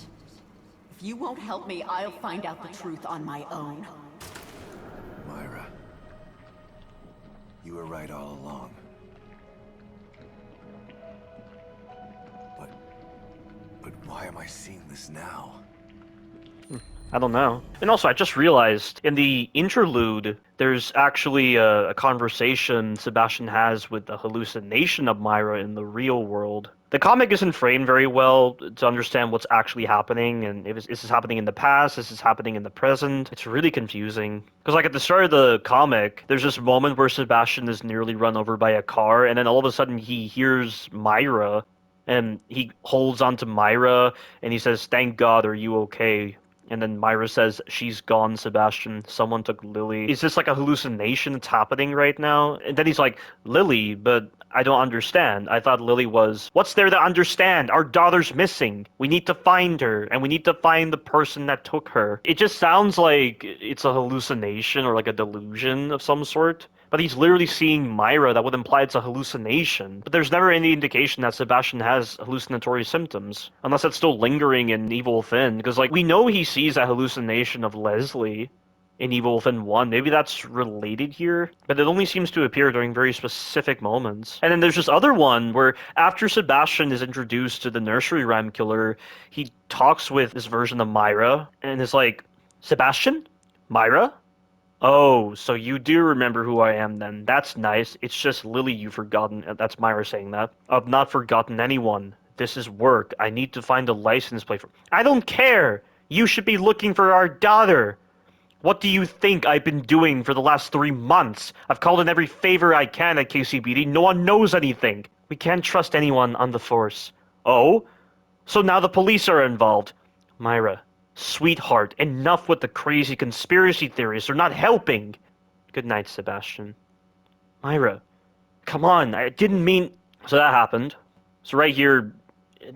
If you won't help me, I'll find out the truth on my own. Myra. You were right all along. But why am I seeing this now? I don't know. And also, I just realized, in the interlude, there's actually a conversation Sebastian has with the hallucination of Myra in the real world. The comic isn't framed very well to understand what's actually happening, and if is this happening in the past, is this happening in the present? It's really confusing. Because like at the start of the comic, there's this moment where Sebastian is nearly run over by a car, and then all of a sudden he hears Myra, and he holds onto Myra, and he says, "Thank God, are you okay?" And then Myra says, "She's gone, Sebastian. Someone took Lily." Is this like a hallucination that's happening right now? And then he's like, "Lily, but I don't understand. I thought Lily was..." What's there to understand? Our daughter's missing. We need to find her, and we need to find the person that took her. It just sounds like it's a hallucination or like a delusion of some sort. But he's literally seeing Myra. That would imply it's a hallucination. But there's never any indication that Sebastian has hallucinatory symptoms. Unless that's still lingering in Evil Within. Because, like, we know he sees a hallucination of Leslie in Evil Within 1. Maybe that's related here. But it only seems to appear during very specific moments. And then there's this other one where after Sebastian is introduced to the nursery rhyme killer, he talks with this version of Myra. And is like, "Sebastian? Myra? Oh, so you do remember who I am then. That's nice. It's just Lily you've forgotten." That's Myra saying that. "I've not forgotten anyone. This is work. I need to find a license plate for..." I don't care! You should be looking for our daughter! What do you think I've been doing for the last 3 months? I've called in every favor I can at KCPD. No one knows anything. We can't trust anyone on the force. Oh? So now the police are involved. Myra. Sweetheart, enough with the crazy conspiracy theories. They're not helping. Good night, Sebastian. Myra, come on. I didn't mean... So that happened. So right here...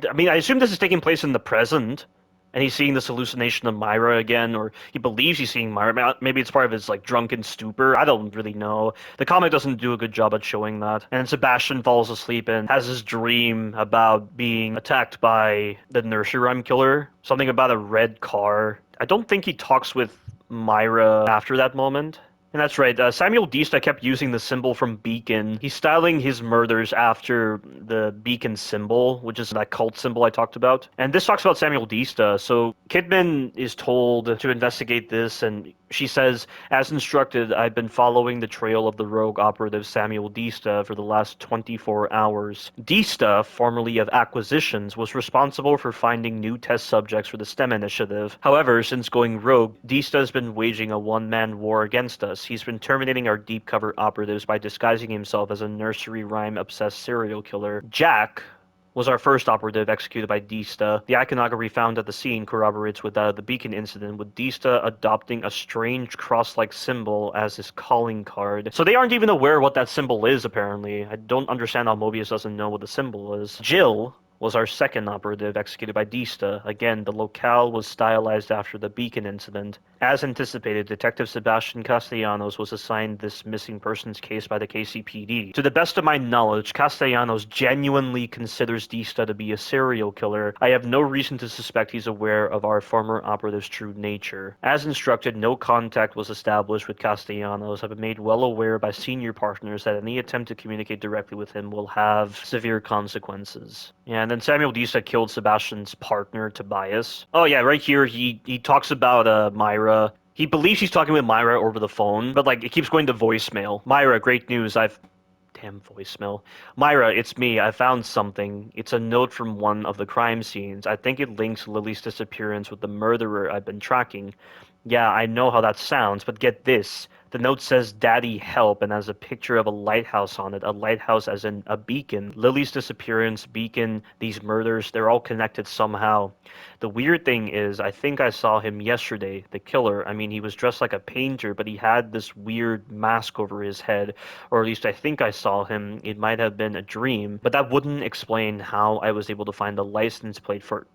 I mean, I assume this is taking place in the present. And he's seeing this hallucination of Myra again, or he believes he's seeing Myra. Maybe it's part of his, like, drunken stupor. I don't really know. The comic doesn't do a good job at showing that. And Sebastian falls asleep and has his dream about being attacked by the nursery rhyme killer. Something about a red car. I don't think he talks with Myra after that moment. And that's right, Samuel Dista kept using the symbol from Beacon. He's styling his murders after the Beacon symbol, which is that cult symbol I talked about. And this talks about Samuel Dista. So Kidman is told to investigate this, and she says, "As instructed, I've been following the trail of the rogue operative Samuel Dista for the last 24 hours. Dista, formerly of Acquisitions, was responsible for finding new test subjects for the STEM initiative. However, since going rogue, Dista has been waging a one-man war against us. He's been terminating our deep cover operatives by disguising himself as a nursery rhyme-obsessed serial killer. Jack was our first operative executed by Dista. The iconography found at the scene corroborates with the Beacon incident, with Dista adopting a strange cross-like symbol as his calling card." So they aren't even aware what that symbol is, apparently. I don't understand how Mobius doesn't know what the symbol is. Jill was our second operative executed by Dista. Again, the locale was stylized after the Beacon incident. As anticipated, Detective Sebastian Castellanos was assigned this missing persons case by the KCPD. To the best of my knowledge, Castellanos genuinely considers Dista to be a serial killer. I have no reason to suspect he's aware of our former operative's true nature. As instructed, no contact was established with Castellanos. I've been made well aware by senior partners that any attempt to communicate directly with him will have severe consequences. Yeah, and then Samuel Dista killed Sebastian's partner, Tobias. Oh yeah, right here he talks about Myra. He believes he's talking with Myra over the phone, but like it keeps going to voicemail. "Myra, great news. Damn voicemail. Myra, it's me. I found something. It's a note from one of the crime scenes. I think it links Lily's disappearance with the murderer I've been tracking. Yeah, I know how that sounds, but get this. The note says, 'Daddy, help,' and has a picture of a lighthouse on it. A lighthouse as in a beacon. Lily's disappearance, Beacon, these murders, they're all connected somehow. The weird thing is, I think I saw him yesterday, the killer. I mean, he was dressed like a painter, but he had this weird mask over his head. Or at least I think I saw him. It might have been a dream. But that wouldn't explain how I was able to find the license plate for..."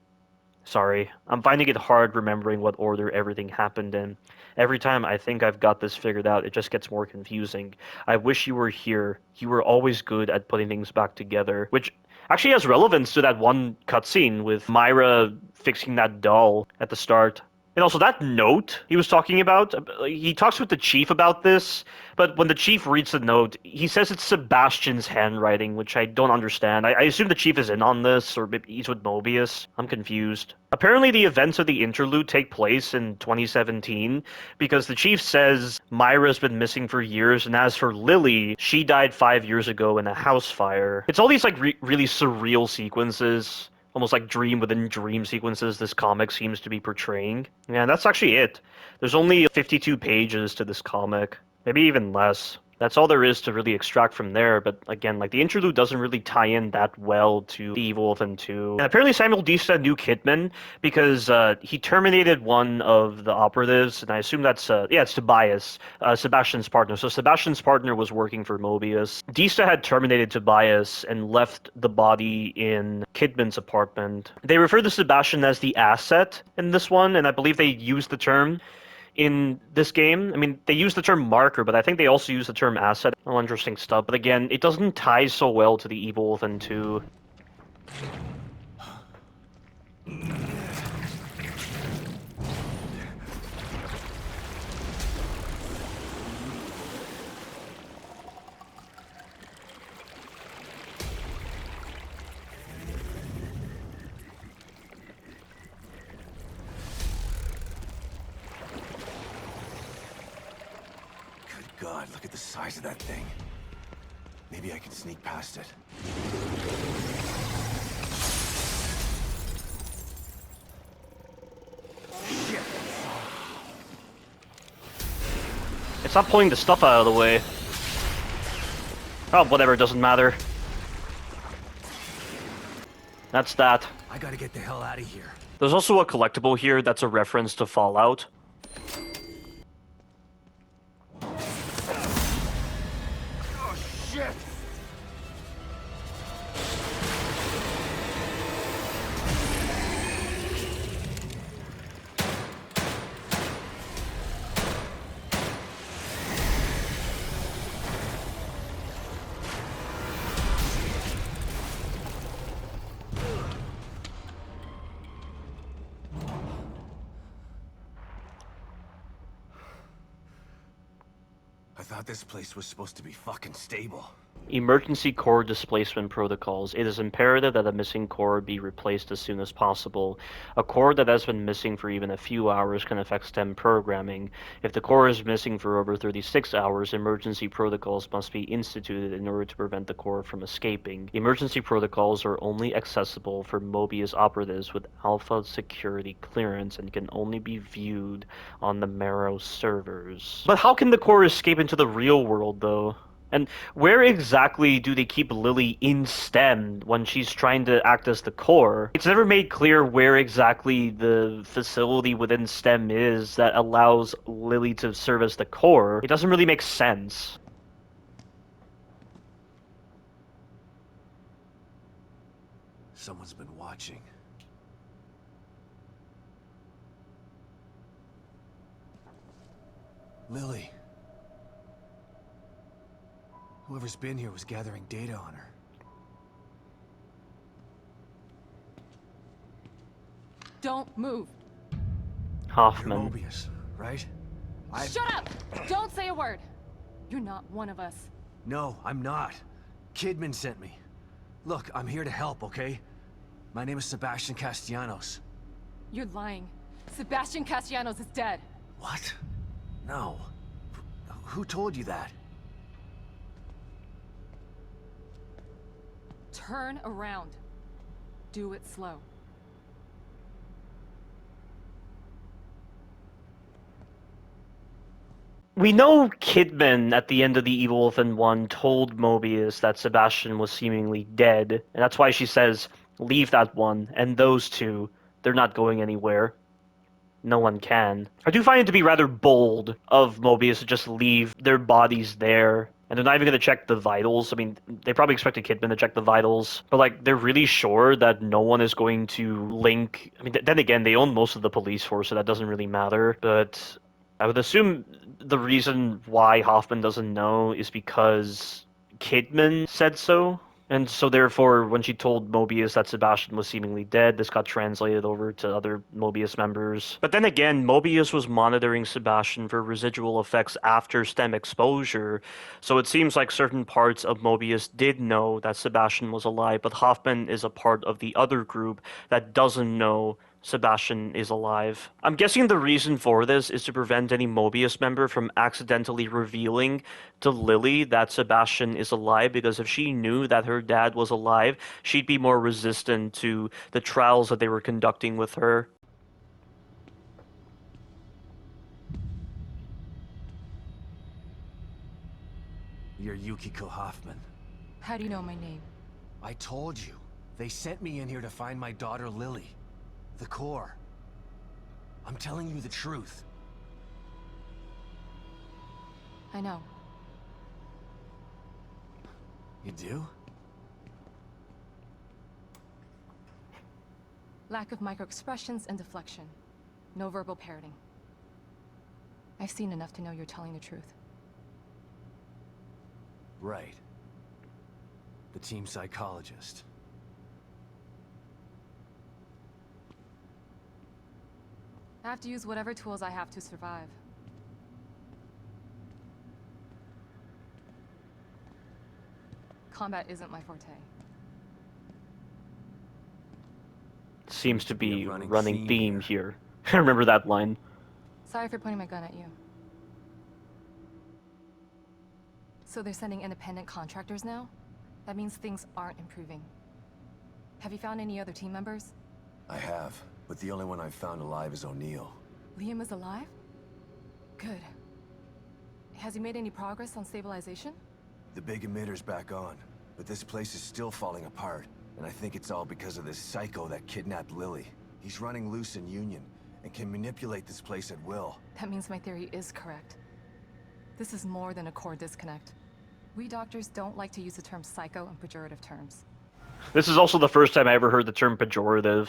Sorry, I'm finding it hard remembering what order everything happened in. Every time I think I've got this figured out, it just gets more confusing. I wish you were here. You were always good at putting things back together, which actually has relevance to that one cutscene with Myra fixing that doll at the start. And also that note he was talking about, he talks with the chief about this, but when the chief reads the note, he says it's Sebastian's handwriting, which I don't understand. I assume the chief is in on this, or maybe he's with Mobius. I'm confused. Apparently the events of the interlude take place in 2017, because the chief says Myra's been missing for years, and as for Lily, she died 5 years ago in a house fire. It's all these like really surreal sequences. Almost like dream within dream sequences this comic seems to be portraying. Yeah, that's actually it. There's only 52 pages to this comic. Maybe even less. That's all there is to really extract from there, but again, like the interlude doesn't really tie in that well to The Evil Within 2. And apparently Samuel Dista knew Kidman because he terminated one of the operatives, and I assume that's, it's Tobias, Sebastian's partner. So Sebastian's partner was working for Mobius. Dista had terminated Tobias and left the body in Kidman's apartment. They refer to Sebastian as the asset in this one, and I believe they used the term in this game. I mean, they use the term marker, but I think they also use the term asset. All interesting stuff. But again, it doesn't tie so well to The Evil Within 2. God, look at the size of that thing. Maybe I can sneak past it. Shit. It's not pulling the stuff out of the way. Oh, whatever, it doesn't matter. That's that. I gotta get the hell out of here. There's also a collectible here that's a reference to Fallout. I thought this place was supposed to be fucking stable. Emergency core displacement protocols. It is imperative that a missing core be replaced as soon as possible. A core that has been missing for even a few hours can affect STEM programming. If the core is missing for over 36 hours, emergency protocols must be instituted in order to prevent the core from escaping. Emergency protocols are only accessible for Mobius operatives with alpha security clearance and can only be viewed on the Marrow servers. But how can the core escape into the real world, though? And where exactly do they keep Lily in STEM when she's trying to act as the core? It's never made clear where exactly the facility within STEM is that allows Lily to serve as the core. It doesn't really make sense. Someone's been watching. Lily. Whoever's been here was gathering data on her. Don't move. Hoffman. You're Mobius, right? Shut up! Don't say a word. You're not one of us. No, I'm not. Kidman sent me. Look, I'm here to help, okay? My name is Sebastian Castellanos. You're lying. Sebastian Castellanos is dead. What? No. Who told you that? Turn around. Do it slow. We know Kidman at the end of The Evil Within 1 told Mobius that Sebastian was seemingly dead, and that's why she says, leave that one, and those two, they're not going anywhere. No one can. I do find it to be rather bold of Mobius to just leave their bodies there and they're not even going to check the vitals. I mean, they probably expected Kidman to check the vitals, but like they're really sure that no one is going to link. I mean, then again, they own most of the police force, so that doesn't really matter. But I would assume the reason why Hoffman doesn't know is because Kidman said so. And so therefore, when she told Mobius that Sebastian was seemingly dead, this got translated over to other Mobius members. But then again, Mobius was monitoring Sebastian for residual effects after STEM exposure, so it seems like certain parts of Mobius did know that Sebastian was alive, but Hoffman is a part of the other group that doesn't know Sebastian is alive. I'm guessing the reason for this is to prevent any Mobius member from accidentally revealing to Lily that Sebastian is alive, because if she knew that her dad was alive, she'd be more resistant to the trials that they were conducting with her. You're Yukiko Hoffman. How do you know my name? I told you. They sent me in here to find my daughter Lily. The core. I'm telling you the truth. I know. You do? Lack of microexpressions and deflection. No verbal parroting. I've seen enough to know you're telling the truth. Right. The team psychologist. I have to use whatever tools I have to survive. Combat isn't my forte. Seems to be running theme here. I remember that line. Sorry for pointing my gun at you. So they're sending independent contractors now? That means things aren't improving. Have you found any other team members? I have, but the only one I've found alive is O'Neill. Liam is alive? Good. Has he made any progress on stabilization? The big emitter's back on, but this place is still falling apart. And I think it's all because of this psycho that kidnapped Lily. He's running loose in Union, and can manipulate this place at will. That means my theory is correct. This is more than a core disconnect. We doctors don't like to use the term psycho in pejorative terms. This is also the first time I ever heard the term pejorative,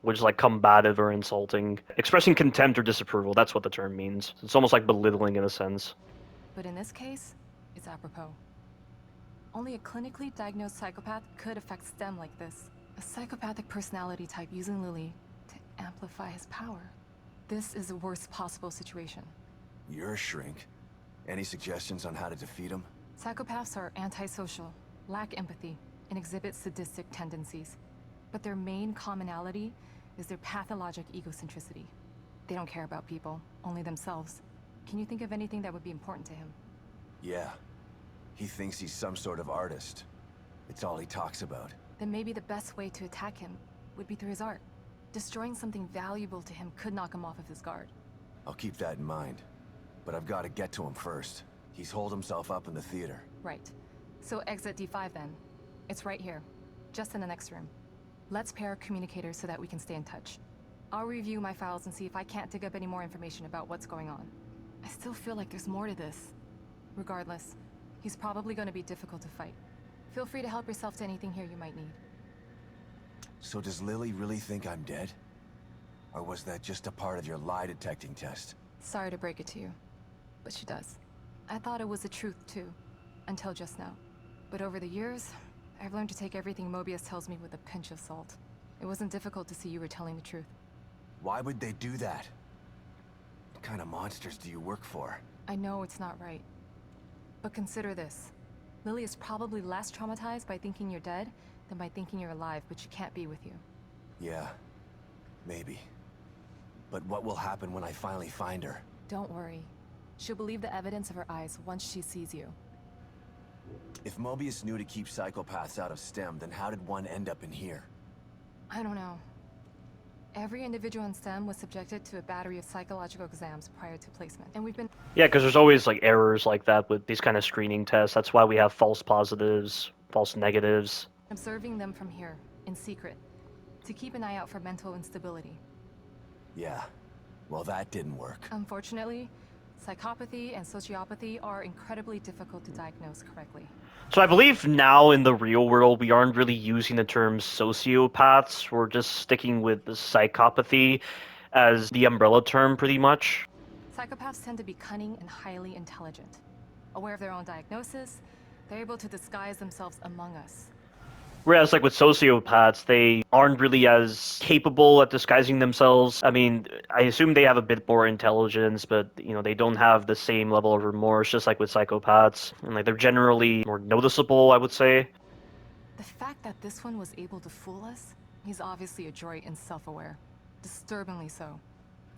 which is like combative or insulting. Expressing contempt or disapproval, that's what the term means. It's almost like belittling in a sense. But in this case, it's apropos. Only a clinically diagnosed psychopath could affect STEM like this. A psychopathic personality type using Lily to amplify his power. This is the worst possible situation. You're a shrink. Any suggestions on how to defeat him? Psychopaths are antisocial, lack empathy, and exhibit sadistic tendencies. But their main commonality is their pathologic egocentricity. They don't care about people, only themselves. Can you think of anything that would be important to him? Yeah. He thinks he's some sort of artist. It's all he talks about. Then maybe the best way to attack him would be through his art. Destroying something valuable to him could knock him off of his guard. I'll keep that in mind. But I've got to get to him first. He's holed himself up in the theater. Right. So exit D5 then. It's right here. Just in the next room. Let's pair communicators so that we can stay in touch. I'll review my files and see if I can't dig up any more information about what's going on. I still feel like there's more to this. Regardless, he's probably going to be difficult to fight. Feel free to help yourself to anything here you might need. So does Lily really think I'm dead? Or was that just a part of your lie detecting test? Sorry to break it to you, but she does. I thought it was the truth too, until just now. But over the years, I've learned to take everything Mobius tells me with a pinch of salt. It wasn't difficult to see you were telling the truth. Why would they do that? What kind of monsters do you work for? I know it's not right. But consider this. Lily is probably less traumatized by thinking you're dead than by thinking you're alive, but she can't be with you. Yeah, maybe. But what will happen when I finally find her? Don't worry. She'll believe the evidence of her eyes once she sees you. If Mobius knew to keep psychopaths out of STEM, then how did one end up in here? I don't know. Every individual in STEM was subjected to a battery of psychological exams prior to placement, and we've been... Yeah, because there's always like errors like that with these kind of screening tests. That's why we have false positives, false negatives. observing them from here, in secret, to keep an eye out for mental instability. Yeah. Well, that didn't work. Unfortunately, Psychopathy and sociopathy are incredibly difficult to diagnose correctly. So I believe now in the real world, we aren't really using the term sociopaths. We're just sticking with the psychopathy as the umbrella term, pretty much. Psychopaths tend to be cunning and highly intelligent. Aware of their own diagnosis, they're able to disguise themselves among us. Whereas, like, with sociopaths, they aren't really as capable at disguising themselves. I mean, I assume they have a bit more intelligence, but, you know, they don't have the same level of remorse, just like with psychopaths. And, like, they're generally more noticeable, I would say. The fact that this one was able to fool us, he's obviously adroit and self-aware. Disturbingly so.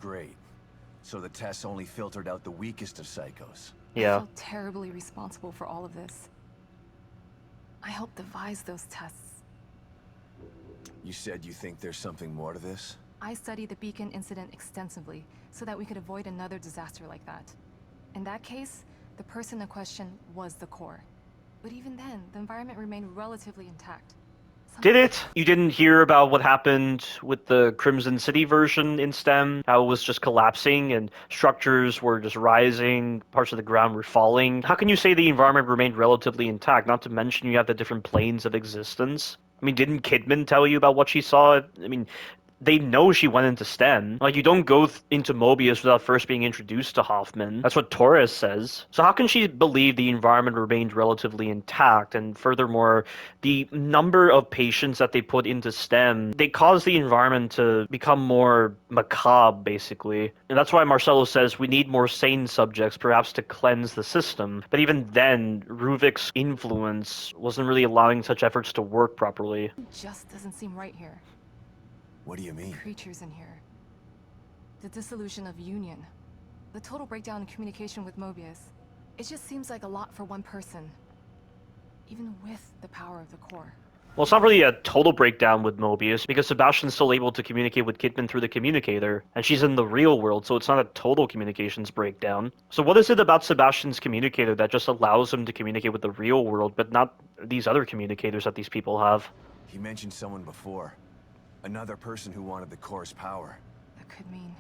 Great. So the tests only filtered out the weakest of psychos. Yeah. I feel terribly responsible for all of this. I helped devise those tests. You said you think there's something more to this? I studied the Beacon incident extensively, so that we could avoid another disaster like that. In that case, the person in question was the core. But even then, the environment remained relatively intact. Did it? You didn't hear about what happened with the Crimson City version in STEM? How it was just collapsing and structures were just rising, parts of the ground were falling. How can you say the environment remained relatively intact? Not to mention you have the different planes of existence. I mean, didn't Kidman tell you about what she saw? I mean, they know she went into STEM. Like, you don't go into Mobius without first being introduced to Hoffman. That's what Torres says. So how can she believe the environment remained relatively intact? And furthermore, the number of patients that they put into STEM, they cause the environment to become more macabre, basically. And that's why Marcelo says we need more sane subjects, perhaps to cleanse the system. But even then, Ruvik's influence wasn't really allowing such efforts to work properly. It just doesn't seem right here. What do you mean? Creatures in here. The dissolution of Union. The total breakdown in communication with Mobius. It just seems like a lot for one person. Even with the power of the core. Well, it's not really a total breakdown with Mobius, because Sebastian's still able to communicate with Kidman through the communicator, and she's in the real world, so it's not a total communications breakdown. So what is it about Sebastian's communicator that just allows him to communicate with the real world, but not these other communicators that these people have? He mentioned someone before. Another person who wanted the core's power. That could mean...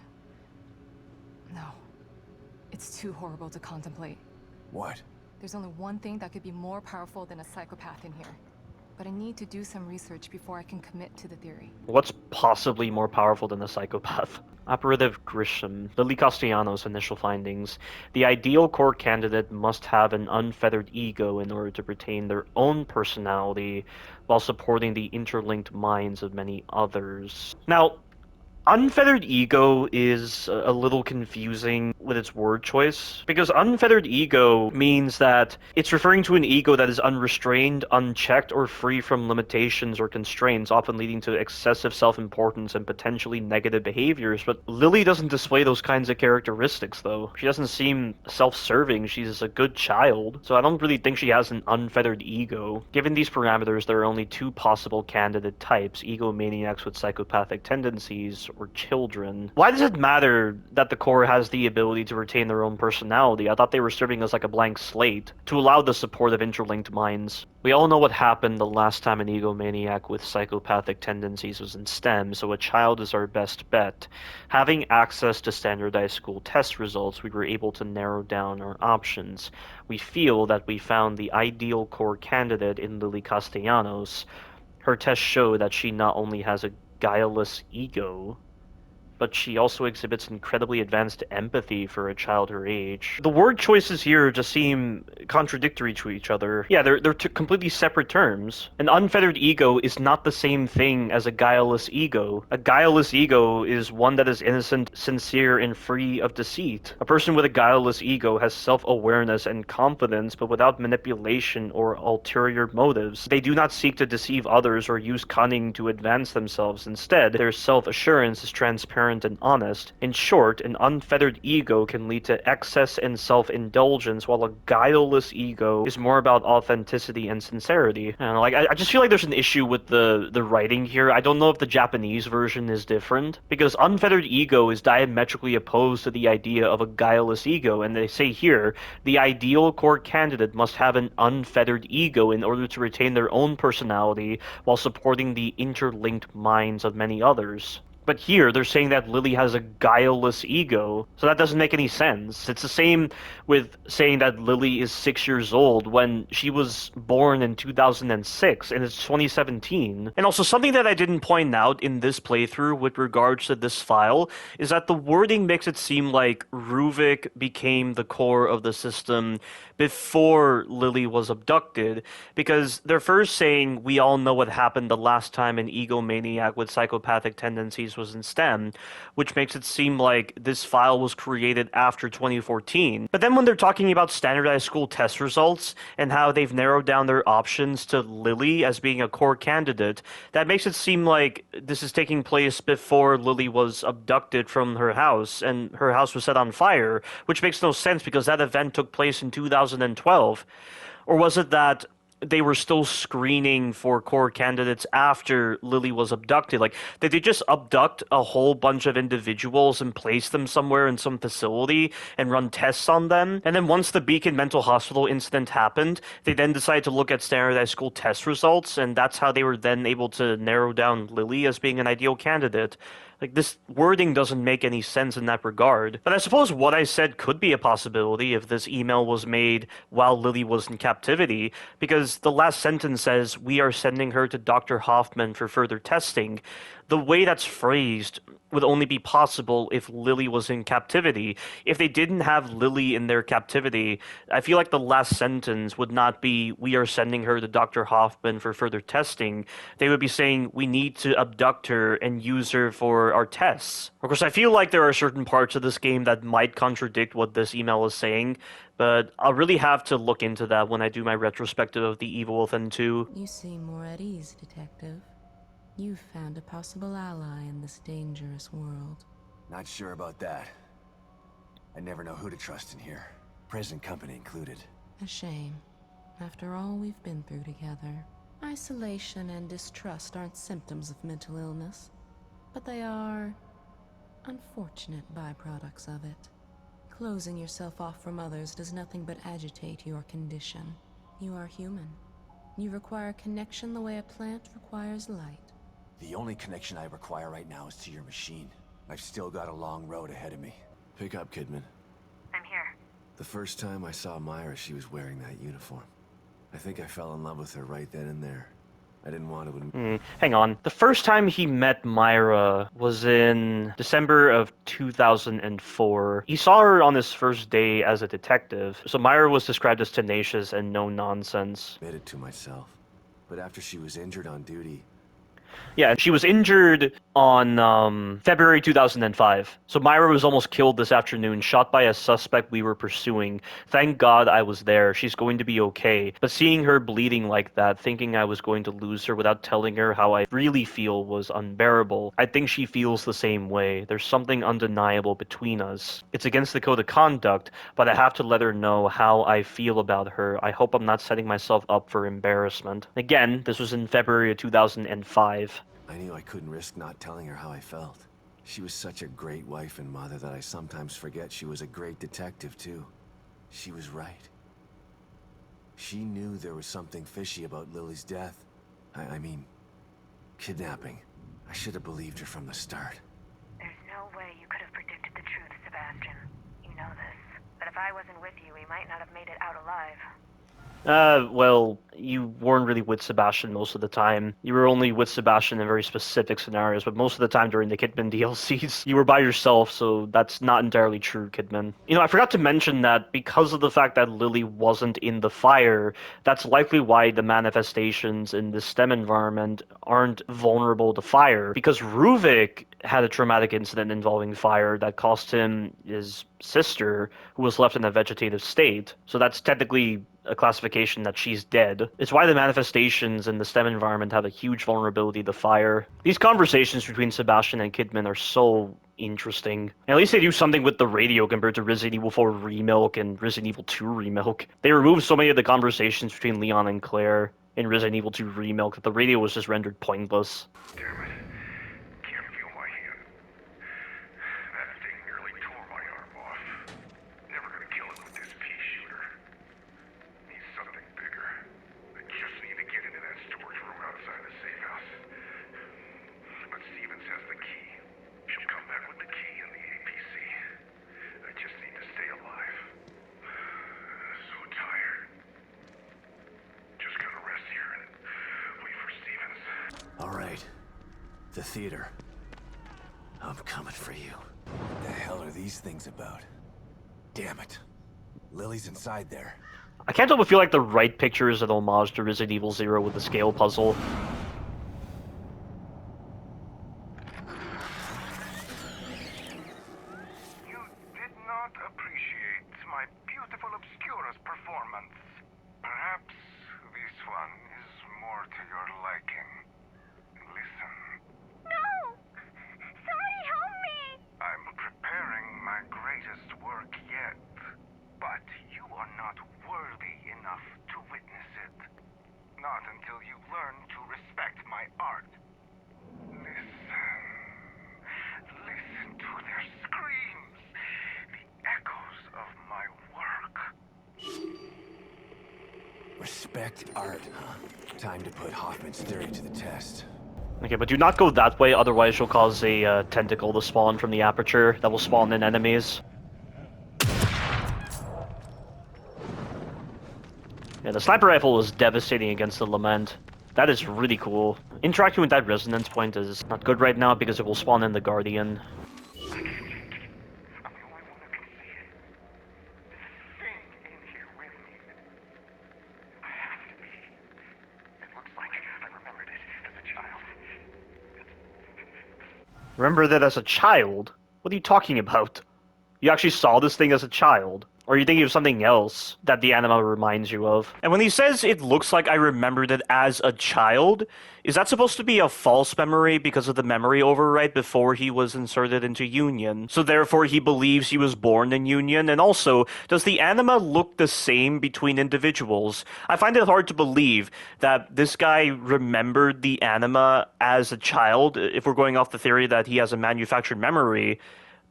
No. It's too horrible to contemplate. What? There's only one thing that could be more powerful than a psychopath in here. But I need to do some research before I can commit to the theory. What's possibly more powerful than a psychopath? Operative Grisham, Lily Castellanos' initial findings. The ideal core candidate must have an unfettered ego in order to retain their own personality while supporting the interlinked minds of many others. Now, unfettered ego is a little confusing with its word choice, because unfettered ego means that it's referring to an ego that is unrestrained, unchecked, or free from limitations or constraints, often leading to excessive self-importance and potentially negative behaviors. But Lily doesn't display those kinds of characteristics, though. She doesn't seem self-serving. She's a good child, so I don't really think she has an unfettered ego. Given these parameters, there are only two possible candidate types: egomaniacs with psychopathic tendencies, or children. Why does it matter that the core has the ability to retain their own personality? I thought they were serving as like a blank slate to allow the support of interlinked minds. We all know what happened the last time an egomaniac with psychopathic tendencies was in STEM, so a child is our best bet. Having access to standardized school test results, we were able to narrow down our options. We feel that we found the ideal core candidate in Lily Castellanos. Her tests show that she not only has a guileless ego, but she also exhibits incredibly advanced empathy for a child her age. The word choices here just seem contradictory to each other. Yeah, they're two completely separate terms. An unfettered ego is not the same thing as a guileless ego. A guileless ego is one that is innocent, sincere, and free of deceit. A person with a guileless ego has self-awareness and confidence, but without manipulation or ulterior motives. They do not seek to deceive others or use cunning to advance themselves. Instead, their self-assurance is transparent and honest. In short, an unfettered ego can lead to excess and self-indulgence, while a guileless ego is more about authenticity and sincerity. And I just feel like there's an issue with the writing here. I don't know if the Japanese version is different, because unfettered ego is diametrically opposed to the idea of a guileless ego, and they say here, the ideal core candidate must have an unfettered ego in order to retain their own personality while supporting the interlinked minds of many others. But here, they're saying that Lily has a guileless ego, so that doesn't make any sense. It's the same with saying that Lily is 6 years old when she was born in 2006, and it's 2017. And also, something that I didn't point out in this playthrough with regards to this file is that the wording makes it seem like Ruvik became the core of the system before Lily was abducted, because they're first saying we all know what happened the last time an egomaniac with psychopathic tendencies was in STEM, which makes it seem like this file was created after 2014. But then when they're talking about standardized school test results and how they've narrowed down their options to Lily as being a core candidate, that makes it seem like this is taking place before Lily was abducted from her house and her house was set on fire, which makes no sense because that event took place in 2012. Or was it that they were still screening for core candidates after Lily was abducted? Like, did they just abduct a whole bunch of individuals and place them somewhere in some facility and run tests on them? And then once the Beacon Mental Hospital incident happened, they then decided to look at standardized school test results, and that's how they were then able to narrow down Lily as being an ideal candidate. Like, this wording doesn't make any sense in that regard. But I suppose what I said could be a possibility if this email was made while Lily was in captivity, because the last sentence says, "We are sending her to Dr. Hoffman for further testing." The way that's phrased would only be possible if Lily was in captivity. If they didn't have Lily in their captivity, I feel like the last sentence would not be, "We are sending her to Dr. Hoffman for further testing." They would be saying, "We need to abduct her and use her for our tests." Of course, I feel like there are certain parts of this game that might contradict what this email is saying, but I'll really have to look into that when I do my retrospective of The Evil Within 2. You seem more at ease, Detective. You've found a possible ally in this dangerous world. Not sure about that. I never know who to trust in here. Present company included. A shame. After all we've been through together. Isolation and distrust aren't symptoms of mental illness, but they are unfortunate byproducts of it. Closing yourself off from others does nothing but agitate your condition. You are human. You require connection the way a plant requires light. The only connection I require right now is to your machine. I've still got a long road ahead of me. Pick up, Kidman. I'm here. The first time I saw Myra, she was wearing that uniform. I think I fell in love with her right then and there. I didn't want to... Hang on. The first time he met Myra was in December of 2004. He saw her on his first day as a detective. So Myra was described as tenacious and no nonsense. Admitted to myself. But after she was injured on duty... Yeah, she was injured on February 2005. So Myra was almost killed this afternoon, shot by a suspect we were pursuing. Thank God I was there. She's going to be okay. But seeing her bleeding like that, thinking I was going to lose her without telling her how I really feel was unbearable. I think she feels the same way. There's something undeniable between us. It's against the code of conduct, but I have to let her know how I feel about her. I hope I'm not setting myself up for embarrassment. Again, this was in February of 2005. I knew I couldn't risk not telling her how I felt. She was such a great wife and mother that I sometimes forget she was a great detective, too. She was right. She knew there was something fishy about Lily's death. I mean, kidnapping. I should have believed her from the start. There's no way you could have predicted the truth, Sebastian. You know this. But if I wasn't with you, we might not have made it out alive. Well, you weren't really with Sebastian most of the time. You were only with Sebastian in very specific scenarios, but most of the time during the Kidman DLCs, you were by yourself, so that's not entirely true, Kidman. You know, I forgot to mention that because of the fact that Lily wasn't in the fire, that's likely why the manifestations in the STEM environment aren't vulnerable to fire, because Ruvik had a traumatic incident involving fire that cost him his sister, who was left in a vegetative state. So that's technically a classification that she's dead. It's why the manifestations in the STEM environment have a huge vulnerability to fire. These conversations between Sebastian and Kidman are so interesting. At least they do something with the radio compared to Resident Evil 4 Remilk and Resident Evil 2 Remilk. They removed so many of the conversations between Leon and Claire in Resident Evil 2 Remilk that the radio was just rendered pointless. Damn it. Can't feel my hand. That thing nearly tore my arm off. Never gonna kill it with this pea shooter. Need something bigger. I just need to get into that storage room outside the safe house. But Stevens has the key. All right. The theater. I'm coming for you. What the hell are these things about? Damn it. Lily's inside there. I can't help but feel like the right picture is an homage to Resident Evil 0 with the scale puzzle. You did not appreciate my beautiful Obscurus performance. Perhaps this one is more to your liking. Listen. No! Somebody help me! I'm preparing my greatest work yet. But you are not worthy enough to witness it. Not until you learn to respect my art. Listen. Listen to their screams. The echoes of my work. Respect art, huh? Time to put Hoffman's theory to the test. Okay, but do not go that way, otherwise you'll cause a tentacle to spawn from the aperture that will spawn in enemies. Yeah, the sniper rifle is devastating against the Lament. That is really cool. Interacting with that resonance point is not good right now because it will spawn in the Guardian. Remember that as a child? What are you talking about? You actually saw this thing as a child? Or are you thinking of something else that the anima reminds you of? And when he says it looks like I remembered it as a child, is that supposed to be a false memory because of the memory overwrite before he was inserted into Union? So therefore he believes he was born in Union? And also, does the anima look the same between individuals? I find it hard to believe that this guy remembered the anima as a child, if we're going off the theory that he has a manufactured memory.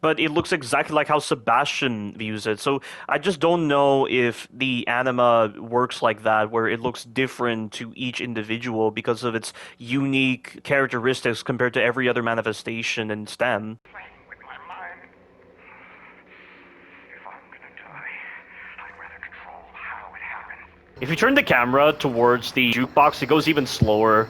But it looks exactly like how Sebastian views it. So I just don't know if the anima works like that, where it looks different to each individual because of its unique characteristics compared to every other manifestation in STEM. If you turn the camera towards the jukebox, it goes even slower.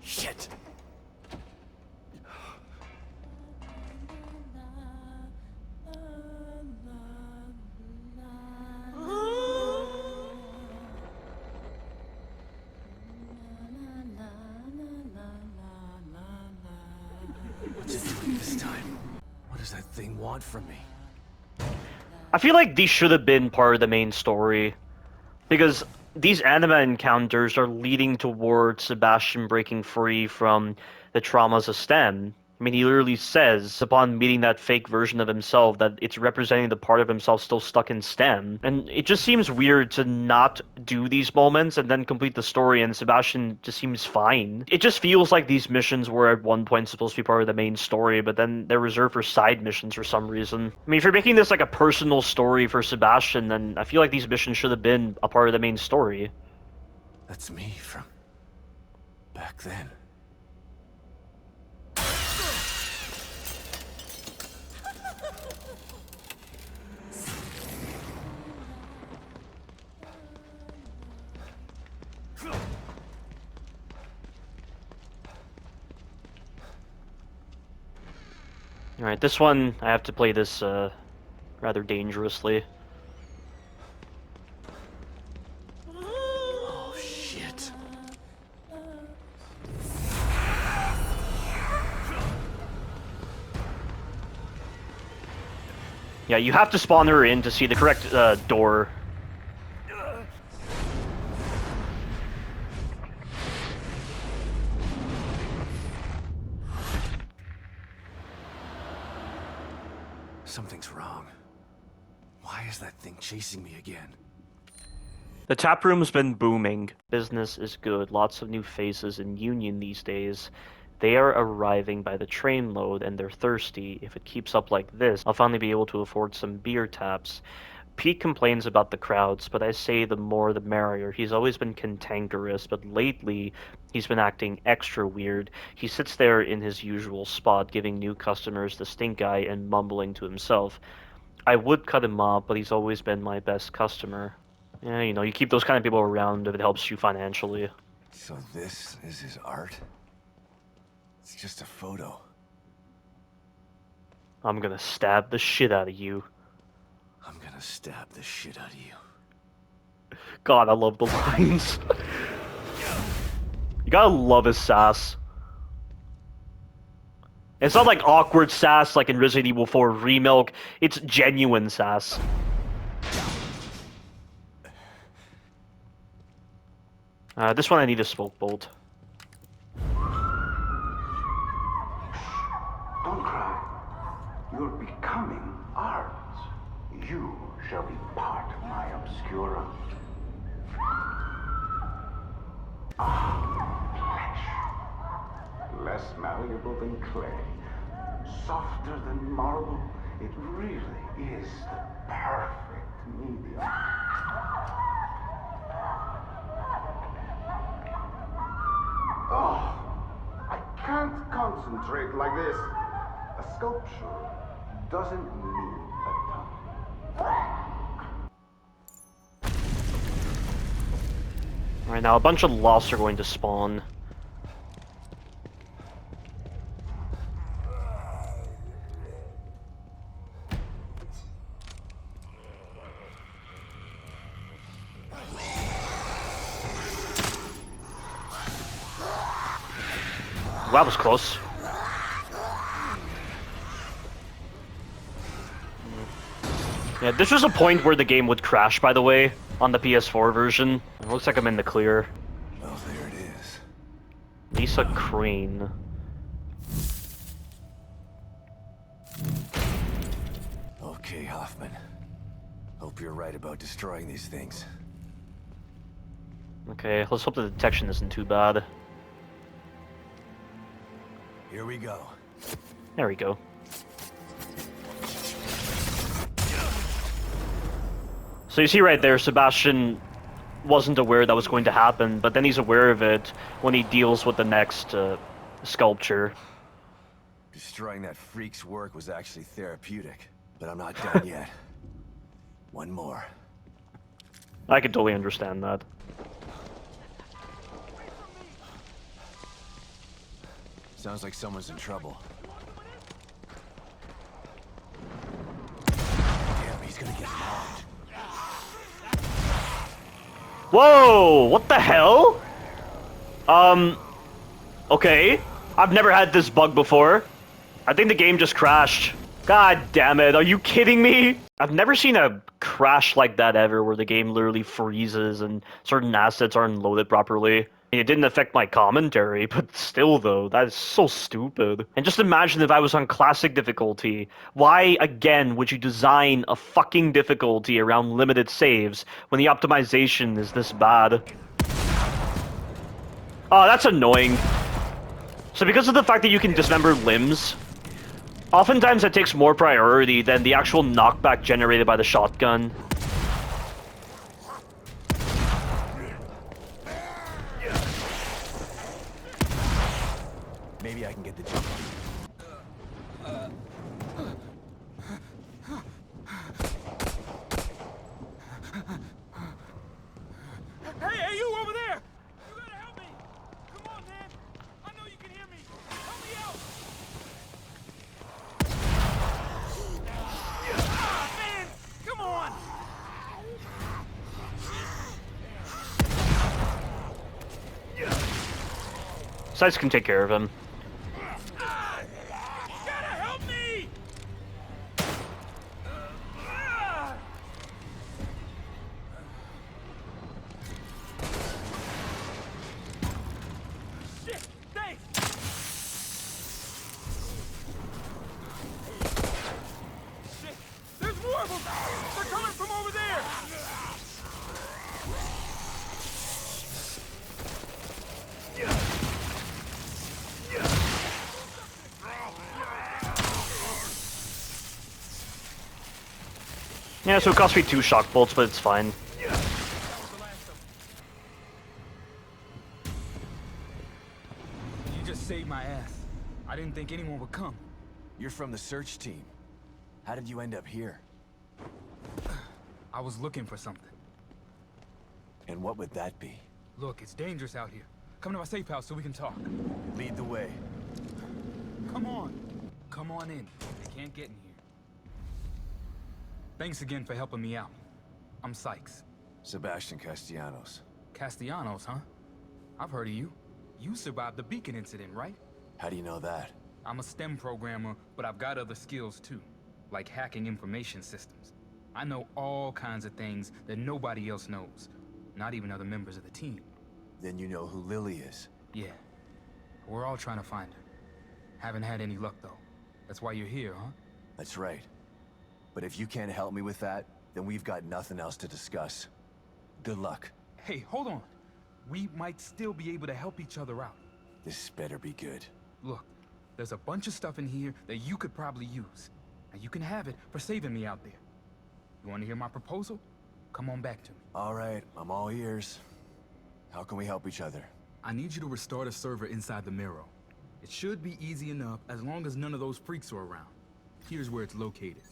Shit! What's it doing this time? What does that thing want from me? I feel like these should have been part of the main story, because these anima encounters are leading towards Sebastian breaking free from the traumas of STEM. I mean, he literally says, upon meeting that fake version of himself, that it's representing the part of himself still stuck in STEM. And it just seems weird to not do these moments and then complete the story, and Sebastian just seems fine. It just feels like these missions were at one point supposed to be part of the main story, but then they're reserved for side missions for some reason. I mean, if you're making this like a personal story for Sebastian, then I feel like these missions should have been a part of the main story. That's me from back then. Alright, this one, I have to play this rather dangerously. Oh, shit. Yeah, you have to spawn her in to see the correct door. Something's wrong. Why is that thing chasing me again? The tap room's been booming. Business is good. Lots of new faces in Union these days. They are arriving by the train load and they're thirsty. If it keeps up like this, I'll finally be able to afford some beer taps. Pete complains about the crowds, but I say the more the merrier. He's always been cantankerous, but lately he's been acting extra weird. He sits there in his usual spot, giving new customers the stink eye and mumbling to himself. I would cut him off, but he's always been my best customer. Yeah, you know, you keep those kind of people around if it helps you financially. So this is his art? It's just a photo. I'm gonna stab the shit out of you. I'm gonna stab the shit out of you. God, I love the lines. You gotta love his sass. It's not like awkward sass like in Resident Evil 4 Remilk. It's genuine sass. This one I need a smoke bolt. Don't cry. You're becoming art. You shall be part of my obscura. Flesh. Less malleable than clay. Softer than marble. It really is the perfect medium. Oh, I can't concentrate like this. A sculpture doesn't need a tongue. Alright, now a bunch of lost are going to spawn. That was close. Yeah, this was a point where the game would crash, by the way, on the PS4 version. It looks like I'm in the clear. Well, there it is. Lisa Crane. Okay, Hoffman. Hope you're right about destroying these things. Okay, let's hope the detection isn't too bad. Here we go. There we go. So you see right there, Sebastian wasn't aware that was going to happen, but then he's aware of it when he deals with the next sculpture. Destroying that freak's work was actually therapeutic, but I'm not done yet. One more. I can totally understand that. Sounds like someone's in trouble. Damn, he's gonna get mobbed. Whoa! What the hell? Okay. I've never had this bug before. I think the game just crashed. God damn it, are you kidding me? I've never seen a crash like that ever, where the game literally freezes and certain assets aren't loaded properly. It didn't affect my commentary, but still though, that is so stupid. And just imagine if I was on classic difficulty. Why, again, would you design a fucking difficulty around limited saves when the optimization is this bad? Oh, that's annoying. So because of the fact that you can dismember limbs, oftentimes that takes more priority than the actual knockback generated by the shotgun. Maybe I can get the jump on you. Hey, you over there! You gotta help me! Come on, man! I know you can hear me! Help me out! Ah, man! Come on! Sides can take care of him. Yeah, so it cost me 2 shock bolts, but it's fine. You just saved my ass. I didn't think anyone would come. You're from the search team. How did you end up here? I was looking for something. And what would that be? Look, it's dangerous out here. Come to my safe house so we can talk. Lead the way. Come on. Come on in. They can't get in here. Thanks again for helping me out. I'm Sykes. Sebastian Castellanos. Castellanos, huh? I've heard of you. You survived the Beacon incident, right? How do you know that? I'm a STEM programmer, but I've got other skills too. Like hacking information systems. I know all kinds of things that nobody else knows. Not even other members of the team. Then you know who Lily is? Yeah. We're all trying to find her. Haven't had any luck though. That's why you're here, huh? That's right. But if you can't help me with that, then we've got nothing else to discuss. Good luck. Hey, hold on. We might still be able to help each other out. This better be good. Look, there's a bunch of stuff in here that you could probably use. And you can have it for saving me out there. You want to hear my proposal? Come on back to me. All right, I'm all ears. How can we help each other? I need you to restore the server inside the Mirror. It should be easy enough as long as none of those freaks are around. Here's where it's located.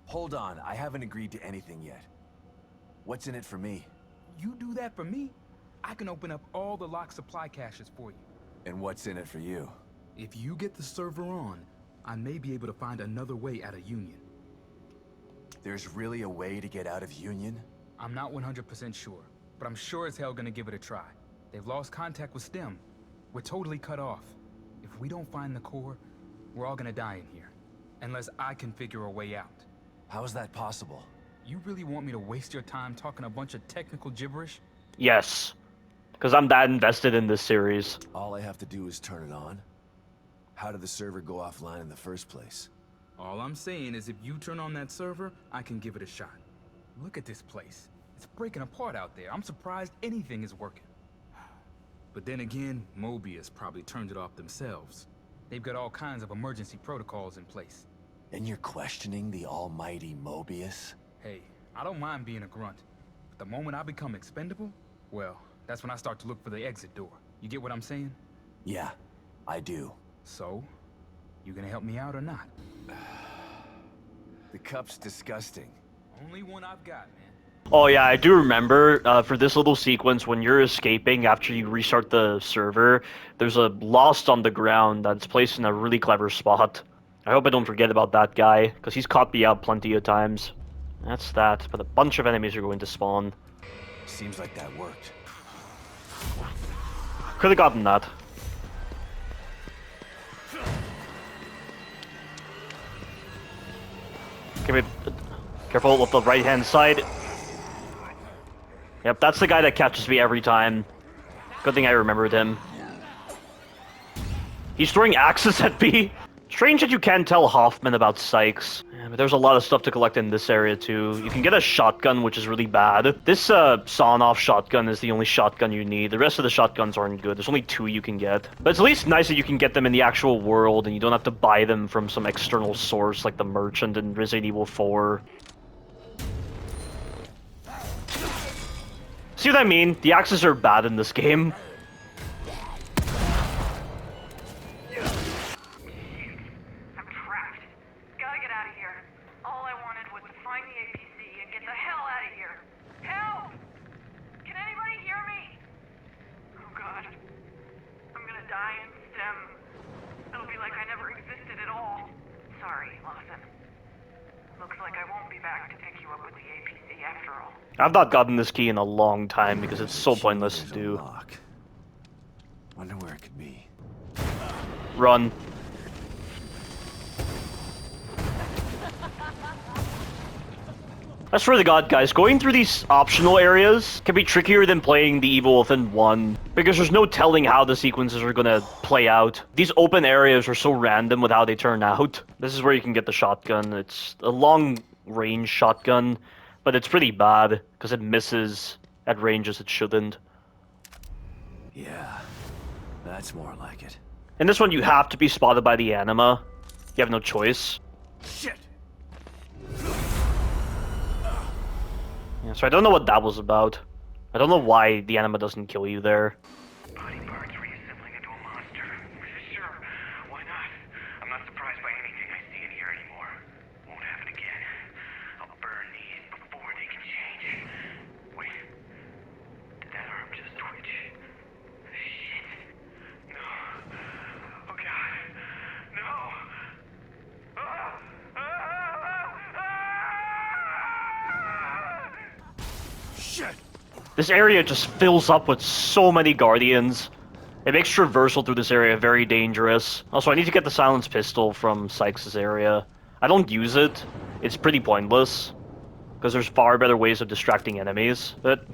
Hold on, I haven't agreed to anything yet. What's in it for me? You do that for me, I can open up all the locked supply caches for you. And what's in it for you? If you get the server on, I may be able to find another way out of Union. There's really a way to get out of Union? I'm not 100% sure, but I'm sure as hell gonna give it a try. They've lost contact with STEM. We're totally cut off. If we don't find the core, we're all gonna die in here. Unless I can figure a way out. How is that possible? You really want me to waste your time talking a bunch of technical gibberish? Yes. Because I'm that invested in this series. All I have to do is turn it on. How did the server go offline in the first place? All I'm saying is if you turn on that server, I can give it a shot. Look at this place. It's breaking apart out there. I'm surprised anything is working. But then again, Mobius probably turned it off themselves. They've got all kinds of emergency protocols in place. And you're questioning the almighty Mobius? Hey, I don't mind being a grunt. But the moment I become expendable, well, that's when I start to look for the exit door. You get what I'm saying? Yeah, I do. So, you gonna help me out or not? The cup's disgusting. Only one I've got, man. Oh yeah, I do remember for this little sequence when you're escaping after you restart the server, there's a Lost on the ground that's placed in a really clever spot. I hope I don't forget about that guy, because he's caught me out plenty of times. That's that, but a bunch of enemies are going to spawn. Seems like that worked. Could have gotten that. Give it. Careful with the right-hand side. Yep, that's the guy that catches me every time. Good thing I remembered him. He's throwing axes at me. Strange that you can't tell Hoffman about Sykes. Yeah, but there's a lot of stuff to collect in this area too. You can get a shotgun, which is really bad. This sawn-off shotgun is the only shotgun you need. The rest of the shotguns aren't good. There's only 2 you can get. But it's at least nice that you can get them in the actual world, and you don't have to buy them from some external source like the merchant in Resident Evil 4. See what I mean? The axes are bad in this game. I've not gotten this key in a long time because it's so pointless to do. Wonder where it could be. Run. I swear to God, guys, going through these optional areas can be trickier than playing The Evil Within 1, because there's no telling how the sequences are gonna play out. These open areas are so random with how they turn out. This is where you can get the shotgun. It's a long-range shotgun, but it's pretty bad, because it misses at ranges it shouldn't. Yeah, that's more like it. In this one, you have to be spotted by the anima. You have no choice. Shit! Yeah, so I don't know what that was about. I don't know why the anima doesn't kill you there. Body parts reassembling into a monster. Sure, why not? I'm not surprised by anything I see in here anymore. Won't happen again. I'll burn these before they can change. Wait. Did that arm just twitch? Shit. No. Oh god. No. Shit! This area just fills up with so many guardians. It makes traversal through this area very dangerous. Also, I need to get the silenced pistol from Sykes' area. I don't use it. It's pretty pointless, because there's far better ways of distracting enemies, but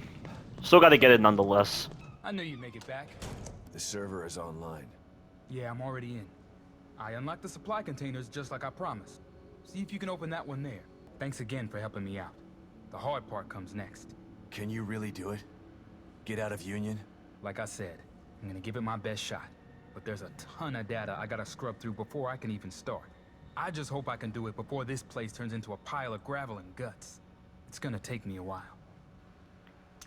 still gotta get it nonetheless. I knew you'd make it back. The server is online. Yeah, I'm already in. I unlocked the supply containers just like I promised. See if you can open that one there. Thanks again for helping me out. The hard part comes next. Can you really do it? Get out of Union? Like I said, I'm gonna give it my best shot. But there's a ton of data I gotta scrub through before I can even start. I just hope I can do it before this place turns into a pile of gravel and guts. It's gonna take me a while.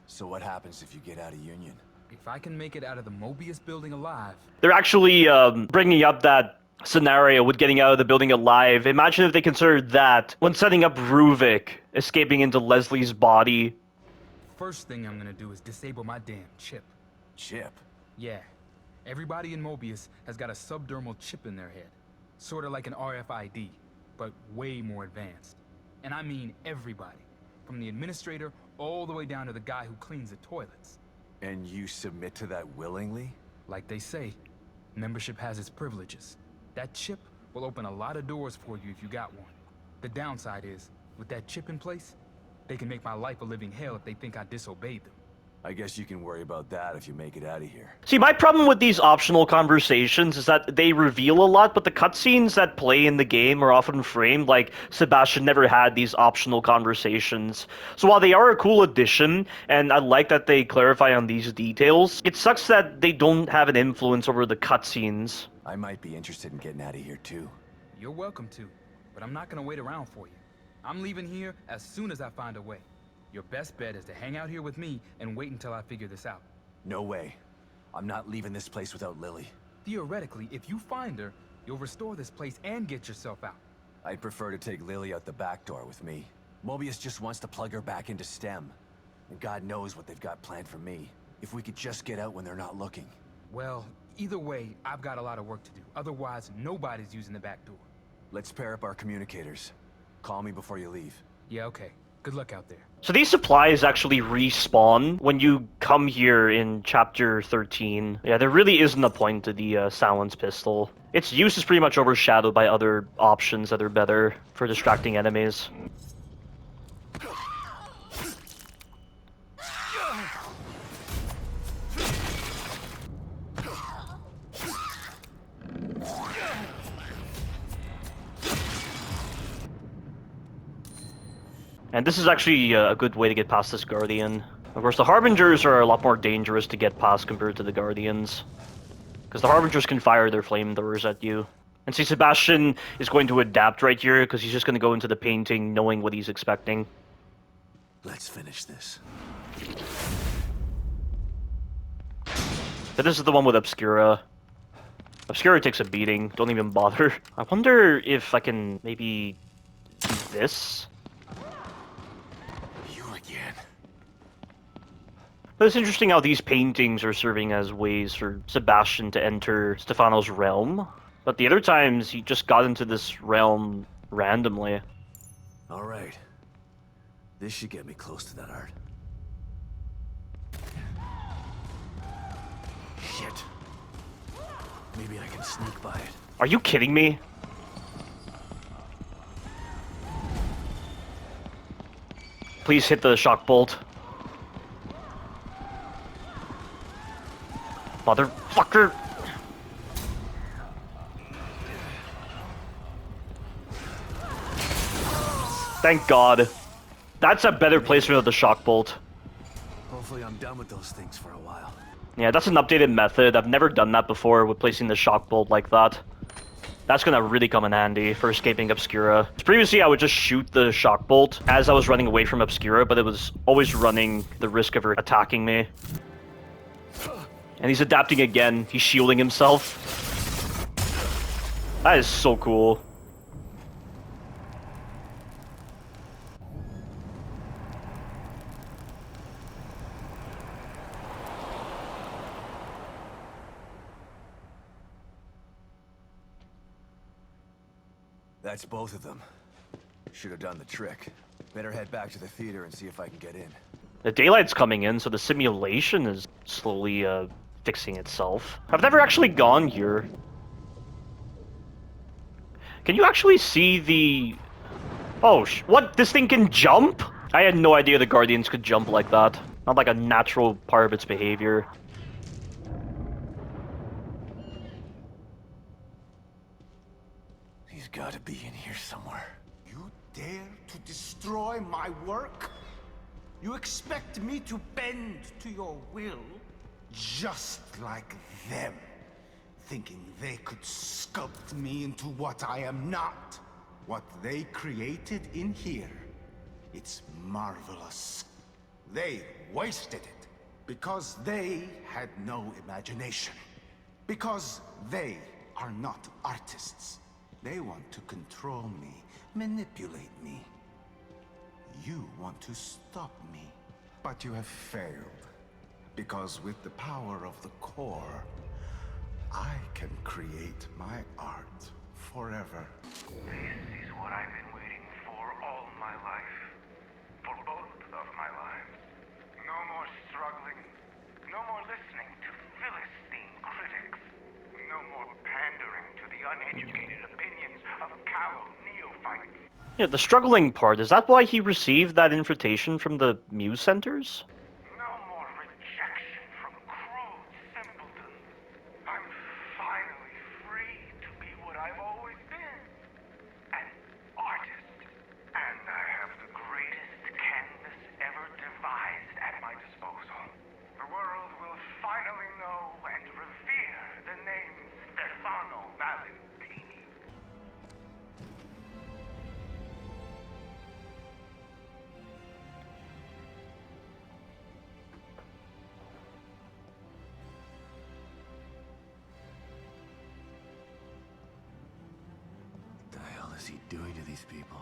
So what happens if you get out of Union? If I can make it out of the Mobius building alive... They're actually bringing up that scenario with getting out of the building alive. Imagine if they considered that when setting up Ruvik, escaping into Leslie's body. First thing I'm gonna do is disable my damn chip. Chip? Yeah. Everybody in Mobius has got a subdermal chip in their head. Sorta like an RFID, but way more advanced. And I mean everybody. From the administrator all the way down to the guy who cleans the toilets. And you submit to that willingly? Like they say, membership has its privileges. That chip will open a lot of doors for you if you got one. The downside is, with that chip in place, they can make my life a living hell if they think I disobeyed them. I guess you can worry about that if you make it out of here. See, my problem with these optional conversations is that they reveal a lot, but the cutscenes that play in the game are often framed like Sebastian never had these optional conversations. So while they are a cool addition, and I like that they clarify on these details, it sucks that they don't have an influence over the cutscenes. I might be interested in getting out of here too. You're welcome to, but I'm not gonna wait around for you. I'm leaving here as soon as I find a way. Your best bet is to hang out here with me and wait until I figure this out. No way. I'm not leaving this place without Lily. Theoretically, if you find her, you'll restore this place and get yourself out. I'd prefer to take Lily out the back door with me. Mobius just wants to plug her back into STEM. And God knows what they've got planned for me. If we could just get out when they're not looking. Well, either way, I've got a lot of work to do. Otherwise, nobody's using the back door. Let's pair up our communicators. Call me before you leave. Yeah, okay. Good luck out there. So these supplies actually respawn when you come here in Chapter 13. Yeah, there really isn't a point to the silence pistol. Its use is pretty much overshadowed by other options that are better for distracting enemies. And this is actually a good way to get past this Guardian. Of course, the Harbingers are a lot more dangerous to get past compared to the Guardians. Because the Harbingers can fire their flamethrowers at you. And see, Sebastian is going to adapt right here, because he's just going to go into the painting knowing what he's expecting. Let's finish this. But this is the one with Obscura. Obscura takes a beating, don't even bother. I wonder if I can maybe do this? But it's interesting how these paintings are serving as ways for Sebastian to enter Stefano's realm. But the other times, he just got into this realm randomly. Alright. This should get me close to that art. Shit. Maybe I can sneak by it. Are you kidding me? Please hit the shock bolt. Motherfucker! Thank God. That's a better placement of the shock bolt. Hopefully I'm done with those things for a while. Yeah, that's an updated method. I've never done that before with placing the shock bolt like that. That's gonna really come in handy for escaping Obscura. Previously, I would just shoot the shock bolt as I was running away from Obscura, but it was always running the risk of her attacking me. And he's adapting again. He's shielding himself. That is so cool. That's both of them. Should have done the trick. Better head back to the theater and see if I can get in. The daylight's coming in, so the simulation is slowly fixing itself. I've never actually gone here. Can you actually see the... Oh, what? This thing can jump? I had no idea the Guardians could jump like that. Not like a natural part of its behavior. He's gotta be in here somewhere. You dare to destroy my work? You expect me to bend to your will? Just like them. Thinking they could sculpt me into what I am not. What they created in here. It's marvelous. They wasted it. Because they had no imagination. Because they are not artists. They want to control me, manipulate me. You want to stop me. But you have failed. Because with the power of the core, I can create my art forever. This is what I've been waiting for all my life. For both of my lives. No more struggling. No more listening to Philistine critics. No more pandering to the uneducated opinions of callow neophytes. Yeah, the struggling part, is that why he received that invitation from the Muse Centers? No more rejection from cruel simpletons. I'm finally free to be what I've always been. An artist. And I have the greatest canvas ever devised at my disposal. The world will finally know and revere the name Stefano Valentini. What the hell is he doing to these people?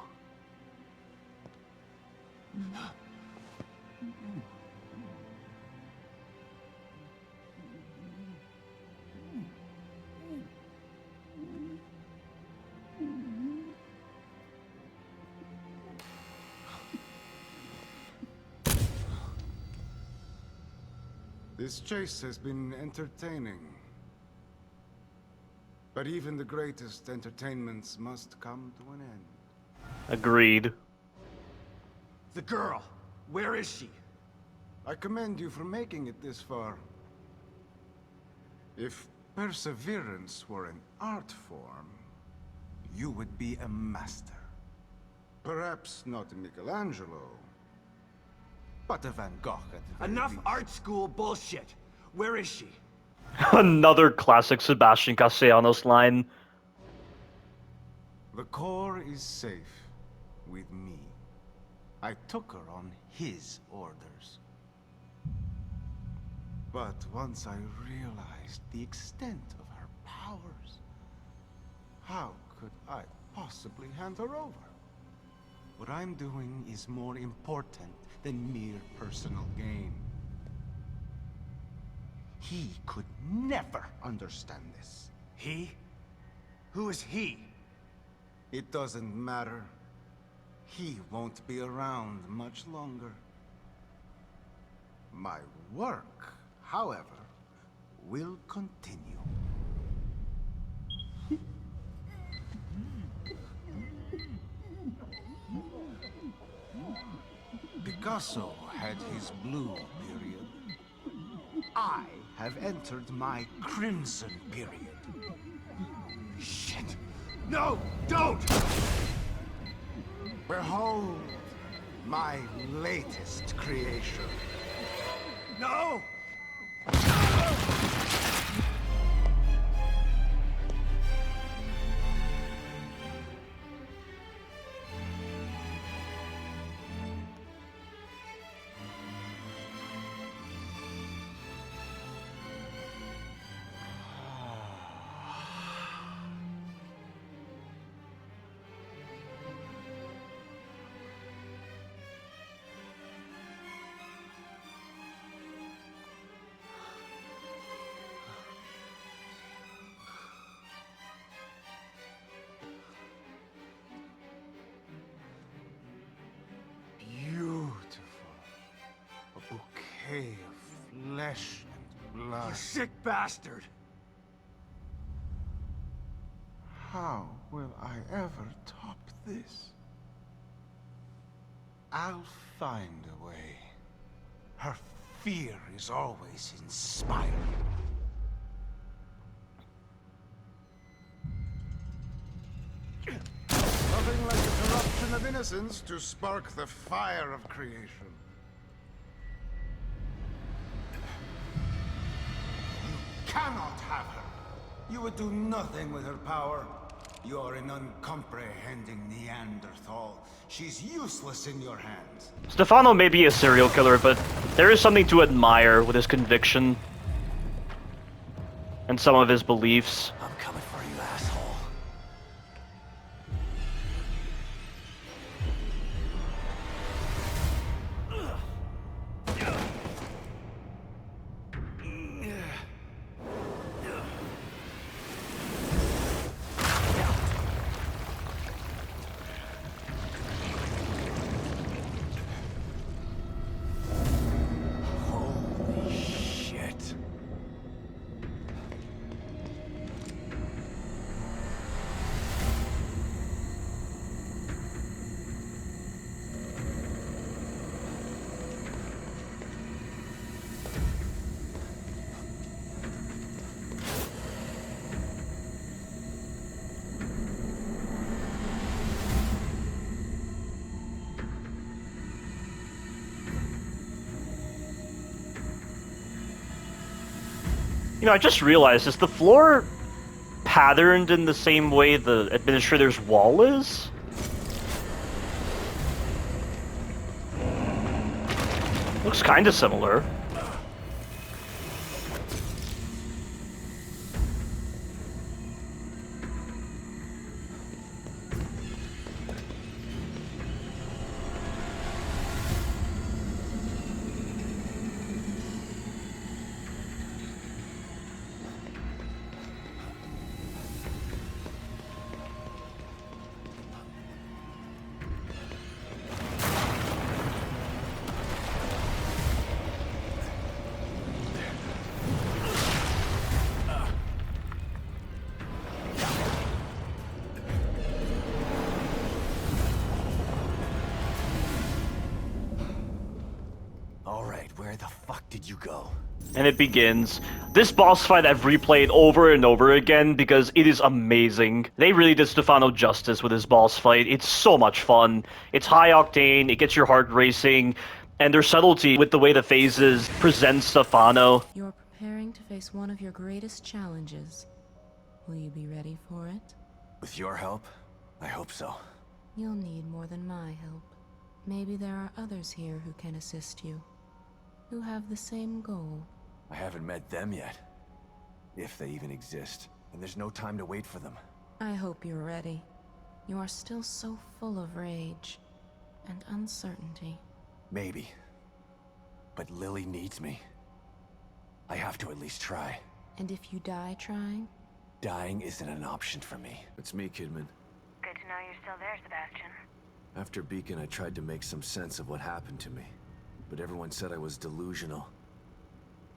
This chase has been entertaining. But even the greatest entertainments must come to an end. Agreed. The girl, where is she? I commend you for making it this far. If perseverance were an art form, you would be a master. Perhaps not a Michelangelo, but a Van Gogh at the very Enough least. art school bullshit. Where is she? Another classic Sebastian Castellanos line. The core is safe with me. I took her on his orders. But once I realized the extent of her powers, how could I possibly hand her over? What I'm doing is more important than mere personal gain. He could never understand this. He? Who is he? It doesn't matter. He won't be around much longer. My work, however, will continue. Picasso had his blue period. I have entered my crimson period. Shit! No! Don't! Behold my latest creation. No! decay of flesh and blood. You sick bastard! How will I ever top this? I'll find a way. Her fear is always inspiring. Nothing like the corruption of innocence to spark the fire of creation. You cannot have her. You would do nothing with her power. You are an uncomprehending Neanderthal. She's useless in your hands. Stefano may be a serial killer, but there is something to admire with his conviction and some of his beliefs. I'm coming for you, asshole. Holy shit. You know, I just realized, is the floor patterned in the same way the administrator's wall is? Looks kind of similar. Where the fuck did you go? And it begins. This boss fight I've replayed over and over again because it is amazing. They really did Stefano justice with this boss fight. It's so much fun. It's high octane, it gets your heart racing, and their subtlety with the way the phases present Stefano. You're preparing to face one of your greatest challenges. Will you be ready for it? With your help? I hope so. You'll need more than my help. Maybe there are others here who can assist you, who have the same goal. I haven't met them yet. If they even exist. And there's no time to wait for them. I hope you're ready. You are still so full of rage and uncertainty. Maybe. But Lily needs me. I have to at least try. And if you die trying? Dying isn't an option for me. It's me, Kidman. Good to know you're still there, Sebastian. After Beacon, I tried to make some sense of what happened to me. But everyone said I was delusional.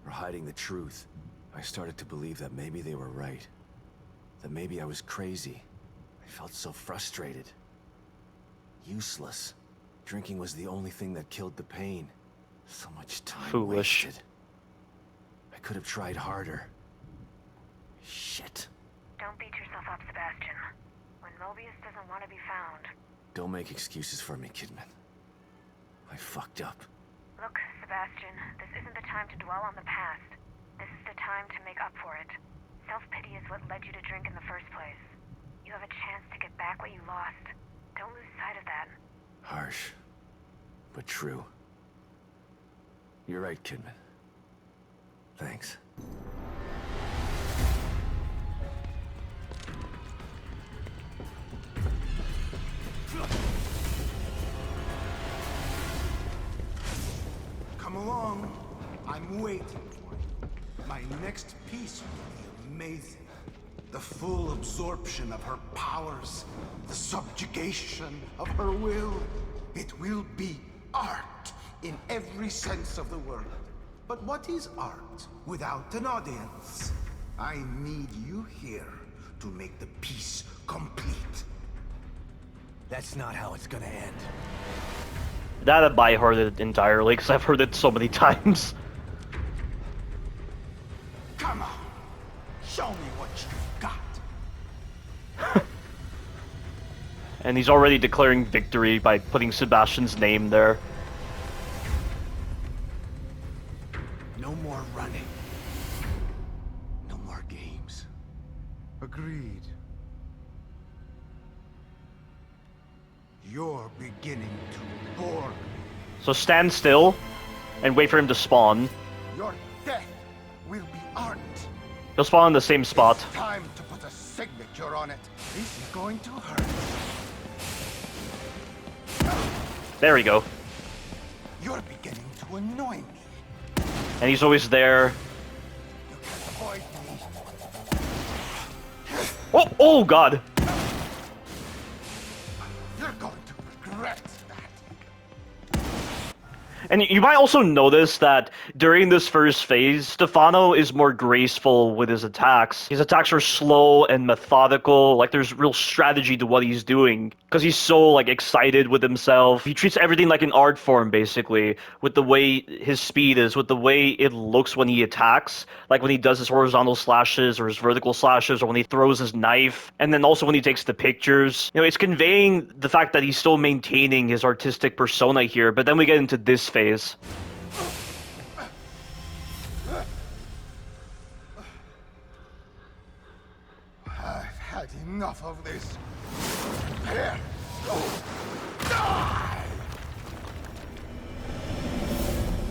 Or hiding the truth. I started to believe that maybe they were right. That maybe I was crazy. I felt so frustrated. Useless. Drinking was the only thing that killed the pain. So much time Foolish. wasted. I could have tried harder. Shit. Don't beat yourself up, Sebastian. When Mobius doesn't want to be found. Don't make excuses for me, Kidman. I fucked up. Look, Sebastian, this isn't the time to dwell on the past. This is the time to make up for it. Self-pity is what led you to drink in the first place. You have a chance to get back what you lost. Don't lose sight of that. Harsh. But true. You're right, Kidman. Thanks. Come along. I'm waiting for you. My next piece will be amazing. The full absorption of her powers, the subjugation of her will. It will be art in every sense of the word. But what is art without an audience? I need you here to make the piece complete. That's not how it's gonna end. That I by heard it entirely, because I've heard it so many times. Come on, show me what you've got. And he's already declaring victory by putting Sebastian's name there. No more running. No more games. Agreed. You're beginning to bore me. So stand still and wait for him to spawn. Your death will be art. He'll spawn in the same spot. It's time to put a signature on it. This is going to hurt. There we go. You're beginning to annoy me. And he's always there. You can avoid me. Oh, oh god! You're going to regret that. And you might also notice that during this first phase, Stefano is more graceful with his attacks. His attacks are slow and methodical, like there's real strategy to what he's doing. Because he's so, like, excited with himself. He treats everything like an art form, basically. With the way his speed is, with the way it looks when he attacks. Like when he does his horizontal slashes or his vertical slashes, or when he throws his knife. And then also when he takes the pictures. You know, it's conveying the fact that he's still maintaining his artistic persona here. But then we get into this phase. I've had enough of this. Here, go. Die!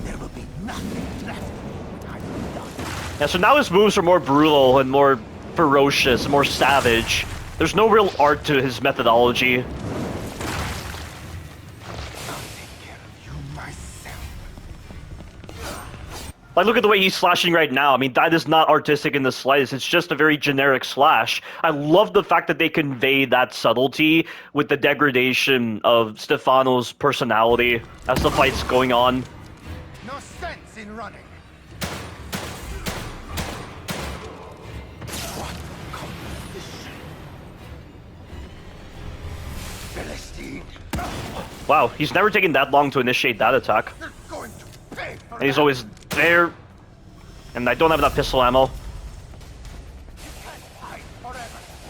There will be nothing left when I'm done. Yeah, so now his moves are more brutal and more ferocious, more savage. There's no real art to his methodology. Like, look at the way he's slashing right now. I mean, that is not artistic in the slightest. It's just a very generic slash. I love the fact that they convey that subtlety with the degradation of Stefano's personality as the fight's going on. No sense in running. What composition? Philistine. Wow, he's never taken that long to initiate that attack. You're going to pay for And he's always there. And I don't have enough pistol ammo.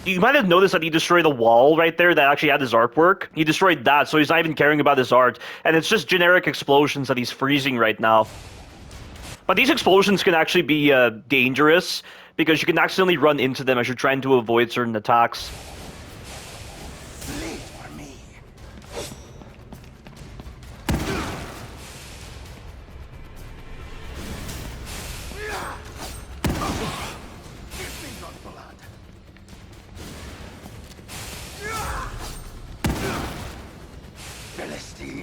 You might have noticed that he destroyed the wall right there that actually had his artwork. He destroyed that, so he's not even caring about his art. And it's just generic explosions that he's freezing right now. But these explosions can actually be dangerous, because you can accidentally run into them as you're trying to avoid certain attacks. Philistine.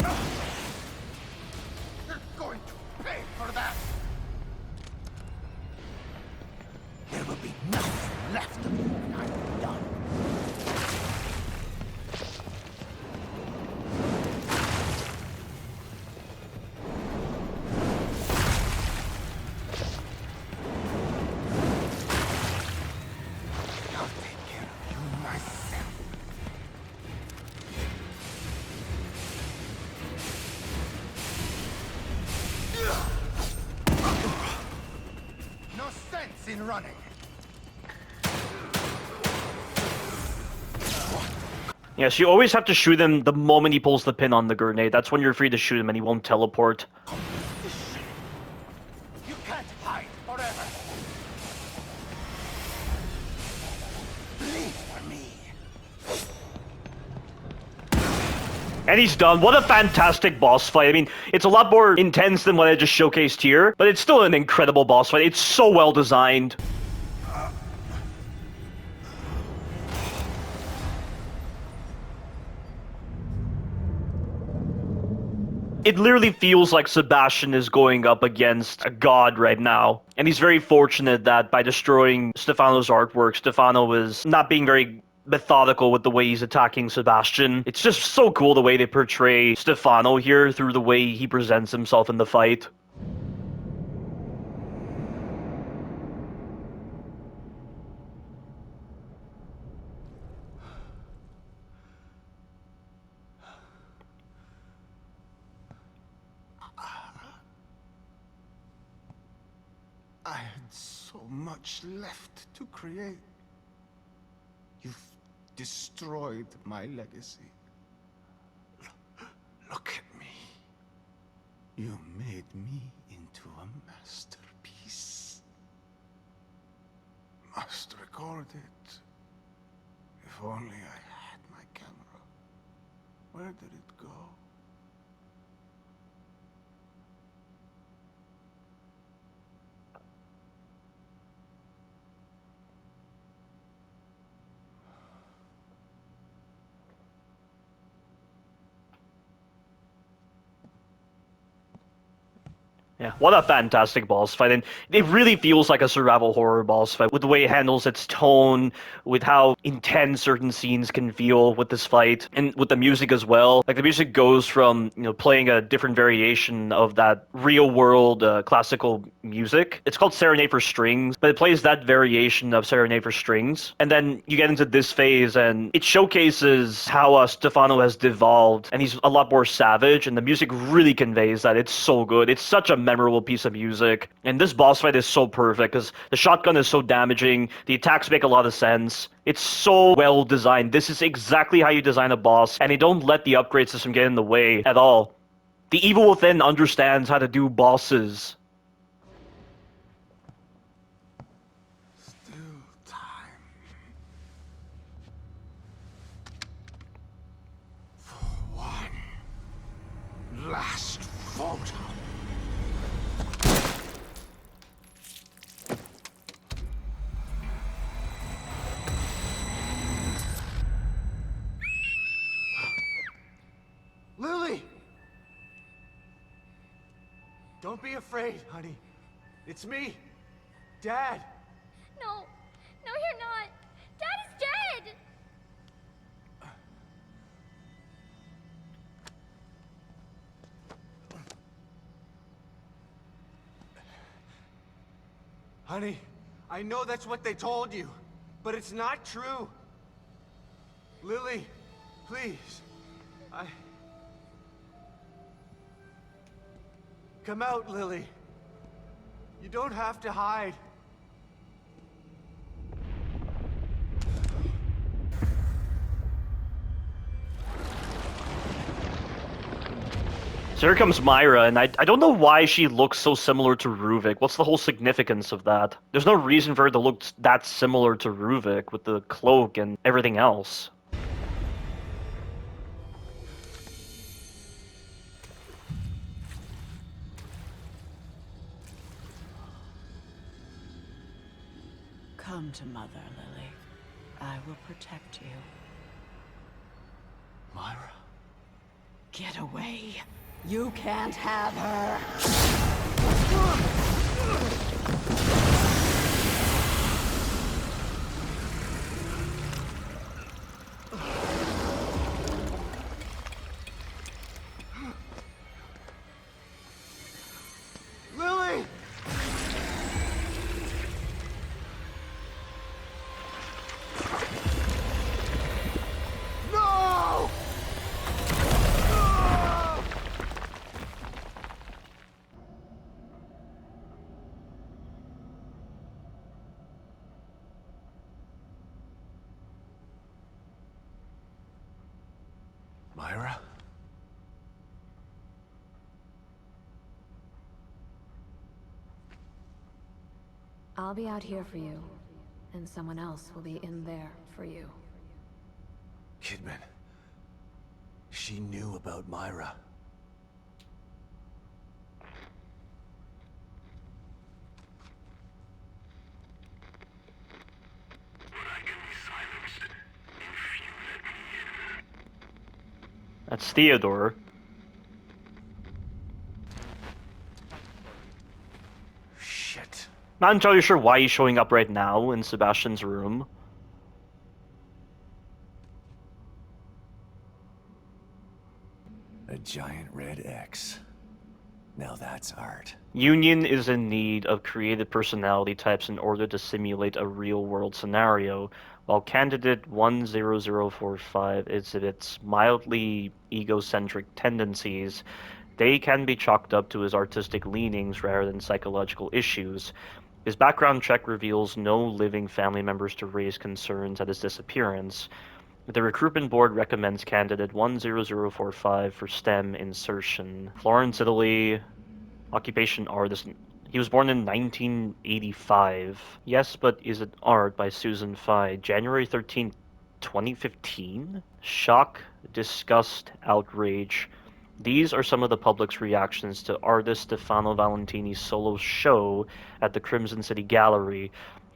You're going to pay for that. There will be nothing left of you when I'm done. I'll take care of you myself. No sense in running. Yes, you always have to shoot him the moment he pulls the pin on the grenade. That's when you're free to shoot him and he won't teleport. You can't hide forever. Bleed for me. And he's done. What a fantastic boss fight. I mean, it's a lot more intense than what I just showcased here, but it's still an incredible boss fight. It's so well designed. It literally feels like Sebastian is going up against a god right now. And he's very fortunate that by destroying Stefano's artwork, Stefano is not being very methodical with the way he's attacking Sebastian. It's just so cool the way they portray Stefano here through the way he presents himself in the fight. so much left to create. You've destroyed my legacy. Look at me. You made me into a masterpiece. Must record it. If only I had my camera. Where did it go? Yeah, what a fantastic boss fight, and it really feels like a survival horror boss fight with the way it handles its tone, with how intense certain scenes can feel with this fight, and with the music as well. Like the music goes from, you know, playing a different variation of that real-world classical music. It's called Serenade for Strings, but it plays that variation of Serenade for Strings, and then you get into this phase, and it showcases how Stefano has devolved, and he's a lot more savage, and the music really conveys that. It's so good. It's such a memorable piece of music, and this boss fight is so perfect because the shotgun is so damaging, the attacks make a lot of sense, it's so well designed. This is exactly how you design a boss, and they don't let the upgrade system get in the way at all. The Evil Within understands how to do bosses. Still time. For one last photo. Lily! Don't be afraid, honey. It's me, Dad. No, you're not. Dad is dead! Honey, I know that's what they told you, but it's not true. Lily, please. Come out, Lily. You don't have to hide. So here comes Myra, and I don't know why she looks so similar to Ruvik. What's the whole significance of that? There's no reason for her to look that similar to Ruvik with the cloak and everything else. Come to Mother, Lily. I will protect you. Myra? Get away. You can't have her. Lily! No! Myra? I'll be out here for you, and someone else will be in there for you. Kidman. She knew about Myra. That's Theodore. Shit. Not entirely sure why he's showing up right now in Sebastian's room. A giant red X. Now that's art. Union is in need of creative personality types in order to simulate a real-world scenario, while candidate 10045 exhibits mildly egocentric tendencies. They can be chalked up to his artistic leanings rather than psychological issues. His background check reveals no living family members to raise concerns at his disappearance. The recruitment board recommends candidate 10045 for STEM insertion. Florence, Italy. Occupation artist. He was born in 1985. Yes, but is it art by Susan Fye. January 13th, 2015? Shock, disgust, outrage. These are some of the public's reactions to artist Stefano Valentini's solo show at the Crimson City Gallery.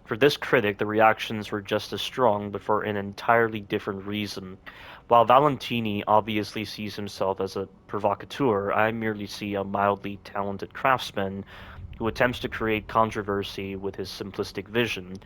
For this critic, the reactions were just as strong, but for an entirely different reason. While Valentini obviously sees himself as a provocateur, I merely see a mildly talented craftsman who attempts to create controversy with his simplistic vision.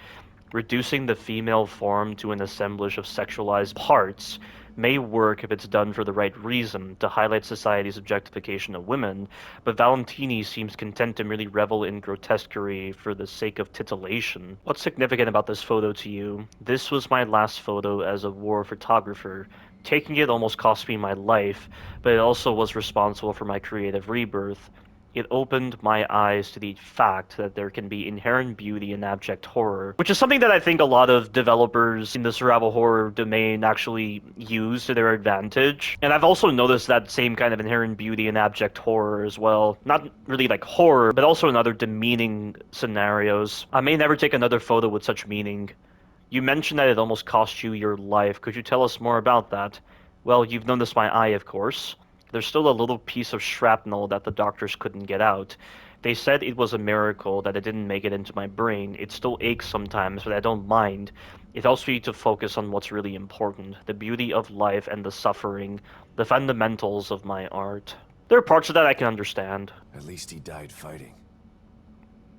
Reducing the female form to an assemblage of sexualized parts may work if it's done for the right reason, to highlight society's objectification of women, but Valentini seems content to merely revel in grotesquerie for the sake of titillation. What's significant about this photo to you? This was my last photo as a war photographer. Taking it almost cost me my life, but it also was responsible for my creative rebirth. It opened my eyes to the fact that there can be inherent beauty in abject horror, which is something that I think a lot of developers in the survival horror domain actually use to their advantage. And I've also noticed that same kind of inherent beauty in abject horror as well. Not really like horror, but also in other demeaning scenarios. I may never take another photo with such meaning. You mentioned that it almost cost you your life. Could you tell us more about that? Well, you've noticed my eye, of course. There's still a little piece of shrapnel that the doctors couldn't get out. They said it was a miracle that it didn't make it into my brain. It still aches sometimes, but I don't mind. It helps me to focus on what's really important, the beauty of life and the suffering, the fundamentals of my art. There are parts of that I can understand. At least he died fighting.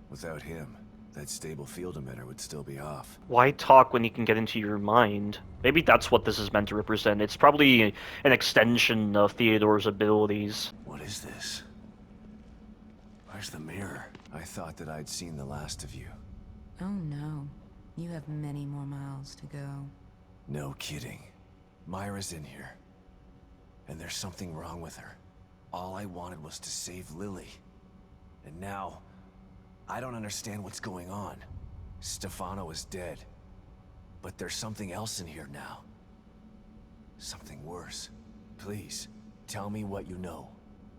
Without him, that stable field emitter would still be off. Why talk when you can get into your mind? Maybe that's what this is meant to represent. It's probably an extension of Theodore's abilities. What is this? Where's the mirror? I thought that I'd seen the last of you. Oh no. You have many more miles to go. No kidding. Myra's in here. And there's something wrong with her. All I wanted was to save Lily. And now, I don't understand what's going on. Stefano is dead. But there's something else in here now. Something worse. Please, tell me what you know.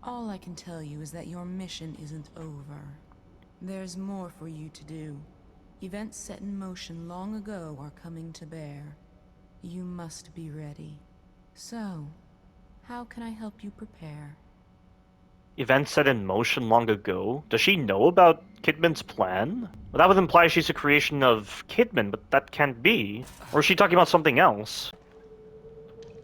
All I can tell you is that your mission isn't over. There's more for you to do. Events set in motion long ago are coming to bear. You must be ready. So, how can I help you prepare? Events set in motion long ago? Does she know about Kidman's plan? Well, that would imply she's a creation of Kidman, but that can't be. Or is she talking about something else?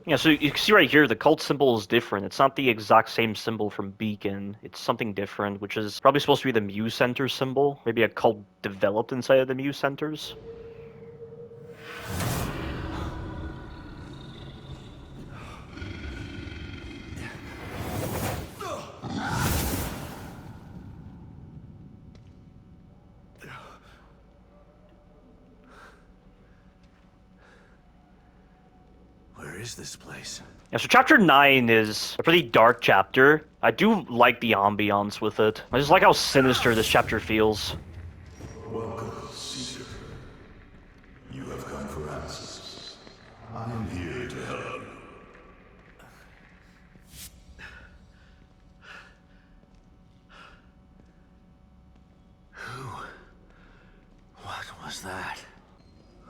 Yeah, so you can see right here, the cult symbol is different. It's not the exact same symbol from Beacon. It's something different, which is probably supposed to be the Muse Center symbol. Maybe a cult developed inside of the Muse Centers. Where is this place? Yeah, so chapter 9 is a pretty dark chapter. I do like the ambiance with it. I just like how sinister this chapter feels. Welcome, Caesar. You have come for answers. I am here to help you. What was that?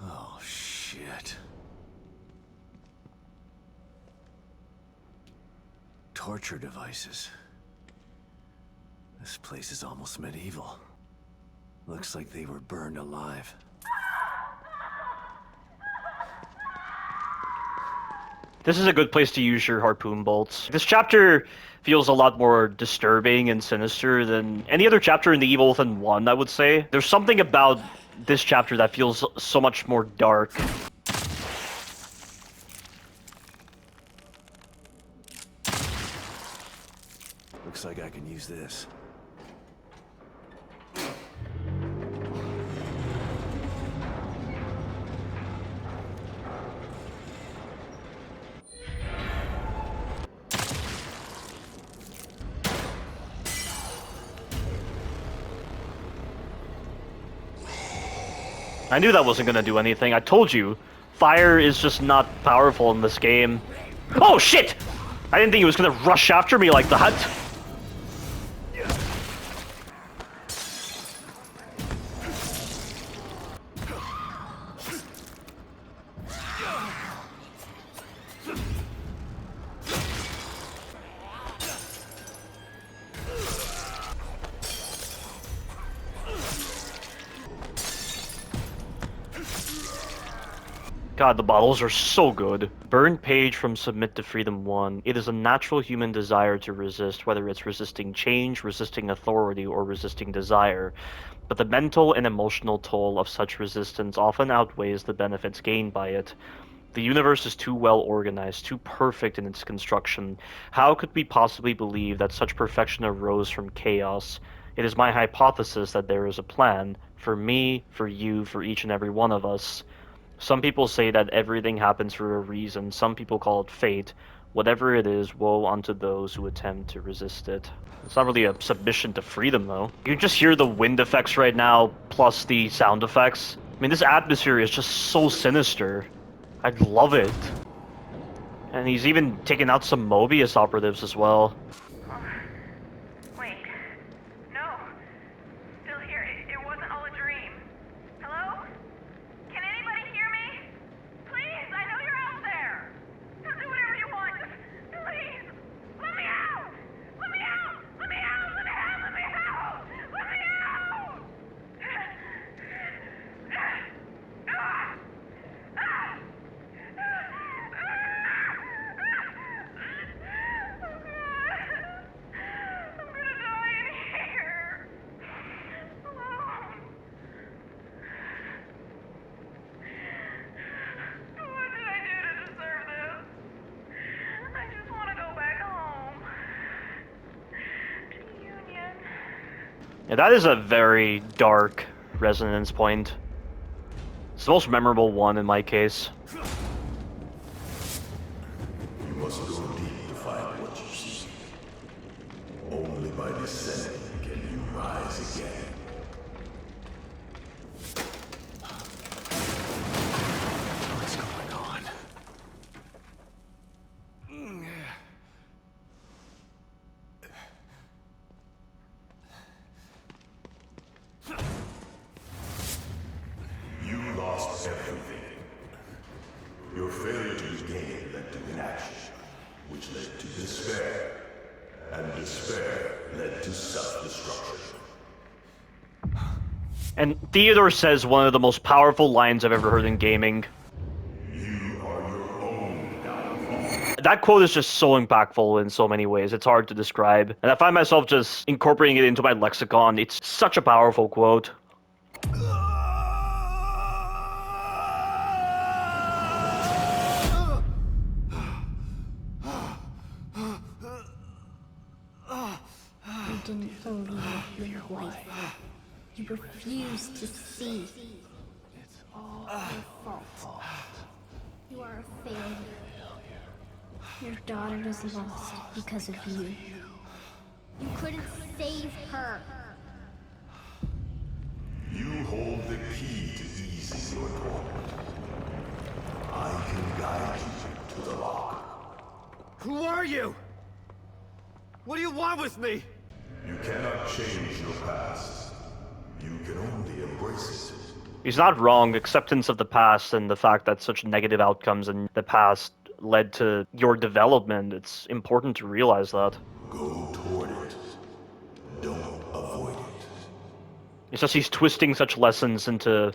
Oh, shit. Torture devices. This place is almost medieval. Looks like they were burned alive. This is a good place to use your harpoon bolts. This chapter feels a lot more disturbing and sinister than any other chapter in The Evil Within 1, I would say. There's something about this chapter that feels so much more dark. Looks like I can use this. I knew that wasn't gonna do anything. I told you. Fire is just not powerful in this game. Oh shit! I didn't think he was gonna rush after me like that. God, the bottles are so good. Burn page from Submit to Freedom 1. It is a natural human desire to resist, whether it's resisting change, resisting authority, or resisting desire. But the mental and emotional toll of such resistance often outweighs the benefits gained by it. The universe is too well organized, too perfect in its construction. How could we possibly believe that such perfection arose from chaos? It is my hypothesis that there is a plan, for me, for you, for each and every one of us. Some people say that everything happens for a reason. Some people call it fate. Whatever it is, woe unto those who attempt to resist it. It's not really a submission to freedom, though. You can just hear the wind effects right now, plus the sound effects. I mean, this atmosphere is just so sinister. I love it. And he's even taken out some Mobius operatives as well. Wait. No. Still here. It wasn't all a dream. Hello? Can anybody hear me? Please, I know you're out there. Just do whatever you want. Just please. Let me out. Let me out. Let me out. Let me out. Let me out. Let me out. Yeah, that is a very dark resonance point. It's the most memorable one in my case. You must go deep to find what you seek. Only by descending can you rise again. What's going on? You lost everything. Your failure to regain led to inaction, which led to despair. And despair led to self-destruction. And Theodore says one of the most powerful lines I've ever heard in gaming. You are your own downfall. That quote is just so impactful in so many ways. It's hard to describe. And I find myself just incorporating it into my lexicon. It's such a powerful quote. You didn't believe your wife. You refused to see. It's all your fault. You are a failure. Your daughter was lost because of you. You couldn't save her. You hold the key to easing your torment. I can guide you to the lock. Who are you? What do you want with me? You cannot change your past. You can only embrace it. He's not wrong. Acceptance of the past and the fact that such negative outcomes in the past led to your development, it's important to realize that. Go toward it. Don't avoid it. It's just he's twisting such lessons into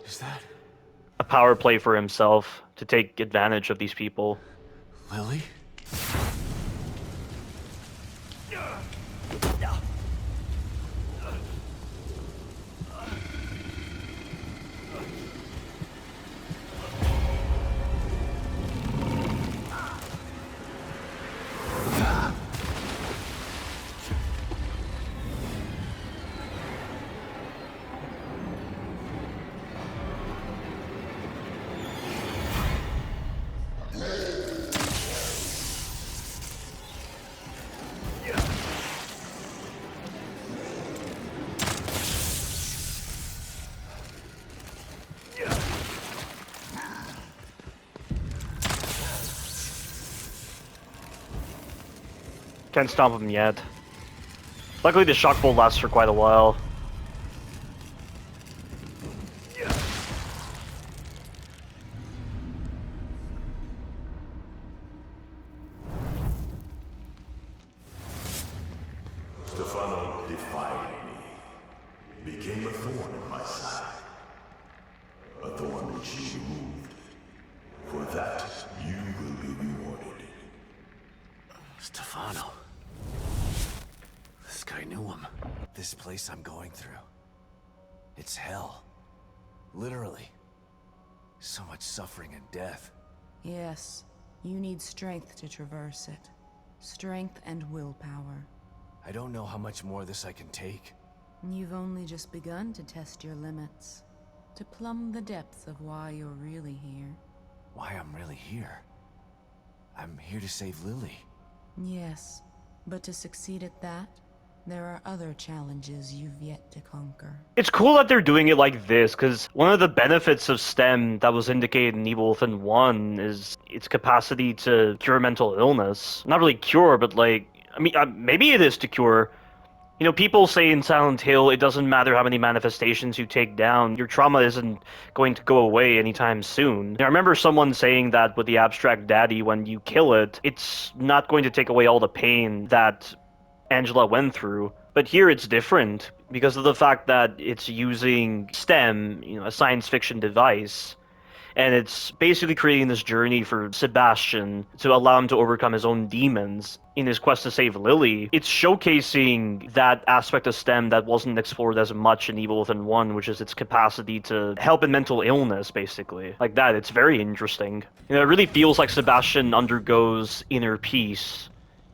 a power play for himself to take advantage of these people. Lily? Can't stomp him yet. Luckily the shock bolt lasts for quite a while. Stefano defied me, became a thorn in my side. A thorn which you removed. For that, you will be rewarded. Stefano. This guy knew him. This place I'm going through. It's hell. Literally. So much suffering and death. Yes, you need strength to traverse it. Strength and willpower. I don't know how much more of this I can take. You've only just begun to test your limits. To plumb the depths of why you're really here. Why I'm really here? I'm here to save Lily. Yes, but to succeed at that, there are other challenges you've yet to conquer. It's cool that they're doing it like this, because one of the benefits of STEM that was indicated in Evil Within 1 is its capacity to cure mental illness. Not really cure, but like, I mean, maybe it is to cure. You know, people say in Silent Hill, it doesn't matter how many manifestations you take down, your trauma isn't going to go away anytime soon. I remember someone saying that with the Abstract Daddy, when you kill it, it's not going to take away all the pain that Angela went through. But here it's different, because of the fact that it's using STEM, you know, a science fiction device. And it's basically creating this journey for Sebastian to allow him to overcome his own demons in his quest to save Lily. It's showcasing that aspect of STEM that wasn't explored as much in Evil Within 1, which is its capacity to help in mental illness, basically. Like that, it's very interesting. You know, it really feels like Sebastian undergoes inner peace,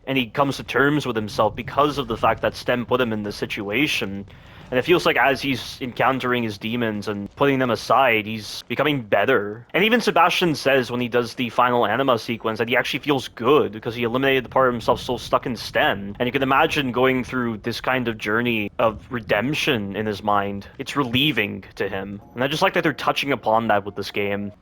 and he comes to terms with himself because of the fact that STEM put him in this situation. And it feels like as he's encountering his demons and putting them aside, he's becoming better. And even Sebastian says when he does the final anima sequence that he actually feels good because he eliminated the part of himself so stuck in STEM. And you can imagine going through this kind of journey of redemption in his mind. It's relieving to him. And I just like that they're touching upon that with this game.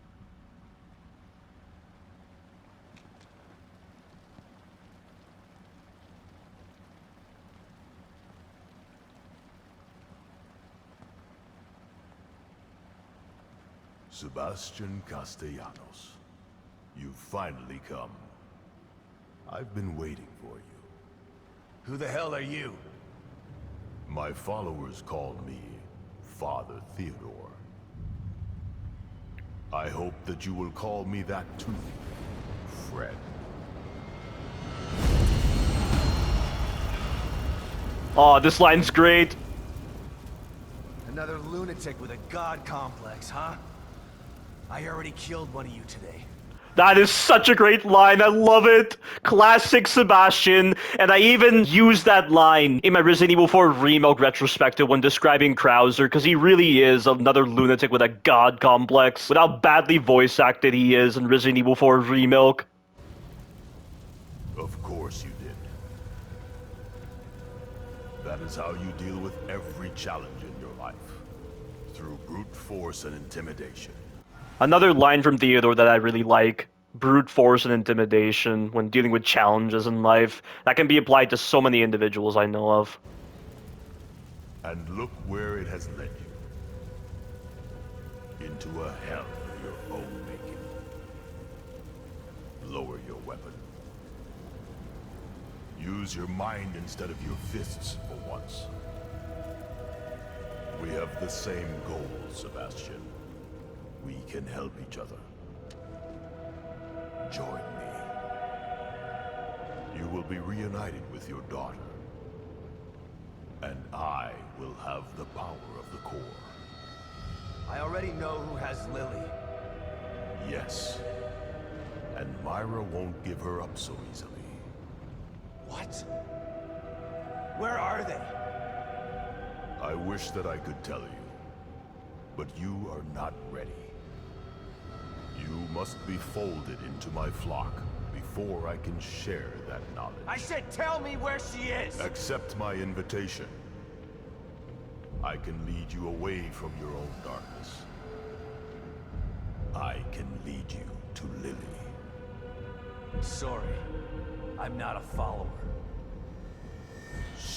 Sebastian Castellanos, you've finally come. I've been waiting for you. Who the hell are you? My followers call me Father Theodore. I hope that you will call me that too, Fred. Oh, this line's great. Another lunatic with a god complex, huh? I already killed one of you today. That is such a great line. I love it. Classic Sebastian. And I even used that line in my Resident Evil 4 Remake retrospective when describing Krauser, because he really is another lunatic with a god complex. With how badly voice acted he is in Resident Evil 4 Remake. Of course you did. That is how you deal with every challenge in your life. Through brute force and intimidation. Another line from Theodore that I really like, brute force and intimidation when dealing with challenges in life. That can be applied to so many individuals I know of. And look where it has led you. Into a hell of your own making. Lower your weapon. Use your mind instead of your fists for once. We have the same goal, Sebastian. We can help each other. Join me. You will be reunited with your daughter. And I will have the power of the core. I already know who has Lily. Yes. And Myra won't give her up so easily. What? Where are they? I wish that I could tell you. But you are not ready. You must be folded into my flock before I can share that knowledge. I said tell me where she is! Accept my invitation. I can lead you away from your own darkness. I can lead you to Lily. Sorry, I'm not a follower.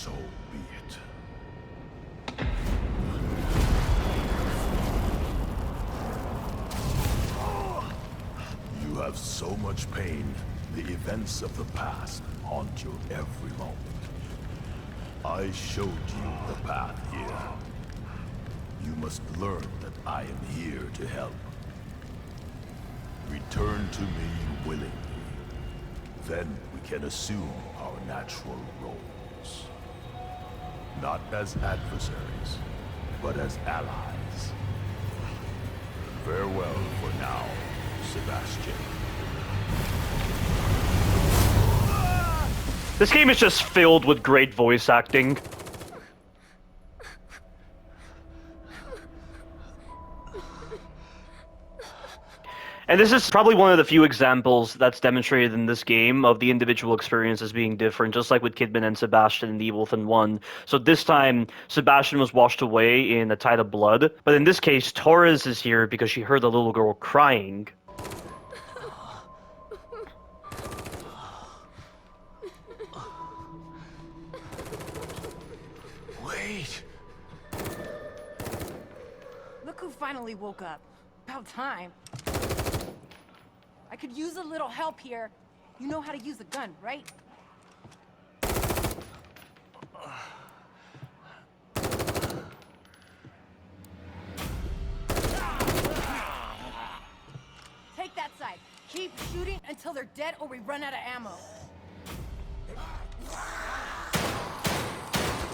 So be it. You have so much pain. The events of the past haunt you every moment. I showed you the path here. You must learn that I am here to help. Return to me willingly. Then we can assume our natural roles. Not as adversaries, but as allies. Farewell for now, Sebastian. This game is just filled with great voice acting. And this is probably one of the few examples that's demonstrated in this game of the individual experiences being different, just like with Kidman and Sebastian in The Evil Within 1. So this time, Sebastian was washed away in a tide of blood, but in this case, Torres is here because she heard the little girl crying. Wait! Look who finally woke up. About time. I could use a little help here. You know how to use a gun, right? Take that side. Keep shooting until they're dead or we run out of ammo.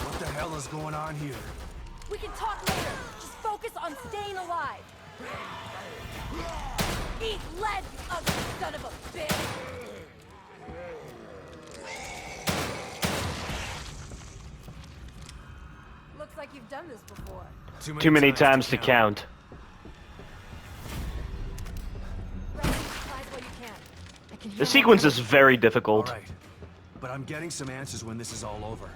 What the hell is going on here? We can talk later. Just focus on staying alive. Eat lead, you ugly son of a bitch! Looks like you've done this before. Too many times to count. The sequence is very difficult. All right. But I'm getting some answers when this is all over.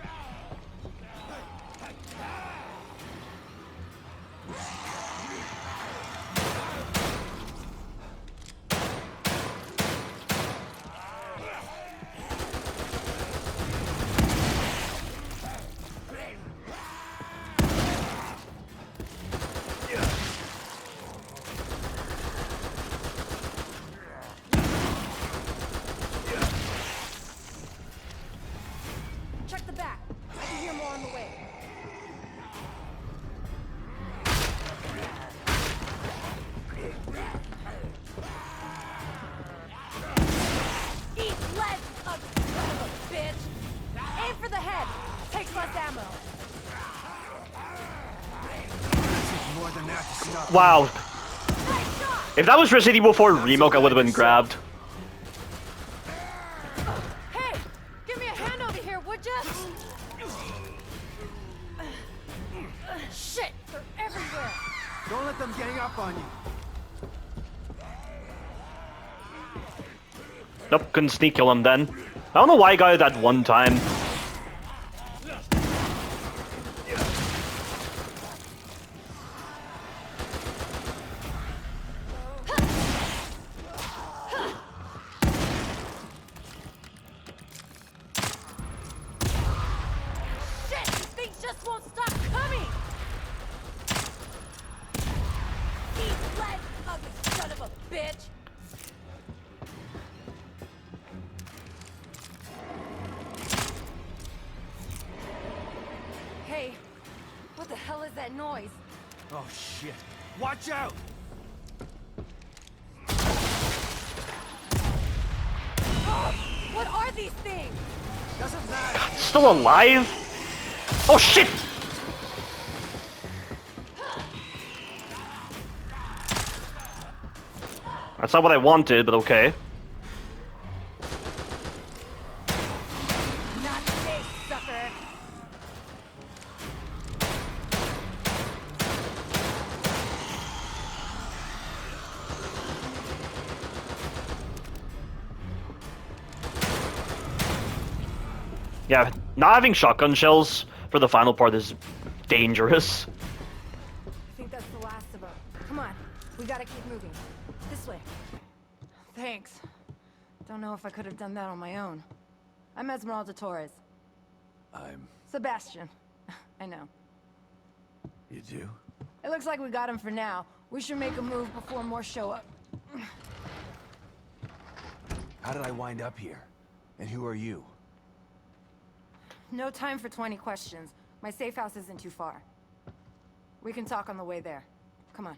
Check the back. I can hear more on the way. Eat lead, ugly son of a bitch! Aim for the head. Takes less ammo. More than that to stop. Wow. If that was Resident Evil 4 Remake, I would have been grabbed. Hey! Give me a hand over here, would ya? Shit! They're everywhere! Don't let them gang up on you. Nope, couldn't sneak kill him then. I don't know why I got it that one time. Shit! These things just won't stop coming! Eat lead, ugly son of a bitch! Hey, what the hell is that noise? Oh shit. Watch out! What are these things? Doesn't matter. Still alive? Oh shit! That's not what I wanted, but okay. Not today, sucker! Yeah, not having shotgun shells for the final part is dangerous. I think that's the last of them. Come on, we gotta keep moving. This way. Thanks. Don't know if I could have done that on my own. I'm Esmeralda Torres. I'm Sebastian. I know. You do? It looks like we got him for now. We should make a move before more show up. How did I wind up here? And who are you? No time for 20 questions. My safe house isn't too far. We can talk on the way there. Come on.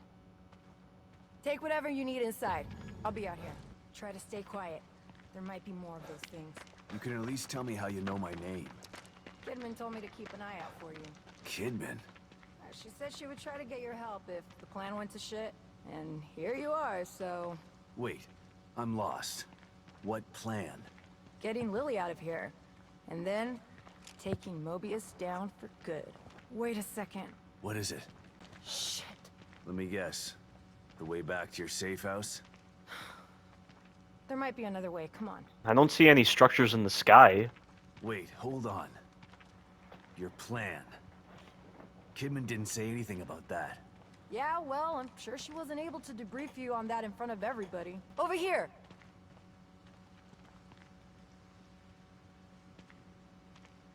Take whatever you need inside. I'll be out here. Try to stay quiet. There might be more of those things. You can at least tell me how you know my name. Kidman told me to keep an eye out for you. Kidman? She said she would try to get your help if the plan went to shit. And here you are, so... Wait, I'm lost. What plan? Getting Lily out of here. And then, taking Mobius down for good. Wait a second. What is it? Shit. Let me guess. The way back to your safe house? There might be another way, come on. I don't see any structures in the sky. Wait, hold on. Your plan. Kidman didn't say anything about that. Yeah, well, I'm sure she wasn't able to debrief you on that in front of everybody. Over here!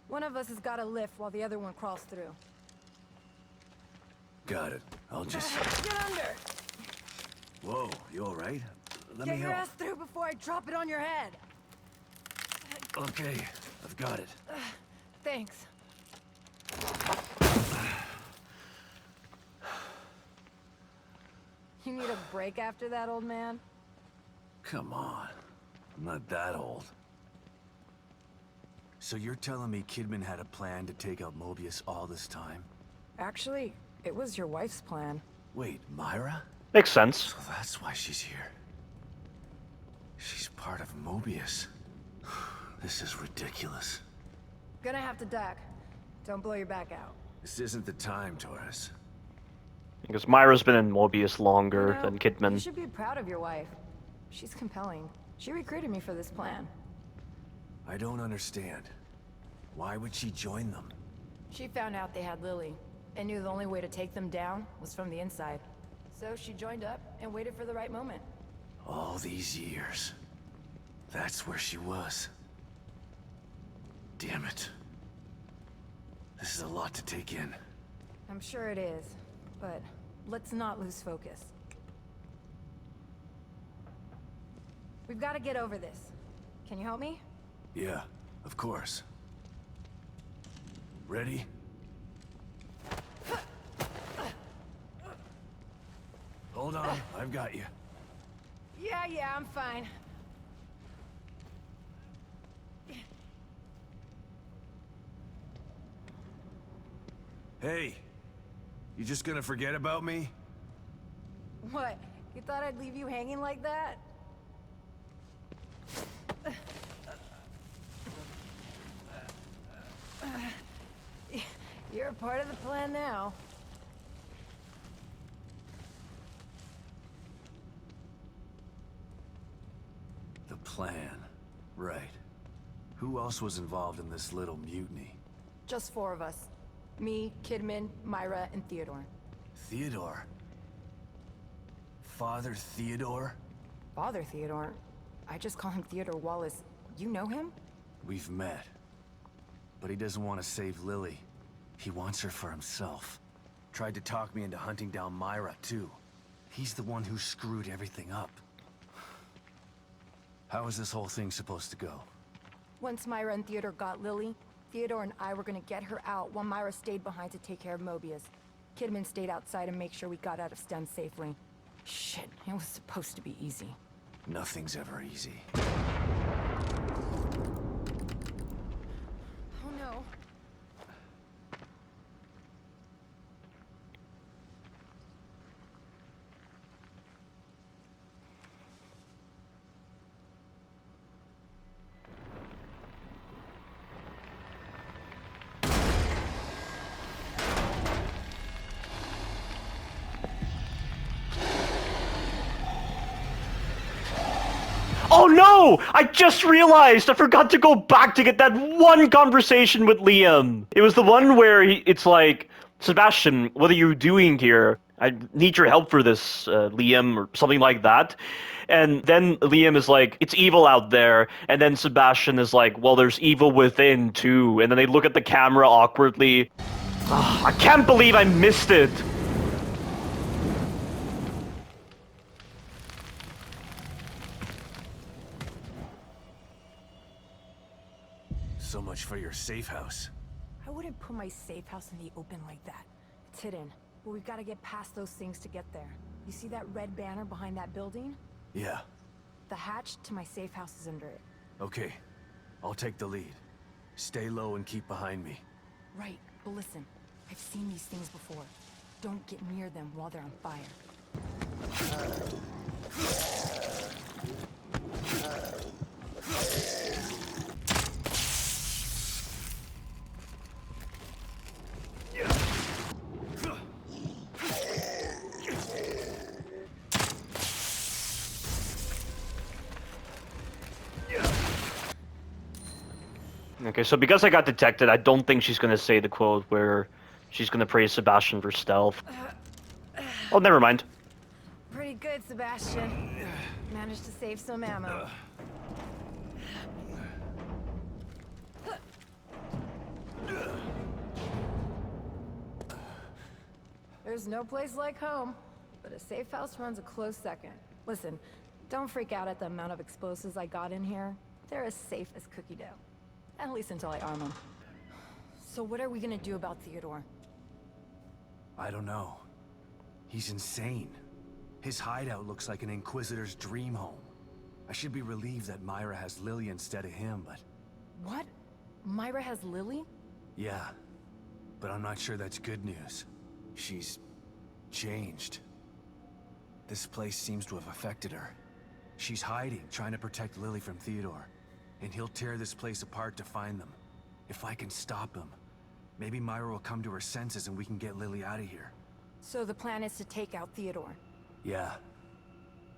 One of us has got a lift while the other one crawls through. Got it. I'll just... Get under! Whoa, you alright? Let Get me your help. ass through before I drop it on your head! Okay, I've got it. Thanks. You need a break after that, old man? Come on. I'm not that old. So you're telling me Kidman had a plan to take out Mobius all this time? Actually, it was your wife's plan. Wait, Myra? Makes sense. So that's why she's here. She's part of Mobius. This is ridiculous. Gonna have to duck. Don't blow your back out. This isn't the time, Torres. Because Myra's been in Mobius longer You know, than You Kidman. should be proud of your wife. She's compelling. She recruited me for this plan. I don't understand. Why would she join them? She found out they had Lily, and knew the only way to take them down was from the inside. So she joined up and waited for the right moment. All these years. That's where she was. Damn it. This is a lot to take in. I'm sure it is, but let's not lose focus. We've got to get over this. Can you help me? Yeah, of course. Ready? Hold on, I've got you. Yeah, I'm fine. Hey, you just gonna forget about me? What? You thought I'd leave you hanging like that? You're a part of the plan now. The plan. Right. Who else was involved in this little mutiny? Just 4 of us. Me, Kidman, Myra, and Theodore. Theodore? Father Theodore? Father Theodore? I just call him Theodore Wallace. You know him? We've met. But he doesn't want to save Lily. He wants her for himself. Tried to talk me into hunting down Myra, too. He's the one who screwed everything up. How is this whole thing supposed to go? Once Myra and Theodore got Lily, Theodore and I were gonna get her out while Myra stayed behind to take care of Mobius. Kidman stayed outside and make sure we got out of STEM safely. Shit, it was supposed to be easy. Nothing's ever easy. Oh no. Oh no! I just realized I forgot to go back to get that one conversation with Liam. It was the one where it's like, Sebastian, what are you doing here? I need your help for this, Liam, or something like that. And then Liam is like, it's evil out there. And then Sebastian is like, well, there's evil within too. And then they look at the camera awkwardly. I can't believe I missed it. So much for your safe house. I wouldn't put my safe house in the open like that. It's hidden, but we've got to get past those things to get there. You see that red banner behind that building? Yeah. The hatch to my safe house is under it. Okay. I'll take the lead. Stay low and keep behind me. Right, but listen. I've seen these things before. Don't get near them while they're on fire. Okay, so because I got detected, I don't think she's gonna say the quote where she's gonna praise Sebastian for stealth. Oh, never mind. Pretty good, Sebastian. Managed to save some ammo. There's no place like home, but a safe house runs a close second. Listen, don't freak out at the amount of explosives I got in here. They're as safe as cookie dough. At least until I arm them. So what are we gonna do about Theodore? I don't know. He's insane. His hideout looks like an Inquisitor's dream home. I should be relieved that Myra has Lily instead of him, but... What? Myra has Lily? Yeah. But I'm not sure that's good news. She's... changed. This place seems to have affected her. She's hiding, trying to protect Lily from Theodore. And he'll tear this place apart to find them. If I can stop him, maybe Myra will come to her senses and we can get Lily out of here. So the plan is to take out Theodore? Yeah.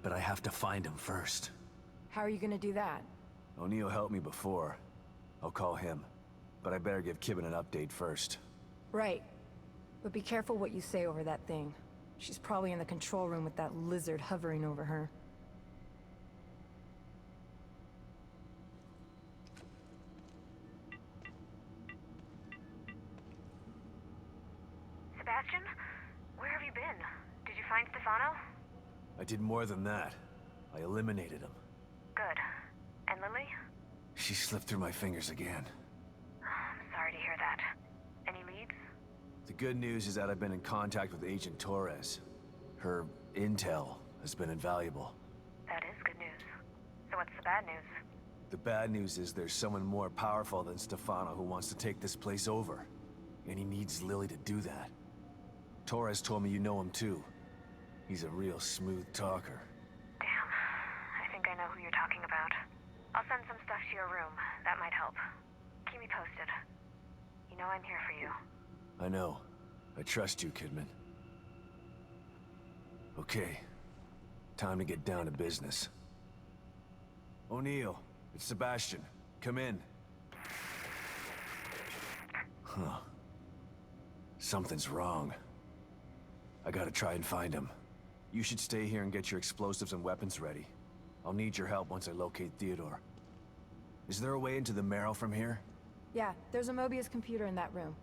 But I have to find him first. How are you gonna do that? O'Neill helped me before. I'll call him. But I better give Kibben an update first. Right. But be careful what you say over that thing. She's probably in the control room with that lizard hovering over her. Sebastian? Where have you been? Did you find Stefano? I did more than that. I eliminated him. Good. And Lily? She slipped through my fingers again. I'm sorry to hear that. Any leads? The good news is that I've been in contact with Agent Torres. Her intel has been invaluable. That is good news. So what's the bad news? The bad news is there's someone more powerful than Stefano who wants to take this place over. And he needs Lily to do that. Torres told me you know him too. He's a real smooth talker. Damn. I think I know who you're talking about. I'll send some stuff to your room. That might help. Keep me posted. You know I'm here for you. I know. I trust you, Kidman. Okay. Time to get down to business. O'Neill, it's Sebastian. Come in. Huh. Something's wrong. I gotta try and find him. You should stay here and get your explosives and weapons ready. I'll need your help once I locate Theodore. Is there a way into the Marrow from here? Yeah, there's a Mobius computer in that room.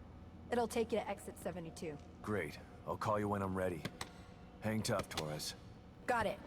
It'll take you to exit 72. Great. I'll call you when I'm ready. Hang tough, Torres. Got it.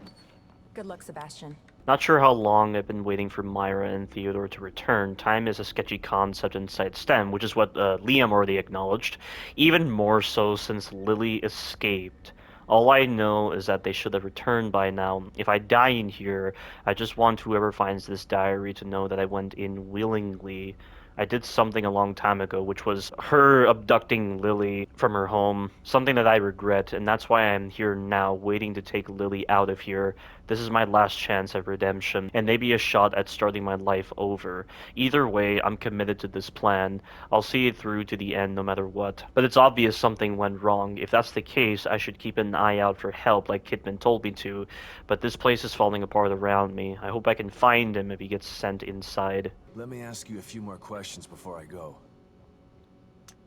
Good luck, Sebastian. Not sure how long I've been waiting for Myra and Theodore to return. Time is a sketchy concept inside STEM, which is what Liam already acknowledged. Even more so since Lily escaped. All I know is that they should have returned by now. If I die in here, I just want whoever finds this diary to know that I went in willingly. I did something a long time ago, which was her abducting Lily from her home. Something that I regret, and that's why I'm here now, waiting to take Lily out of here. This is my last chance at redemption, and maybe a shot at starting my life over. Either way, I'm committed to this plan. I'll see it through to the end no matter what. But it's obvious something went wrong. If that's the case, I should keep an eye out for help like Kidman told me to. But this place is falling apart around me. I hope I can find him if he gets sent inside. Let me ask you a few more questions before I go.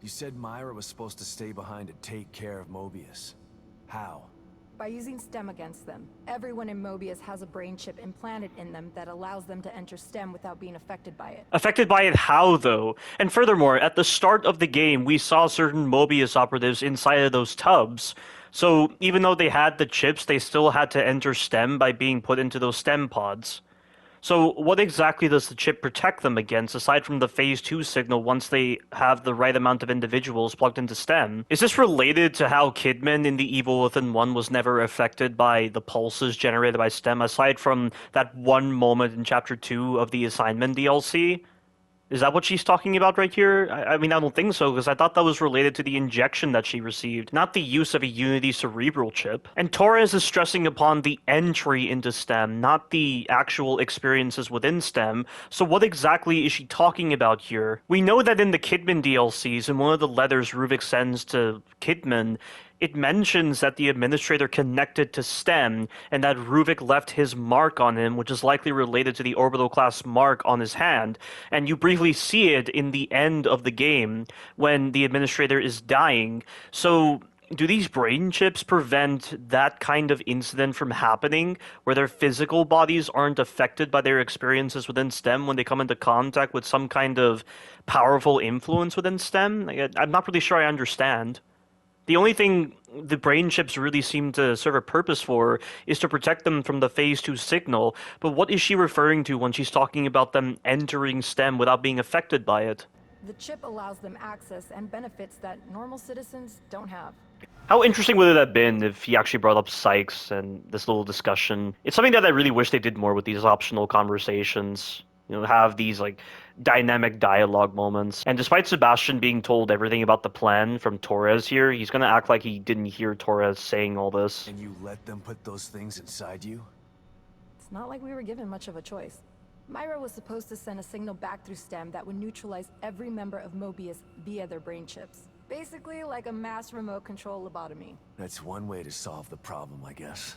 You said Myra was supposed to stay behind to take care of Mobius. How? By using STEM against them. Everyone in Mobius has a brain chip implanted in them that allows them to enter STEM without being affected by it. Affected by it how, though? And furthermore, at the start of the game, we saw certain Mobius operatives inside of those tubs. So even though they had the chips, they still had to enter STEM by being put into those STEM pods. So what exactly does the chip protect them against, aside from the Phase 2 signal once they have the right amount of individuals plugged into STEM? Is this related to how Kidman in The Evil Within 1 was never affected by the pulses generated by STEM, aside from that one moment in Chapter 2 of the Assignment DLC? Is that what she's talking about right here? I mean, I don't think so, because I thought that was related to the injection that she received, not the use of a Unity cerebral chip. And Torres is stressing upon the entry into STEM, not the actual experiences within STEM, so what exactly is she talking about here? We know that in the Kidman DLCs, in one of the letters Ruvik sends to Kidman, it mentions that the administrator connected to STEM, and that Ruvik left his mark on him, which is likely related to the orbital class mark on his hand. And you briefly see it in the end of the game, when the administrator is dying. So, do these brain chips prevent that kind of incident from happening, where their physical bodies aren't affected by their experiences within STEM when they come into contact with some kind of powerful influence within STEM? I'm not really sure I understand. The only thing the brain chips really seem to serve a purpose for is to protect them from the Phase 2 signal, but what is she referring to when she's talking about them entering STEM without being affected by it? The chip allows them access and benefits that normal citizens don't have. How interesting would it have been if he actually brought up Sykes and this little discussion? It's something that I really wish they did more with these optional conversations. You know, have these, like, dynamic dialogue moments. And despite Sebastian being told everything about the plan from Torres here, he's gonna act like he didn't hear Torres saying all this. And you let them put those things inside you? It's not like we were given much of a choice. Myra was supposed to send a signal back through STEM that would neutralize every member of Mobius via their brain chips. Basically like a mass remote control lobotomy. That's one way to solve the problem, I guess.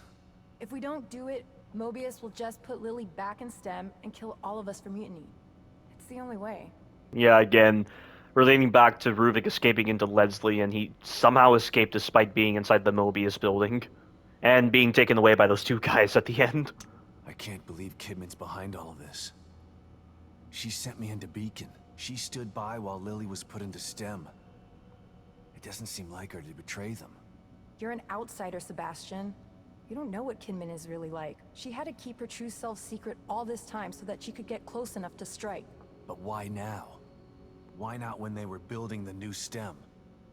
If we don't do it, Mobius will just put Lily back in STEM and kill all of us for mutiny. It's the only way. Yeah, again, relating back to Ruvik escaping into Leslie, and he somehow escaped despite being inside the Mobius building. And being taken away by those two guys at the end. I can't believe Kidman's behind all of this. She sent me into Beacon. She stood by while Lily was put into STEM. It doesn't seem like her to betray them. You're an outsider, Sebastian. You don't know what Kidman is really like. She had to keep her true self secret all this time so that she could get close enough to strike. But why now? Why not when they were building the new STEM?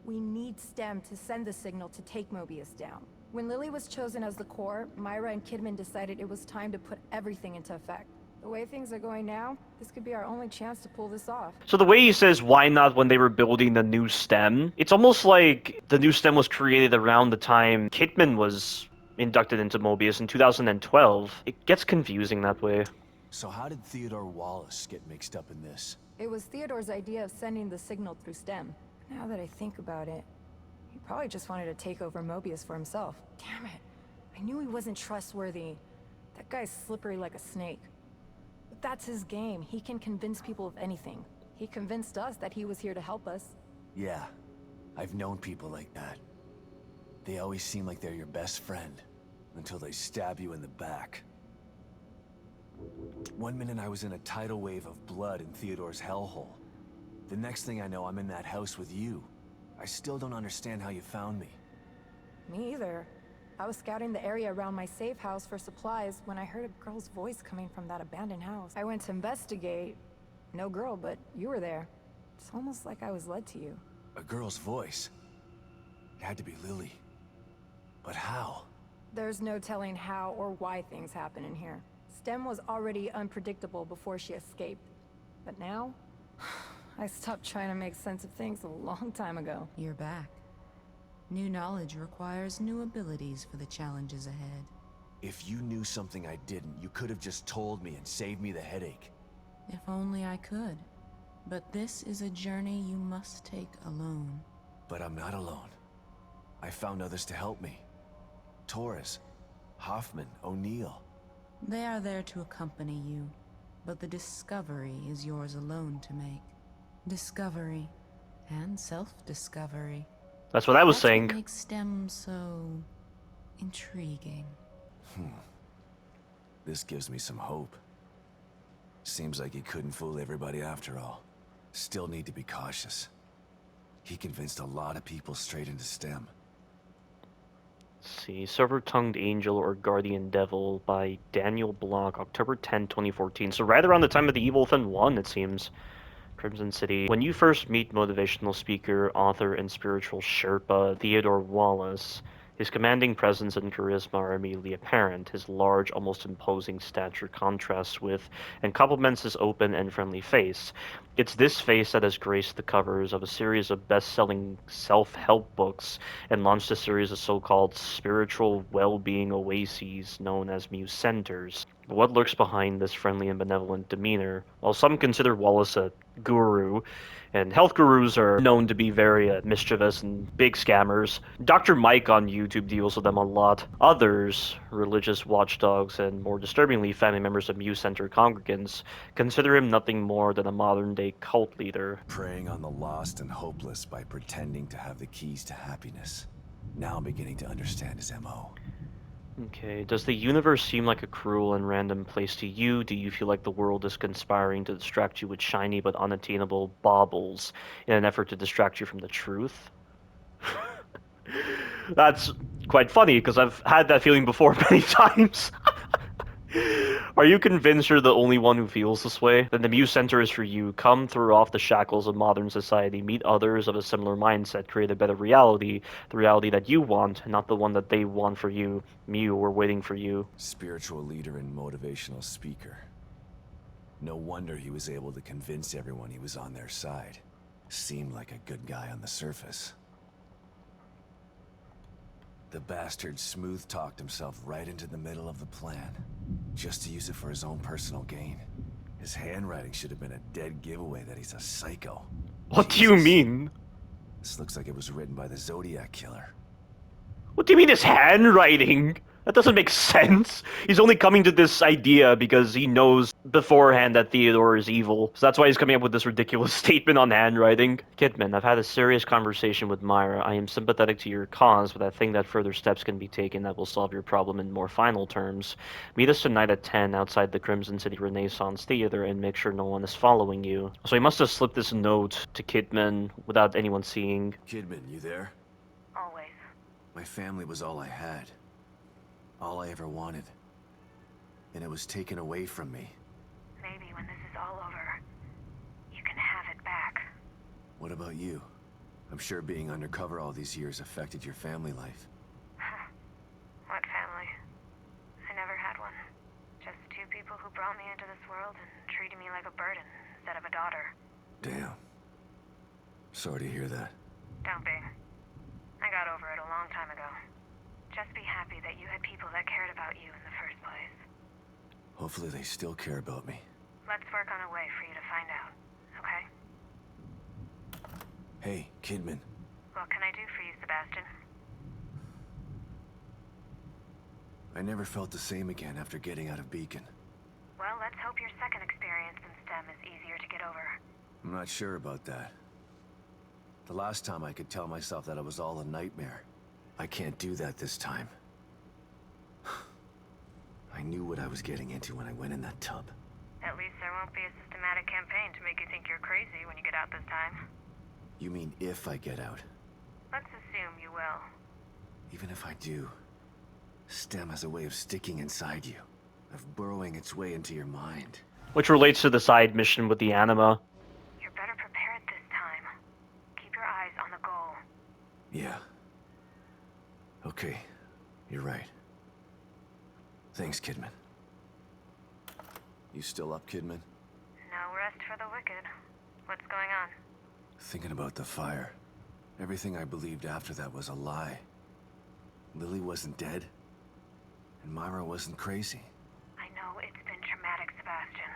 We need STEM to send the signal to take Mobius down. When Lily was chosen as the core, Myra and Kidman decided it was time to put everything into effect. The way things are going now, this could be our only chance to pull this off. So the way he says, why not when they were building the new STEM, it's almost like the new STEM was created around the time Kidman was inducted into Mobius in 2012. It gets confusing that way. So how did Theodore Wallace get mixed up in this? It was Theodore's idea of sending the signal through STEM. Now that I think about it, he probably just wanted to take over Mobius for himself. Damn it. I knew he wasn't trustworthy. That guy's slippery like a snake. But that's his game. He can convince people of anything. He convinced us that he was here to help us. Yeah, I've known people like that. They always seem like they're your best friend, until they stab you in the back. One minute I was in a tidal wave of blood in Theodore's hellhole. The next thing I know, I'm in that house with you. I still don't understand how you found me. Me either. I was scouting the area around my safe house for supplies when I heard a girl's voice coming from that abandoned house. I went to investigate. No girl, but you were there. It's almost like I was led to you. A girl's voice? It had to be Lily. But how? There's no telling how or why things happen in here. STEM was already unpredictable before she escaped. But now, I stopped trying to make sense of things a long time ago. You're back. New knowledge requires new abilities for the challenges ahead. If you knew something I didn't, you could have just told me and saved me the headache. If only I could. But this is a journey you must take alone. But I'm not alone. I found others to help me. Torres, Hoffman, O'Neill. They are there to accompany you, but the discovery is yours alone to make. Discovery and self-discovery. That's what I was That's saying. What makes STEM so Intriguing. This gives me some hope. Seems like he couldn't fool everybody after all. Still need to be cautious. He convinced a lot of people straight into STEM. Let's see, Silver-Tongued Angel or Guardian Devil by Daniel Block, October 10, 2014. So right around the time of the Evil Within 1, it seems. Crimson City. When you first meet motivational speaker, author, and spiritual Sherpa Theodore Wallace, his commanding presence and charisma are immediately apparent. His large, almost imposing stature contrasts with and complements his open and friendly face. It's this face that has graced the covers of a series of best-selling self-help books and launched a series of so-called spiritual well-being oases known as Muse Centers. What lurks behind this friendly and benevolent demeanor? While some consider Wallace a guru, and health gurus are known to be very mischievous and big scammers, Dr. Mike on YouTube deals with them a lot. Others, religious watchdogs and more disturbingly family members of Muse Center congregants, consider him nothing more than a modern-day cult leader. Preying on the lost and hopeless by pretending to have the keys to happiness. Now I'm beginning to understand his MO. Okay, does the universe seem like a cruel and random place to you? Do you feel like the world is conspiring to distract you with shiny but unattainable baubles in an effort to distract you from the truth? That's quite funny, because I've had that feeling before many times. Are you convinced you're the only one who feels this way? Then the Muse Center is for you. Come, throw off the shackles of modern society, meet others of a similar mindset, create a better reality, the reality that you want, not the one that they want for you. Mew, we're waiting for you. Spiritual leader and motivational speaker. No wonder he was able to convince everyone he was on their side. Seemed like a good guy on the surface. The bastard smooth-talked himself right into the middle of the plan, just to use it for his own personal gain. His handwriting should have been a dead giveaway that he's a psycho. What do you mean? This looks like it was written by the Zodiac Killer. What do you mean his handwriting? That doesn't make sense. He's only coming to this idea because he knows beforehand that Theodore is evil. So that's why he's coming up with this ridiculous statement on handwriting. Kidman, I've had a serious conversation with Myra. I am sympathetic to your cause, but I think that further steps can be taken that will solve your problem in more final terms. Meet us tonight at 10 outside the Crimson City Renaissance Theater and make sure no one is following you. So he must have slipped this note to Kidman without anyone seeing. Kidman, you there? Always. My family was all I had. All I ever wanted. And it was taken away from me. Maybe when this is all over, you can have it back. What about you? I'm sure being undercover all these years affected your family life. What family? I never had one. Just two people who brought me into this world and treated me like a burden instead of a daughter. Damn. Sorry to hear that. Don't be. I got over it a long time ago. Just be happy that you had people that cared about you in the first place. Hopefully they still care about me. Let's work on a way for you to find out, okay? Hey, Kidman. What can I do for you, Sebastian? I never felt the same again after getting out of Beacon. Well, let's hope your second experience in STEM is easier to get over. I'm not sure about that. The last time I could tell myself that it was all a nightmare. I can't do that this time. I knew what I was getting into when I went in that tub. At least there won't be a systematic campaign to make you think you're crazy when you get out this time. You mean if I get out? Let's assume you will. Even if I do, STEM has a way of sticking inside you, of burrowing its way into your mind. Which relates to the side mission with the anima. You're better prepared this time. Keep your eyes on the goal. Yeah. Okay, you're right. Thanks, Kidman. You still up, Kidman? No rest for the wicked. What's going on? Thinking about the fire. Everything I believed after that was a lie. Lily wasn't dead, and Myra wasn't crazy. I know it's been traumatic, Sebastian,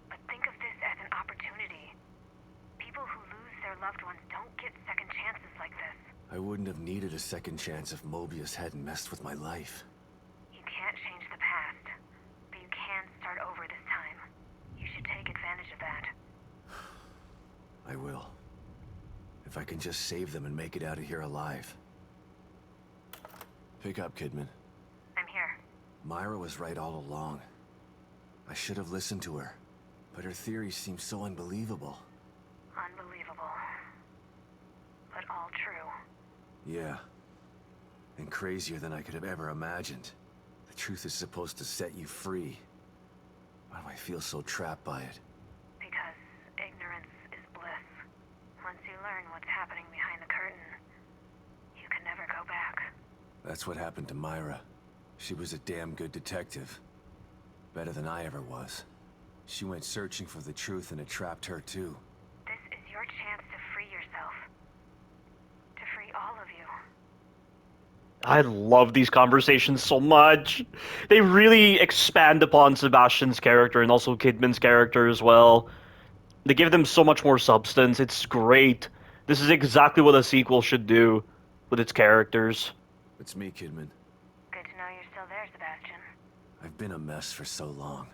but think of this as an opportunity. People who lose their loved ones don't get second chances like this. I wouldn't have needed a second chance if Mobius hadn't messed with my life. You can't change the past, but you can start over this time. You should take advantage of that. I will. If I can just save them and make it out of here alive. Pick up, Kidman. Myra was right all along. I should have listened to her, but her theories seem so unbelievable. Unbelievable. But all true. Yeah. And crazier than I could have ever imagined. The truth is supposed to set you free. Why do I feel so trapped by it? Because ignorance is bliss. Once you learn what's happening behind the curtain, you can never go back. That's what happened to Myra. She was a damn good detective. Better than I ever was. She went searching for the truth and it trapped her too. This is your chance to free yourself. To free all of you. I love these conversations so much. They really expand upon Sebastian's character and also Kidman's character as well. They give them so much more substance. It's great. This is exactly what a sequel should do with its characters. It's me, Kidman. Good to know you're still there, Sebastian. I've been a mess for so long.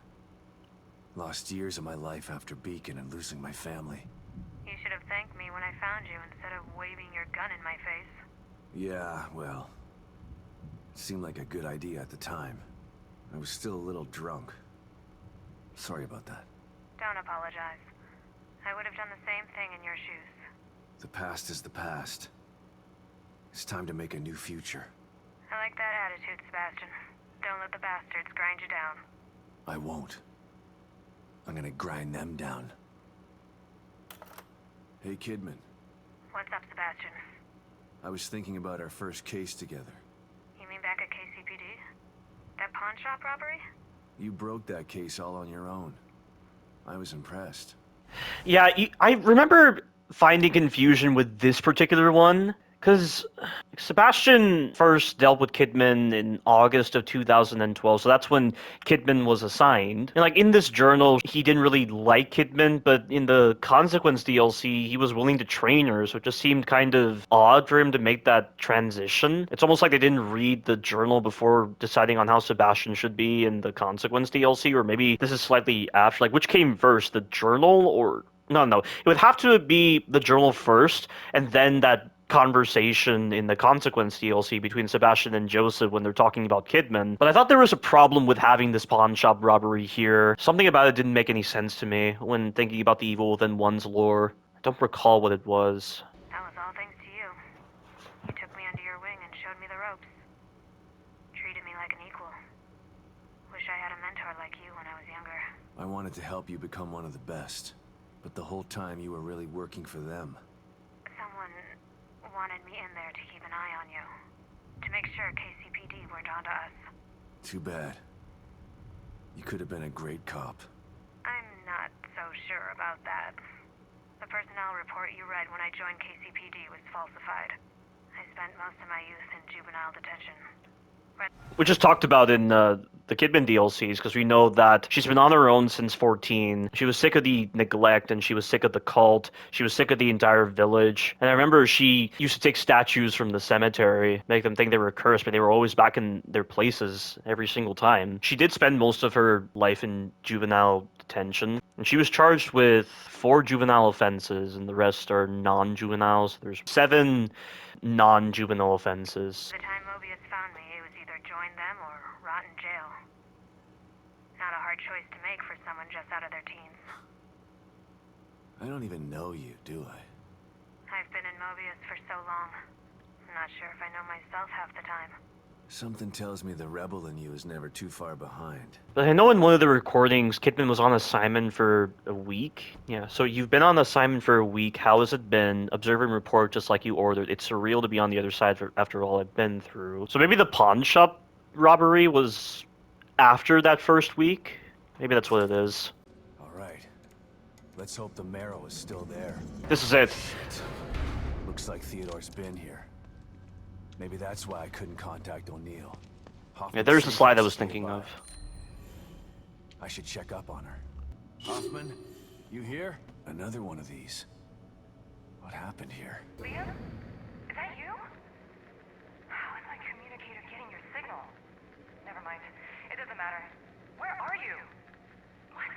Lost years of my life after Beacon and losing my family. You should have thanked me when I found you instead of waving your gun in my face. Yeah, well... It seemed like a good idea at the time. I was still a little drunk. Sorry about that. Don't apologize. I would have done the same thing in your shoes. The past is the past. It's time to make a new future. I like that attitude, Sebastian. Don't let the bastards grind you down. I won't. I'm gonna grind them down. Hey, Kidman. What's up, Sebastian? I was thinking about our first case together. You mean back at KCPD? That pawn shop robbery? You broke that case all on your own. I was impressed. Yeah, I remember finding confusion with this particular one, because Sebastian first dealt with Kidman in August of 2012, so that's when Kidman was assigned. And like in this journal, he didn't really like Kidman, but in the Consequence DLC, he was willing to train her, so it just seemed kind of odd for him to make that transition. It's almost like they didn't read the journal before deciding on how Sebastian should be in the Consequence DLC, or maybe this is slightly after. Like, which came first, the journal or... No. It would have to be the journal first, and then that conversation in the Consequence DLC between Sebastian and Joseph when they're talking about Kidman. But I thought there was a problem with having this pawn shop robbery here. Something about it didn't make any sense to me when thinking about the Evil Within 1's lore. I don't recall what it was. That was all thanks to you. You took me under your wing and showed me the ropes. Treated me like an equal. Wish I had a mentor like you when I was younger. I wanted to help you become one of the best. But the whole time you were really working for them. Someone wanted me in there to keep an eye on you. To make sure KCPD weren't onto us. Too bad. You could have been a great cop. I'm not so sure about that. The personnel report you read when I joined KCPD was falsified. I spent most of my youth in juvenile detention. Which is talked about in the Kidman DLCs, because we know that she's been on her own since 14. She was sick of the neglect, and she was sick of the cult. She was sick of the entire village. And I remember she used to take statues from the cemetery, make them think they were cursed, but they were always back in their places every single time. She did spend most of her life in juvenile detention, and she was charged with 4 juvenile offenses, and the rest are non-juveniles. There's 7 non-juvenile offenses. By the time Mobius found me, it was either join them or rot in jail. Not a hard choice to make for someone just out of their teens. I don't even know you, do I? I've been in Mobius for so long. I'm not sure if I know myself half the time. Something tells me the rebel in you is never too far behind. But I know in one of the recordings, Kidman was on assignment for a week. Yeah, so you've been on assignment for a week. How has it been? Observe and report just like you ordered. It's surreal to be on the other side after all I've been through. So maybe the pawn shop robbery was after that first week? Maybe that's what it is. Alright. Let's hope the marrow is still there. This is it. Looks like Theodore's been here. Maybe that's why I couldn't contact O'Neill. Yeah, there's the slide I was thinking of. I should check up on her. Hoffman, you here? Another one of these. What happened here? Liam? Is that you? How is my communicator getting your signal? Never mind. It doesn't matter. Where are you? What?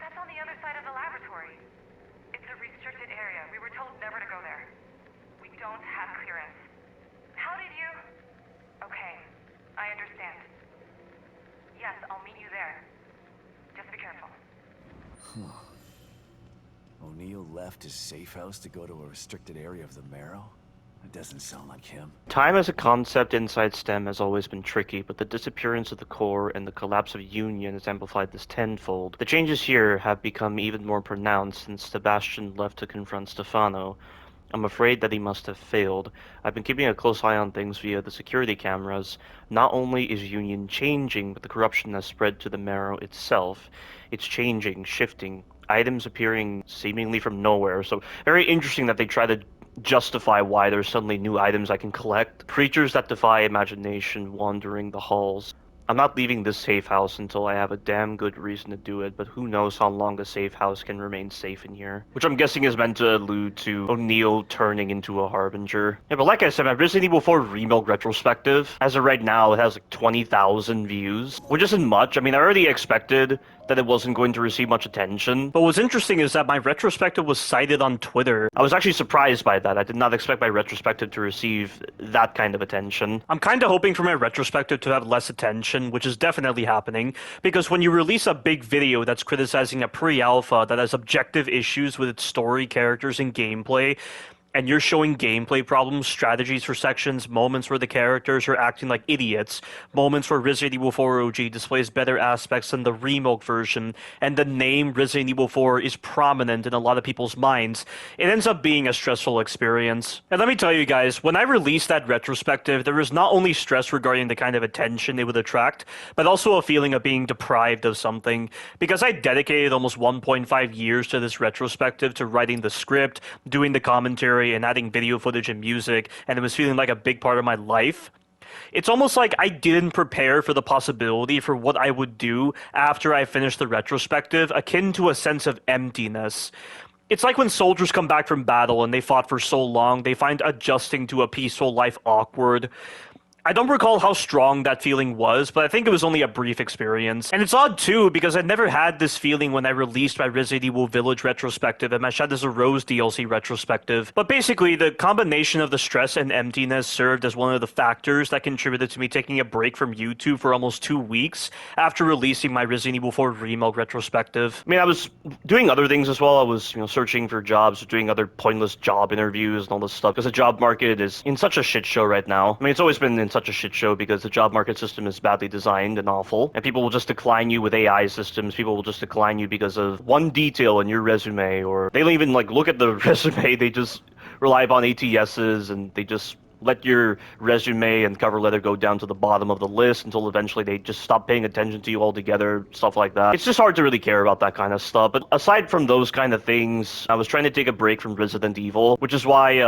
That's on the other side of the laboratory. It's a restricted area. We were told never to go there. We don't have clearance. How did you... Okay, I understand. O'Neill left his safe house to go to a restricted area of the Marrow? That doesn't sound like him. Time as a concept inside STEM has always been tricky, but the disappearance of the core and the collapse of Union has amplified this tenfold. The changes here have become even more pronounced since Sebastian left to confront Stefano. I'm afraid that he must have failed. I've been keeping a close eye on things via the security cameras. Not only is Union changing, but the corruption has spread to the Marrow itself. It's changing, shifting, items appearing seemingly from nowhere, so very interesting that they try to justify why there's suddenly new items I can collect. Creatures that defy imagination wandering the halls. I'm not leaving this safe house until I have a damn good reason to do it, but who knows how long a safe house can remain safe in here. Which I'm guessing is meant to allude to O'Neill turning into a Harbinger. Yeah, but like I said, my Resident Evil 4 Remake retrospective, as of right now, it has like 20,000 views, which isn't much. I mean, I already expected that it wasn't going to receive much attention. But what's interesting is that my retrospective was cited on Twitter. I was actually surprised by that. I did not expect my retrospective to receive that kind of attention. I'm kind of hoping for my retrospective to have less attention, which is definitely happening, because when you release a big video that's criticizing a pre-alpha that has objective issues with its story, characters, and gameplay, and you're showing gameplay problems, strategies for sections, moments where the characters are acting like idiots, moments where Resident Evil 4 OG displays better aspects than the remake version, and the name Resident Evil 4 is prominent in a lot of people's minds, it ends up being a stressful experience. And let me tell you guys, when I released that retrospective, there was not only stress regarding the kind of attention it would attract, but also a feeling of being deprived of something, because I dedicated almost 1.5 years to this retrospective, to writing the script, doing the commentary, and adding video footage and music, and it was feeling like a big part of my life. It's almost like I didn't prepare for the possibility for what I would do after I finished the retrospective, akin to a sense of emptiness. It's like when soldiers come back from battle and they fought for so long, they find adjusting to a peaceful life awkward. I don't recall how strong that feeling was, but I think it was only a brief experience. And it's odd too, because I never had this feeling when I released my Resident Evil Village retrospective and my Shadows of Rose DLC retrospective. But basically, the combination of the stress and emptiness served as one of the factors that contributed to me taking a break from YouTube for almost 2 weeks after releasing my Resident Evil 4 Remake retrospective. I mean, I was doing other things as well. I was, searching for jobs, doing other pointless job interviews and all this stuff, because the job market is in such a shit show right now. I mean, it's always been in such a shit show because the job market system is badly designed and awful, and people will just decline you with AI systems. People will just decline you because of one detail in your resume, or they don't even look at the resume. They just rely upon ATSs, and they just let your resume and cover letter go down to the bottom of the list until eventually they just stop paying attention to you altogether, stuff like that. It's just hard to really care about that kind of stuff. But aside from those kind of things, I was trying to take a break from Resident Evil, which is why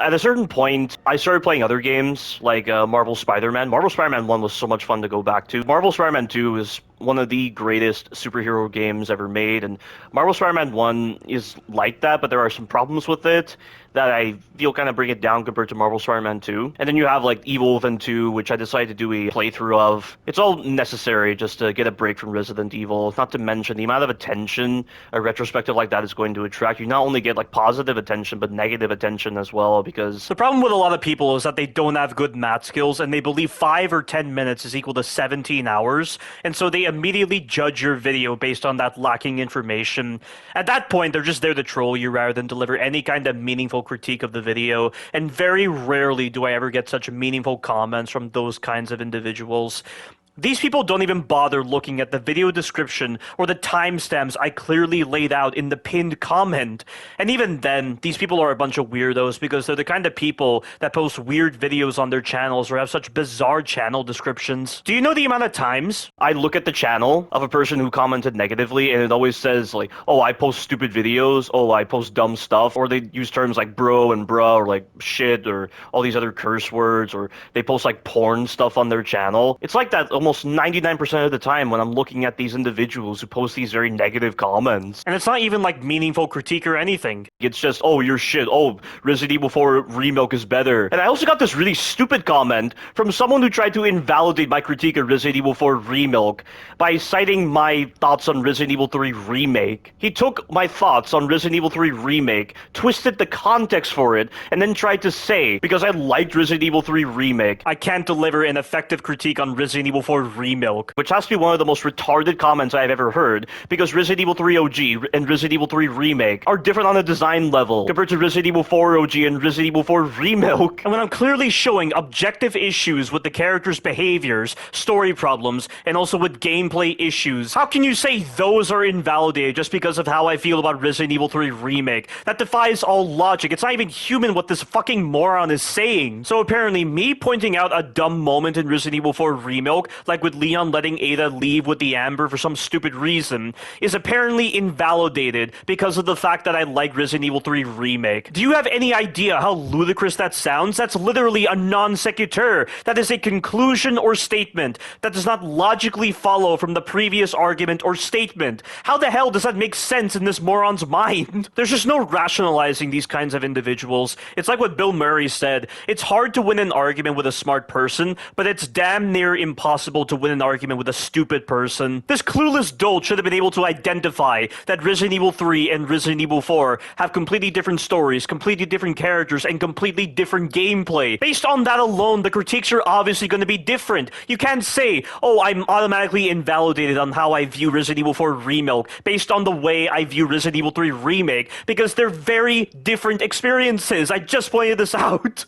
at a certain point, I started playing other games like Marvel Spider-Man. Marvel Spider-Man 1 was so much fun to go back to. Marvel Spider-Man 2 is one of the greatest superhero games ever made, and Marvel Spider-Man 1 is like that, but there are some problems with it that I feel kind of bring it down compared to Marvel Spider-Man 2. And then you have Evil Within 2, which I decided to do a playthrough of. It's all necessary just to get a break from Resident Evil, not to mention the amount of attention a retrospective like that is going to attract. You not only get positive attention, but negative attention as well, because the problem with a lot of people is that they don't have good math skills, and they believe 5 or 10 minutes is equal to 17 hours, and so they immediately judge your video based on that lacking information. At that point, they're just there to troll you rather than deliver any kind of meaningful critique of the video, and very rarely do I ever get such meaningful comments from those kinds of individuals. These people don't even bother looking at the video description or the timestamps I clearly laid out in the pinned comment. And even then, these people are a bunch of weirdos because they're the kind of people that post weird videos on their channels or have such bizarre channel descriptions. Do you know the amount of times I look at the channel of a person who commented negatively and it always says oh, I post stupid videos, oh, I post dumb stuff, or they use terms like bro and bruh, or shit, or all these other curse words, or they post porn stuff on their channel. It's like that almost 99% of the time when I'm looking at these individuals who post these very negative comments. And it's not even meaningful critique or anything. It's just, oh, you're shit. Oh, Resident Evil 4 Remake is better. And I also got this really stupid comment from someone who tried to invalidate my critique of Resident Evil 4 Remake by citing my thoughts on Resident Evil 3 Remake. He took my thoughts on Resident Evil 3 Remake, twisted the context for it, and then tried to say, because I liked Resident Evil 3 Remake, I can't deliver an effective critique on Resident Evil 4 4 Remake, which has to be one of the most retarded comments I've ever heard, because Resident Evil 3 OG and Resident Evil 3 Remake are different on a design level compared to Resident Evil 4 OG and Resident Evil 4 Remake. And when I'm clearly showing objective issues with the characters' behaviors, story problems, and also with gameplay issues, how can you say those are invalidated just because of how I feel about Resident Evil 3 Remake? That defies all logic. It's not even human what this fucking moron is saying. So apparently, me pointing out a dumb moment in Resident Evil 4 Remake, like with Leon letting Ada leave with the Amber for some stupid reason, is apparently invalidated because of the fact that I like Resident Evil 3 Remake. Do you have any idea how ludicrous that sounds? That's literally a non sequitur. That is a conclusion or statement that does not logically follow from the previous argument or statement. How the hell does that make sense in this moron's mind? There's just no rationalizing these kinds of individuals. It's like what Bill Murray said. It's hard to win an argument with a smart person, but it's damn near impossible to win an argument with a stupid person. This clueless dolt should have been able to identify that Resident Evil 3 and Resident Evil 4 have completely different stories, completely different characters, and completely different gameplay. Based on that alone, the critiques are obviously going to be different. You can't say, oh, I'm automatically invalidated on how I view Resident Evil 4 Remake based on the way I view Resident Evil 3 Remake, because they're very different experiences. I just pointed this out.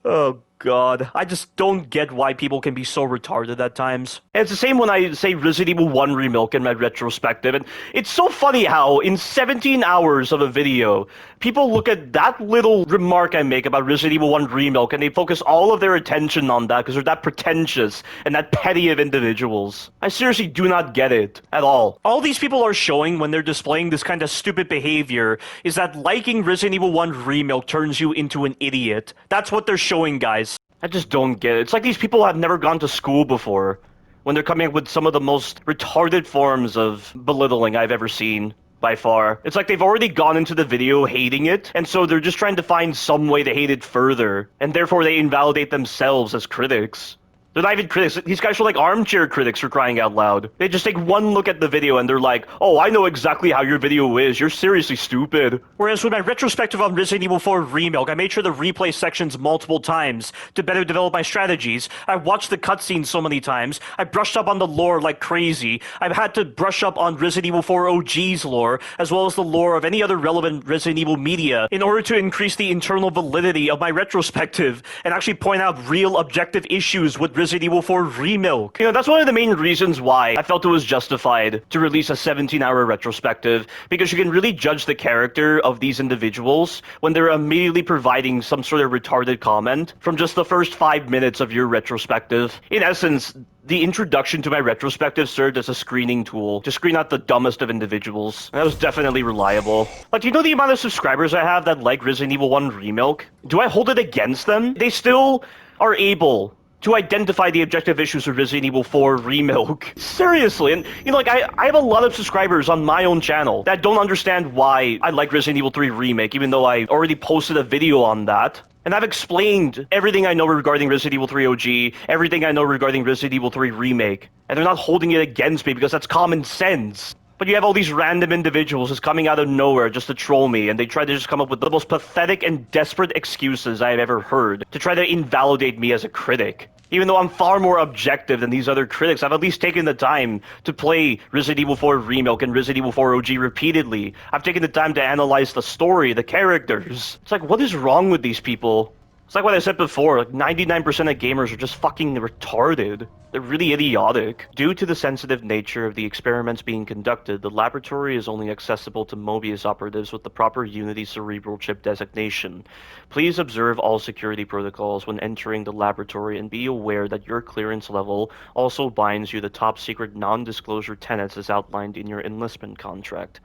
Oh God, I just don't get why people can be so retarded at times. And it's the same when I say Resident Evil 1 Remake in my retrospective, and it's so funny how in 17 hours of a video, people look at that little remark I make about Resident Evil 1 Remake and they focus all of their attention on that because they're that pretentious and that petty of individuals. I seriously do not get it at all. All these people are showing when they're displaying this kind of stupid behavior is that liking Resident Evil 1 Remake turns you into an idiot. That's what they're showing, guys. I just don't get it. It's like these people have never gone to school before when they're coming up with some of the most retarded forms of belittling I've ever seen. By far. It's like they've already gone into the video hating it, and so they're just trying to find some way to hate it further, and therefore they invalidate themselves as critics. They're not even critics. These guys are like armchair critics for crying out loud. They just take one look at the video and they're like, oh, I know exactly how your video is. You're seriously stupid. Whereas with my retrospective on Resident Evil 4 Remake, I made sure to replay sections multiple times to better develop my strategies. I watched the cutscenes so many times. I brushed up on the lore like crazy. I've had to brush up on Resident Evil 4 OG's lore, as well as the lore of any other relevant Resident Evil media, in order to increase the internal validity of my retrospective and actually point out real objective issues with Resident Evil 4 Remake. You know, that's one of the main reasons why I felt it was justified to release a 17-hour retrospective, because you can really judge the character of these individuals when they're immediately providing some sort of retarded comment from just the first 5 minutes of your retrospective. In essence, the introduction to my retrospective served as a screening tool to screen out the dumbest of individuals. And that was definitely reliable. Like, you know the amount of subscribers I have that like Resident Evil 1 Remake? Do I hold it against them? They still are able to identify the objective issues of Resident Evil 4 Remake. Seriously, and you know, like, I have a lot of subscribers on my own channel that don't understand why I like Resident Evil 3 Remake, even though I already posted a video on that. And I've explained everything I know regarding Resident Evil 3 OG, everything I know regarding Resident Evil 3 Remake. And they're not holding it against me because that's common sense. But you have all these random individuals just coming out of nowhere just to troll me, and they try to just come up with the most pathetic and desperate excuses I have ever heard to try to invalidate me as a critic. Even though I'm far more objective than these other critics, I've at least taken the time to play Resident Evil 4 Remake and Resident Evil 4 OG repeatedly. I've taken the time to analyze the story, the characters. It's like, what is wrong with these people? It's like what I said before, like 99% of gamers are just fucking retarded. They're really idiotic. Due to the sensitive nature of the experiments being conducted, the laboratory is only accessible to Mobius operatives with the proper Unity cerebral chip designation. Please observe all security protocols when entering the laboratory and be aware that your clearance level also binds you the top secret non-disclosure tenets as outlined in your enlistment contract.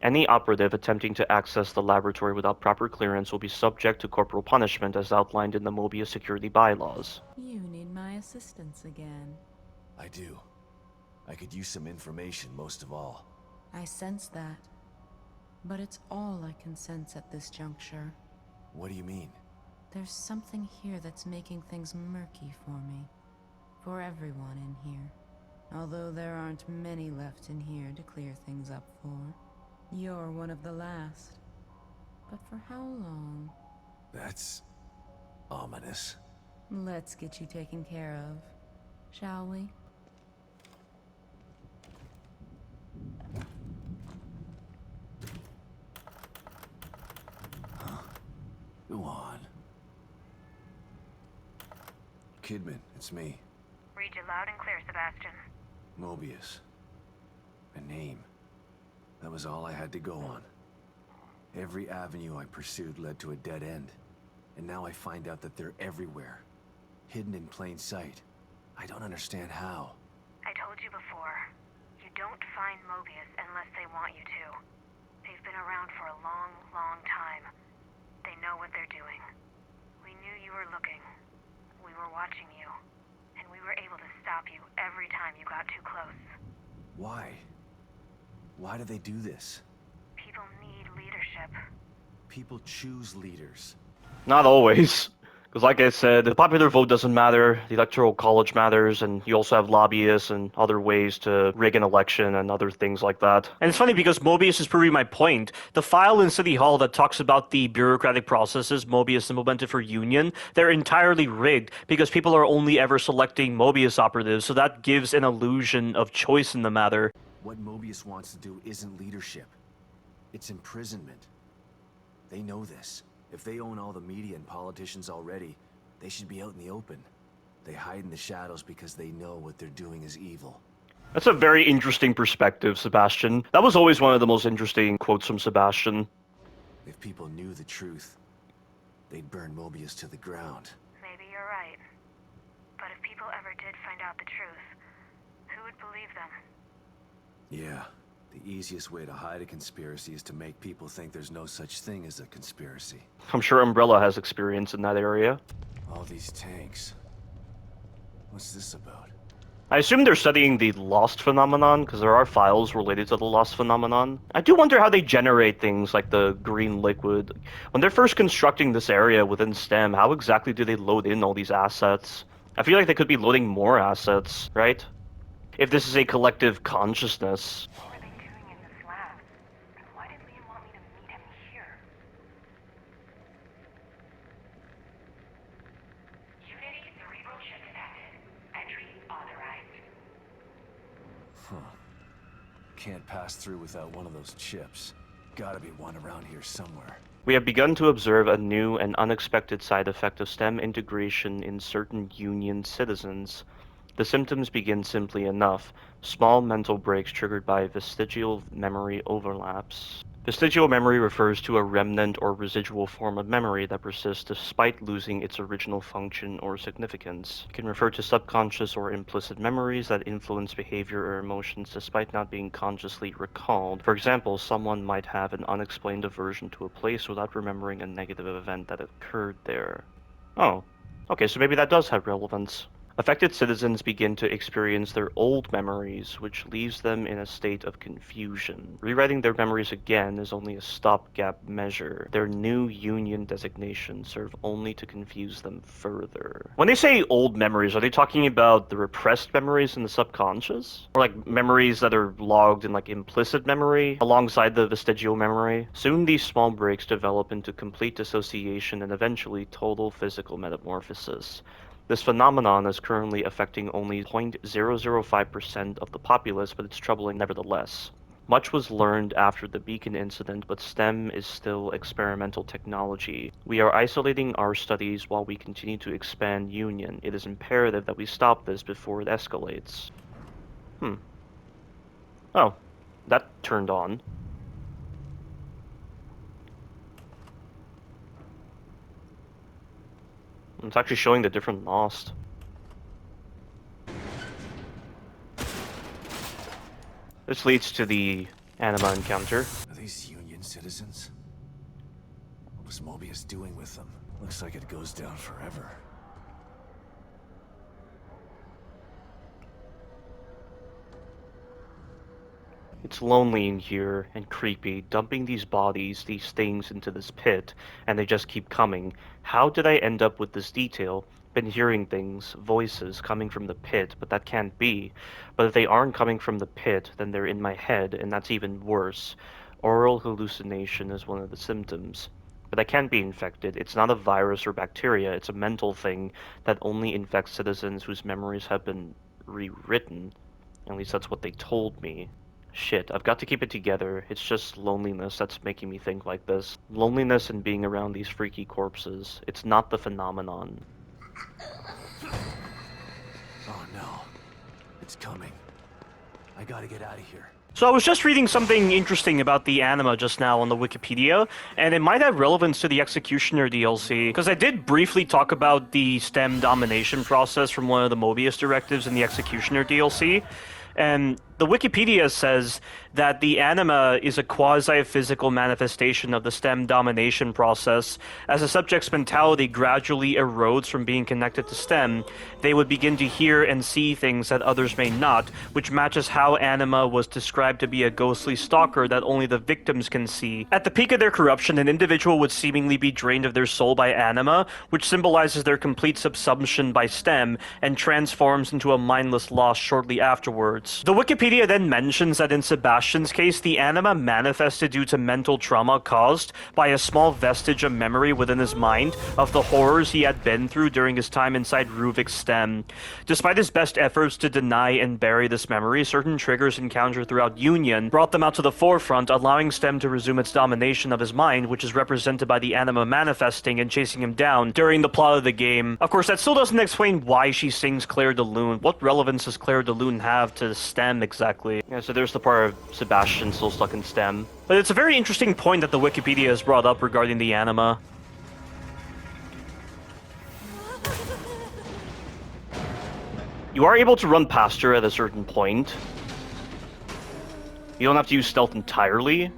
Any operative attempting to access the laboratory without proper clearance will be subject to corporal punishment as outlined in the Mobius security bylaws. You need my assistance again. I do. I could use some information most of all. I sense that. But it's all I can sense at this juncture. What do you mean? There's something here that's making things murky for me. For everyone in here. Although there aren't many left in here to clear things up for. You're one of the last. But for how long? That's ominous. Let's get you taken care of. shall we? Go on. Kidman, it's me, Read you loud and clear, Sebastian. Mobius. A name. That was all I had to go on. Every avenue I pursued led to a dead end. And now I find out that they're everywhere. Hidden in plain sight. I don't understand how. I told you before. You don't find Mobius unless they want you to. They've been around for a long, long time. They know what they're doing. We knew you were looking. We were watching you. And we were able to stop you every time you got too close. Why? Why do they do this? People need leadership. People choose leaders. Not always. Because like I said, the popular vote doesn't matter, the electoral college matters, and you also have lobbyists and other ways to rig an election and other things like that. And it's funny because Mobius is proving my point. The file in City Hall that talks about the bureaucratic processes Mobius implemented for Union, they're entirely rigged because people are only ever selecting Mobius operatives, so that gives an illusion of choice in the matter. What Mobius wants to do isn't leadership. It's imprisonment. They know this. If they own all the media and politicians already, they should be out in the open. They hide in the shadows because they know what they're doing is evil. That's a very interesting perspective, Sebastian. That was always one of the most interesting quotes from Sebastian. If people knew the truth, they'd burn Mobius to the ground. Maybe you're right. But if people ever did find out the truth, who would believe them? Yeah. The easiest way to hide a conspiracy is to make people think there's no such thing as a conspiracy. I'm sure Umbrella has experience in that area. All these tanks. What's this about? I assume they're studying the Lost phenomenon, because there are files related to the Lost phenomenon. I do wonder how they generate things like the green liquid. When they're first constructing this area within STEM, how exactly do they load in all these assets? I feel like they could be loading more assets, right? If this is a collective consciousness. Can't pass through without one of those chips. Gotta be one around here somewhere. We have begun to observe a new and unexpected side effect of STEM integration in certain Union citizens. The symptoms begin simply enough. Small mental breaks triggered by vestigial memory overlaps. Vestigial memory refers to a remnant or residual form of memory that persists despite losing its original function or significance. It can refer to subconscious or implicit memories that influence behavior or emotions despite not being consciously recalled. For example, someone might have an unexplained aversion to a place without remembering a negative event that occurred there. Oh, okay, so maybe that does have relevance. Affected citizens begin to experience their old memories, which leaves them in a state of confusion. Rewriting their memories again is only a stopgap measure. Their new Union designations serve only to confuse them further. When they say old memories, are they talking about the repressed memories in the subconscious? Or like memories that are logged in like implicit memory alongside the vestigial memory? Soon these small breaks develop into complete dissociation and eventually total physical metamorphosis. This phenomenon is currently affecting only 0.005% of the populace, but it's troubling nevertheless. Much was learned after the Beacon incident, but STEM is still experimental technology. We are isolating our studies while we continue to expand Union. It is imperative that we stop this before it escalates. Oh, that turned on. It's actually showing the different Lost. This leads to the Anima encounter. Are these Union citizens? What was Mobius doing with them? Looks like it goes down forever. It's lonely in here and creepy, dumping these bodies, these things into this pit, and they just keep coming. How did I end up with this detail? Been hearing things, voices coming from the pit, but that can't be. But if they aren't coming from the pit, then they're in my head, and that's even worse. Oral hallucination is one of the symptoms. but I can't be infected. It's not a virus or bacteria, it's a mental thing that only infects citizens whose memories have been rewritten. At least that's what they told me. Shit, I've got to keep it together. It's just loneliness that's making me think like this. Loneliness and being around these freaky corpses. It's not the phenomenon. Oh no. It's coming. I gotta get out of here. So I was just reading something interesting about the anima just now on the Wikipedia, and it might have relevance to the Executioner DLC, because I did briefly talk about the STEM domination process from one of the Mobius directives in the Executioner DLC, and the Wikipedia says that the anima is a quasi-physical manifestation of the STEM domination process. As a subject's mentality gradually erodes from being connected to STEM, they would begin to hear and see things that others may not, which matches how anima was described to be a ghostly stalker that only the victims can see. At the peak of their corruption, an individual would seemingly be drained of their soul by anima, which symbolizes their complete subsumption by STEM, and transforms into a mindless loss shortly afterwards. The Wikipedia then mentions that in Sebastian's case, the anima manifested due to mental trauma caused by a small vestige of memory within his mind of the horrors he had been through during his time inside Ruvik's STEM. Despite his best efforts to deny and bury this memory, certain triggers encountered throughout Union brought them out to the forefront, allowing STEM to resume its domination of his mind, which is represented by the anima manifesting and chasing him down during the plot of the game. Of course, that still doesn't explain why she sings Claire de Lune. What relevance does Claire de Lune have to STEM exactly? Yeah, so there's the part of Sebastian still stuck in STEM. But it's a very interesting point that the Wikipedia has brought up regarding the anima. You are able to run past her at a certain point. You don't have to use stealth entirely.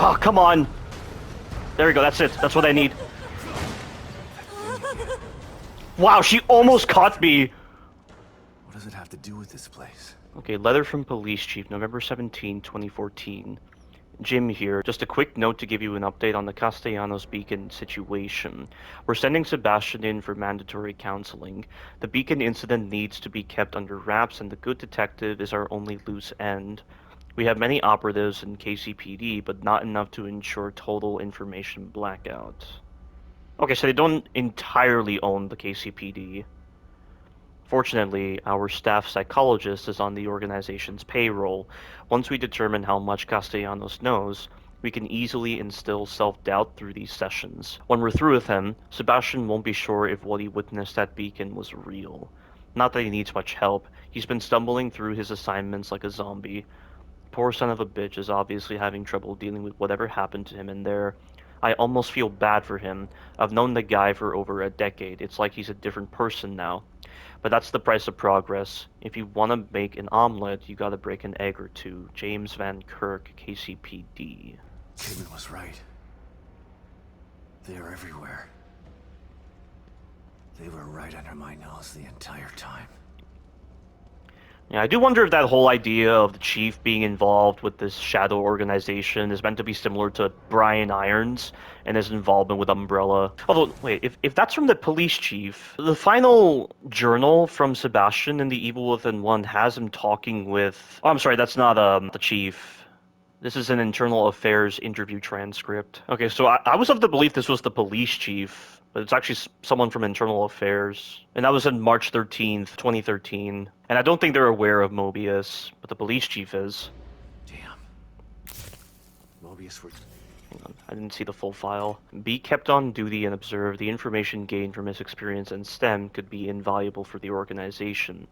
Oh, come on. There we go, that's it. That's what I need. Wow, she almost caught me. What does it have to do with this place? Okay, letter from Police Chief, November 17, 2014. Jim here. Just a quick note to give you an update on the Castellanos Beacon situation. We're sending Sebastian in for mandatory counseling. The Beacon incident needs to be kept under wraps, and the good detective is our only loose end. We have many operatives in KCPD, but not enough to ensure total information blackout. Okay, so they don't entirely own the KCPD. Fortunately, our staff psychologist is on the organization's payroll. Once we determine how much Castellanos knows, we can easily instill self-doubt through these sessions. When we're through with him, Sebastian won't be sure if what he witnessed at Beacon was real. Not that he needs much help. He's been stumbling through his assignments like a zombie. Poor son of a bitch is obviously having trouble dealing with whatever happened to him in there. I almost feel bad for him. I've known the guy for over a decade. It's like he's a different person now. But that's the price of progress. If you want to make an omelet, you gotta break an egg or two. James Van Kirk, KCPD. Kidman was right. They are everywhere. They were right under my nose the entire time. Yeah, I do wonder if that whole idea of the chief being involved with this shadow organization is meant to be similar to Brian Irons and his involvement with Umbrella. Although, wait, if that's from the police chief, the final journal from Sebastian in The Evil Within 1 has him talking with... Oh, I'm sorry, that's not the chief. This is an internal affairs interview transcript. Okay, so I was of the belief this was the police chief, but it's actually someone from internal affairs. And that was on March 13th, 2013. And I don't think they're aware of Mobius, but the police chief is. Damn. Mobius were... Hang on, I didn't see the full file. Be kept on duty and observe. The information gained from his experience in STEM could be invaluable for the organization.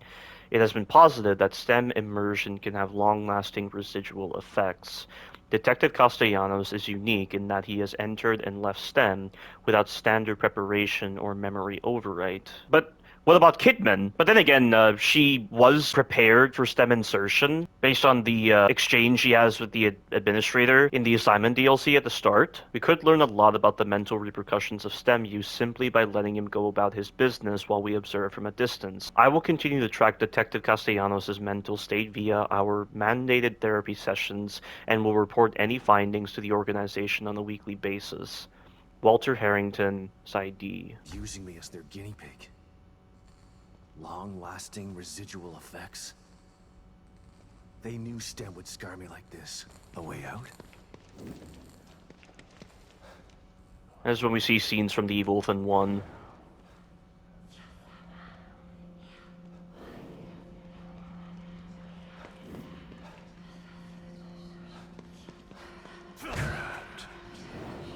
It has been posited that STEM immersion can have long-lasting residual effects. Detective Castellanos is unique in that he has entered and left STEM without standard preparation or memory overwrite. But What about Kidman? But then again, she was prepared for STEM insertion based on the exchange she has with the administrator in the assignment DLC at the start. We could learn a lot about the mental repercussions of STEM use simply by letting him go about his business while we observe from a distance. I will continue to track Detective Castellanos' mental state via our mandated therapy sessions and will report any findings to the organization on a weekly basis. Walter Harrington, Side D. Using me as their guinea pig. Long-lasting residual effects. They knew STEM would scar me like this. A way out? That's when we see scenes from the Evil Within 1.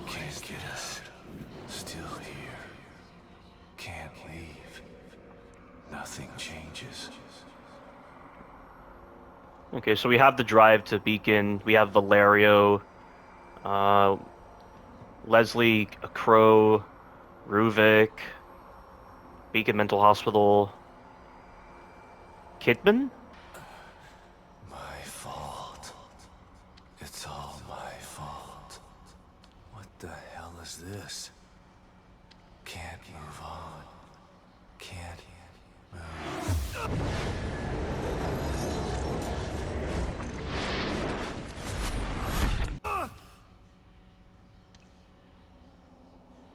Can't get us. Still here. Can't leave. Nothing changes. Okay, so we have the drive to Beacon. We have Valerio, Leslie, Crow, Ruvik, Beacon Mental Hospital, Kidman? My fault. It's all my fault. What the hell is this? Can't move on. Can't move.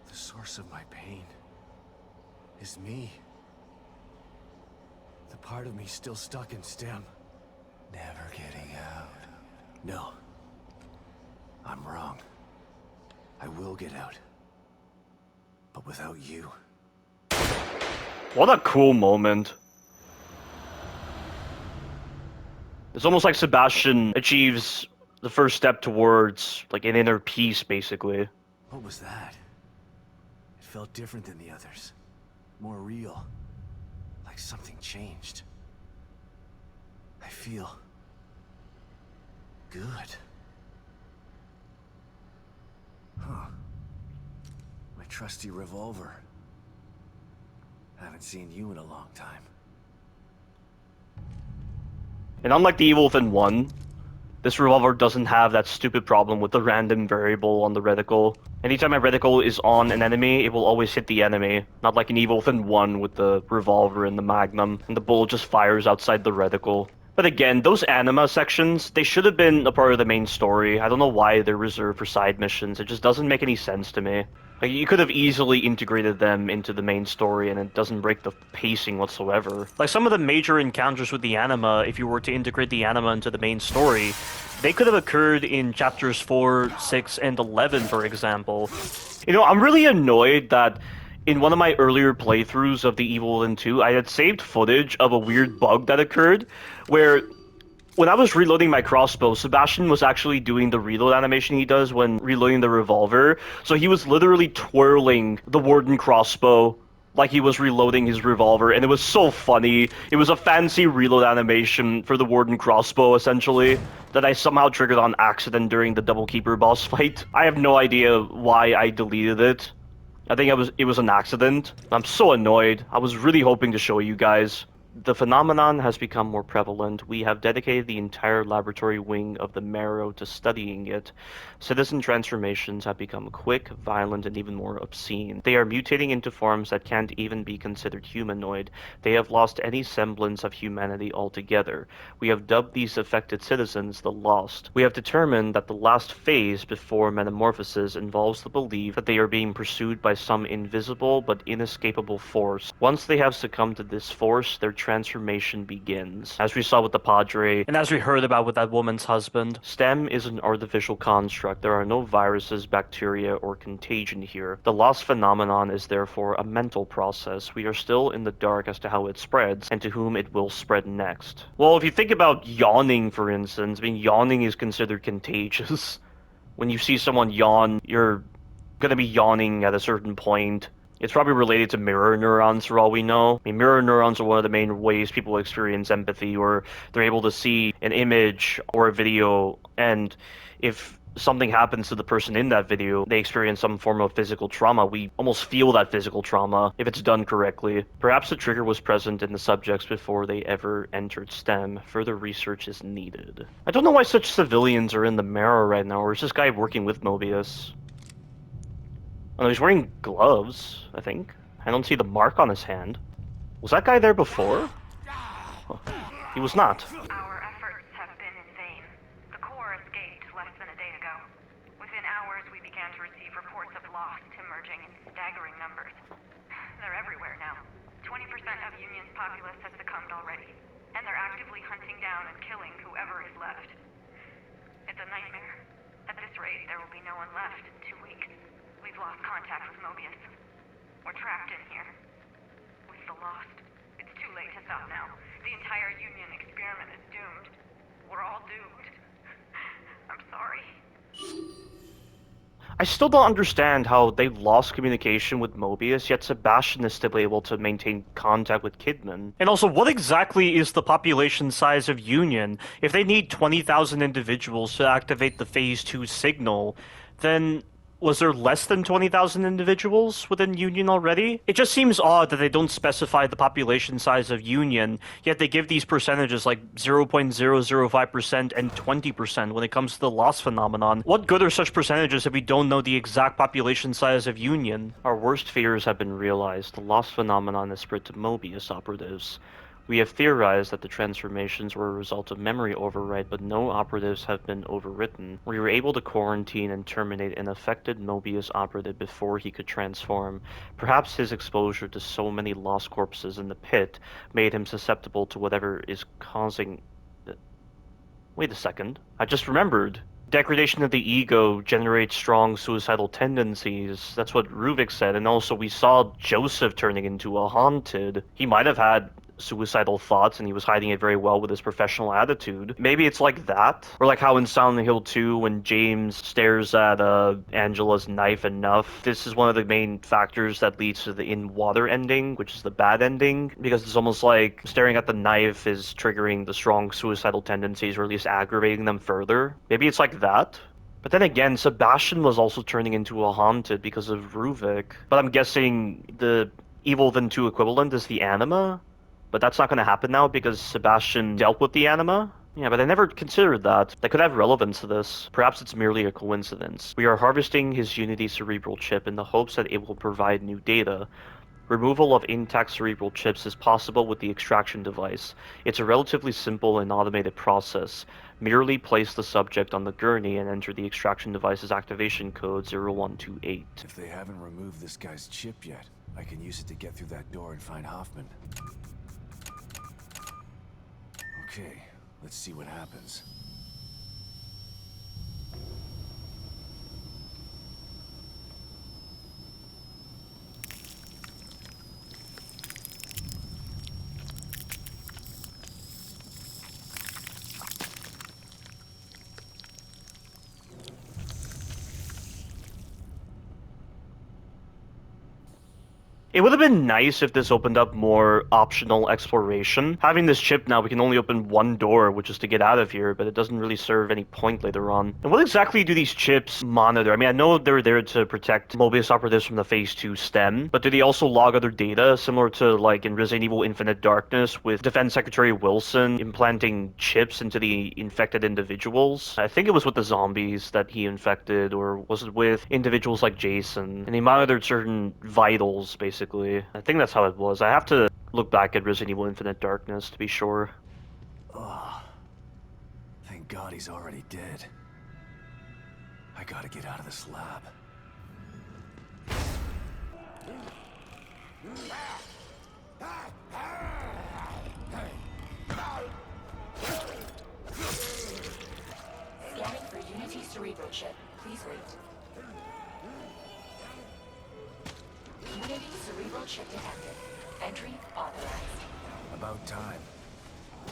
The source of my pain is me. The part of me still stuck in STEM. Never getting out. No. I'm wrong. I will get out. But without you. What a cool moment. It's almost like Sebastian achieves the first step towards, like, an inner peace, basically. What was that? It felt different than the others. More real. Like something changed. I feel good. Huh. My trusty revolver. Haven't seen you in a long time. And unlike the Evil Within 1, this revolver doesn't have that stupid problem with the random variable on the reticle. Anytime my reticle is on an enemy, it will always hit the enemy. Not like in Evil Within 1 with the revolver and the magnum, and the bullet just fires outside the reticle. But again, those anima sections, they should have been a part of the main story. I don't know why they're reserved for side missions. It just doesn't make any sense to me. Like, you could have easily integrated them into the main story and it doesn't break the pacing whatsoever. Like, some of the major encounters with the anima, if you were to integrate the anima into the main story, they could have occurred in chapters 4, 6, and 11, for example. You know, I'm really annoyed that in one of my earlier playthroughs of the Evil Within 2, I had saved footage of a weird bug that occurred, where when I was reloading my crossbow, Sebastian was actually doing the reload animation he does when reloading the revolver. So he was literally twirling the Warden crossbow like he was reloading his revolver, and it was so funny. It was a fancy reload animation for the Warden crossbow, essentially, that I somehow triggered on accident during the Double Keeper boss fight. I have no idea why I deleted it. I think it was an accident. I'm so annoyed. I was really hoping to show you guys. The phenomenon has become more prevalent. We have dedicated the entire laboratory wing of the Marrow to studying it. Citizen transformations have become quick, violent, and even more obscene. They are mutating into forms that can't even be considered humanoid. They have lost any semblance of humanity altogether. We have dubbed these affected citizens the Lost. We have determined that the last phase before metamorphosis involves the belief that they are being pursued by some invisible but inescapable force. Once they have succumbed to this force, their transformation begins. As we saw with the Padre, and as we heard about with that woman's husband, STEM is an artificial construct. There are no viruses, bacteria, or contagion here. The lost phenomenon is therefore a mental process. We are still in the dark as to how it spreads, and to whom it will spread next. Well, if you think about yawning, for instance, I mean, yawning is considered contagious. When you see someone yawn, you're gonna be yawning at a certain point. It's probably related to mirror neurons for all we know. I mean, mirror neurons are one of the main ways people experience empathy, or they're able to see an image or a video, and if something happens to the person in that video, they experience some form of physical trauma. We almost feel that physical trauma if it's done correctly. Perhaps the trigger was present in the subjects before they ever entered STEM. Further research is needed. I don't know why such civilians are in the Marrow right now, or is this guy working with Mobius? Oh, no, he's wearing gloves, I think. I don't see the mark on his hand. Was that guy there before? Oh, he was not. Our efforts have been in vain. The core escaped less than a day ago. Within hours, we began to receive reports of lost emerging in staggering numbers. They're everywhere now. 20% of Union's populace has succumbed already, and they're actively hunting down and killing whoever is left. It's a nightmare. At this rate, there will be no one left in 2 weeks. We've lost contact with Mobius. We're trapped in here. With the Lost. It's too late to stop now. The entire Union experiment is doomed. We're all doomed. I'm sorry. I still don't understand how they lost communication with Mobius, yet Sebastian is still able to maintain contact with Kidman. And also, what exactly is the population size of Union? If they need 20,000 individuals to activate the Phase 2 signal, then was there less than 20,000 individuals within Union already? It just seems odd that they don't specify the population size of Union, yet they give these percentages like 0.005% and 20% when it comes to the loss phenomenon. What good are such percentages if we don't know the exact population size of Union? Our worst fears have been realized. The loss phenomenon is spread to Mobius operatives. We have theorized that the transformations were a result of memory override, but no operatives have been overwritten. We were able to quarantine and terminate an affected Mobius operative before he could transform. Perhaps his exposure to so many lost corpses in the pit made him susceptible to whatever is causing... Wait a second. I just remembered. Degradation of the ego generates strong suicidal tendencies. That's what Ruvik said, and also we saw Joseph turning into a haunted. He might have had suicidal thoughts and he was hiding it very well with his professional attitude. Maybe it's like that, or like how in Silent Hill 2 when James stares at Angela's knife enough. This is one of the main factors that leads to the in water ending, which is the bad ending, because it's almost like staring at the knife is triggering the strong suicidal tendencies, or at least aggravating them further. Maybe it's like that. But then again, Sebastian was also turning into a haunted because of Ruvik. But I'm guessing the Evil Within 2 equivalent is the anima? But that's not going to happen now because Sebastian dealt with the anima? Yeah, but I never considered that. That could have relevance to this. Perhaps it's merely a coincidence. We are harvesting his Unity cerebral chip in the hopes that it will provide new data. Removal of intact cerebral chips is possible with the extraction device. It's a relatively simple and automated process. Merely place the subject on the gurney and enter the extraction device's activation code 0128. If they haven't removed this guy's chip yet, I can use it to get through that door and find Hoffman. Okay, let's see what happens. It would have been nice if this opened up more optional exploration. Having this chip now, we can only open one door, which is to get out of here, but it doesn't really serve any point later on. And what exactly do these chips monitor? I mean, I know they're there to protect Mobius operatives from the Phase 2 STEM, but do they also log other data, similar to like in Resident Evil Infinite Darkness with Defense Secretary Wilson implanting chips into the infected individuals? I think it was with the zombies that he infected, or was it with individuals like Jason? And he monitored certain vitals, basically. I think that's how it was. I have to look back at Resident Evil Infinite Darkness to be sure. Oh, thank God he's already dead. I gotta get out of this lab. Scanning for Unity cerebral chip. Please wait. Unity cerebral chip detected. Entry authorized. About time.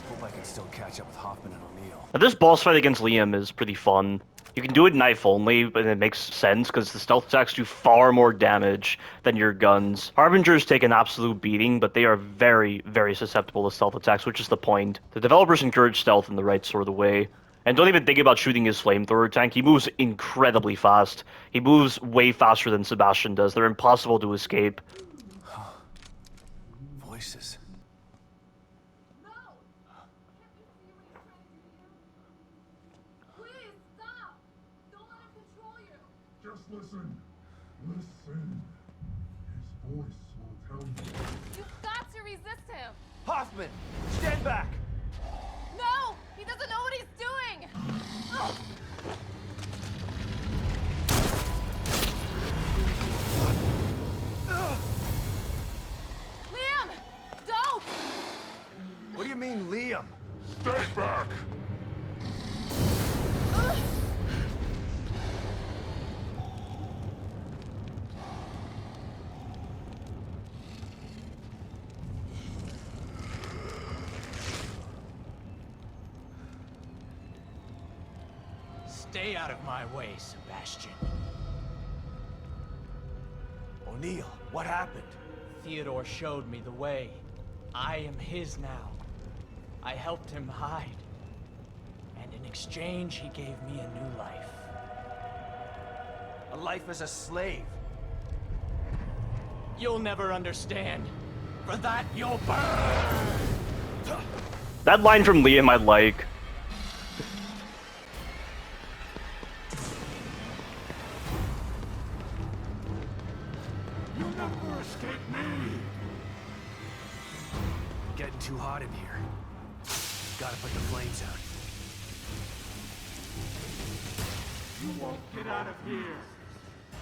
Hope I can still catch up with Hoffman and O'Neill. Now, this boss fight against Liam is pretty fun. You can do it knife only, but it makes sense because the stealth attacks do far more damage than your guns. Harbingers take an absolute beating, but they are very, very susceptible to stealth attacks, which is the point. The developers encourage stealth in the right sort of way. And don't even think about shooting his flamethrower tank. He moves incredibly fast. He moves way faster than Sebastian does. They're impossible to escape. Voices. Just listen. Listen. His voice will tell you. You've got to resist him! Hoffman, stand back! No! He doesn't know what he's doing! Ugh. Liam! Don't! What do you mean, Liam? Stay back! Stay out of my way, Sebastian. O'Neill, what happened? Theodore showed me the way. I am his now. I helped him hide. And in exchange, he gave me a new life. A life as a slave. You'll never understand. For that, you'll burn! That line from Liam I like. You'll never escape me! Getting too hot in here. Gotta put the flames out. You won't get out of here.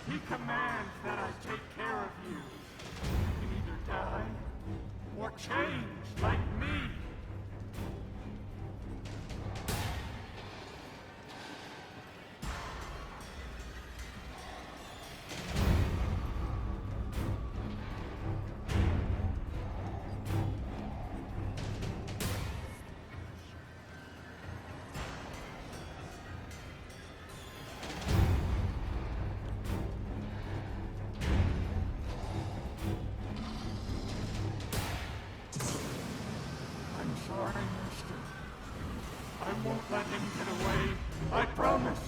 He commands that I take care of you. You can either die or change like me. Sorry, Master. I won't let him get away. I promise.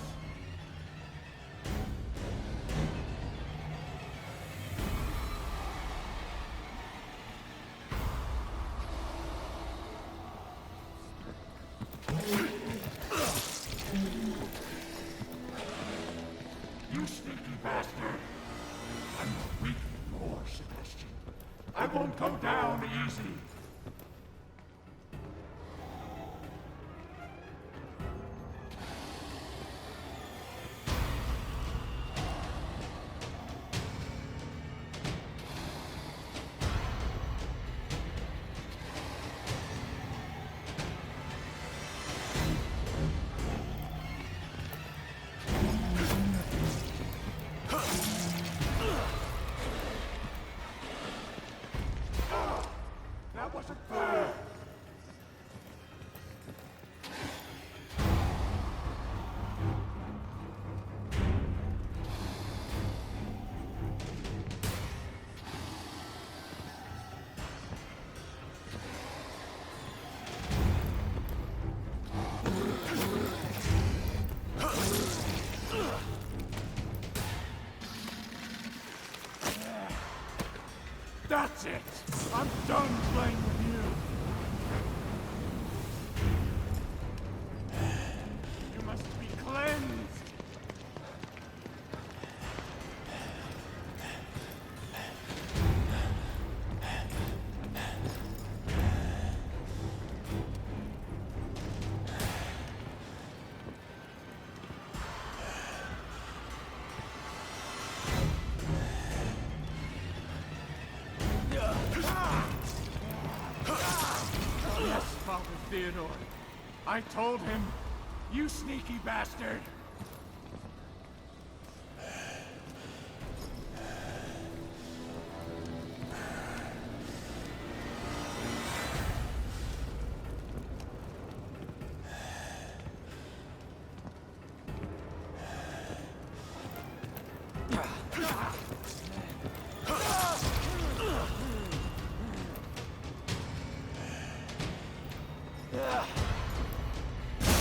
You sneaky bastard. I'm a weak more, Sebastian. I won't go down easy. That wasn't fair. That's it! I'm done playing with you! You must be cleansed! Yes, Father Theodore. I told him, you sneaky bastard!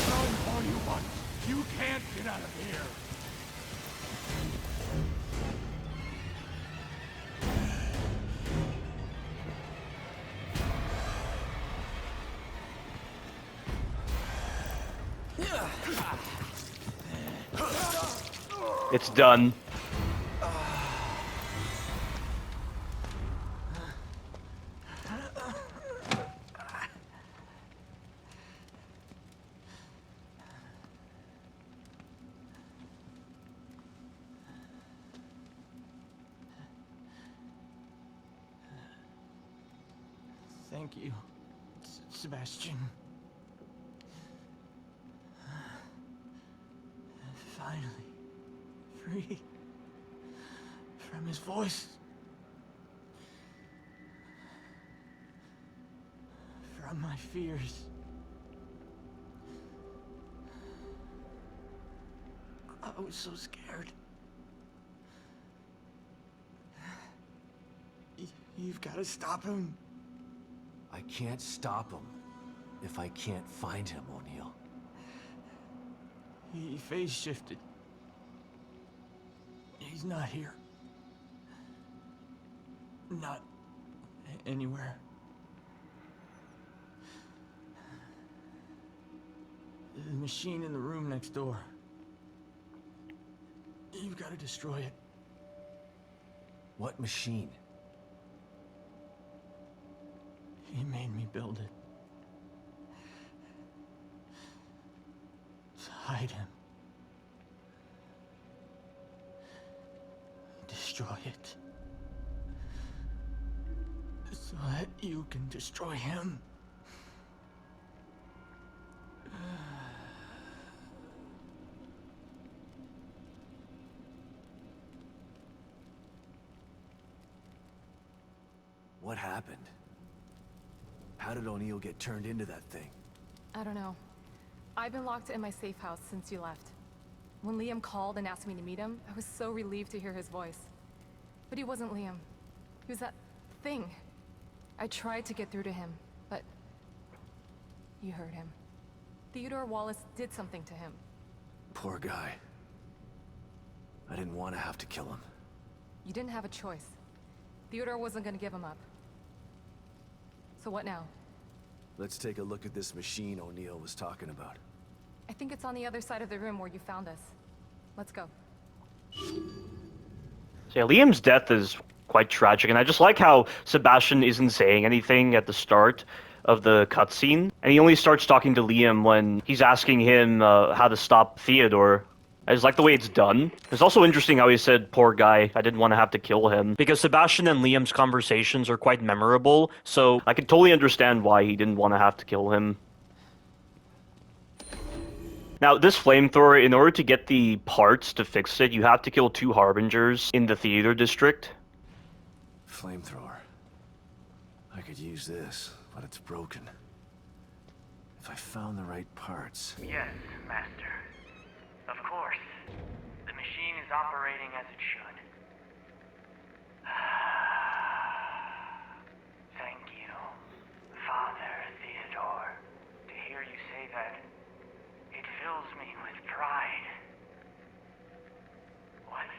Run or you You can't get out of here. It's done. Thank you, Sebastian. Finally, free from his voice. From my fears. I was so scared. You've got to stop him. I can't stop him if I can't find him, O'Neill. He phase shifted. He's not here. Not anywhere. The machine in the room next door. You've got to destroy it. What machine? He made me build it. To hide him. Destroy it. So that you can destroy him. What happened? How did O'Neill get turned into that thing? I don't know. I've been locked in my safe house since you left. When Liam called and asked me to meet him, I was so relieved to hear his voice. But he wasn't Liam. He was that thing. I tried to get through to him, but you heard him. Theodore Wallace did something to him. Poor guy. I didn't want to have to kill him. You didn't have a choice. Theodore wasn't gonna give him up. So what now? Let's take a look at this machine O'Neill was talking about. I think it's on the other side of the room where you found us. Let's go. So yeah, Liam's death is quite tragic, and I just like how Sebastian isn't saying anything at the start of the cutscene, and he only starts talking to Liam when he's asking him how to stop Theodore. I just like the way it's done. It's also interesting how he said, poor guy, I didn't want to have to kill him. Because Sebastian and Liam's conversations are quite memorable, so I can totally understand why he didn't want to have to kill him. Now, this flamethrower, in order to get the parts to fix it, you have to kill 2 Harbingers in the theater district. Flamethrower. I could use this, but it's broken. If I found the right parts... Yes, Master. Of course. The machine is operating as it should. Thank you, Father Theodore. To hear you say that, it fills me with pride. What?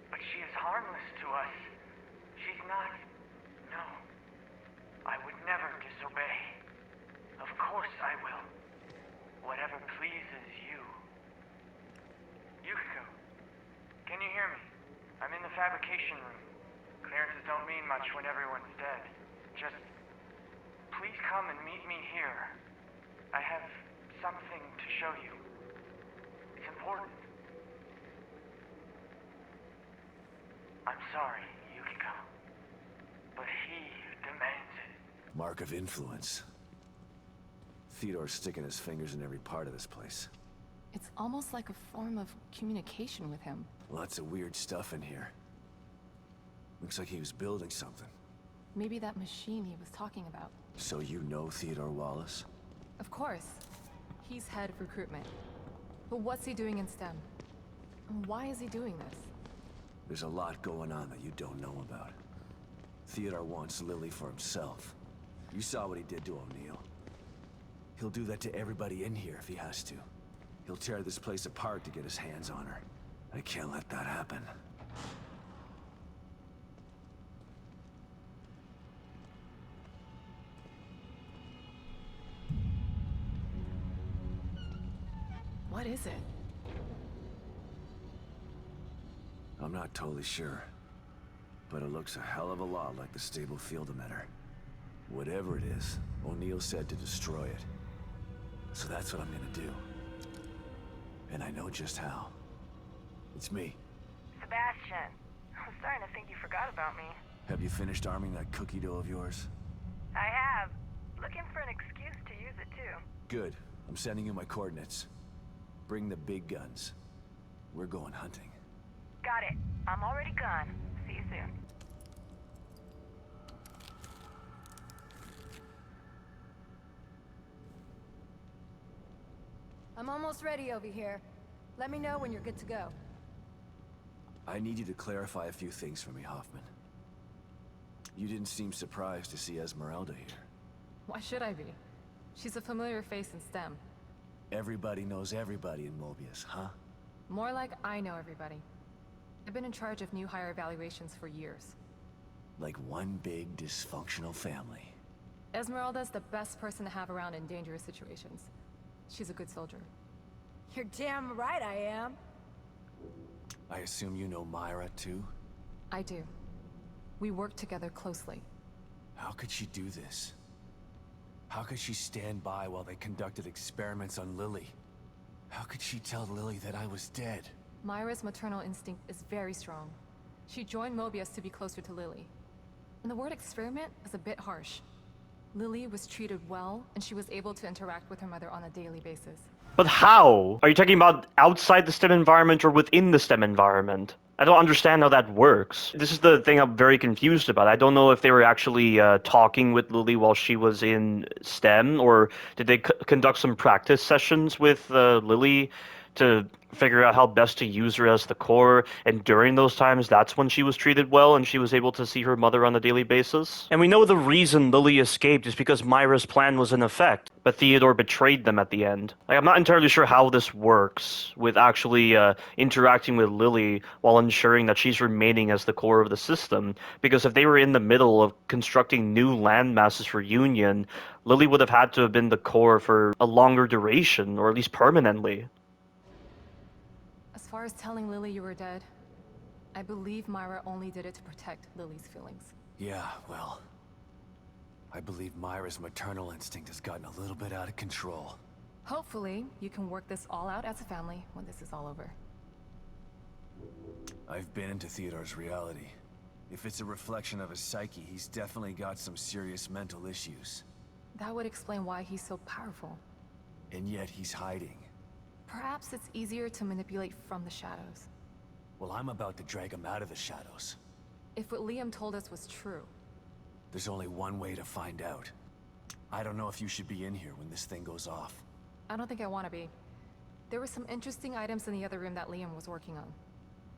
But she is harmless to us. She's not... No. I would never disobey. Of course I will. Whatever pleases you. Yukiko, can you hear me? I'm in the fabrication room. Clearances don't mean much when everyone's dead. Just, please come and meet me here. I have something to show you. It's important. I'm sorry, Yukiko, but he demands it. Mark of influence. Theodore's sticking his fingers in every part of this place. It's almost like a form of communication with him. Lots of weird stuff in here. Looks like he was building something. Maybe that machine he was talking about. So you know Theodore Wallace? Of course. He's head of recruitment. But what's he doing in STEM? And why is he doing this? There's a lot going on that you don't know about. Theodore wants Lily for himself. You saw what he did to O'Neill. He'll do that to everybody in here if he has to. He'll tear this place apart to get his hands on her. I can't let that happen. What is it? I'm not totally sure, but it looks a hell of a lot like the stable field emitter. Whatever it is, O'Neill said to destroy it. So that's what I'm gonna do. And I know just how. It's me. Sebastian, I was starting to think you forgot about me. Have you finished arming that cookie dough of yours? I have. Looking for an excuse to use it too. Good. I'm sending you my coordinates. Bring the big guns. We're going hunting. Got it. I'm already gone. See you soon. I'm almost ready over here. Let me know when you're good to go. I need you to clarify a few things for me, Hoffman. You didn't seem surprised to see Esmeralda here. Why should I be? She's a familiar face in STEM. Everybody knows everybody in Mobius, huh? More like I know everybody. I've been in charge of new hire evaluations for years. Like one big dysfunctional family. Esmeralda's the best person to have around in dangerous situations. She's a good soldier. You're damn right I am. I assume you know Myra, too? I do. We work together closely. How could she do this? How could she stand by while they conducted experiments on Lily? How could she tell Lily that I was dead? Myra's maternal instinct is very strong. She joined Mobius to be closer to Lily. And the word experiment is a bit harsh. Lily was treated well, and she was able to interact with her mother on a daily basis. But how? Are you talking about outside the STEM environment or within the STEM environment? I don't understand how that works. This is the thing I'm very confused about. I don't know if they were actually talking with Lily while she was in STEM, or did they conduct some practice sessions with Lily to figure out how best to use her as the core, and during those times, that's when she was treated well and she was able to see her mother on a daily basis. And we know the reason Lily escaped is because Myra's plan was in effect, but Theodore betrayed them at the end. Like, I'm not entirely sure how this works with actually interacting with Lily while ensuring that she's remaining as the core of the system, because if they were in the middle of constructing new land masses for Union, Lily would have had to have been the core for a longer duration, or at least permanently. As far as telling Lily you were dead, I believe Myra only did it to protect Lily's feelings. Yeah, well, I believe Myra's maternal instinct has gotten a little bit out of control. Hopefully, you can work this all out as a family when this is all over. I've been into Theodore's reality. If it's a reflection of his psyche, he's definitely got some serious mental issues. That would explain why he's so powerful. And yet he's hiding. Perhaps it's easier to manipulate from the shadows. Well, I'm about to drag him out of the shadows. If what Liam told us was true. There's only one way to find out. I don't know if you should be in here when this thing goes off. I don't think I want to be. There were some interesting items in the other room that Liam was working on.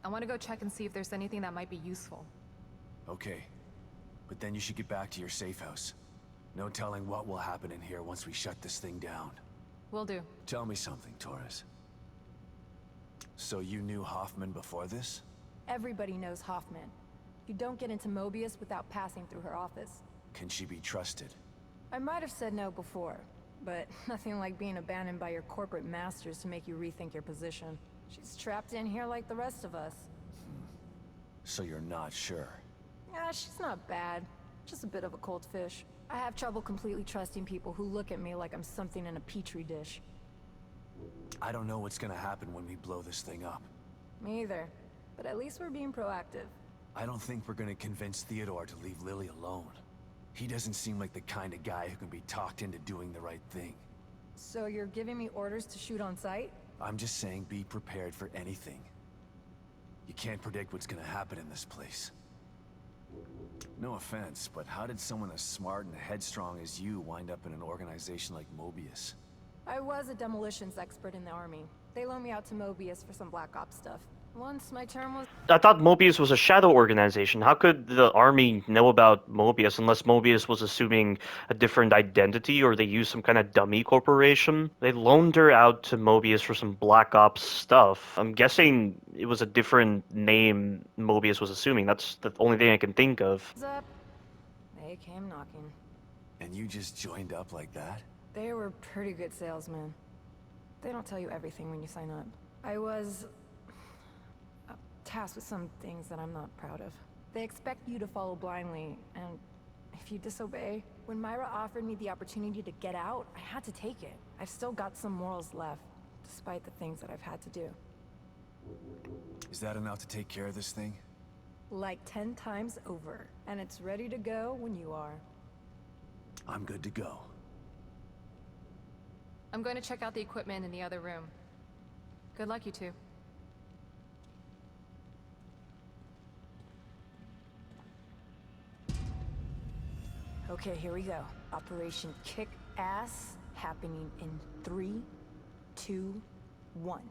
I want to go check and see if there's anything that might be useful. Okay. But then you should get back to your safe house. No telling what will happen in here once we shut this thing down. Will do. Tell me something, Torres. So you knew Hoffman before this? Everybody knows Hoffman. You don't get into Mobius without passing through her office. Can she be trusted? I might have said no before, but nothing like being abandoned by your corporate masters to make you rethink your position. She's trapped in here like the rest of us. So you're not sure? Yeah, she's not bad. Just a bit of a cold fish. I have trouble completely trusting people who look at me like I'm something in a petri dish. I don't know what's gonna happen when we blow this thing up. Me either. But at least we're being proactive. I don't think we're gonna convince Theodore to leave Lily alone. He doesn't seem like the kind of guy who can be talked into doing the right thing. So you're giving me orders to shoot on sight? I'm just saying be prepared for anything. You can't predict what's gonna happen in this place. No offense, but how did someone as smart and headstrong as you wind up in an organization like Mobius? I was a demolitions expert in the army. They loaned me out to Mobius for some Black Ops stuff. Once my term was... I thought Mobius was a shadow organization. How could the army know about Mobius unless Mobius was assuming a different identity or they used some kind of dummy corporation? They loaned her out to Mobius for some Black Ops stuff. I'm guessing it was a different name Mobius was assuming. That's the only thing I can think of. Up. They came knocking. And you just joined up like that? They were pretty good salesmen. They don't tell you everything when you sign up. I was... tasked with some things that I'm not proud of. They expect you to follow blindly, and if you disobey... When Myra offered me the opportunity to get out, I had to take it. I've still got some morals left, despite the things that I've had to do. Is that enough to take care of this thing? Like 10 times over, and it's ready to go when you are. I'm good to go. I'm going to check out the equipment in the other room. Good luck, you two. Okay, here we go. Operation Kick Ass, happening in 3, 2, 1.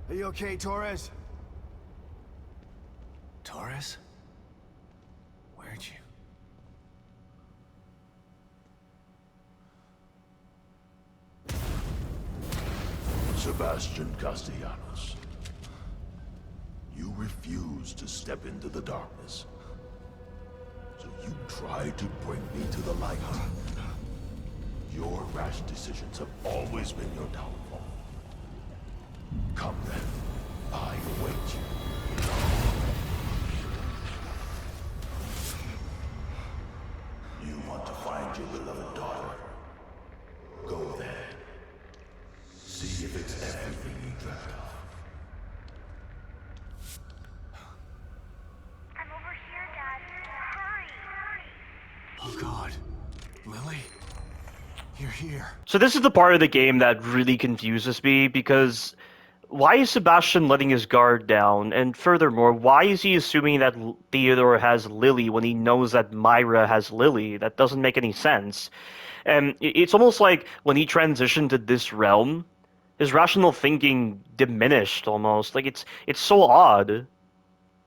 Are you okay, Torres? Torres? Where'd you... Sebastian Castellanos. You refuse to step into the darkness. So you try to bring me to the light. Your rash decisions have always been your downfall. Come then. I await you. You want to find your beloved daughter? Go there. See if it's everything you dreamt of. I'm over here, Dad. Hurry! Oh God. Lily? You're here. So this is the part of the game that really confuses me, because why is Sebastian letting his guard down? And furthermore, why is he assuming that Theodore has Lily when he knows that Myra has Lily? That doesn't make any sense. And it's almost like when he transitioned to this realm, his rational thinking diminished almost. Like, it's so odd.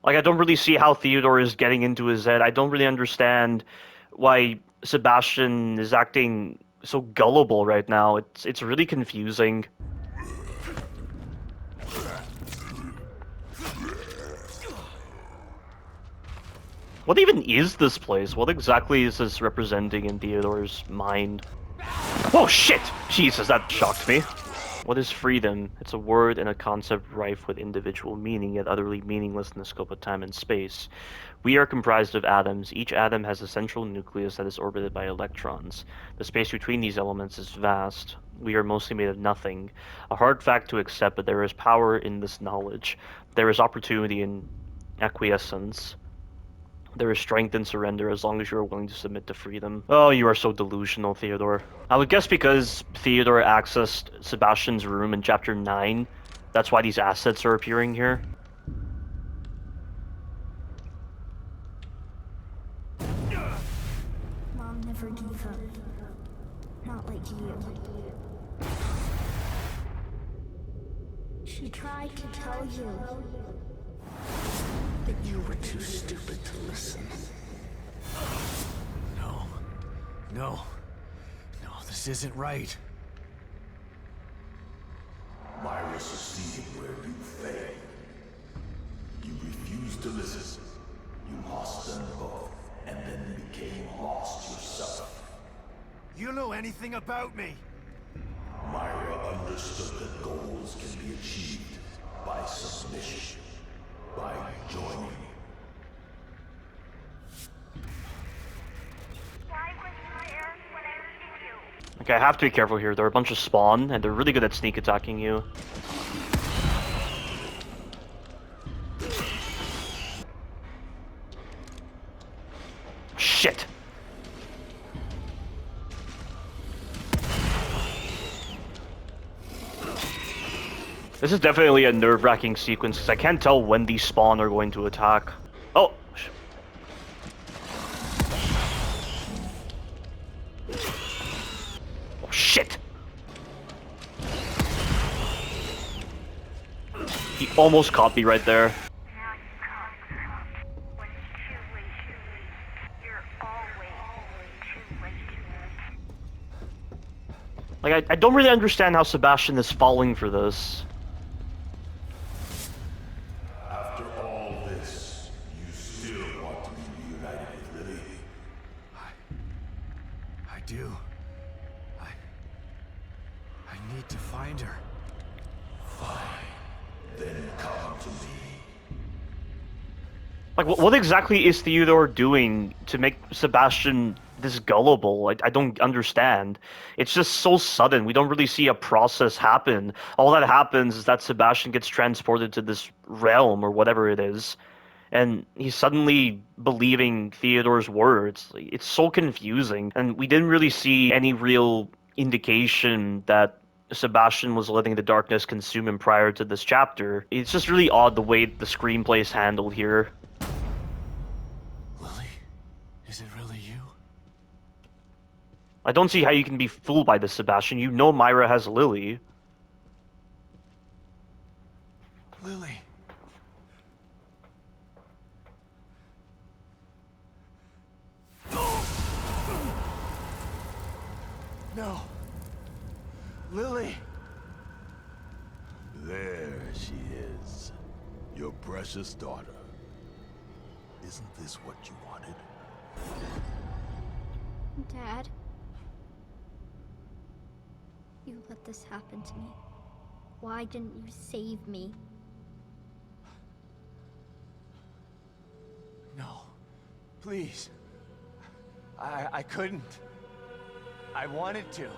Like, I don't really see how Theodore is getting into his head. I don't really understand why Sebastian is acting so gullible right now. It's really confusing. What even is this place? What exactly is this representing in Theodore's mind? Oh shit! Jesus, that shocked me. What is freedom? It's a word and a concept rife with individual meaning, yet utterly meaningless in the scope of time and space. We are comprised of atoms. Each atom has a central nucleus that is orbited by electrons. The space between these elements is vast. We are mostly made of nothing. A hard fact to accept, but there is power in this knowledge. There is opportunity in acquiescence. There is strength in surrender as long as you are willing to submit to freedom. Oh, you are so delusional, Theodore. I would guess because Theodore accessed Sebastian's room in Chapter 9, that's why these assets are appearing here. Mom never gave up. Not like you. She tried to tell you that you were too stupid to listen. No. No. No, this isn't right. Myra succeeded where you failed. You refused to listen. You lost them both, and then became lost yourself. You know anything about me? Myra understood that goals can be achieved by submission, by joining. Why was you there when I needed you? Okay, I have to be careful here. There are a bunch of spawn, and they're really good at sneak attacking you. Shit! This is definitely a nerve-wracking sequence, because I can't tell when these spawn are going to attack. Oh! Shit! He almost caught me right there. Like, I don't really understand how Sebastian is falling for this. After all this, you still want to be reunited with Lily? I do. I need to find her. Fine. Then come to me. Like, what exactly is Theodore doing to make Sebastian this gullible? I don't understand. It's just so sudden. We don't really see a process happen. All that happens is that Sebastian gets transported to this realm or whatever it is, and he's suddenly believing Theodore's words. It's so confusing, and we didn't really see any real indication that Sebastian was letting the darkness consume him prior to this chapter. It's just really odd the way the screenplay is handled here. Lily? Is it really you? I don't see how you can be fooled by this, Sebastian. You know Myra has Lily. Lily. No. Lily. There she is. Your precious daughter. Isn't this what you wanted? Dad? You let this happen to me. Why didn't you save me? No. Please. I couldn't. I wanted to.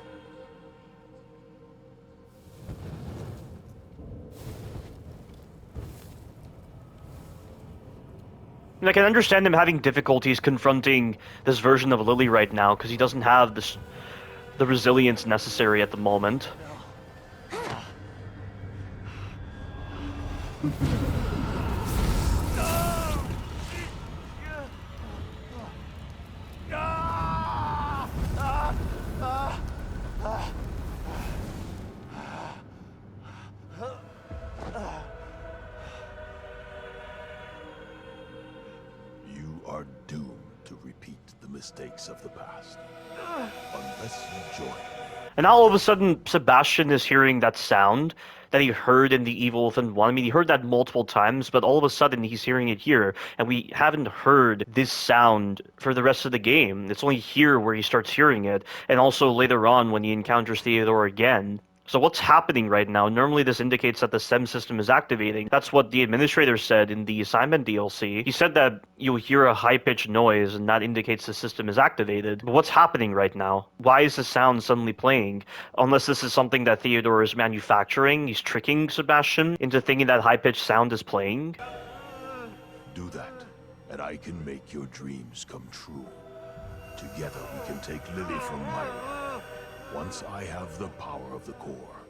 And I can understand him having difficulties confronting this version of Lily right now, because he doesn't have the resilience necessary at the moment. You are doomed to repeat the mistakes of the past. Unless you join. And now all of a sudden, Sebastian is hearing that sound that he heard in the Evil Within 1. I mean, he heard that multiple times, but all of a sudden he's hearing it here. And we haven't heard this sound for the rest of the game. It's only here where he starts hearing it. And also later on when he encounters Theodore again. So what's happening right now? Normally this indicates that the STEM system is activating. That's what the administrator said in the assignment DLC. He said that you'll hear a high-pitched noise and that indicates the system is activated. But what's happening right now? Why is the sound suddenly playing? Unless this is something that Theodore is manufacturing. He's tricking Sebastian into thinking that high-pitched sound is playing. Do that, and I can make your dreams come true. Together we can take Lily from Myra. Once I have the power of the core,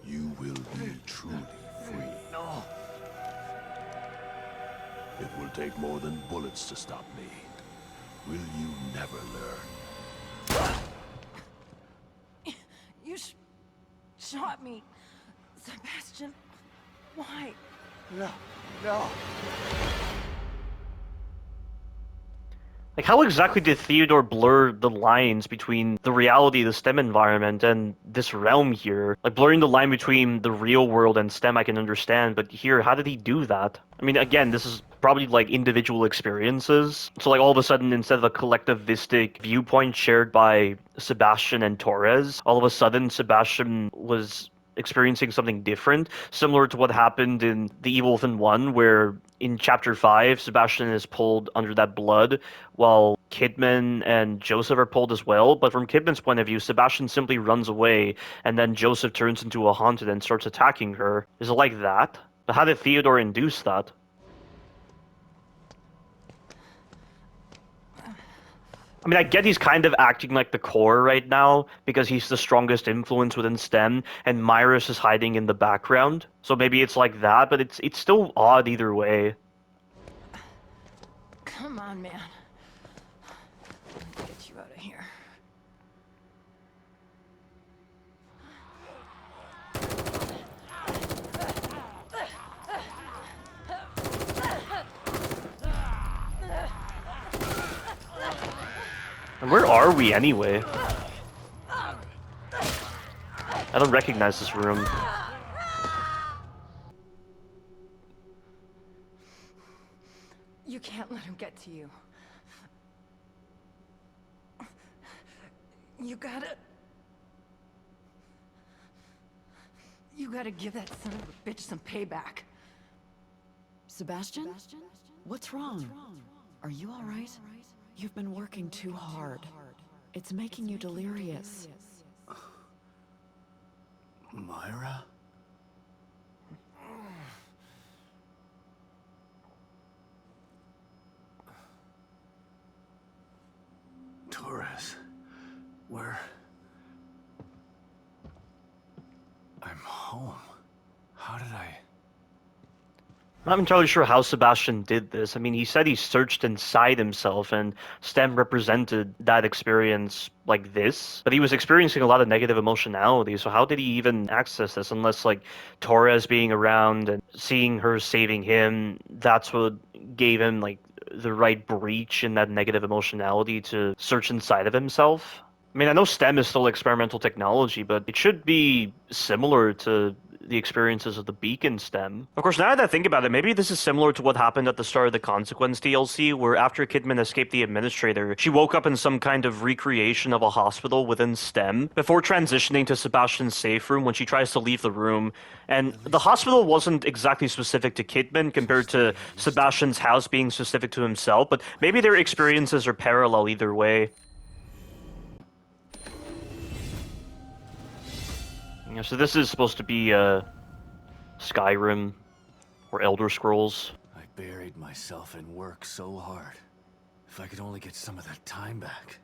you will be truly free. No. It will take more than bullets to stop me. Will you never learn? You shot me, Sebastian. Why? No. No. Like, how exactly did Theodore blur the lines between the reality, the STEM environment, and this realm here? Like, blurring the line between the real world and STEM I can understand, but here, how did he do that? I mean, again, this is probably, like, individual experiences. So, like, all of a sudden, instead of a collectivistic viewpoint shared by Sebastian and Torres, all of a sudden, Sebastian was experiencing something different, similar to what happened in The Evil Within 1, where in Chapter 5, Sebastian is pulled under that blood, while Kidman and Joseph are pulled as well. But from Kidman's point of view, Sebastian simply runs away, and then Joseph turns into a haunted and starts attacking her. Is it like that? But how did Theodore induce that? I mean, I get he's kind of acting like the core right now, because he's the strongest influence within STEM, and Myris is hiding in the background. So maybe it's like that, but it's still odd either way. Come on, man. Let me get you out of here. And where are we anyway? I don't recognize this room. You can't let him get to you. You gotta give that son of a bitch some payback. Sebastian? What's wrong? Are you all right? You've been working too hard. It's making you delirious. Myra? Torres, where? I'm home. How did I? I'm not entirely sure how Sebastian did this. I mean, he said he searched inside himself, and STEM represented that experience like this. But he was experiencing a lot of negative emotionality, so how did he even access this? Unless, like, Torres being around and seeing her saving him, that's what gave him, like, the right breach in that negative emotionality to search inside of himself. I mean, I know STEM is still experimental technology, but it should be similar to the experiences of the Beacon STEM. Of course, now that I think about it, maybe this is similar to what happened at the start of the Consequence DLC, where after Kidman escaped the Administrator, she woke up in some kind of recreation of a hospital within STEM, before transitioning to Sebastian's safe room when she tries to leave the room. And the hospital wasn't exactly specific to Kidman compared to Sebastian's house being specific to himself, but maybe their experiences are parallel either way. Yeah, so this is supposed to be Skyrim or Elder Scrolls. I buried myself in work so hard. If I could only get some of that time back,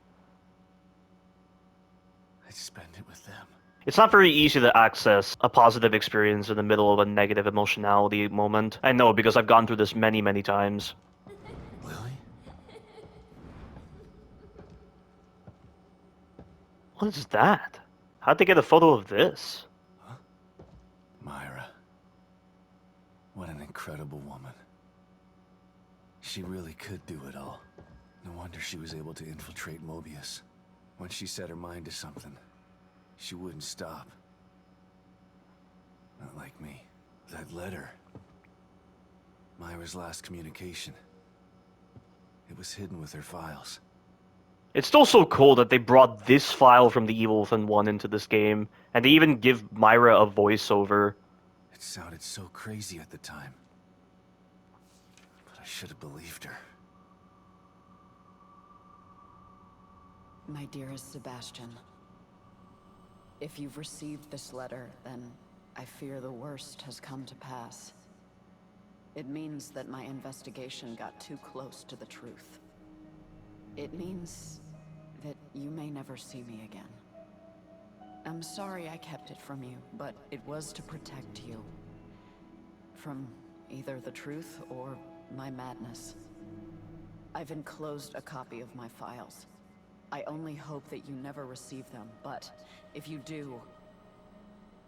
I'd spend it with them. It's not very easy to access a positive experience in the middle of a negative emotionality moment. I know, because I've gone through this many, many times. Lily? What is that? How'd they get a photo of this? Huh? Myra. What an incredible woman. She really could do it all. No wonder she was able to infiltrate Mobius. Once she set her mind to something, she wouldn't stop. Not like me. That letter. Myra's last communication. It was hidden with her files. It's still so cool that they brought this file from the Evil Within 1 into this game, and they even give Myra a voiceover. It sounded so crazy at the time. But I should have believed her. My dearest Sebastian, if you've received this letter, then I fear the worst has come to pass. It means that my investigation got too close to the truth. It means that you may never see me again. I'm sorry I kept it from you, but it was to protect you. From either the truth or my madness. I've enclosed a copy of my files. I only hope that you never receive them, but if you do,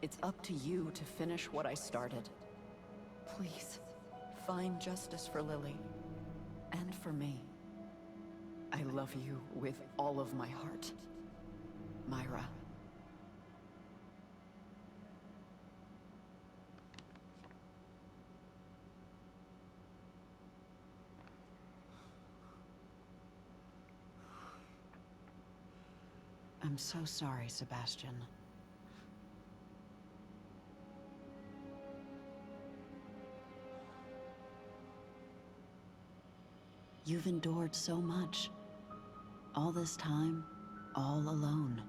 it's up to you to finish what I started. Please, find justice for Lily, and for me. I love you with all of my heart, Myra. I'm so sorry, Sebastian. You've endured so much. All this time, all alone.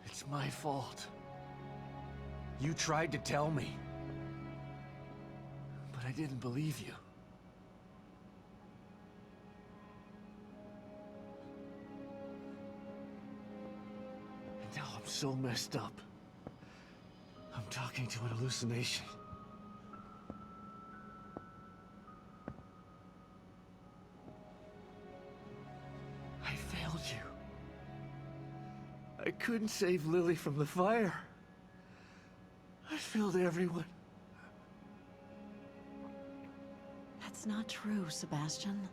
It's my fault. You tried to tell me. But I didn't believe you. And now I'm so messed up. I'm talking to an hallucination. I failed you. I couldn't save Lily from the fire. I failed everyone. That's That's not true, Sebastian.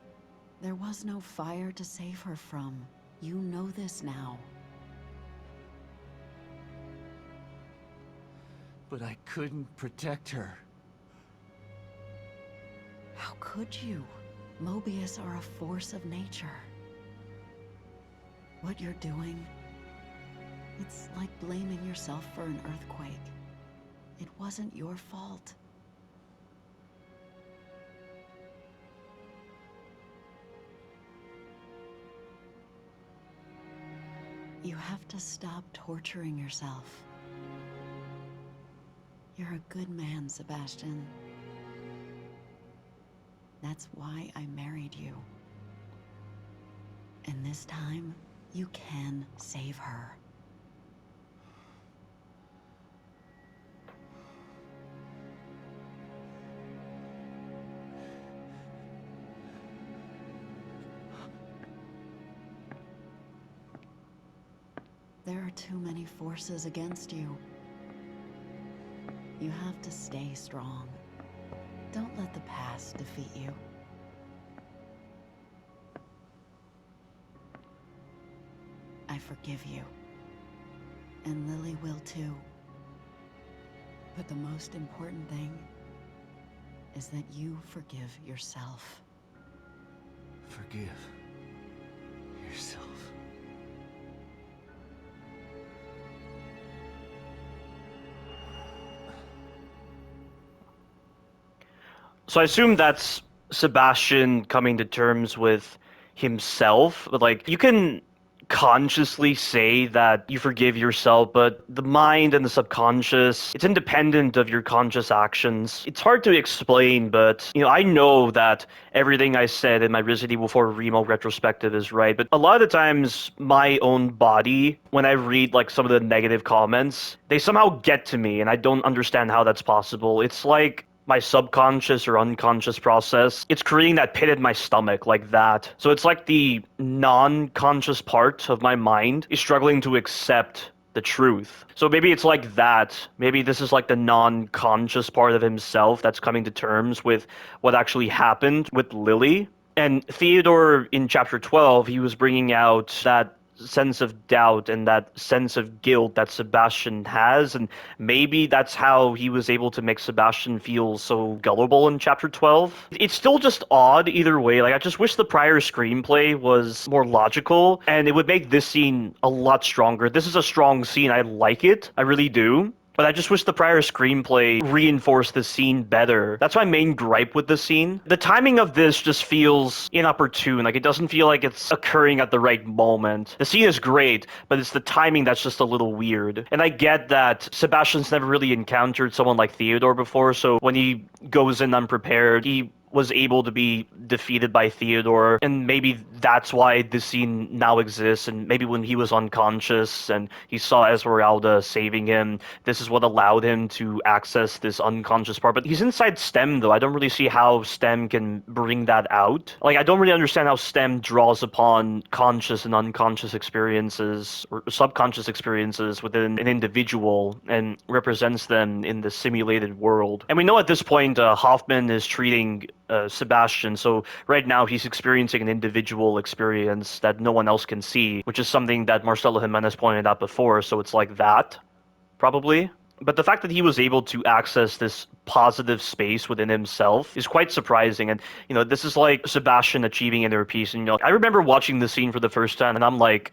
There was no fire to save her from. You know this now. But I couldn't protect her. How could you? Mobius are a force of nature. What you're doing, it's like blaming yourself for an earthquake. It wasn't your fault. You have to stop torturing yourself. You're a good man, Sebastian. That's why I married you. And this time, you can save her. There are too many forces against you. You have to stay strong. Don't let the past defeat you. I forgive you. And Lily will too. But the most important thing is that you forgive yourself. Forgive yourself. So I assume that's Sebastian coming to terms with himself. But like, you can consciously say that you forgive yourself, but the mind and the subconscious, it's independent of your conscious actions. It's hard to explain, but I know that everything I said in my Resident Evil 4 Remo retrospective is right, but a lot of the times my own body, when I read like some of the negative comments, they somehow get to me and I don't understand how that's possible. It's like my subconscious or unconscious process, it's creating that pit in my stomach like that. So it's like the non-conscious part of my mind is struggling to accept the truth. So maybe it's like that. Maybe this is like the non-conscious part of himself that's coming to terms with what actually happened with Lily. And Theodore in chapter 12, he was bringing out that sense of doubt and that sense of guilt that Sebastian has, and maybe that's how he was able to make Sebastian feel so gullible in chapter 12. It's still just odd either way. Like, I just wish the prior screenplay was more logical and it would make this scene a lot stronger. This is a strong scene. I like it. I really do. But I just wish the prior screenplay reinforced the scene better. That's my main gripe with the scene. The timing of this just feels inopportune. Like, it doesn't feel like it's occurring at the right moment. The scene is great, but it's the timing that's just a little weird. And I get that Sebastian's never really encountered someone like Theodore before, so when he goes in unprepared, he was able to be defeated by Theodore, and maybe that's why this scene now exists, and maybe when he was unconscious and he saw Esmeralda saving him, this is what allowed him to access this unconscious part. But he's inside STEM, though. I don't really see how STEM can bring that out. Like, I don't really understand how STEM draws upon conscious and unconscious experiences, or subconscious experiences within an individual, and represents them in the simulated world. And we know at this point Hoffman is treating Sebastian, so right now he's experiencing an individual experience that no one else can see, which is something that Marcelo Jimenez pointed out before, so it's like that, probably. But the fact that he was able to access this positive space within himself is quite surprising, and this is like Sebastian achieving inner peace. And I remember watching this scene for the first time, and I'm like,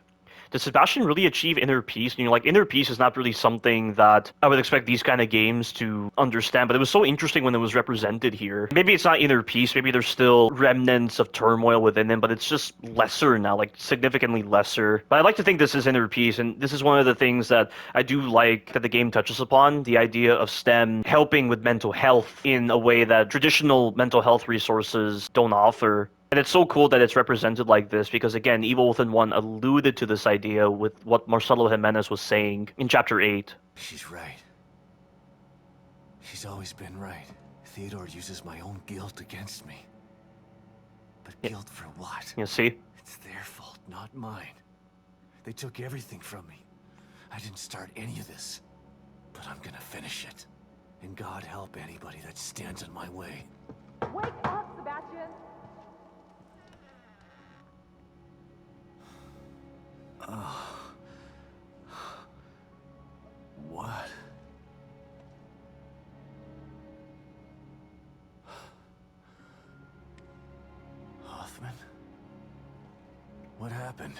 does Sebastian really achieve inner peace? And like, inner peace is not really something that I would expect these kind of games to understand, but it was so interesting when it was represented here. Maybe it's not inner peace, maybe there's still remnants of turmoil within him, but it's just lesser now, like significantly lesser. But I like to think this is inner peace, and this is one of the things that I do like that the game touches upon, the idea of STEM helping with mental health in a way that traditional mental health resources don't offer. And it's so cool that it's represented like this, because again, Evil Within 1 alluded to this idea with what Marcelo Jimenez was saying in chapter 8. She's right. She's always been right. Theodore uses my own guilt against me. But guilt for what? You see? It's their fault, not mine. They took everything from me. I didn't start any of this. But I'm gonna finish it. And God help anybody that stands in my way. Wake up, Sebastian! Sebastian! What? Hoffman? What happened?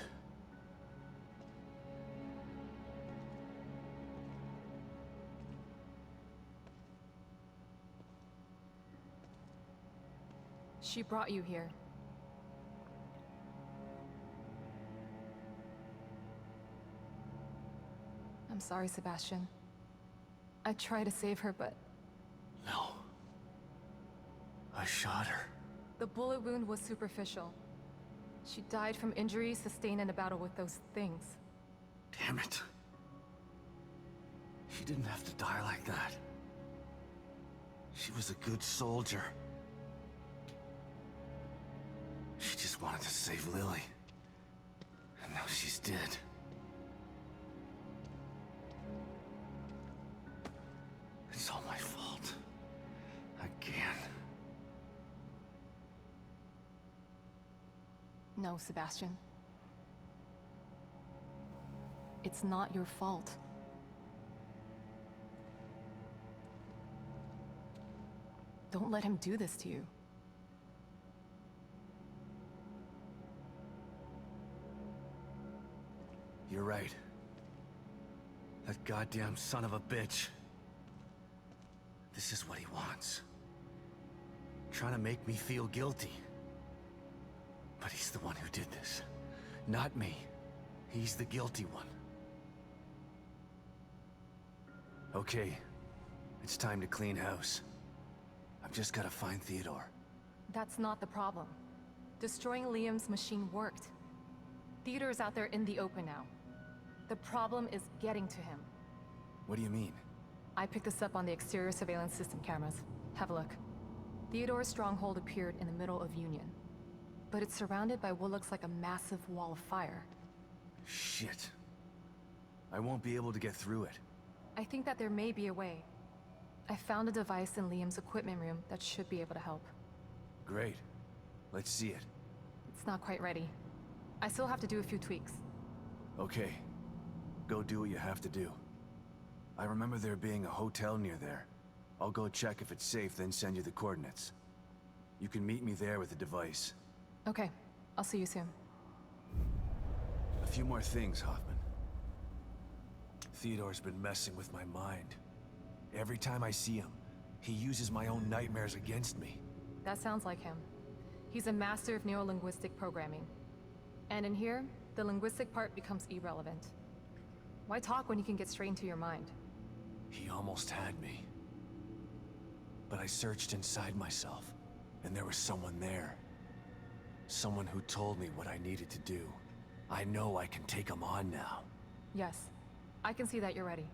She brought you here. I'm sorry, Sebastian. I tried to save her, but... No. I shot her. The bullet wound was superficial. She died from injuries sustained in a battle with those things. Damn it. She didn't have to die like that. She was a good soldier. She just wanted to save Lily. And now she's dead. It's all my fault. Again. No, Sebastian. It's not your fault. Don't let him do this to you. You're right. That goddamn son of a bitch. This is what he wants. Trying to make me feel guilty. But he's the one who did this. Not me. He's the guilty one. Okay. It's time to clean house. I've just gotta find Theodore. That's not the problem. Destroying Liam's machine worked. Theodore's out there in the open now. The problem is getting to him. What do you mean? I picked this up on the exterior surveillance system cameras. Have a look. Theodore's stronghold appeared in the middle of Union. But it's surrounded by what looks like a massive wall of fire. Shit. I won't be able to get through it. I think that there may be a way. I found a device in Liam's equipment room that should be able to help. Great. Let's see it. It's not quite ready. I still have to do a few tweaks. Okay. Go do what you have to do. I remember there being a hotel near there. I'll go check if it's safe, then send you the coordinates. You can meet me there with the device. Okay. I'll see you soon. A few more things, Hoffman. Theodore's been messing with my mind. Every time I see him, he uses my own nightmares against me. That sounds like him. He's a master of neurolinguistic programming. And in here, the linguistic part becomes irrelevant. Why talk when you can get straight into your mind? He almost had me. But I searched inside myself, and there was someone there. Someone who told me what I needed to do. I know I can take him on now. Yes. I can see that you're ready.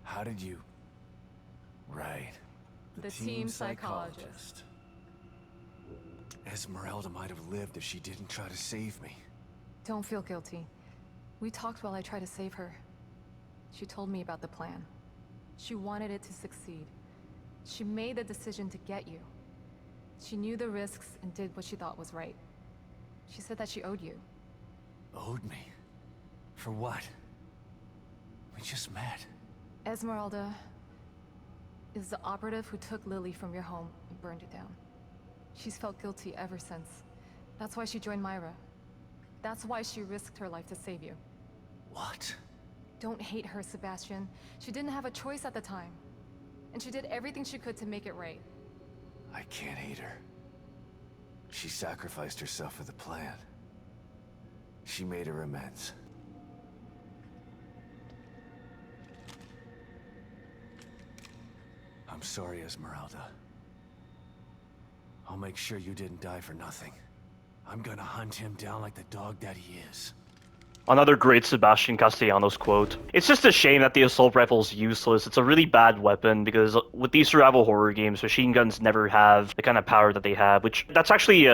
How did you... Right. The team psychologist. Esmeralda might have lived if she didn't try to save me. Don't feel guilty. We talked while I tried to save her. She told me about the plan. She wanted it to succeed. She made the decision to get you. She knew the risks and did what she thought was right. She said that she owed you. Owed me? For what? We just met. Esmeralda is the operative who took Lily from your home and burned it down. She's felt guilty ever since. That's why she joined Myra. That's why she risked her life to save you. What? Don't hate her, Sebastian. She didn't have a choice at the time. And she did everything she could to make it right. I can't hate her. She sacrificed herself for the plan. She made her amends. I'm sorry, Esmeralda. I'll make sure you didn't die for nothing. I'm gonna hunt him down like the dog that he is. Another great Sebastian Castellanos quote. It's just a shame that the assault rifle's useless. It's a really bad weapon because with these survival horror games, machine guns never have the kind of power that they have, which that's actually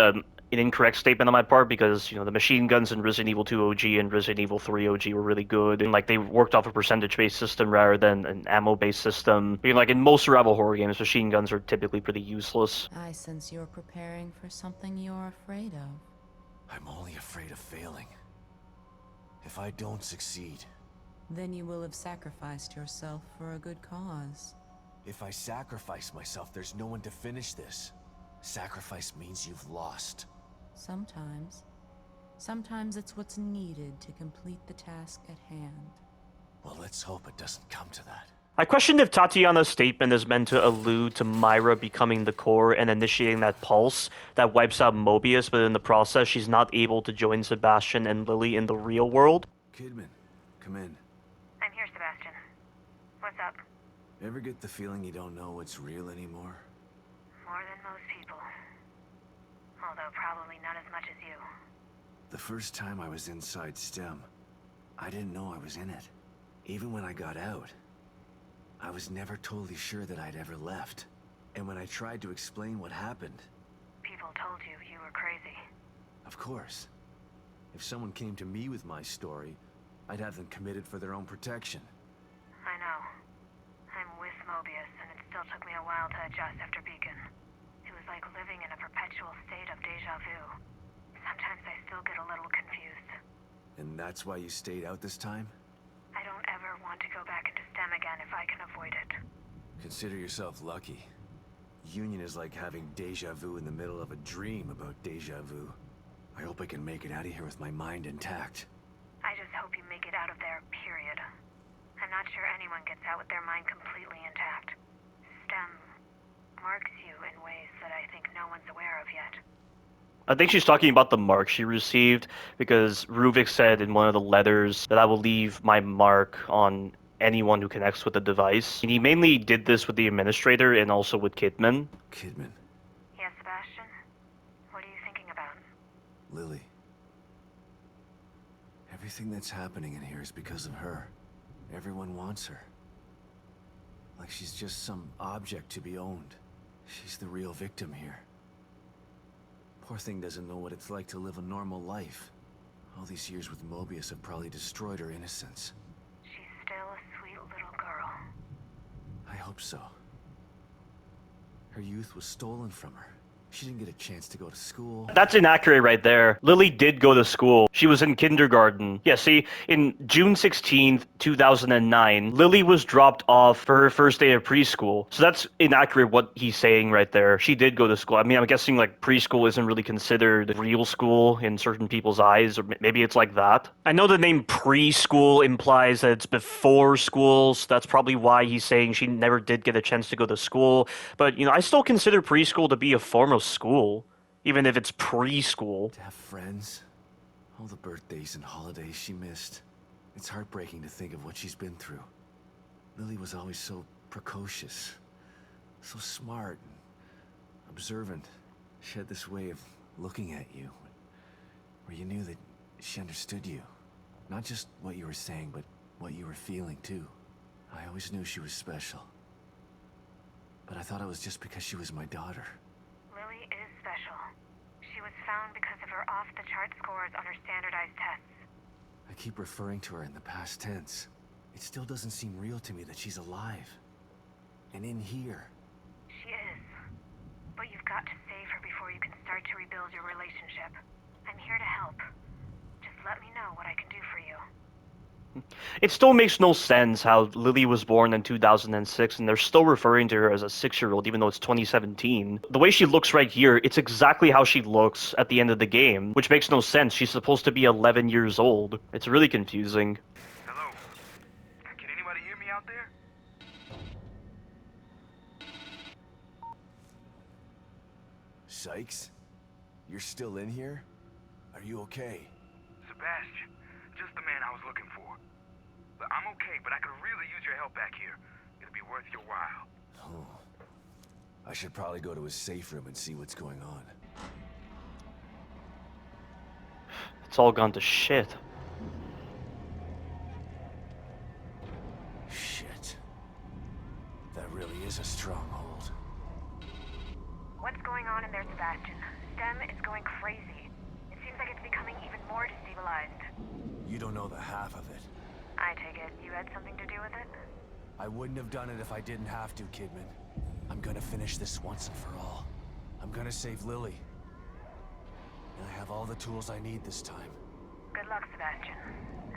an incorrect statement on my part because, you know, the machine guns in Resident Evil 2 OG and Resident Evil 3 OG were really good. And, like, they worked off a percentage-based system rather than an ammo-based system. I mean, like, in most survival horror games, machine guns are typically pretty useless. I sense you're preparing for something you're afraid of. I'm only afraid of failing. If I don't succeed... Then you will have sacrificed yourself for a good cause. If I sacrifice myself, there's no one to finish this. Sacrifice means you've lost. Sometimes. Sometimes it's what's needed to complete the task at hand. Well, let's hope it doesn't come to that. I question if Tatiana's statement is meant to allude to Myra becoming the core and initiating that pulse that wipes out Mobius, but in the process she's not able to join Sebastian and Lily in the real world. Kidman, come in. I'm here, Sebastian. What's up? Ever get the feeling you don't know what's real anymore? More than most people. Although probably not as much as you. The first time I was inside STEM, I didn't know I was in it. Even when I got out, I was never totally sure that I'd ever left. And when I tried to explain what happened... People told you you were crazy. Of course. If someone came to me with my story, I'd have them committed for their own protection. I know. I'm with Mobius, and it still took me a while to adjust after Beacon. It was like living in a perpetual state of déjà vu. Sometimes I still get a little confused. And that's why you stayed out this time? I don't ever want to go back into STEM again if I can avoid it. Consider yourself lucky. Union is like having déjà vu in the middle of a dream about déjà vu. I hope I can make it out of here with my mind intact. I just hope you make it out of there, period. I'm not sure anyone gets out with their mind completely intact. STEM marks you in ways that I think no one's aware of yet. I think she's talking about the mark she received, because Ruvik said in one of the letters that I will leave my mark on anyone who connects with the device. And he mainly did this with the administrator and also with Kidman. Kidman. Yes, Sebastian? What are you thinking about? Lily. Everything that's happening in here is because of her. Everyone wants her. Like she's just some object to be owned. She's the real victim here. Poor thing doesn't know what it's like to live a normal life. All these years with Mobius have probably destroyed her innocence. She's still a sweet little girl. I hope so. Her youth was stolen from her. She didn't get a chance to go to school. That's inaccurate right there. Lily did go to school. She was in kindergarten. Yeah, see, in June 16th, 2009, Lily was dropped off for her first day of preschool. So that's inaccurate what he's saying right there. She did go to school. I mean, I'm guessing like preschool isn't really considered real school in certain people's eyes, or maybe it's like that. I know the name preschool implies that it's before school, so that's probably why he's saying she never did get a chance to go to school. But, you know, I still consider preschool to be a form of school, even if it's preschool. To have friends, all the birthdays and holidays she missed. It's heartbreaking to think of what she's been through. Lily was always so precocious, so smart and observant. She had this way of looking at you, where you knew that she understood you. Not just what you were saying, but what you were feeling too. I always knew she was special. But I thought it was just because she was my daughter. Lily is special. She was found because of her off-the-chart scores on her standardized tests. I keep referring to her in the past tense. It still doesn't seem real to me that she's alive. And in here. She is. But you've got to save her before you can start to rebuild your relationship. I'm here to help. Just let me know what I can do for you. It still makes no sense how Lily was born in 2006 and they're still referring to her as a 6-year-old even though it's 2017. The way she looks right here, it's exactly how she looks at the end of the game, which makes no sense. She's supposed to be 11 years old. It's really confusing. Hello? Can anybody hear me out there? Sykes? You're still in here? Are you okay? Sebastian, just the man I was looking for. But I'm okay, but I could really use your help back here. It'll be worth your while. Oh. I should probably go to his safe room and see what's going on. It's all gone to shit. Shit. That really is a stronghold. What's going on in there, Sebastian? STEM is going crazy. It seems like it's becoming even more destabilized. You don't know the half of it. I take it you had something to do with it? I wouldn't have done it if I didn't have to, Kidman. I'm gonna finish this once and for all. I'm gonna save Lily. And I have all the tools I need this time. Good luck, Sebastian.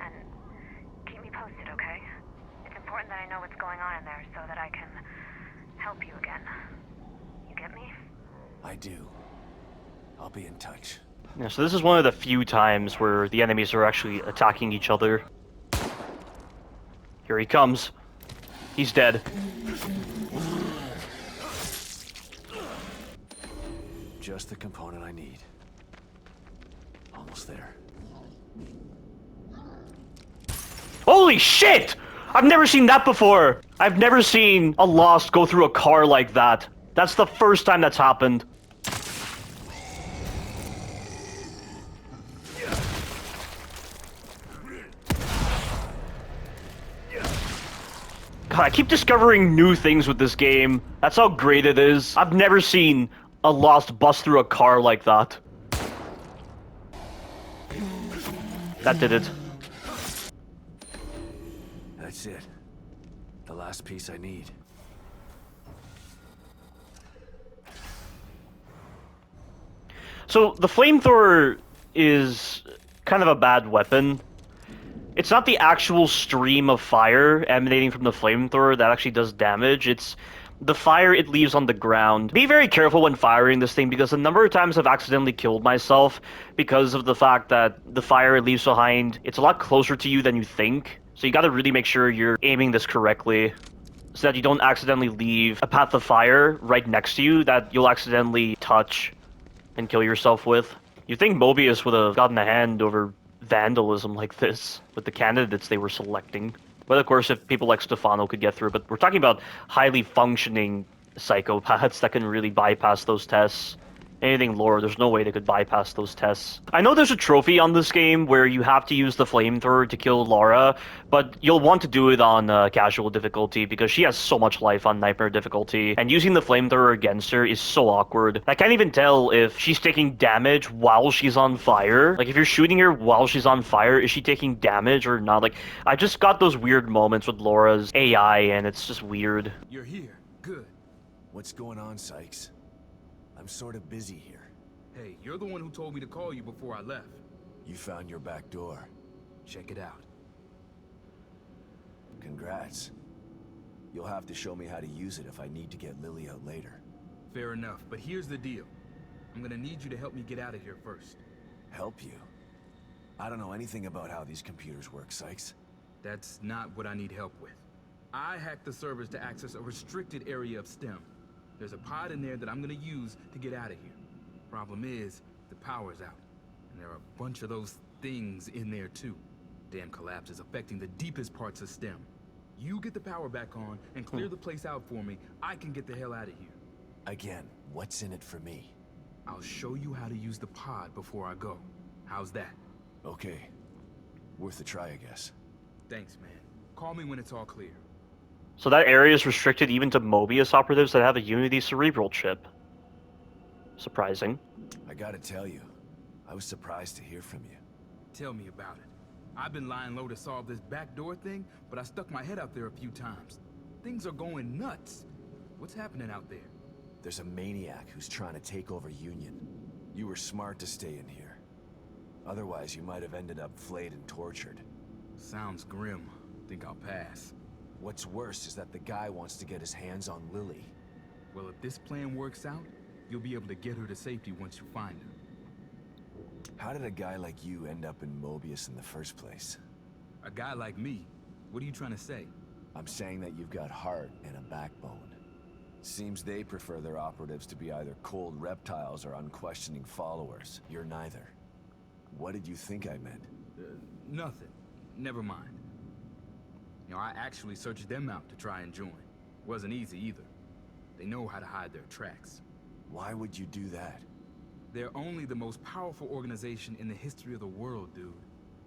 And keep me posted, okay? It's important that I know what's going on in there so that I can help you again. You get me? I do. I'll be in touch. Yeah, so this is one of the few times where the enemies are actually attacking each other. Here he comes. He's dead. Just the component I need. Almost there. Holy shit! I've never seen that before! I've never seen a Lost go through a car like that. That's the first time that's happened. God, I keep discovering new things with this game. That's how great it is. I've never seen a Lost bust through a car like that. That did it. That's it. The last piece I need. So, the flamethrower is kind of a bad weapon. It's not the actual stream of fire emanating from the flamethrower that actually does damage, it's the fire it leaves on the ground. Be very careful when firing this thing, because a number of times I've accidentally killed myself because of the fact that the fire it leaves behind, it's a lot closer to you than you think. So you gotta really make sure you're aiming this correctly, so that you don't accidentally leave a path of fire right next to you that you'll accidentally touch and kill yourself with. You'd think Mobius would have gotten a hand over vandalism like this with the candidates they were selecting. But of course, if people like Stefano could get through, but we're talking about highly functioning psychopaths that can really bypass those tests. Anything lower, there's no way they could bypass those tests. I know there's a trophy on this game where you have to use the flamethrower to kill Laura, but you'll want to do it on casual difficulty because she has so much life on nightmare difficulty, and using the flamethrower against her is so awkward. I can't even tell if she's taking damage while she's on fire. Like, if you're shooting her while she's on fire, is she taking damage or not? Like, I just got those weird moments with Laura's AI, and it's just weird. You're here. Good. What's going on, Sykes? I'm sort of busy here. Hey, you're the one who told me to call you before I left. You found your back door. Check it out. Congrats. You'll have to show me how to use it if I need to get Lily out later. Fair enough, but here's the deal. I'm gonna need you to help me get out of here first. Help you? I don't know anything about how these computers work, Sykes. That's not what I need help with. I hacked the servers to access a restricted area of STEM. There's a pod in there that I'm gonna use to get out of here. Problem is, the power's out. And there are a bunch of those things in there too. Damn collapse is affecting the deepest parts of STEM. You get the power back on and clear the place out for me, I can get the hell out of here. Again, what's in it for me? I'll show you how to use the pod before I go. How's that? Okay. Worth a try, I guess. Thanks, man. Call me when it's all clear. So that area is restricted even to Mobius operatives that have a Unity cerebral chip. Surprising. I gotta tell you, I was surprised to hear from you. Tell me about it. I've been lying low to solve this backdoor thing, but I stuck my head out there a few times. Things are going nuts. What's happening out there? There's a maniac who's trying to take over Union. You were smart to stay in here. Otherwise, you might have ended up flayed and tortured. Sounds grim. Think I'll pass. What's worse is that the guy wants to get his hands on Lily. Well, if this plan works out, you'll be able to get her to safety once you find her. How did a guy like you end up in Mobius in the first place? A guy like me? What are you trying to say? I'm saying that you've got heart and a backbone. Seems they prefer their operatives to be either cold reptiles or unquestioning followers. You're neither. What did you think I meant? Nothing. Never mind. You know, I actually searched them out to try and join. Wasn't easy either. They know how to hide their tracks. Why would you do that? They're only the most powerful organization in the history of the world, dude.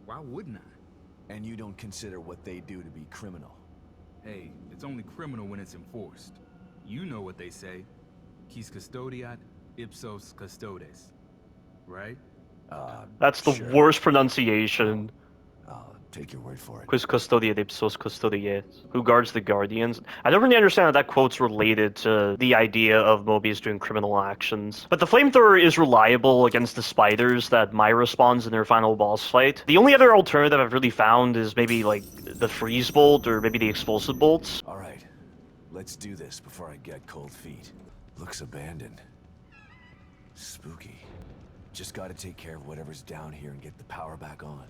Why wouldn't I? And you don't consider what they do to be criminal? Hey, it's only criminal when it's enforced. You know what they say. Quis custodiat, ipsos custodes. right? That's the Sure. worst pronunciation. I'll take your word for it. Quis custodia de ipsos custodiet. Who guards the guardians? I don't really understand how that quote's related to the idea of Mobius doing criminal actions. But the flamethrower is reliable against the spiders that Myra spawns in their final boss fight. The only other alternative I've really found is maybe like the freeze bolt or maybe the explosive bolts. Alright, let's do this before I get cold feet. Looks abandoned. Spooky. Just gotta take care of whatever's down here and get the power back on.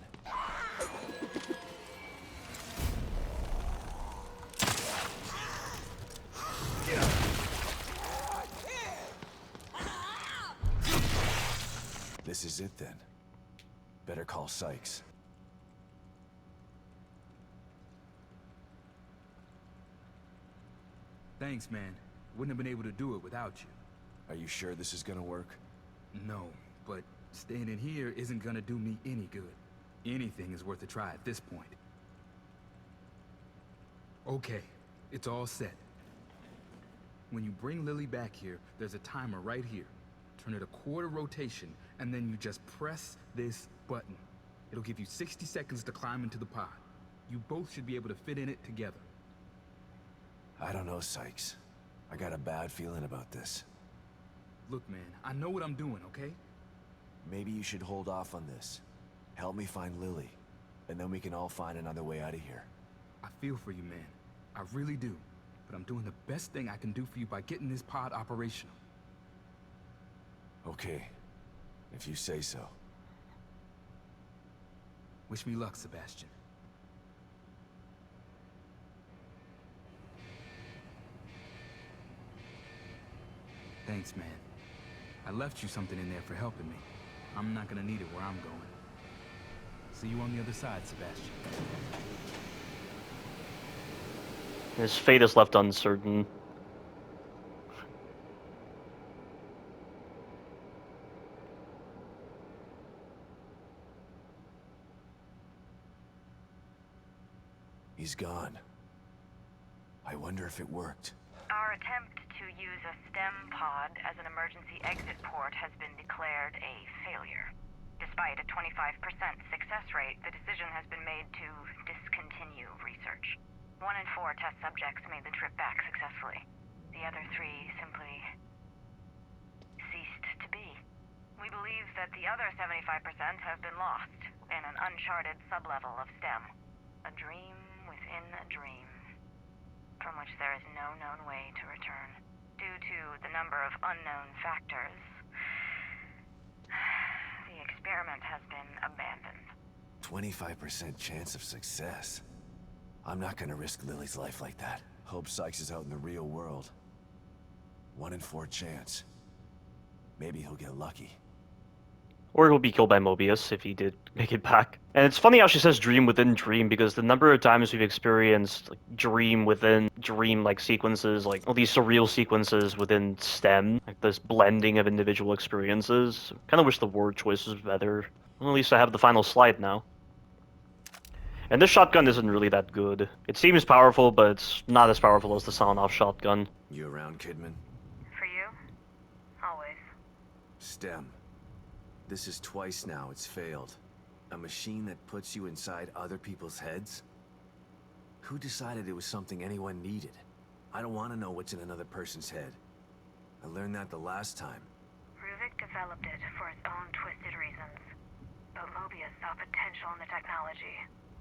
This is it then. Better call Sykes. Thanks, man. Wouldn't have been able to do it without you. Are you sure this is gonna work? No, but staying in here isn't gonna do me any good. Anything is worth a try at this point. Okay, it's all set. When you bring Lily back here, there's a timer right here. Turn it a quarter rotation, and then you just press this button. It'll give you 60 seconds to climb into the pod. You both should be able to fit in it together. I don't know, Sykes. I got a bad feeling about this. Look, man, I know what I'm doing, okay? Maybe you should hold off on this. Help me find Lily, and then we can all find another way out of here. I feel for you, man. I really do. But I'm doing the best thing I can do for you by getting this pod operational. Okay, if you say so. Wish me luck, Sebastian. Thanks, man. I left you something in there for helping me. I'm not gonna need it where I'm going. See you on the other side, Sebastian. His fate is left uncertain. He's gone. I wonder if it worked. Our attempt to use a STEM pod as an emergency exit port has been declared a failure. Despite a 25% success rate, the decision has been made to discontinue research. 1 in 4 test subjects made the trip back successfully. The other 3 simply ceased to be. We believe that the other 75% have been lost in an uncharted sublevel of STEM. A dream within a dream, from which there is no known way to return. Due to the number of unknown factors, the experiment has been abandoned. 25% chance of success. I'm not gonna risk Lily's life like that. Hope Sykes is out in the real world. 1 in 4 chance. Maybe he'll get lucky. Or he'll be killed by Mobius if he did make it back. And it's funny how she says dream within dream, because the number of times we've experienced like, dream within dream like sequences, like all these surreal sequences within STEM, like this blending of individual experiences. Kind of wish the word choice was better. Well, at least I have the final slide now. And this shotgun isn't really that good. It seems powerful, but it's not as powerful as the Sonoff shotgun. You around, Kidman? For you? Always. STEM. This is twice now it's failed. A machine that puts you inside other people's heads? Who decided it was something anyone needed? I don't want to know what's in another person's head. I learned that the last time. Ruvik developed it for his own twisted reasons. But Mobius saw potential in the technology.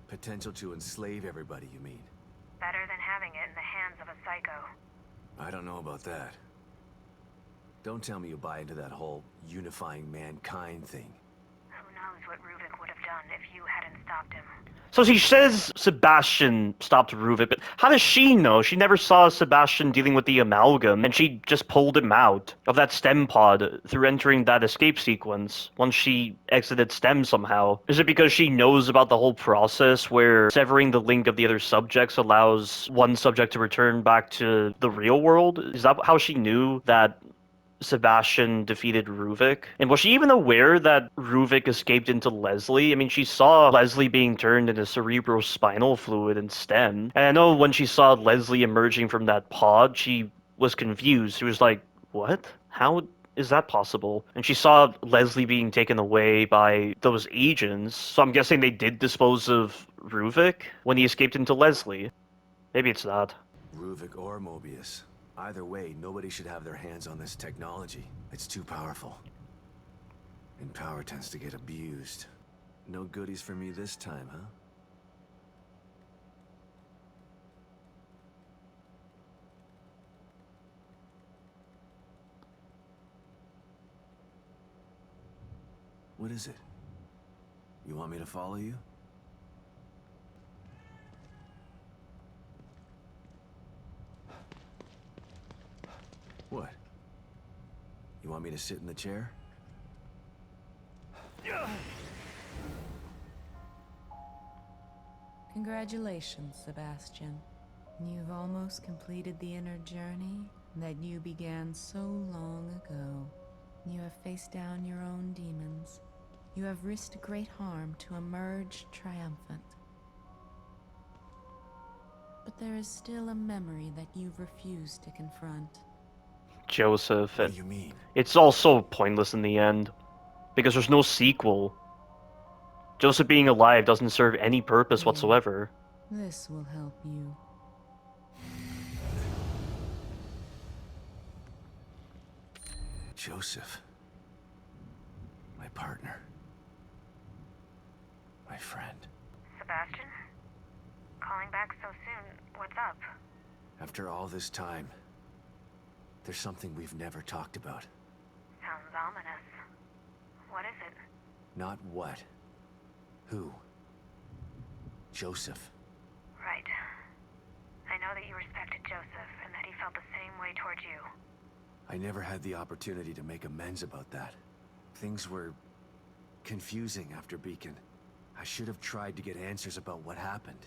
Potential to enslave everybody, you mean? Better than having it in the hands of a psycho. I don't know about that. Don't tell me you buy into that whole unifying mankind thing. Who knows what Ruvik would have done if you hadn't stopped him. So she says Sebastian stopped Ruvik, but how does she know? She never saw Sebastian dealing with the amalgam, and she just pulled him out of that STEM pod through entering that escape sequence once she exited STEM somehow. Is it because she knows about the whole process where severing the link of the other subjects allows one subject to return back to the real world? Is that how she knew that Sebastian defeated Ruvik? And was she even aware that Ruvik escaped into Leslie? I mean, she saw Leslie being turned into cerebrospinal fluid in STEM. And I know when she saw Leslie emerging from that pod, she was confused. She was like, what? How is that possible? And she saw Leslie being taken away by those agents, so I'm guessing they did dispose of Ruvik when he escaped into Leslie. Maybe it's that. Ruvik or Mobius. Either way, nobody should have their hands on this technology. It's too powerful. And power tends to get abused. No goodies for me this time, huh? What is it? You want me to follow you? What? You want me to sit in the chair? Congratulations, Sebastian. You've almost completed the inner journey that you began so long ago. You have faced down your own demons. You have risked great harm to emerge triumphant. But there is still a memory that you've refused to confront. Joseph. What do you mean? It's all so pointless in the end, because there's no sequel. Joseph being alive doesn't serve any purpose whatsoever. This will help you. Joseph. My partner. My friend. Sebastian? Calling back so soon. What's up? After all this time, there's something we've never talked about. Sounds ominous. What is it? Not what. Who? Joseph. Right. I know that you respected Joseph and that he felt the same way towards you. I never had the opportunity to make amends about that. Things were confusing after Beacon. I should have tried to get answers about what happened.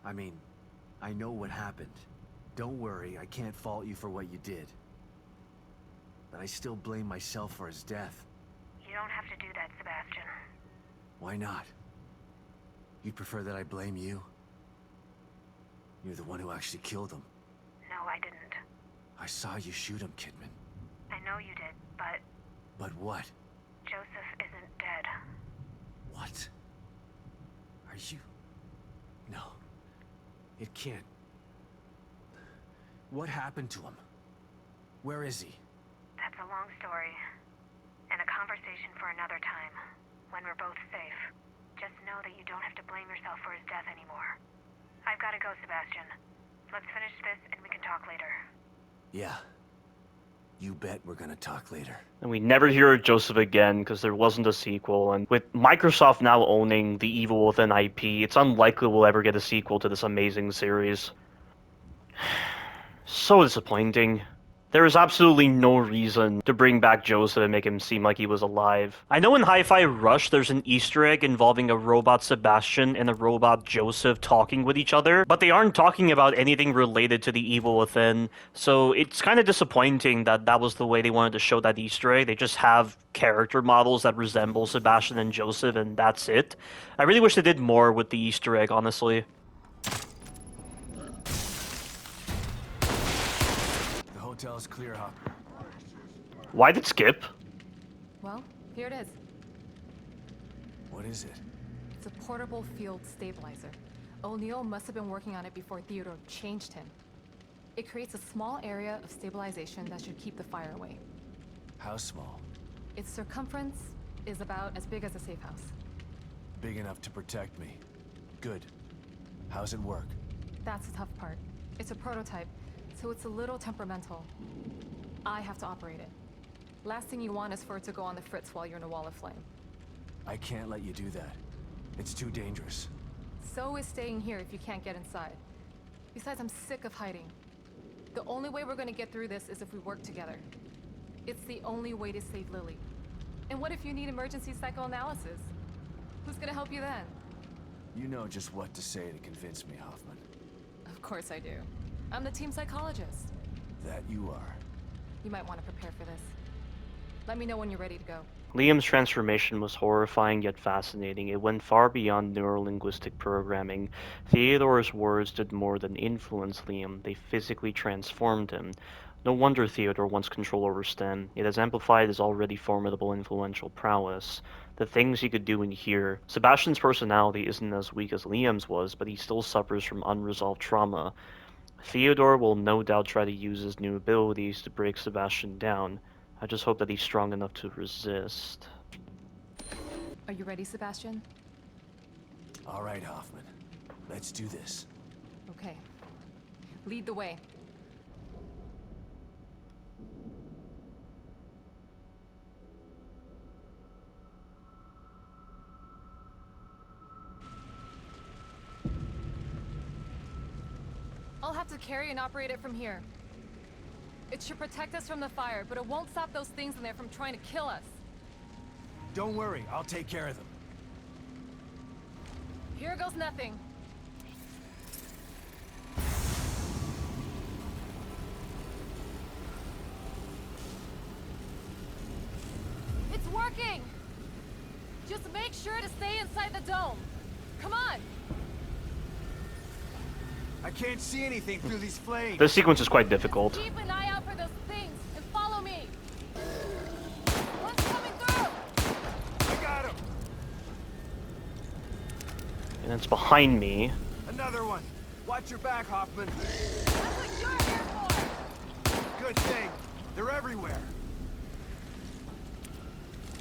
I mean, I know what happened. Don't worry, I can't fault you for what you did. But I still blame myself for his death. You don't have to do that, Sebastian. Why not? You'd prefer that I blame you? You're the one who actually killed him. No, I didn't. I saw you shoot him, Kidman. I know you did, but... But what? Joseph isn't dead. What? Are you... No. It can't. What happened to him? Where is he? That's a long story. And a conversation for another time. When we're both safe. Just know that you don't have to blame yourself for his death anymore. I've got to go, Sebastian. Let's finish this and we can talk later. Yeah. You bet we're gonna talk later. And we never hear of Joseph again because there wasn't a sequel. And with Microsoft now owning the Evil Within IP, it's unlikely we'll ever get a sequel to this amazing series. So disappointing. There is absolutely no reason to bring back Joseph and make him seem like he was alive. I know in Hi-Fi Rush there's an Easter egg involving a robot Sebastian and a robot Joseph talking with each other, but they aren't talking about anything related to the Evil Within, so it's kind of disappointing that that was the way they wanted to show that Easter egg. They just have character models that resemble Sebastian and Joseph, and that's it. I really wish they did more with the Easter egg, honestly. Hotel's clear, Hopper. Why did Skip? Well, here it is. What is it? It's a portable field stabilizer. O'Neill must have been working on it before Theodore changed him. It creates a small area of stabilization that should keep the fire away. How small? Its circumference is about as big as a safe house. Big enough to protect me. Good. How's it work? That's the tough part. It's a prototype, so it's a little temperamental. I have to operate it. Last thing you want is for it to go on the fritz while you're in a wall of flame. I can't let you do that. It's too dangerous. So is staying here if you can't get inside. Besides, I'm sick of hiding. The only way we're gonna get through this is if we work together. It's the only way to save Lily. And what if you need emergency psychoanalysis? Who's gonna help you then? You know just what to say to convince me, Hoffman. Of course I do. I'm the team psychologist. That you are. You might want to prepare for this. Let me know when you're ready to go. Liam's transformation was horrifying yet fascinating. It went far beyond neurolinguistic programming. Theodore's words did more than influence Liam. They physically transformed him. No wonder Theodore wants control over Sten. It has amplified his already formidable influential prowess. The things he could do in here. Sebastian's personality isn't as weak as Liam's was, but he still suffers from unresolved trauma. Theodore will no doubt try to use his new abilities to break Sebastian down. I just hope that he's strong enough to resist. Are you ready, Sebastian? All right, Hoffman. Let's do this. Okay. Lead the way. I'll have to carry and operate it from here. It should protect us from the fire, but it won't stop those things in there from trying to kill us. Don't worry, I'll take care of them. Here goes nothing. It's working! Just make sure to stay inside the dome. Come on! I can't see anything through these flames. This sequence is quite difficult. Keep an eye out for those things and follow me. One's coming through! I got him! And it's behind me. Another one. Watch your back, Hoffman. That's what you're here for! Good thing. They're everywhere.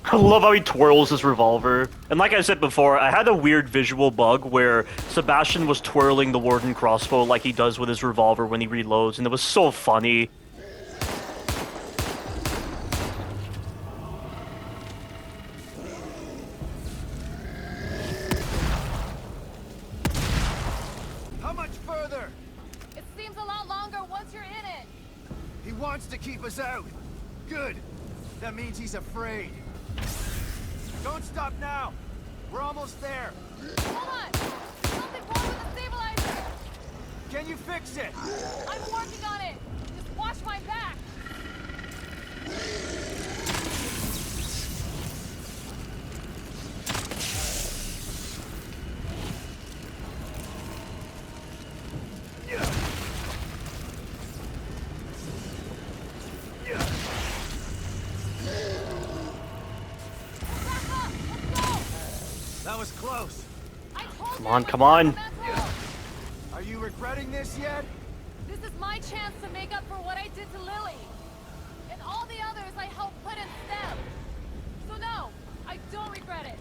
I love how he twirls his revolver. And like I said before, I had a weird visual bug where Sebastian was twirling the Warden crossbow like he does with his revolver when he reloads, and it was so funny. How much further? It seems a lot longer once you're in it. He wants to keep us out. Good. That means he's afraid. Don't stop now. We're almost there. Hold on! Something wrong with the stabilizer! Can you fix it? I'm working on it! Just watch my back! That was close. Come on, come on. Are you regretting this yet? This is my chance to make up for what I did to Lily. And all the others I helped put in STEM. So no, I don't regret it.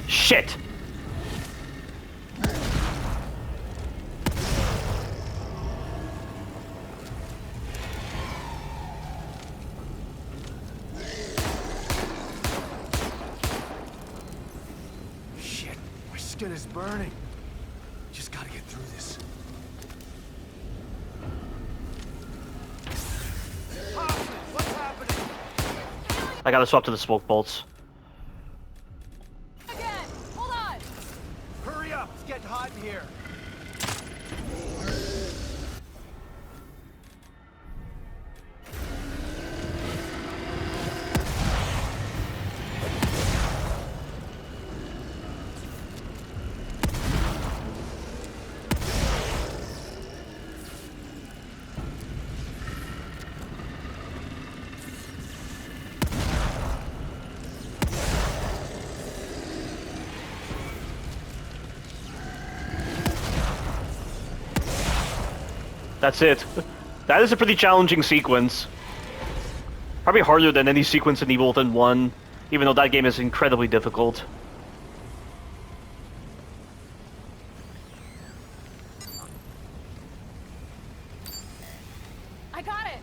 Shit! Shit, my skin is burning. Just gotta get through this. Hoffman, what's happening? I gotta swap to the smoke bolts. Hurry up, it's getting hot in here. That's it. That is a pretty challenging sequence. Probably harder than any sequence in Evil Within 1, even though that game is incredibly difficult. I got it!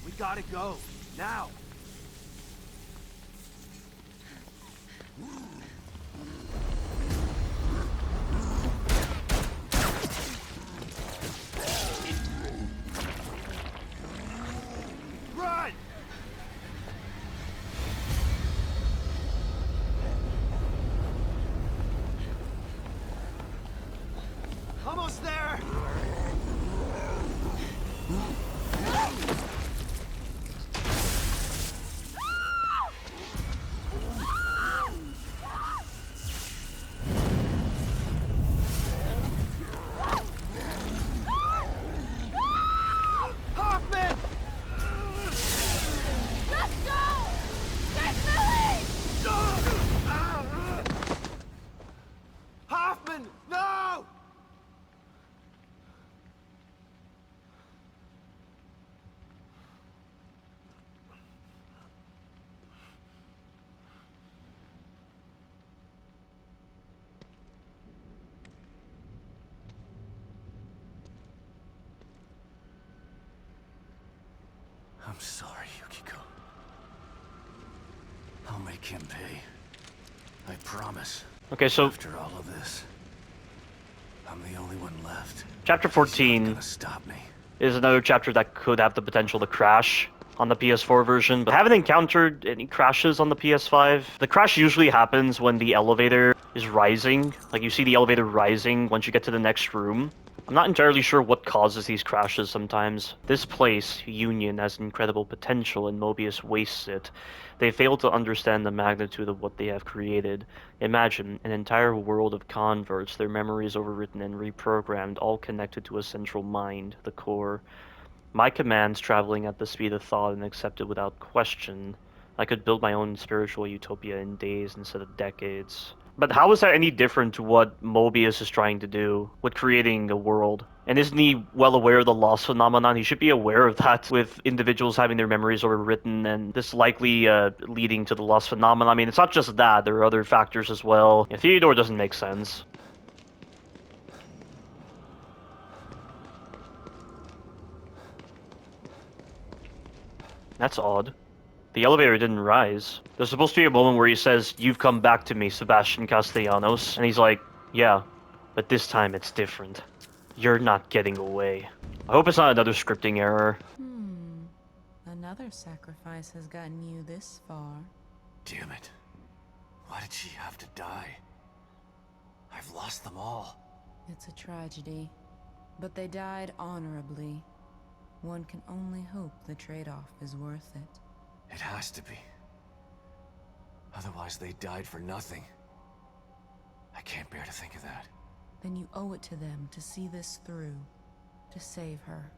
We gotta go, now. Run! I'm sorry, Yukiko. I'll make him pay. I promise. Okay, so after all of this, I'm the only one left. Chapter 14 stop me. is another chapter that could have the potential to crash on the PS4 version, but I haven't encountered any crashes on the PS5. The crash usually happens when the elevator is rising. Like, you see the elevator rising once you get to the next room. I'm not entirely sure what causes these crashes sometimes. This place, Union, has incredible potential and Mobius wastes it. They fail to understand the magnitude of what they have created. Imagine an entire world of converts, their memories overwritten and reprogrammed, all connected to a central mind, the core. My commands traveling at the speed of thought and accepted without question. I could build my own spiritual utopia in days instead of decades. But how is that any different to what Mobius is trying to do with creating a world? And isn't he well aware of the loss phenomenon? He should be aware of that with individuals having their memories overwritten and this likely leading to the loss phenomenon. I mean, it's not just that. There are other factors as well. Yeah, Theodore doesn't make sense. That's odd. The elevator didn't rise. There's supposed to be a moment where he says, "You've come back to me, Sebastian Castellanos." And he's like, "Yeah, but this time it's different. You're not getting away." I hope it's not another scripting error. Another sacrifice has gotten you this far. Damn it. Why did she have to die? I've lost them all. It's a tragedy, but they died honorably. One can only hope the trade-off is worth it. It has to be. Otherwise they died for nothing. I can't bear to think of that. Then you owe it to them to see this through, to save her,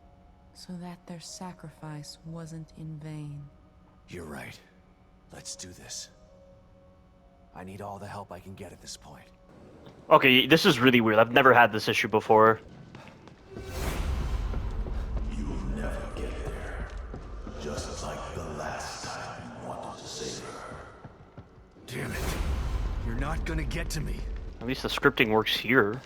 so that their sacrifice wasn't in vain. You're right. Let's do this. I need all the help I can get at this point. Okay, this is really weird. I've never had this issue before. You'll never get there. Just like the last time you wanted to save her. Damn it. You're not gonna get to me. At least the scripting works here.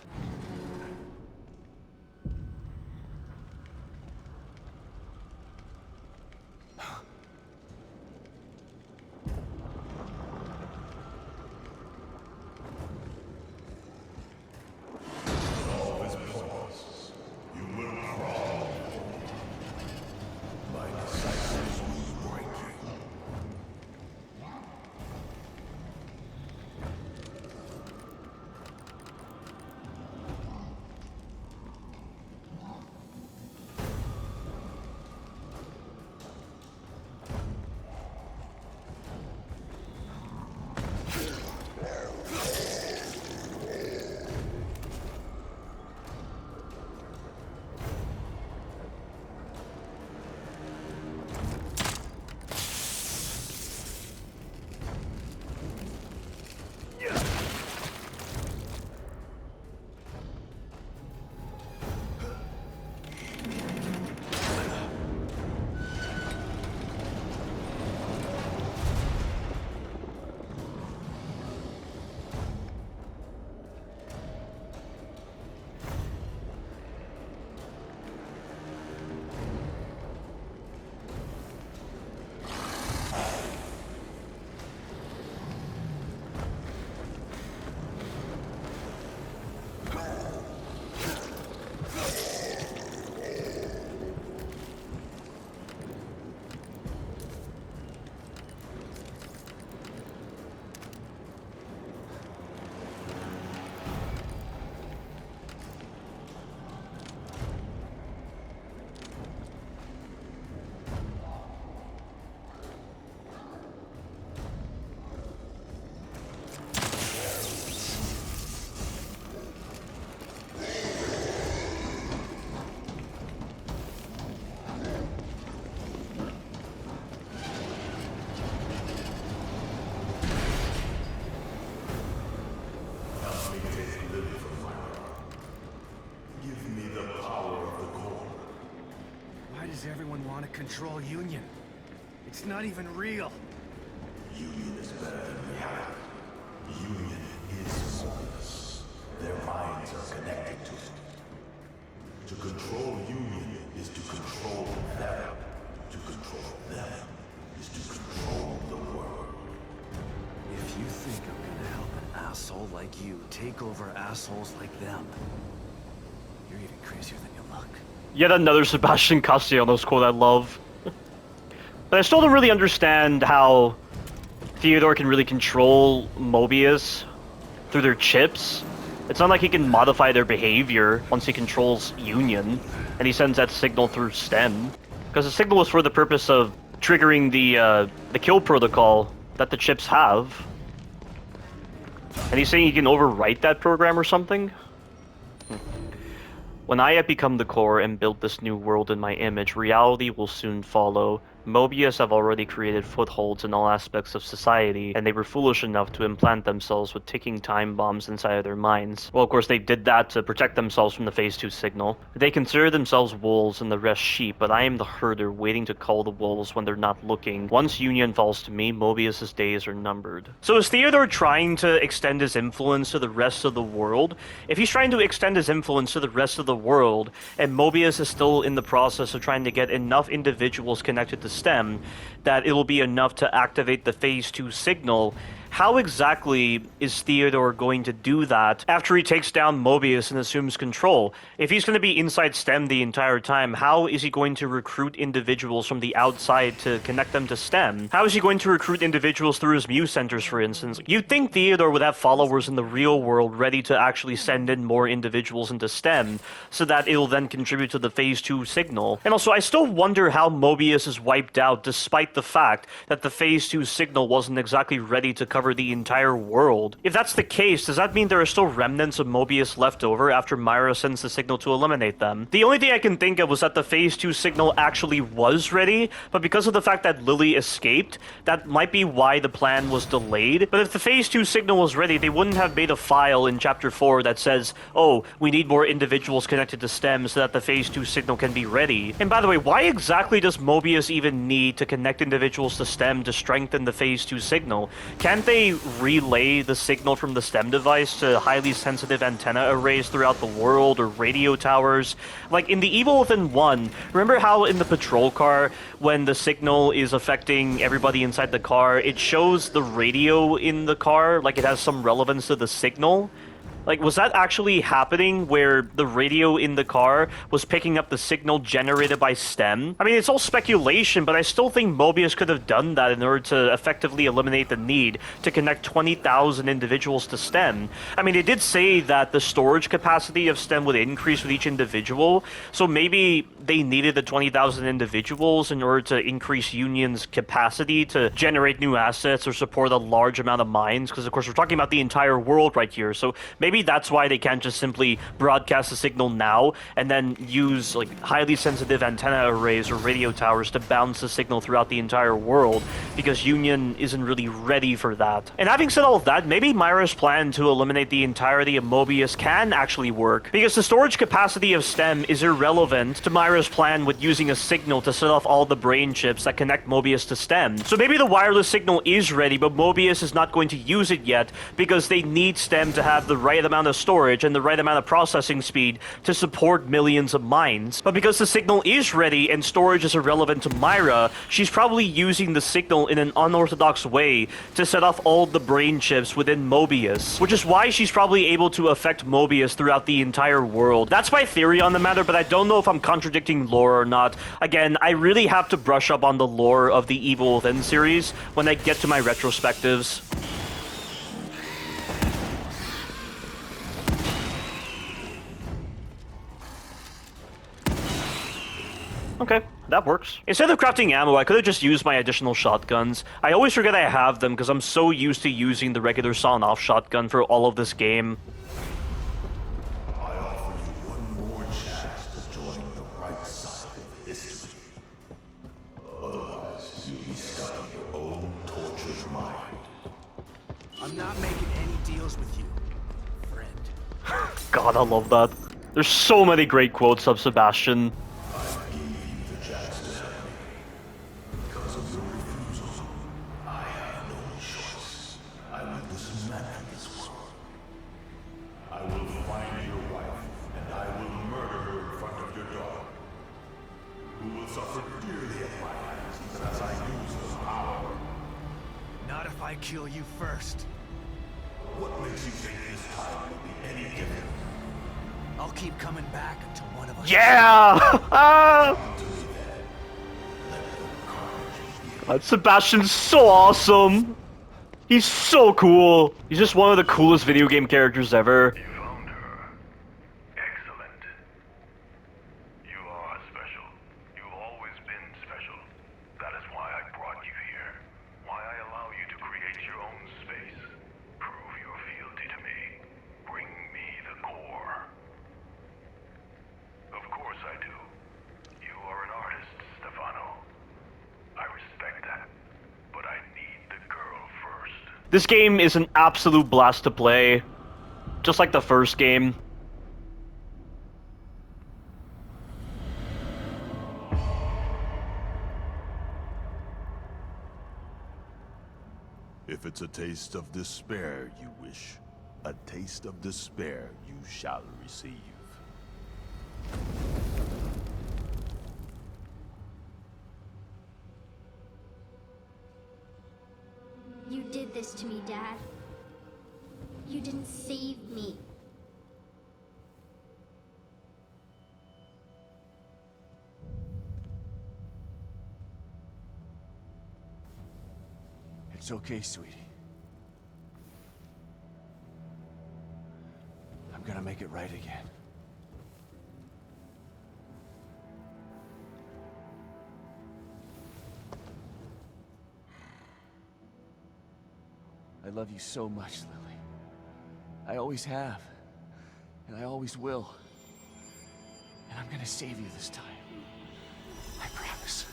Everyone want to control Union. It's not even real. Union is better than reality. Union is soulless. Their minds are connected to it. To control Union is to control them. To control them is to control the world. If you think I'm gonna help an asshole like you take over assholes like them, you're even crazier than you look. Yet another Sebastian Castellanos quote I love. But I still don't really understand how Theodore can really control Mobius through their chips. It's not like he can modify their behavior once he controls Union, and he sends that signal through STEM. Because the signal was for the purpose of triggering the kill protocol that the chips have. And he's saying he can overwrite that program or something? When I have become the core and built this new world in my image, reality will soon follow. Mobius have already created footholds in all aspects of society, and they were foolish enough to implant themselves with ticking time bombs inside of their minds. Well, of course, they did that to protect themselves from the Phase 2 signal. They consider themselves wolves and the rest sheep, but I am the herder waiting to call the wolves when they're not looking. Once Union falls to me, Mobius's days are numbered. So is Theodore trying to extend his influence to the rest of the world? If he's trying to extend his influence to the rest of the world, and Mobius is still in the process of trying to get enough individuals connected to STEM that it will be enough to activate the Phase 2 signal, how exactly is Theodore going to do that after he takes down Mobius and assumes control? If he's going to be inside STEM the entire time, how is he going to recruit individuals from the outside to connect them to STEM? How is he going to recruit individuals through his Muse centers, for instance? You'd think Theodore would have followers in the real world ready to actually send in more individuals into STEM, so that it'll then contribute to the Phase 2 signal. And also, I still wonder how Mobius is wiped out, despite the fact that the Phase 2 signal wasn't exactly ready to cover the entire world. If that's the case, does that mean there are still remnants of Mobius left over after Myra sends the signal to eliminate them? The only thing I can think of was that the Phase 2 signal actually was ready, but because of the fact that Lily escaped, that might be why the plan was delayed. But if the Phase 2 signal was ready, they wouldn't have made a file in Chapter 4 that says, oh, we need more individuals connected to STEM so that the Phase 2 signal can be ready. And by the way, why exactly does Mobius even need to connect individuals to STEM to strengthen the Phase 2 signal? Can't they relay the signal from the STEM device to highly sensitive antenna arrays throughout the world, or radio towers? Like in the Evil Within 1, remember how in the patrol car, when the signal is affecting everybody inside the car, it shows the radio in the car, like it has some relevance to the signal? Like, was that actually happening where the radio in the car was picking up the signal generated by STEM? I mean, it's all speculation, but I still think Mobius could have done that in order to effectively eliminate the need to connect 20,000 individuals to STEM. I mean, it did say that the storage capacity of STEM would increase with each individual, so maybe they needed the 20,000 individuals in order to increase Union's capacity to generate new assets or support a large amount of minds, because of course we're talking about the entire world right here, so maybe that's why they can't just simply broadcast the signal now and then use like highly sensitive antenna arrays or radio towers to bounce the signal throughout the entire world, because Union isn't really ready for that. And having said all of that, maybe Myra's plan to eliminate the entirety of Mobius can actually work, because the storage capacity of STEM is irrelevant to Myra's plan with using a signal to set off all the brain chips that connect Mobius to STEM. So maybe the wireless signal is ready, but Mobius is not going to use it yet because they need STEM to have the right amount of storage and the right amount of processing speed to support millions of minds. But because the signal is ready and storage is irrelevant to Myra, she's probably using the signal in an unorthodox way to set off all the brain chips within Mobius, which is why she's probably able to affect Mobius throughout the entire world. That's my theory on the matter, but I don't know if I'm contradicting lore or not. Again, I really have to brush up on the lore of the Evil Within series when I get to my retrospectives. Okay, that works. Instead of crafting ammo, I could have just used my additional shotguns. I always forget I have them because I'm so used to using the regular sawn-off shotgun for all of this game. I offer you one more chance to join the right side of history. Otherwise, you'll be stuck in your own tortured mind. I'm not making any deals with you, friend. God, I love that. There's so many great quotes of Sebastian. Suffer dearly at my I kill you first. What makes you think this time will be any different? I'll keep coming back until one of us... Yeah! Sebastian's so awesome. He's so cool. He's just one of the coolest video game characters ever. You found her. Excellent. You are special. You've always been special. That is why I brought you here. Why I allow you to create your own space. Prove your fealty to me. Bring me the core. Of course I do. You are an artist, Stefano. I respect that. But I need the girl first. This game is an absolute blast to play. Just like the first game. If it's a taste of despair you wish, a taste of despair you shall receive. You did this to me, Dad. You didn't save me. It's okay, sweetie. I'm gonna make it right again. I love you so much, Lily. I always have. And I always will. And I'm gonna save you this time. I promise.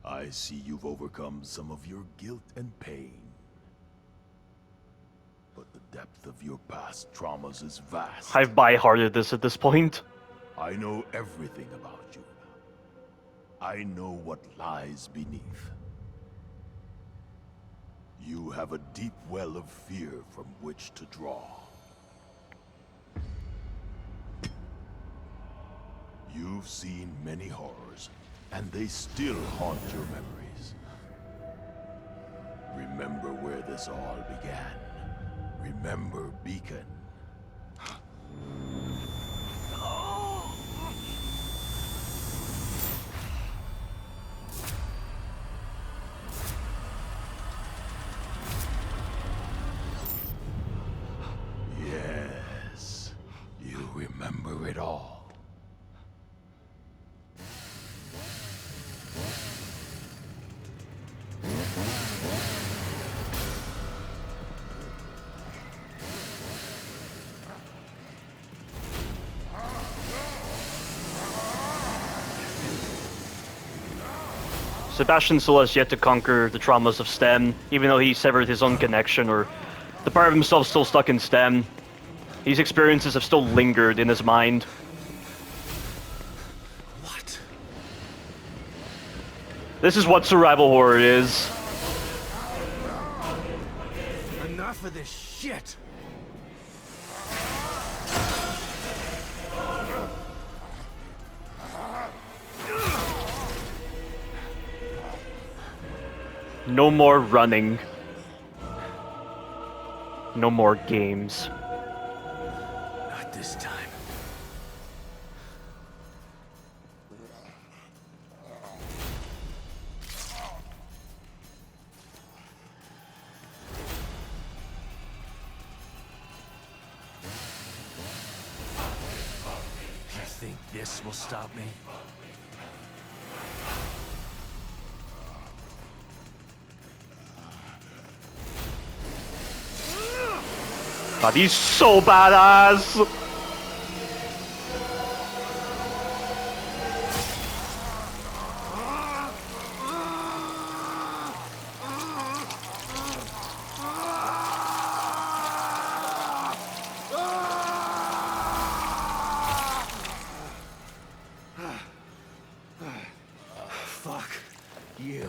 I see you've overcome some of your guilt and pain. But the depth of your past traumas is vast. I've by-hearted this at this point. I know everything about you. I know what lies beneath. You have a deep well of fear from which to draw. You've seen many horrors, and they still haunt your memories. Remember where this all began. Remember Beacon. Yes, you remember it all. Sebastian still has yet to conquer the traumas of STEM, even though he severed his own connection, or the part of himself still stuck in STEM. These experiences have still lingered in his mind. What? This is what survival horror is. Enough of this shit! No more running. No more games. Not this time. You think this will stop me? God, he's so badass! Fuck you.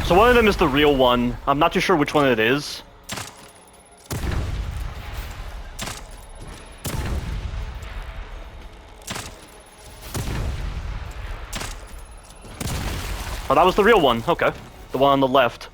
So one of them is the real one. I'm not too sure which one it is. Oh, that was the real one. Okay. The one on the left.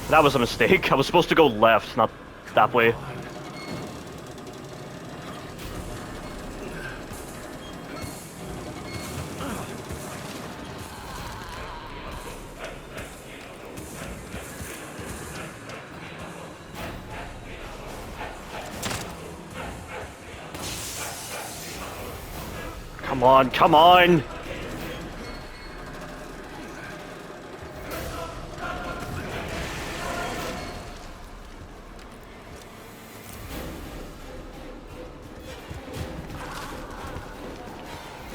That was a mistake. I was supposed to go left, not that way. Come on, come on!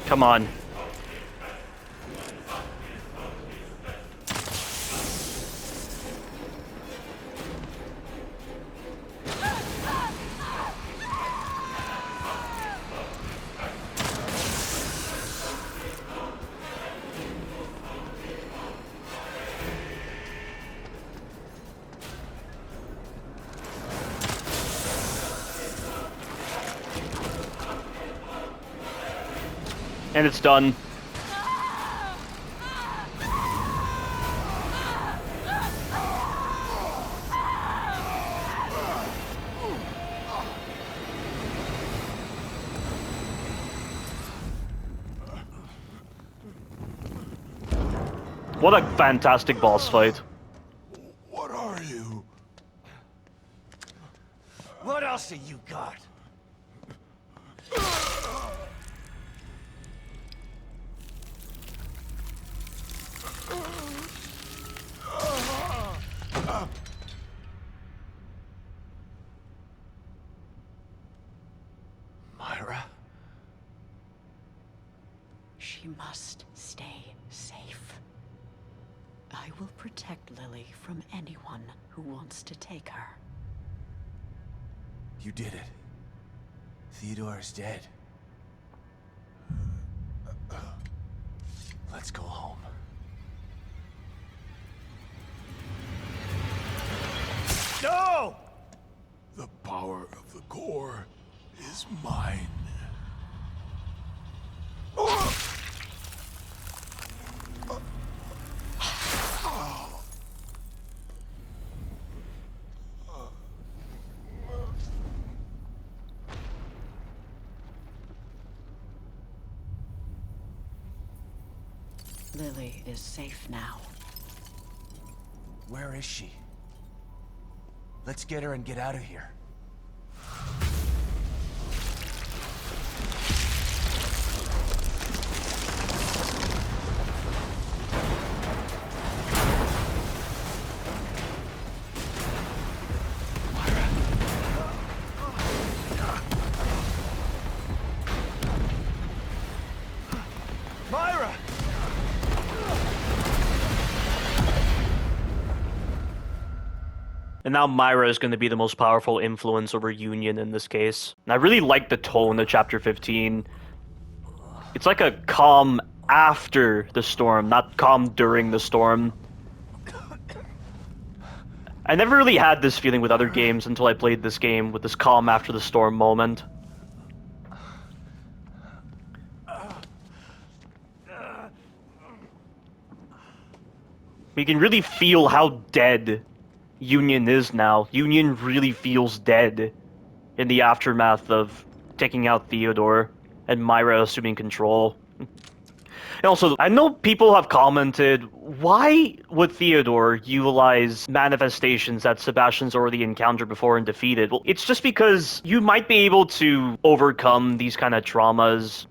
Come on. And it's done. What a fantastic boss fight. What are you? What else have you got? Myra? She must stay safe. I will protect Lily from anyone who wants to take her. You did it. Theodore is dead. Let's go home. No! The power of the core is mine. Lily is safe now. Where is she? Let's get her and get out of here. Myra! And now Myra is going to be the most powerful influence over Union in this case. And I really like the tone of Chapter 15. It's like a calm after the storm, not calm during the storm. I never really had this feeling with other games until I played this game, with this calm after the storm moment. You can really feel how dead Union is now. Union really feels dead in the aftermath of taking out Theodore and Myra assuming control. And also, I know people have commented, why would Theodore utilize manifestations that Sebastian's already encountered before and defeated? Well, it's just because you might be able to overcome these kind of traumas,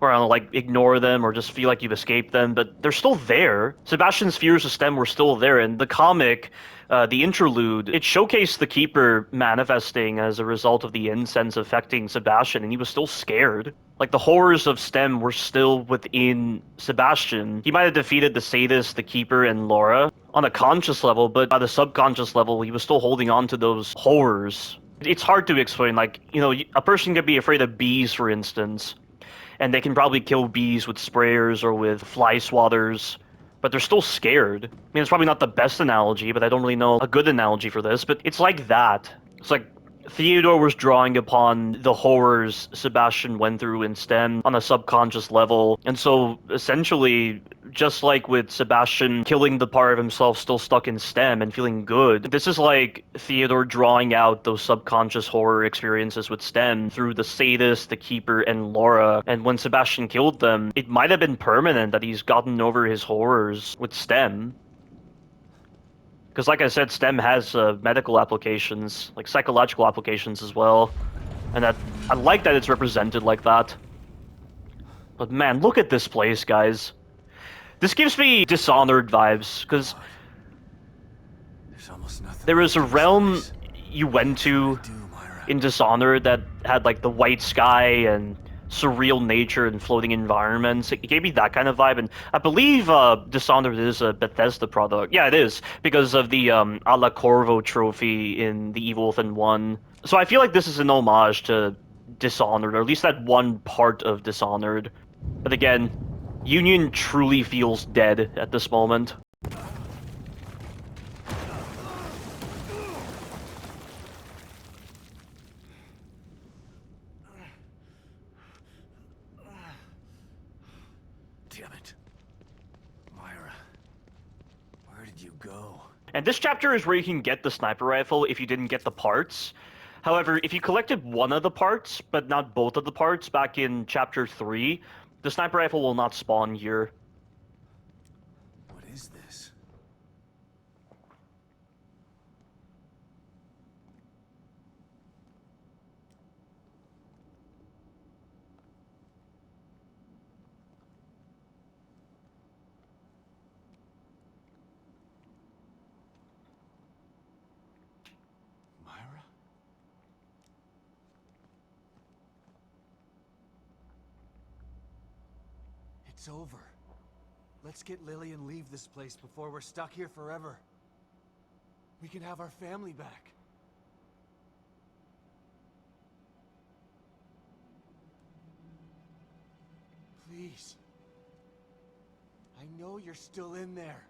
or like ignore them, or just feel like you've escaped them, but they're still there. Sebastian's fears of STEM were still there, and the comic, the interlude, it showcased the Keeper manifesting as a result of the incense affecting Sebastian, and he was still scared. Like, the horrors of STEM were still within Sebastian. He might have defeated the Sadist, the Keeper, and Laura on a conscious level, but by the subconscious level, he was still holding on to those horrors. It's hard to explain. Like, you know, a person could be afraid of bees, for instance, and they can probably kill bees with sprayers or with fly swatters, but they're still scared. I mean, it's probably not the best analogy, but I don't really know a good analogy for this, but it's like that. It's like Theodore was drawing upon the horrors Sebastian went through in STEM on a subconscious level, and so essentially, just like with Sebastian killing the part of himself still stuck in STEM and feeling good, this is like Theodore drawing out those subconscious horror experiences with STEM through the Sadist, the Keeper, and Laura. And when Sebastian killed them, it might have been permanent that he's gotten over his horrors with STEM. Because like I said, STEM has medical applications, like psychological applications as well. And that I like that it's represented like that. But man, look at this place, guys. This gives me Dishonored vibes, because there was a realm you went to in Dishonored that had like the white sky and surreal nature and floating environments. It gave me that kind of vibe, and I believe Dishonored is a Bethesda product. Yeah, it is, because of the Alla Corvo trophy in The Evil Within 1. So I feel like this is an homage to Dishonored, or at least that one part of Dishonored. But again, Union truly feels dead at this moment. Damn it. Myra, where did you go? And this chapter is where you can get the sniper rifle if you didn't get the parts. However, if you collected one of the parts, but not both of the parts back in chapter 3, the sniper rifle will not spawn here. What is this? Myra? It's over. Let's get Lily and leave this place before we're stuck here forever. We can have our family back. Please. I know you're still in there.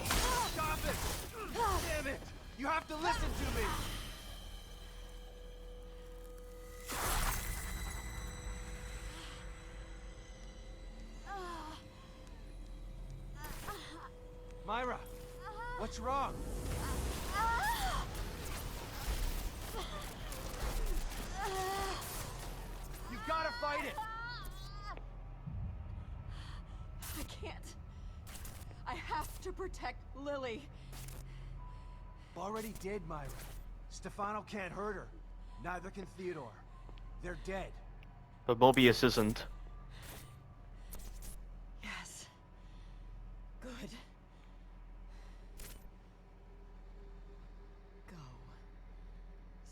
Stop it! Damn it! You have to listen to me! Myra, what's wrong? You gotta fight it! I can't. I have to protect Lily. Already did, Myra. Stefano can't hurt her. Neither can Theodore. They're dead. But Mobius isn't. Yes. Good. Go.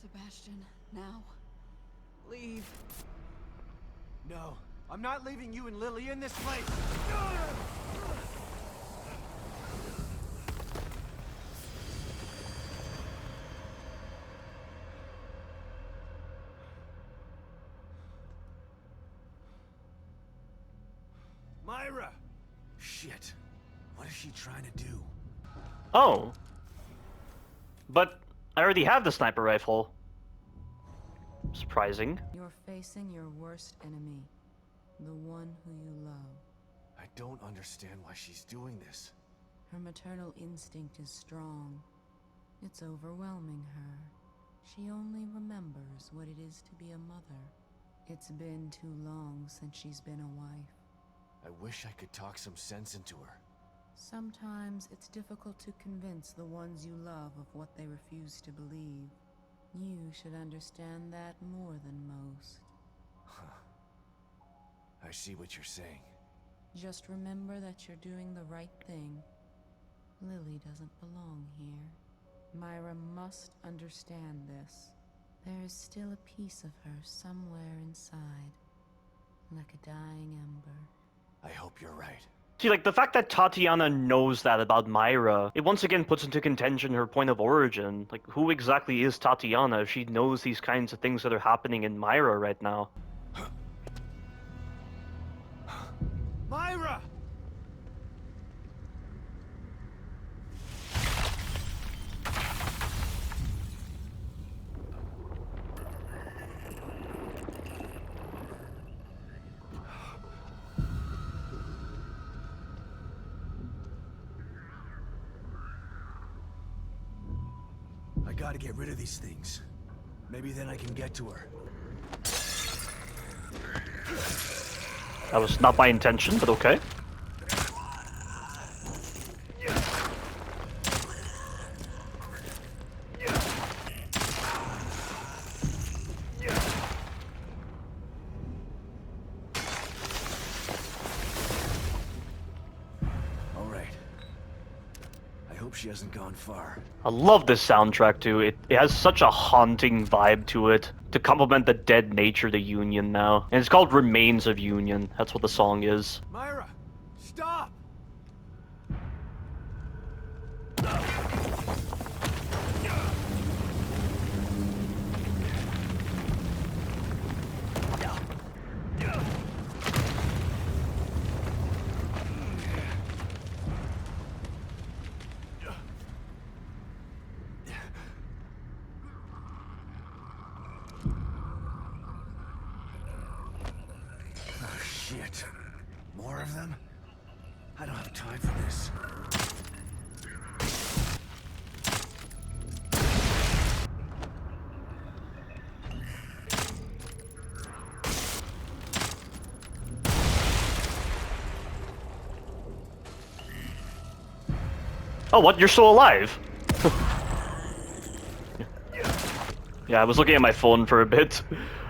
Sebastian, now. Leave. No, I'm not leaving you and Lily in this place! Myra! Shit. What is she trying to do? Oh. But I already have the sniper rifle. Surprising. You're facing your worst enemy, the one who you love. I don't understand why she's doing this. Her maternal instinct is strong. It's overwhelming her. She only remembers what it is to be a mother. It's been too long since she's been a wife. I wish I could talk some sense into her. Sometimes it's difficult to convince the ones you love of what they refuse to believe. You should understand that more than most. I see what you're saying. Just remember that you're doing the right thing. Lily doesn't belong here. Myra must understand this. There is still a piece of her somewhere inside, like a dying ember. I hope you're right. See, like, the fact that Tatiana knows that about Myra, it once again puts into contention her point of origin. Like, who exactly is Tatiana if she knows these kinds of things that are happening in Myra right now? Myra! I gotta get rid of these things. Maybe then I can get to her. That was not my intention, but okay. All right. I hope she hasn't gone far. I love this soundtrack too. It has such a haunting vibe to it, to complement the dead nature of the Union now. And it's called Remains of Union. That's what the song is. Myra! Stop! Shit. More of them? I don't have time for this. Oh, what? You're still alive? Yeah, I was looking at my phone for a bit.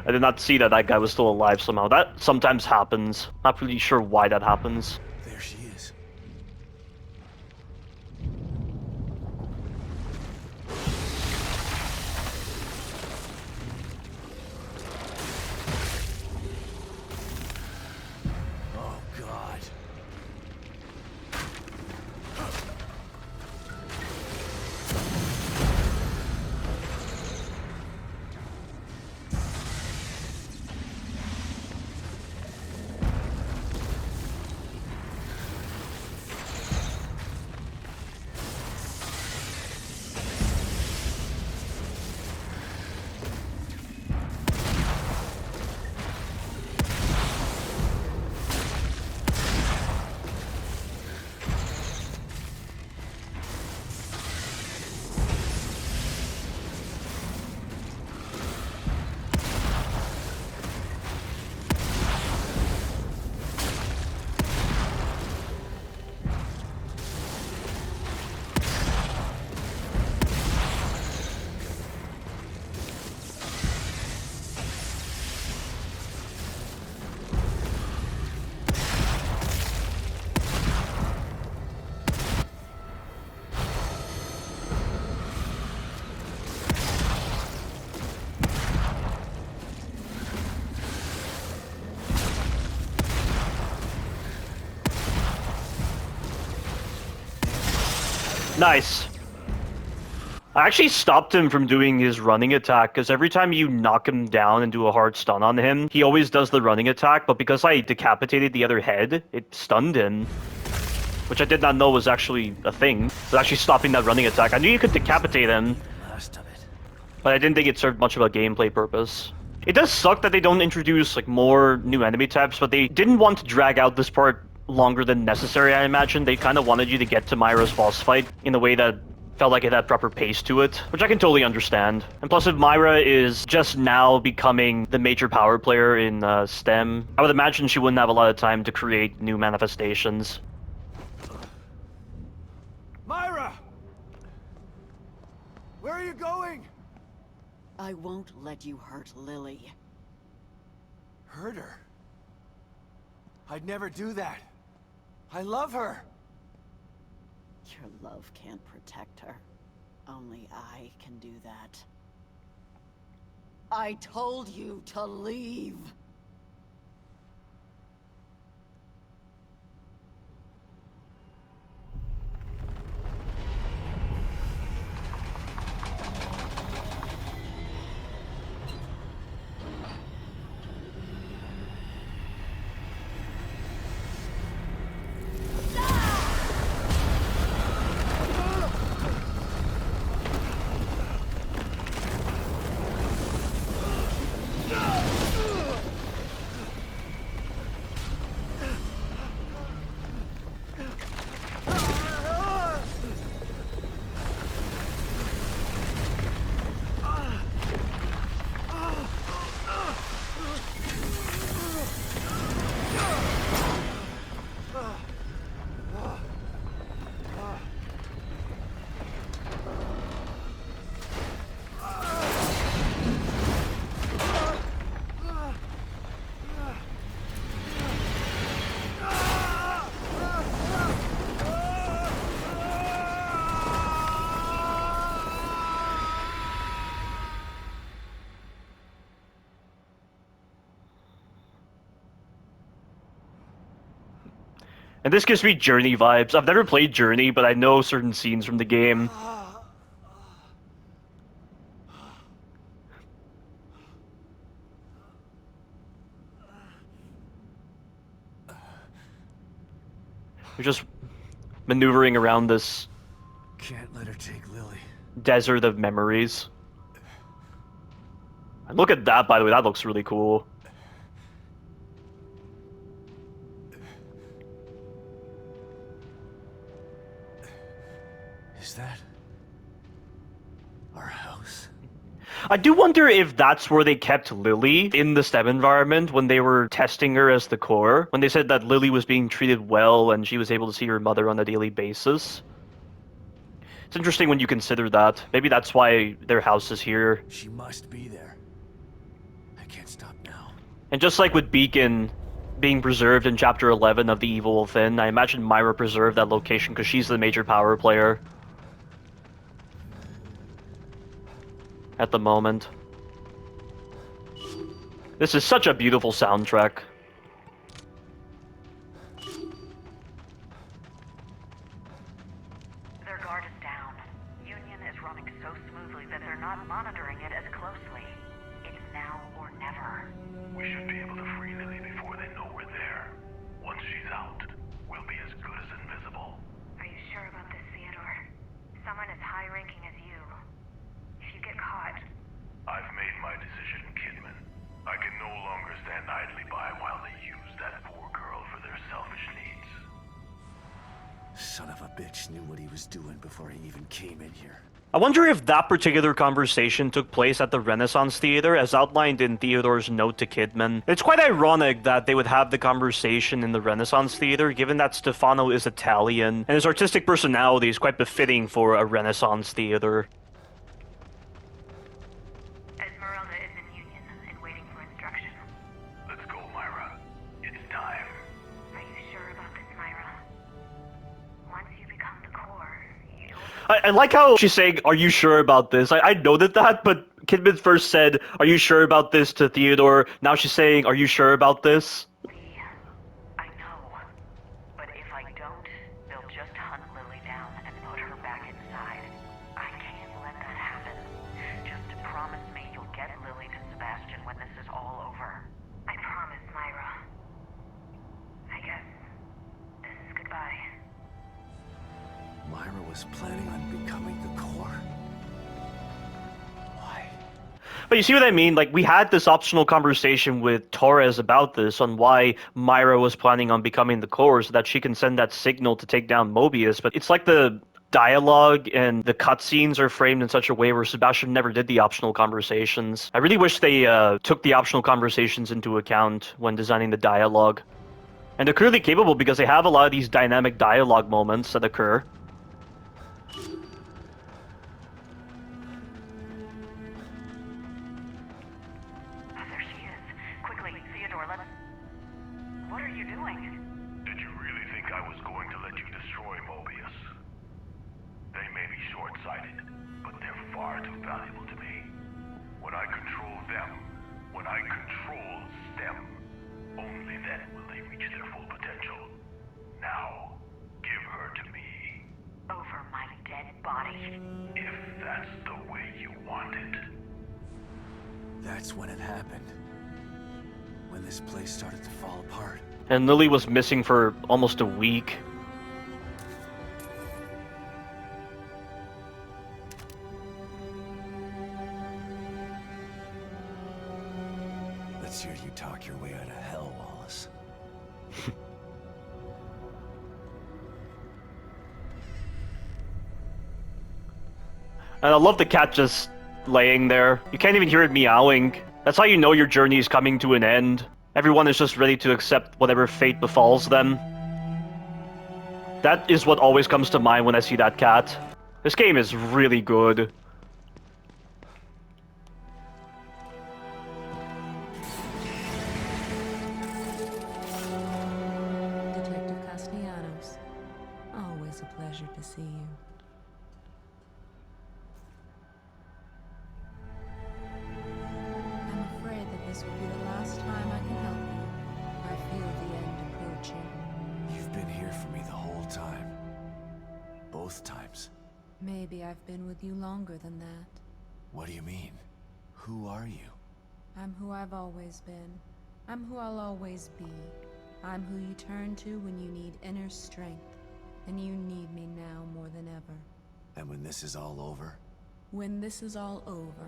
I did not see that that guy was still alive somehow. That sometimes happens. Not really sure why that happens. There she is. Oh, God. Nice. I actually stopped him from doing his running attack, because every time you knock him down and do a hard stun on him, he always does the running attack, but because I decapitated the other head, it stunned him. Which I did not know was actually a thing. It was actually stopping that running attack. I knew you could decapitate him, but I didn't think it served much of a gameplay purpose. It does suck that they don't introduce like more new enemy types, but they didn't want to drag out this part longer than necessary, I imagine. They kind of wanted you to get to Myra's boss fight in a way that felt like it had proper pace to it, which I can totally understand. And plus, if Myra is just now becoming the major power player in STEM, I would imagine she wouldn't have a lot of time to create new manifestations. Myra! Where are you going? I won't let you hurt Lily. Hurt her? I'd never do that. I love her. Your love can't protect her. Only I can do that. I told you to leave. And this gives me Journey vibes. I've never played Journey, but I know certain scenes from the game. You're just maneuvering around this Can't let her take Lily. desert of memories. And look at that, by the way. That looks really cool. Is that our house? I do wonder if that's where they kept Lily in the STEM environment when they were testing her as the core. When they said that Lily was being treated well and she was able to see her mother on a daily basis. It's interesting when you consider that. Maybe that's why their house is here. She must be there. I can't stop now. And just like with Beacon being preserved in Chapter 11 of The Evil Within, I imagine Myra preserved that location because she's the major power player at the moment. This is such a beautiful soundtrack. Their guard is down. Union is running so smoothly that they're not monitoring it as closely. It's now or never. We should be able to free Lily before they know we're there. Once she's out, we'll be as good as invisible. Are you sure about this, Theodore? Someone as high-ranking as you. If you get caught... I've made my decision, Kidman. I can no longer stand idly by while they use that poor girl for their selfish needs. Son of a bitch knew what he was doing before he even came in here. I wonder if that particular conversation took place at the Renaissance Theater, as outlined in Theodore's note to Kidman. It's quite ironic that they would have the conversation in the Renaissance Theater, given that Stefano is Italian, and his artistic personality is quite befitting for a Renaissance theater. Esmeralda is in Union and waiting for instruction. Let's go, Myra. It's time. Are you sure about this, Myra? Once you become the core, you... I like how she's saying, "Are you sure about this?" I noted that, but Kidman first said, "Are you sure about this?" to Theodore. Now she's saying, "Are you sure about this?" I know. But if I don't, they'll just hunt Lily down and put her back inside. I can't let that happen. Just promise me you'll get Lily to Sebastian when this is all over. I promise, Myra. I guess this is goodbye. Myra was planning on becoming the core? Why? But you see what I mean? Like, we had this optional conversation with Torres about this, on why Myra was planning on becoming the core, so that she can send that signal to take down Mobius, but it's like the dialogue and the cutscenes are framed in such a way where Sebastian never did the optional conversations. I really wish they took the optional conversations into account when designing the dialogue. And they're clearly capable because they have a lot of these dynamic dialogue moments that occur. There she is. Quickly, Theodore, let us... What are you doing? Did you really think I was going to let you destroy Mobius? They may be short-sighted, but they're far too valuable to me. When I control them, when I control STEM, only then will they reach their full potential. Now, give her to me. Over my dead body. If that's the way you want it. That's when it happened. When this place started to fall apart. And Lily was missing for almost a week. Let's hear you talk your way out of hell, Wallace. And I love the cat just laying there. You can't even hear it meowing. That's how you know your journey is coming to an end. Everyone is just ready to accept whatever fate befalls them. That is what always comes to mind when I see that cat. This game is really good. Detective Castellanos. Always a pleasure to see you. I'm afraid that this will be the last time I can help you. I feel the end approaching. You've been here for me the whole time. Both times. Maybe I've been with you longer than that. What do you mean? Who are you? I'm who I've always been. I'm who I'll always be. I'm who you turn to when you need inner strength. And you need me now more than ever. And when this is all over? When this is all over,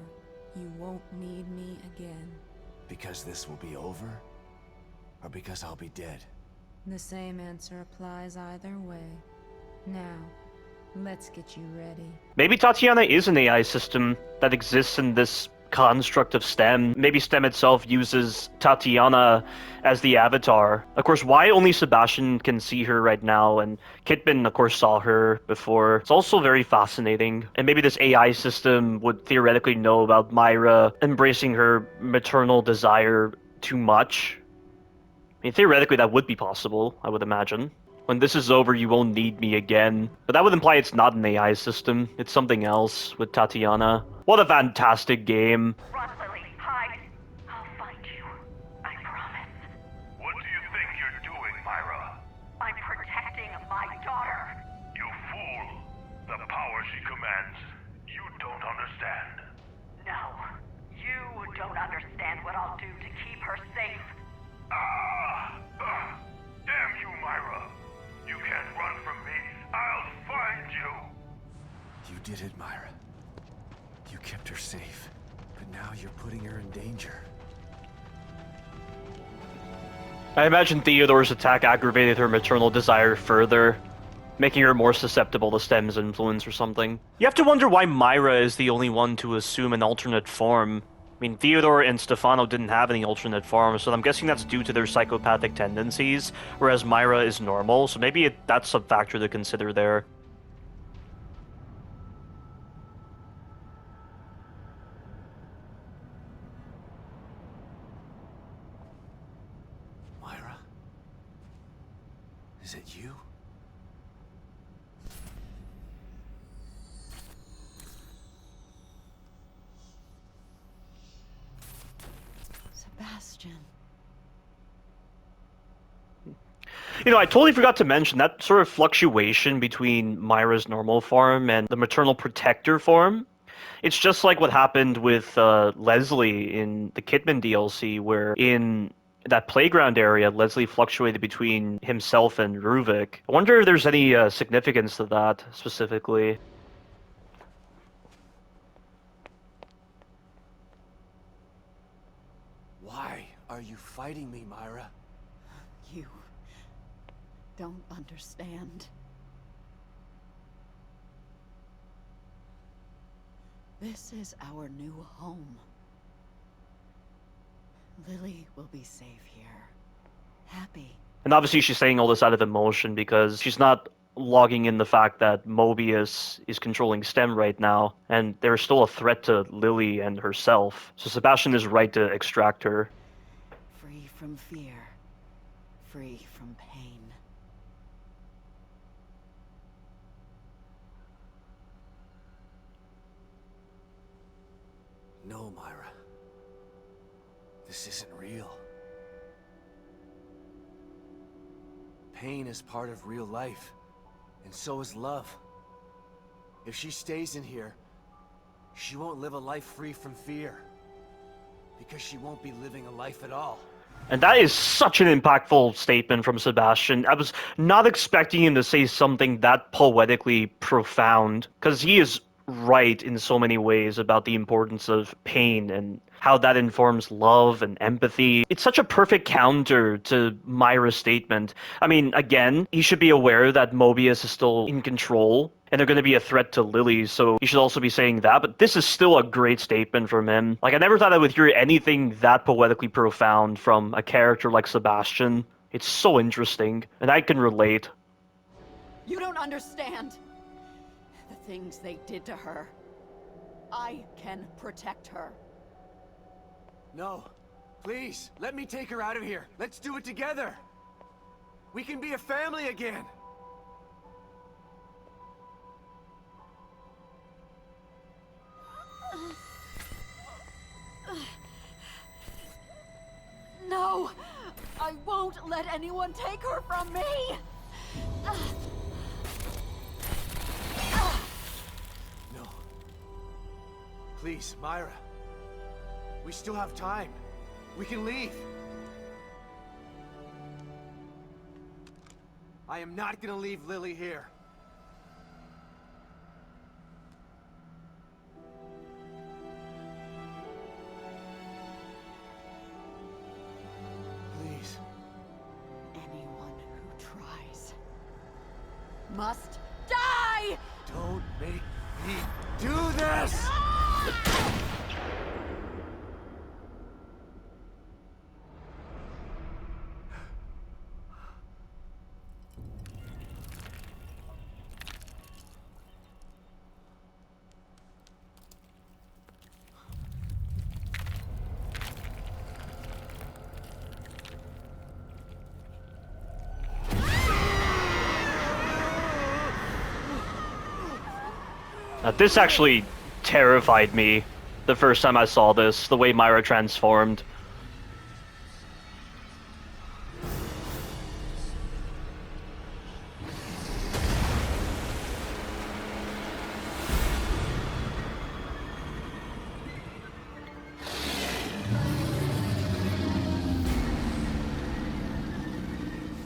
you won't need me again. Because this will be over? Or because I'll be dead? The same answer applies either way. Now, let's get you ready. Maybe Tatiana is an AI system that exists in this construct of STEM. Maybe STEM itself uses Tatiana as the avatar. Of course, why only Sebastian can see her right now, and Kidman, of course, saw her before. It's also very fascinating. And maybe this AI system would theoretically know about Myra embracing her maternal desire too much. I mean, theoretically, that would be possible, I would imagine. When this is over, you won't need me again. But that would imply it's not an AI system. It's something else with Tatiana. What a fantastic game. Run, Lily. Hide. I'll find you. I promise. What do you think you're doing, Myra? I'm protecting my daughter. You fool! The power she commands, you don't understand. No. You don't understand what I'll do to keep her safe. Damn you, Myra! You can't run from me. I'll find you! You did it, Myra. You kept her safe. But now you're putting her in danger. I imagine Theodore's attack aggravated her maternal desire further, making her more susceptible to STEM's influence or something. You have to wonder why Myra is the only one to assume an alternate form. I mean, Theodore and Stefano didn't have any alternate forms, so I'm guessing that's due to their psychopathic tendencies, whereas Myra is normal, so maybe that's a factor to consider there. Myra? Is it you? Sebastian. You know, I totally forgot to mention that sort of fluctuation between Myra's normal form and the maternal protector form. It's just like what happened with Leslie in the Kidman DLC, where in that playground area, Leslie fluctuated between himself and Ruvik. I wonder if there's any significance to that, specifically. Why are you fighting me, Myra? You don't understand. This is our new home. Lily will be safe here. Happy. And obviously she's saying all this out of emotion because she's not logging in the fact that Mobius is controlling STEM right now, and there's still a threat to Lily and herself. So Sebastian is right to extract her. Free from fear. Free from pain. No, Myra. This isn't real. Pain is part of real life, and so is love. If she stays in here, she won't live a life free from fear. Because she won't be living a life at all. And that is such an impactful statement from Sebastian. I was not expecting him to say something that poetically profound, because he is right in so many ways about the importance of pain and how that informs love and empathy. It's such a perfect counter to Myra's statement. I mean, again, he should be aware that Mobius is still in control, and they're going to be a threat to Lily, so he should also be saying that, but this is still a great statement from him. Like, I never thought I would hear anything that poetically profound from a character like Sebastian. It's so interesting, and I can relate. You don't understand the things they did to her. I can protect her. No. Please, let me take her out of here. Let's do it together. We can be a family again. No! I won't let anyone take her from me! No. Please, Myra. We still have time. We can leave. I am not gonna leave Lily here. Please. Anyone who tries must die! Don't make me do this! This actually terrified me the first time I saw this, the way Myra transformed.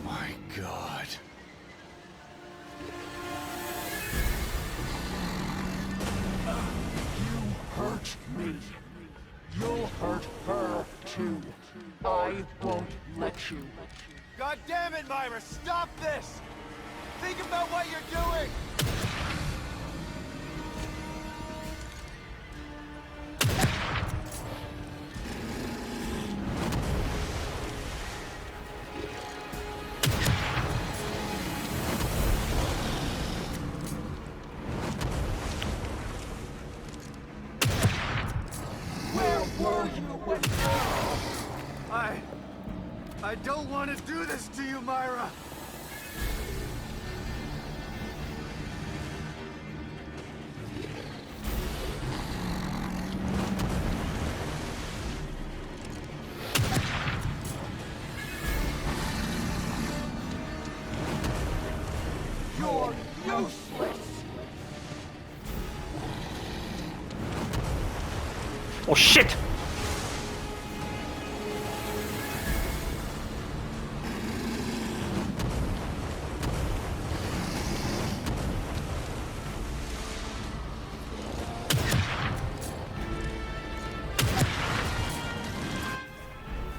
My God. Hurt me. You'll hurt her, too. I won't let you. God damn it, Myra! Stop this! Think about what you're doing! I don't want to do this to you, Myra! You're useless! Oh shit!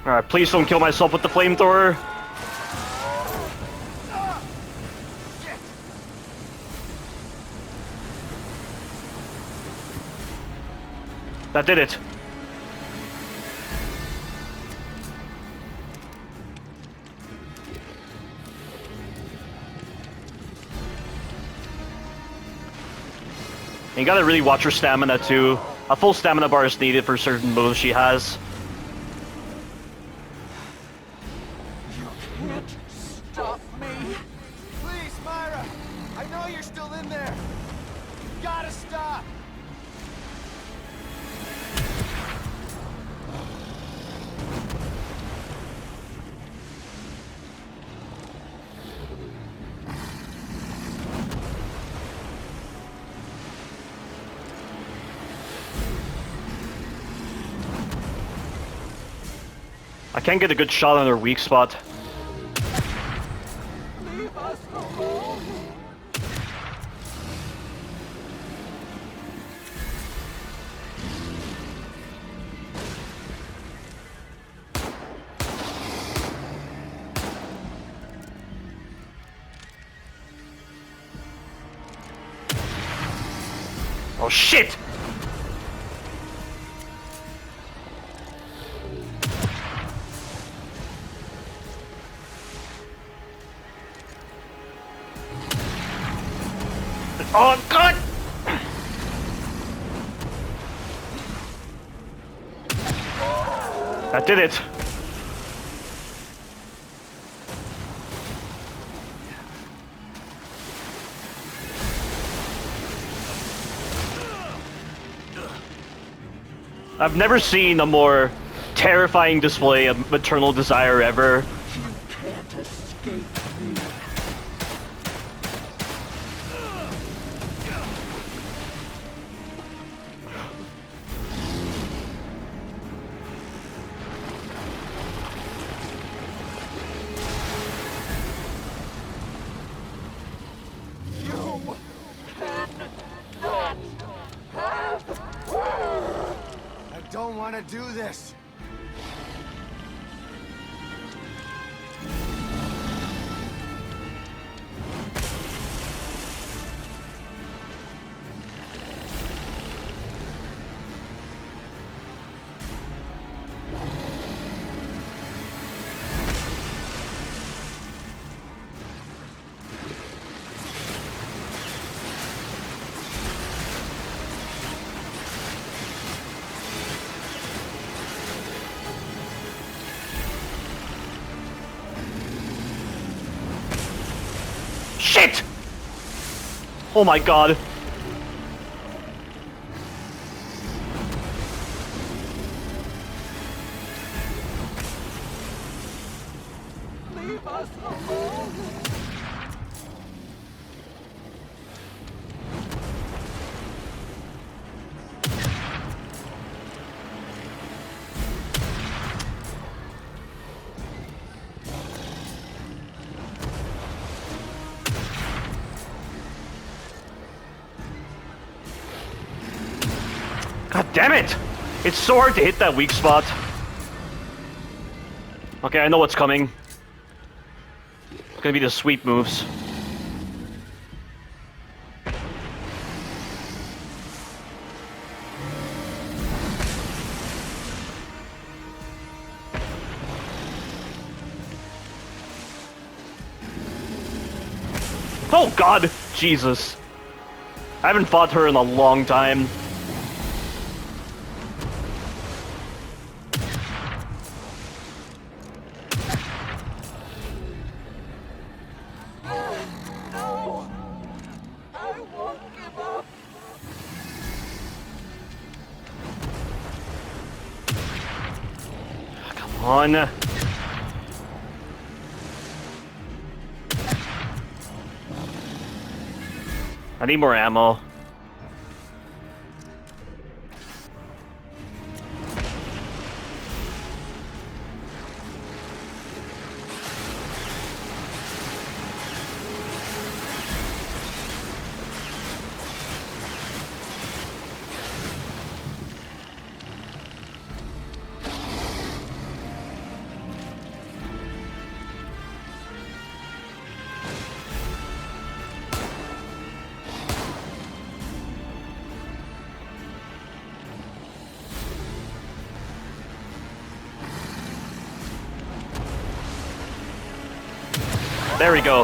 Alright, please don't kill myself with the flamethrower. That did it. And you gotta really watch her stamina too. A full stamina bar is needed for certain moves she has. You can't stop me! Please, Myra! I know you're still in there! You gotta stop! I can't get a good shot on her weak spot. Leave us alone! Oh shit! Oh god! That did it. I've never seen a more terrifying display of maternal desire ever. You can't escape me. I don't want to do this. Shit! Oh my god. Leave us alone. God damn it! It's so hard to hit that weak spot. Okay, I know what's coming. It's gonna be the sweep moves. Oh god! Jesus. I haven't fought her in a long time. No! I won't give up! Come on. I need more ammo. There we go.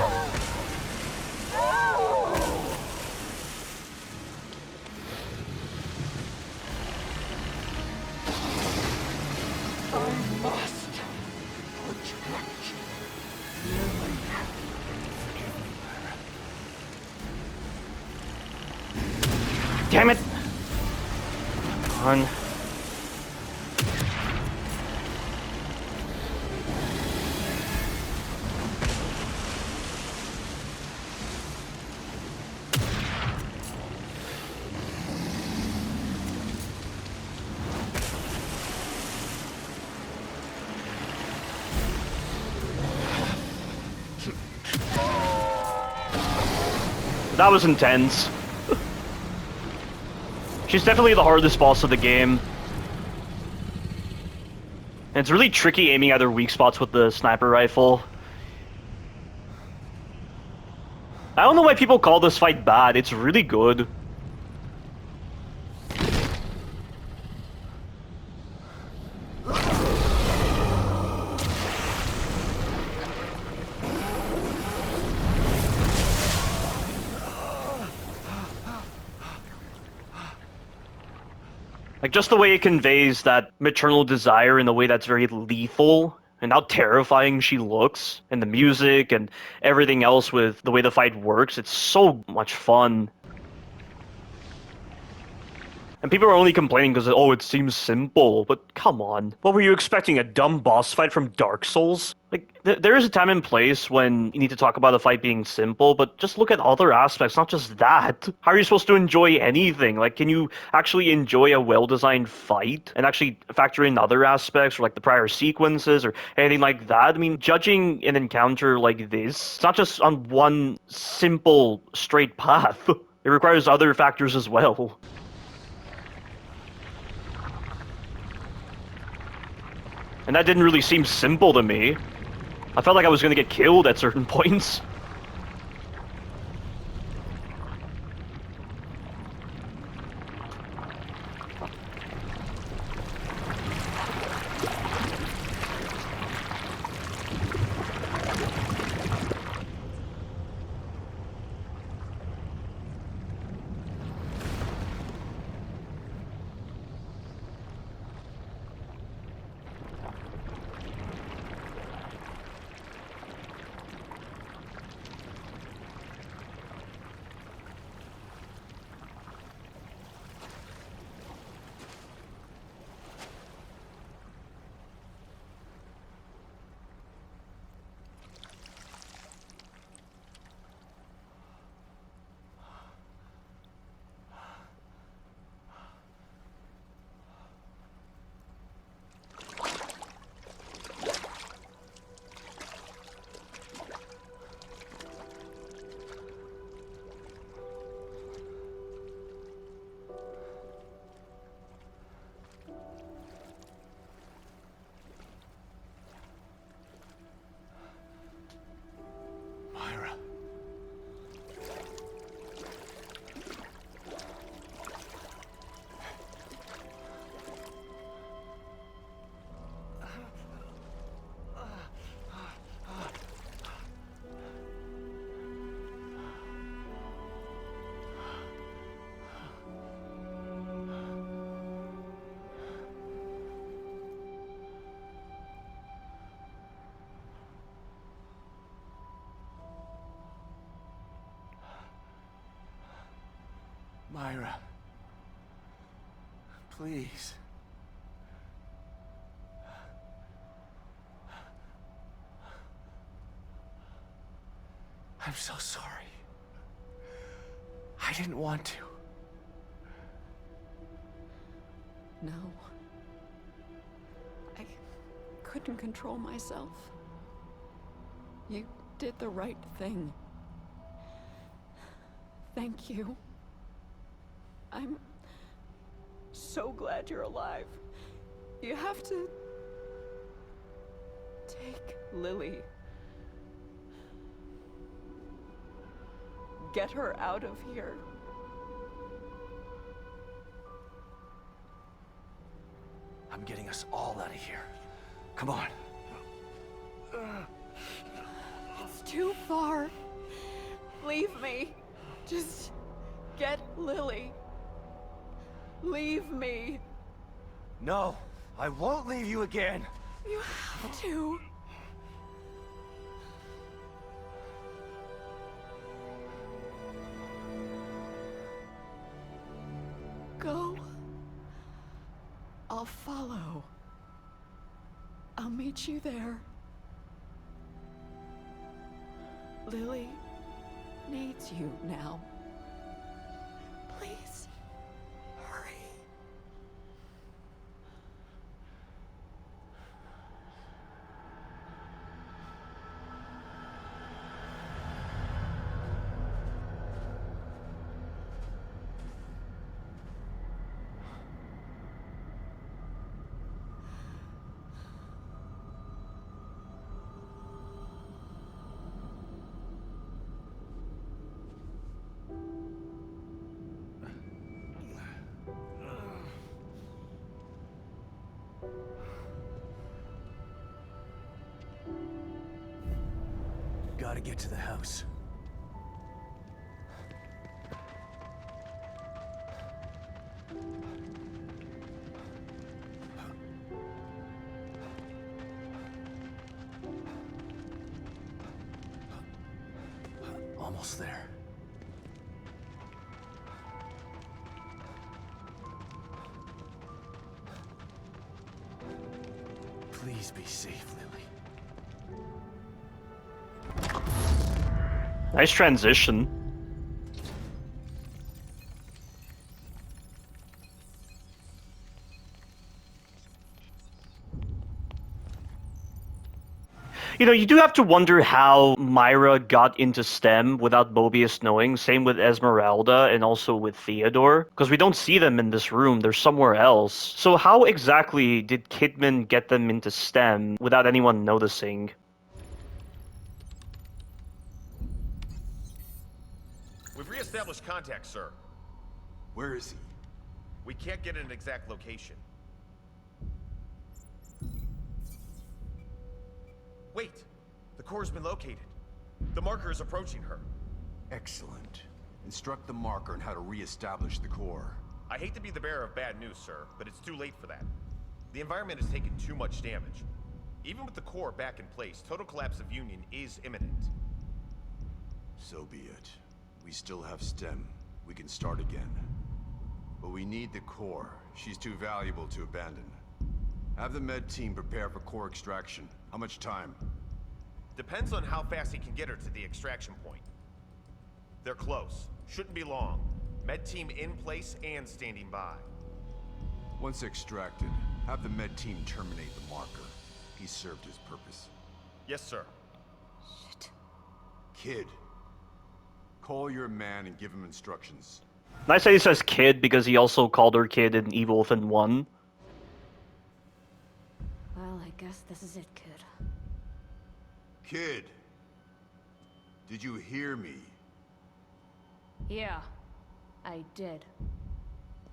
Damn it! Come on. That was intense. She's definitely the hardest boss of the game. And it's really tricky aiming at her weak spots with the sniper rifle. I don't know why people call this fight bad, it's really good. Like, just the way it conveys that maternal desire in a way that's very lethal, and how terrifying she looks, and the music, and everything else with the way the fight works, it's so much fun. And people are only complaining because, oh, it seems simple, but come on. What were you expecting, a dumb boss fight from Dark Souls? Like, there is a time and place when you need to talk about a fight being simple, but just look at other aspects, not just that. How are you supposed to enjoy anything? Like, can you actually enjoy a well-designed fight and actually factor in other aspects, or like the prior sequences, or anything like that? I mean, judging an encounter like this, it's not just on one simple, straight path. It requires other factors as well. And that didn't really seem simple to me. I felt like I was gonna get killed at certain points. Myra. Please. I'm so sorry. I didn't want to. No. I couldn't control myself. You did the right thing. Thank you. I'm so glad you're alive. You have to take Lily. Get her out of here. I'm getting us all out of here. Come on. It's too far. Leave me. Just get Lily. Leave me. No, I won't leave you again. You have to. Go. I'll follow. I'll meet you there. Lily needs you now. Please, hurry. Gotta get to the house. Almost there. Please be safe, Lily. Nice transition. You know, you do have to wonder how Myra got into STEM without Mobius knowing. Same with Esmeralda and also with Theodore. Because we don't see them in this room, they're somewhere else. So how exactly did Kidman get them into STEM without anyone noticing? We've re-established contact, sir. Where is he? We can't get an exact location. Wait! The core's been located. The marker is approaching her. Excellent. Instruct the marker on how to re-establish the core. I hate to be the bearer of bad news, sir, but it's too late for that. The environment has taken too much damage. Even with the core back in place, total collapse of Union is imminent. So be it. We still have STEM. We can start again. But we need the core. She's too valuable to abandon. Have the med team prepare for core extraction. How much time? Depends on how fast he can get her to the extraction point. They're close. Shouldn't be long. Med team in place and standing by. Once extracted, have the med team terminate the marker. He served his purpose. Yes, sir. Shit. Kid. Call your man and give him instructions. Nice that he says kid because he also called her kid in Evil Within 1. Well, I guess this is it, kid. Kid. Did you hear me? Yeah, I did.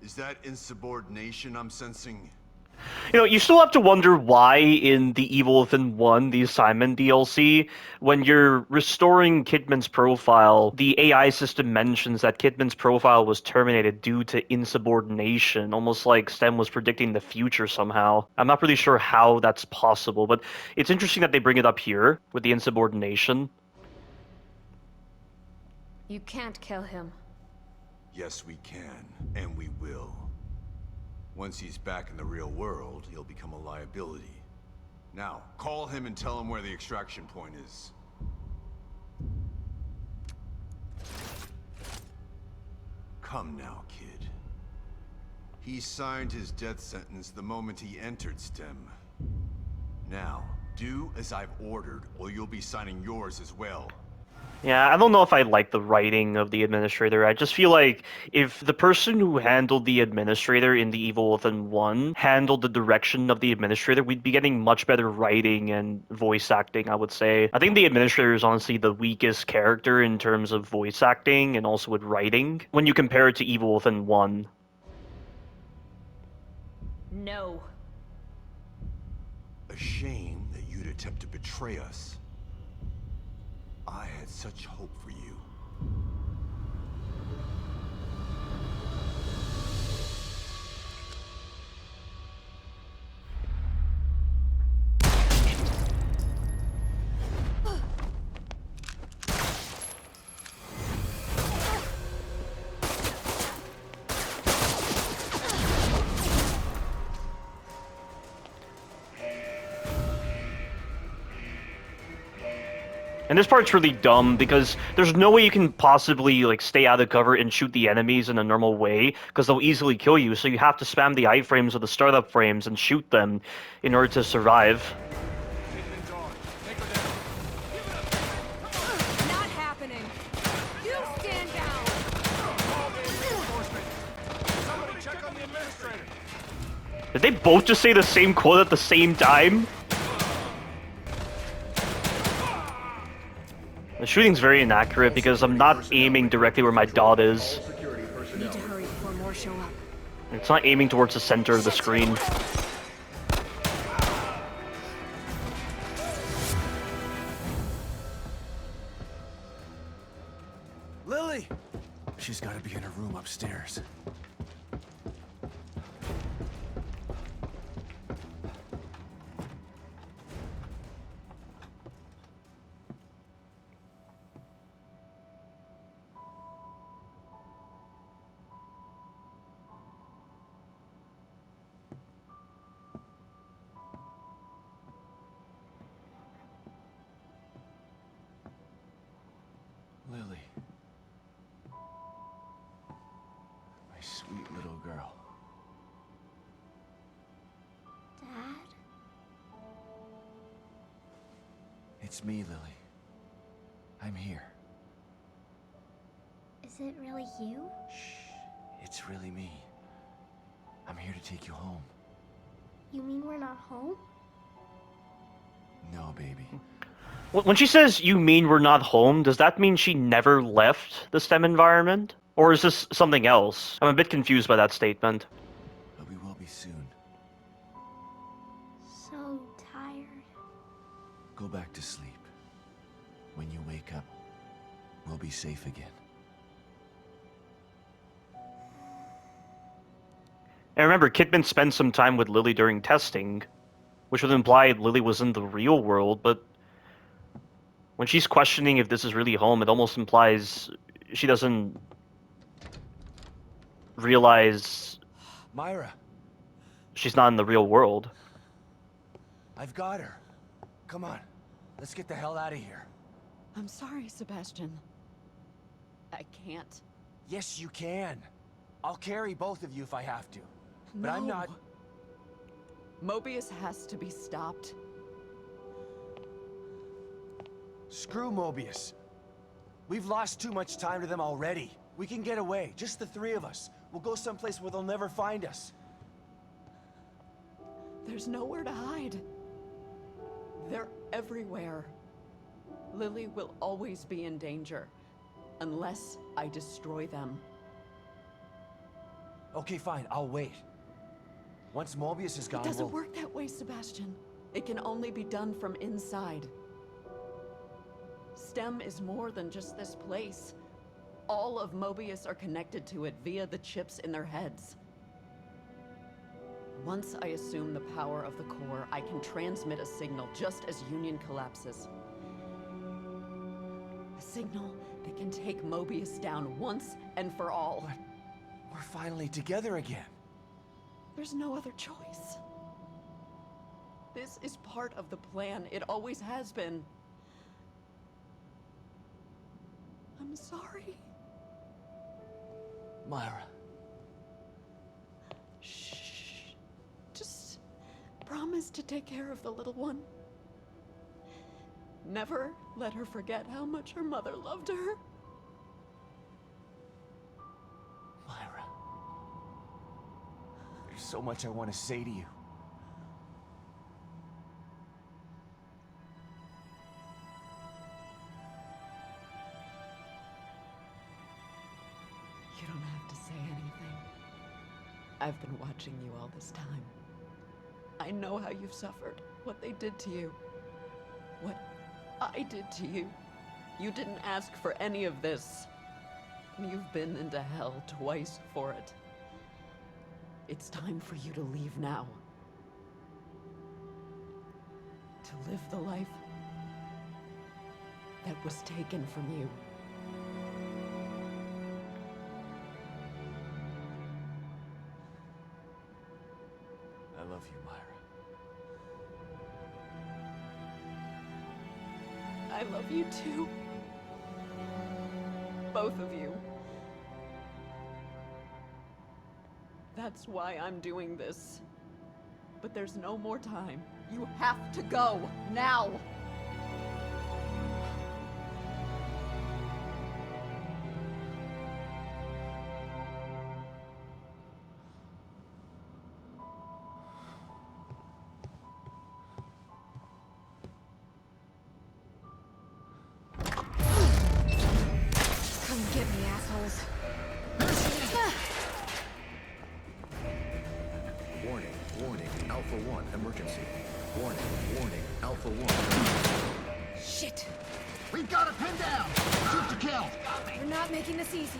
Is that insubordination I'm sensing? You know, you still have to wonder why in the Evil Within 1, the assignment DLC, when you're restoring Kidman's profile, the AI system mentions that Kidman's profile was terminated due to insubordination, almost like STEM was predicting the future somehow. I'm not really sure how that's possible, but it's interesting that they bring it up here with the insubordination. You can't kill him. Yes, we can, and we will. Once he's back in the real world, he'll become a liability. Now, call him and tell him where the extraction point is. Come now, kid. He signed his death sentence the moment he entered STEM. Now, do as I've ordered, or you'll be signing yours as well. Yeah, I don't know if I like the writing of the administrator. I just feel like if the person who handled the administrator in the Evil Within 1 handled the direction of the administrator, we'd be getting much better writing and voice acting, I would say. I think the administrator is honestly the weakest character in terms of voice acting and also with writing when you compare it to Evil Within 1. No. A shame that you'd attempt to betray us. I had such hope for you. And this part's really dumb because there's no way you can possibly like stay out of cover and shoot the enemies in a normal way because they'll easily kill you. So you have to spam the iframes or the startup frames and shoot them in order to survive. Not happening. You stand down. Somebody check on the administrator. Did they both just say the same quote at the same time? The shooting's very inaccurate because I'm not aiming directly where my dot is. Need to hurry before more show up. It's not aiming towards the center of the screen. Lily! She's gotta be in her room upstairs. Lily. My sweet little girl. Dad? It's me, Lily. I'm here. Is it really you? It's really me. I'm here to take you home. You mean we're not home? No, baby. When she says, "You mean we're not home," does that mean she never left the STEM environment? Or is this something else? I'm a bit confused by that statement. But we will be soon. So tired. Go back to sleep. When you wake up, we'll be safe again. And remember, Kidman spent some time with Lily during testing, which would imply Lily was in the real world, but when she's questioning if this is really home, it almost implies she doesn't realize Myra, she's not in the real world. I've got her. Come on, let's get the hell out of here. I'm sorry, Sebastian. I can't. Yes, you can. I'll carry both of you if I have to. But I'm not... Mobius has to be stopped. Screw Mobius. We've lost too much time to them already. We can get away, just the three of us. We'll go someplace where they'll never find us. There's nowhere to hide. They're everywhere. Lily will always be in danger, unless I destroy them. Okay, fine, I'll wait. Once Mobius is gone, It doesn't we'll... work that way, Sebastian. It can only be done from inside. STEM is more than just this place. All of Mobius are connected to it via the chips in their heads. Once I assume the power of the core, I can transmit a signal just as Union collapses. A signal that can take Mobius down once and for all. But we're finally together again. There's no other choice. This is part of the plan. It always has been. I'm sorry. Myra. Shh. Just promise to take care of the little one. Never let her forget how much her mother loved her. Myra. There's so much I want to say to you. You don't have to say anything. I've been watching you all this time. I know how you've suffered, what they did to you, what I did to you. You didn't ask for any of this. You've been into hell twice for it. It's time for you to leave now. To live the life that was taken from you. I love you, Myra. I love you too. Both of you. That's why I'm doing this. But there's no more time. You have to go, now! Come get me, assholes. Warning, warning, Alpha 1, emergency. Warning, warning, Alpha 1. Shit. We've got a pin down! Shoot to kill! We're not making this easy.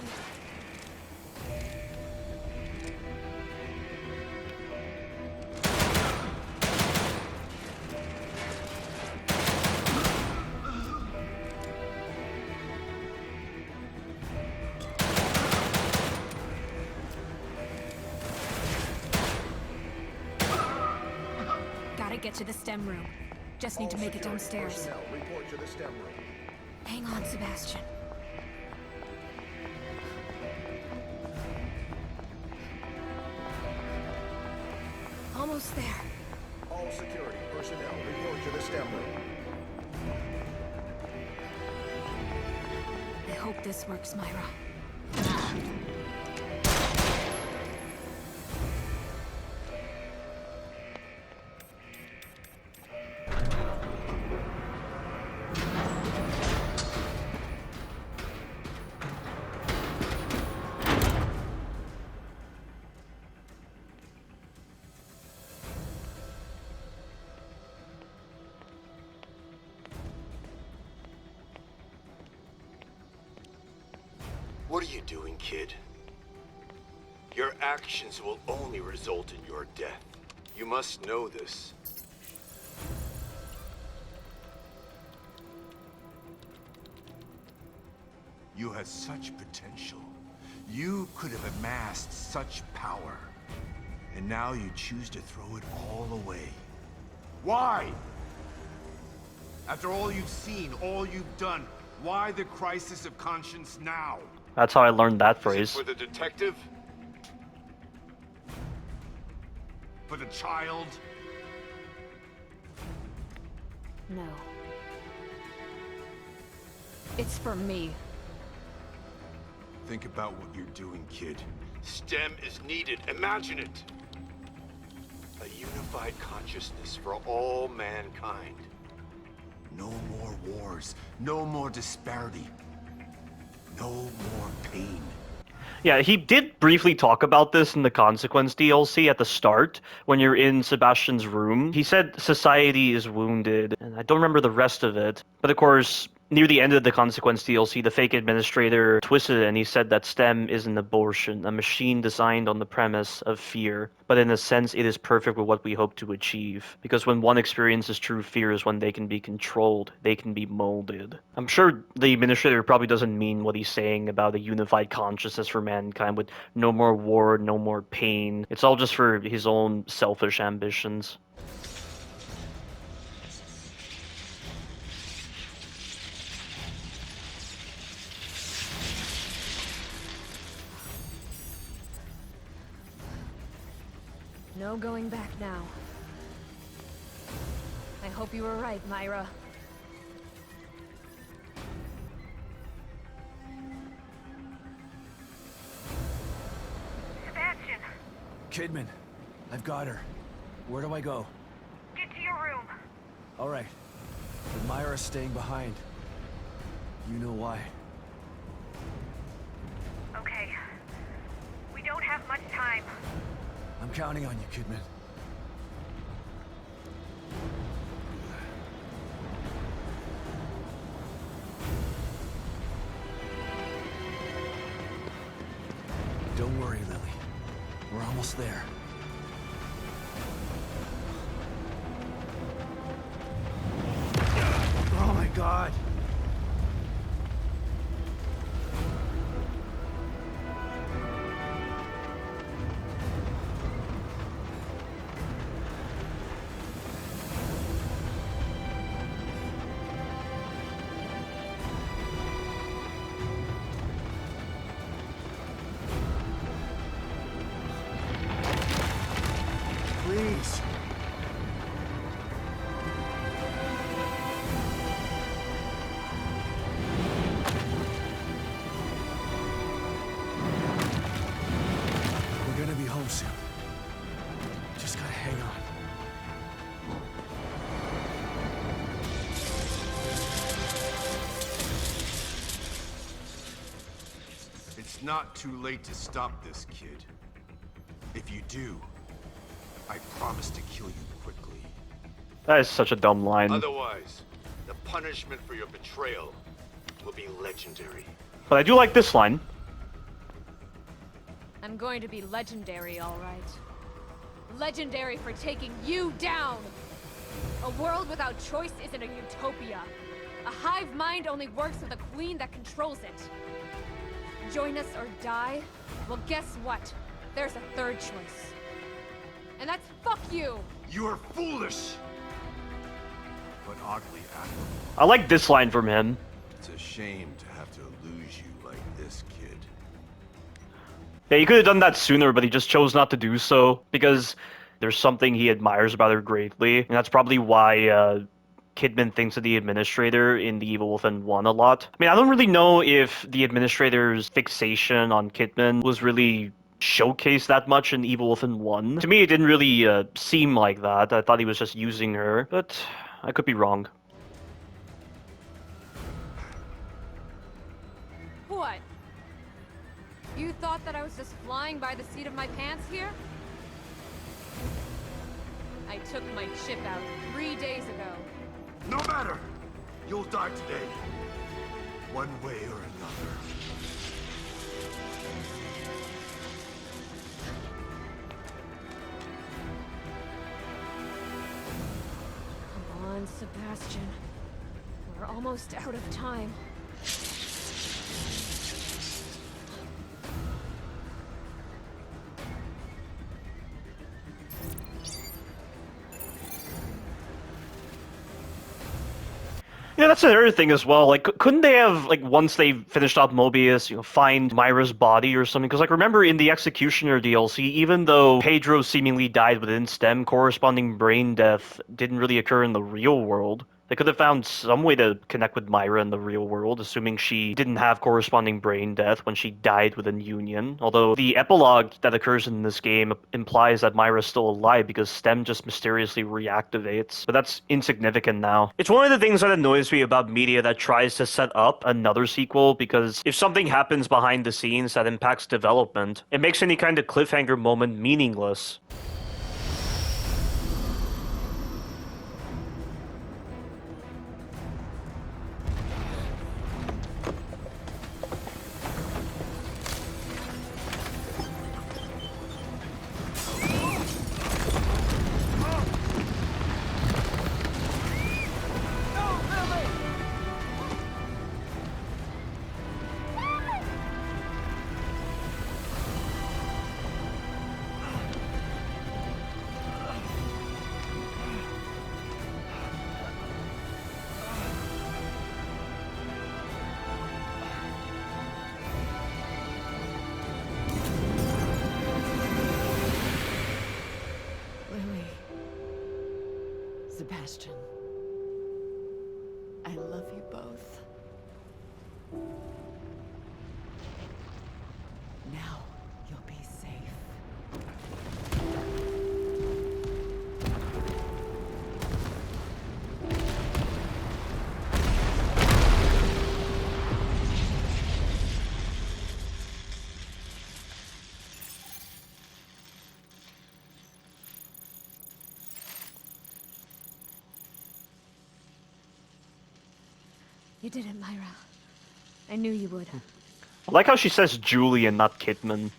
Gotta get to the STEM room. Just need to make it downstairs. Personnel, report to the STEM room. Hang on, Sebastian. Almost there. All security personnel, report to the STEM room. I hope this works, Myra. What are you doing, kid? Your actions will only result in your death. You must know this. You had such potential. You could have amassed such power. And now you choose to throw it all away. Why? After all you've seen, all you've done, why the crisis of conscience now? That's how I learned that phrase. For the detective? For the child? No. It's for me. Think about what you're doing, kid. STEM is needed. Imagine it. A unified consciousness for all mankind. No more wars. No more disparity. No more pain. Yeah, he did briefly talk about this in the Consequence DLC at the start, when you're in Sebastian's room. He said society is wounded, and I don't remember the rest of it. But of course, near the end of the Consequence DLC, the fake administrator twisted it and he said that STEM is an abortion, a machine designed on the premise of fear. But in a sense, it is perfect with what we hope to achieve. Because when one experiences true fear is when they can be controlled, they can be molded. I'm sure the administrator probably doesn't mean what he's saying about a unified consciousness for mankind with no more war, no more pain. It's all just for his own selfish ambitions. No going back now. I hope you were right, Myra. Sebastian, Kidman, I've got her. Where do I go? get to your room. All right. But Myra's staying behind. You know why. Okay. We don't have much time. I'm counting on you, Kidman. Please. We're gonna be home soon. Just gotta hang on. It's not too late to stop this, kid. If you do, I promise to kill you quickly. That is such a dumb line. Otherwise, the punishment for your betrayal will be legendary. But I do like this line. I'm going to be legendary, all right. Legendary for taking you down! A world without choice isn't a utopia. A hive mind only works with a queen that controls it. Join us or die? Well, guess what? There's a third choice. And that's fuck you! You're foolish! But oddly admirable. I like this line from him. It's a shame to have to lose you like this, kid. Yeah, he could have done that sooner, but he just chose not to do so because there's something he admires about her greatly, and that's probably why Kidman thinks of the Administrator in The Evil Within 1 a lot. I mean, I don't really know if the Administrator's fixation on Kidman was really showcased that much in Evil Within 1. To me, it didn't really seem like that. I thought he was just using her, but I could be wrong. What? You thought that I was just flying by the seat of my pants here? I took my chip out 3 days ago. No matter! You'll die today. One way or another. Come on, Sebastian. We're almost out of time. Yeah, that's another thing as well. Like, couldn't they have, like, once they finished off Mobius, find Myra's body or something? Because, like, remember in the Executioner DLC, even though Pedro seemingly died within STEM, corresponding brain death didn't really occur in the real world. They could have found some way to connect with Myra in the real world, assuming she didn't have corresponding brain death when she died within Union. Although the epilogue that occurs in this game implies that Myra's still alive because STEM just mysteriously reactivates. But that's insignificant now. It's one of the things that annoys me about media that tries to set up another sequel, because if something happens behind the scenes that impacts development, it makes any kind of cliffhanger moment meaningless. Sebastian, I love you both. Now you'll be safe. You did it, Myra. I knew you would. I like how she says Julian, not Kidman.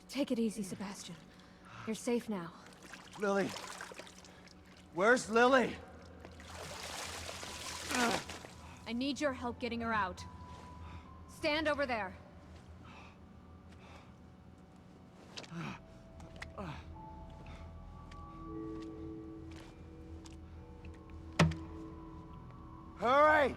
Take it easy, Sebastian. You're safe now. Lily. Where's Lily? I need your help getting her out. Stand over there. Hurry!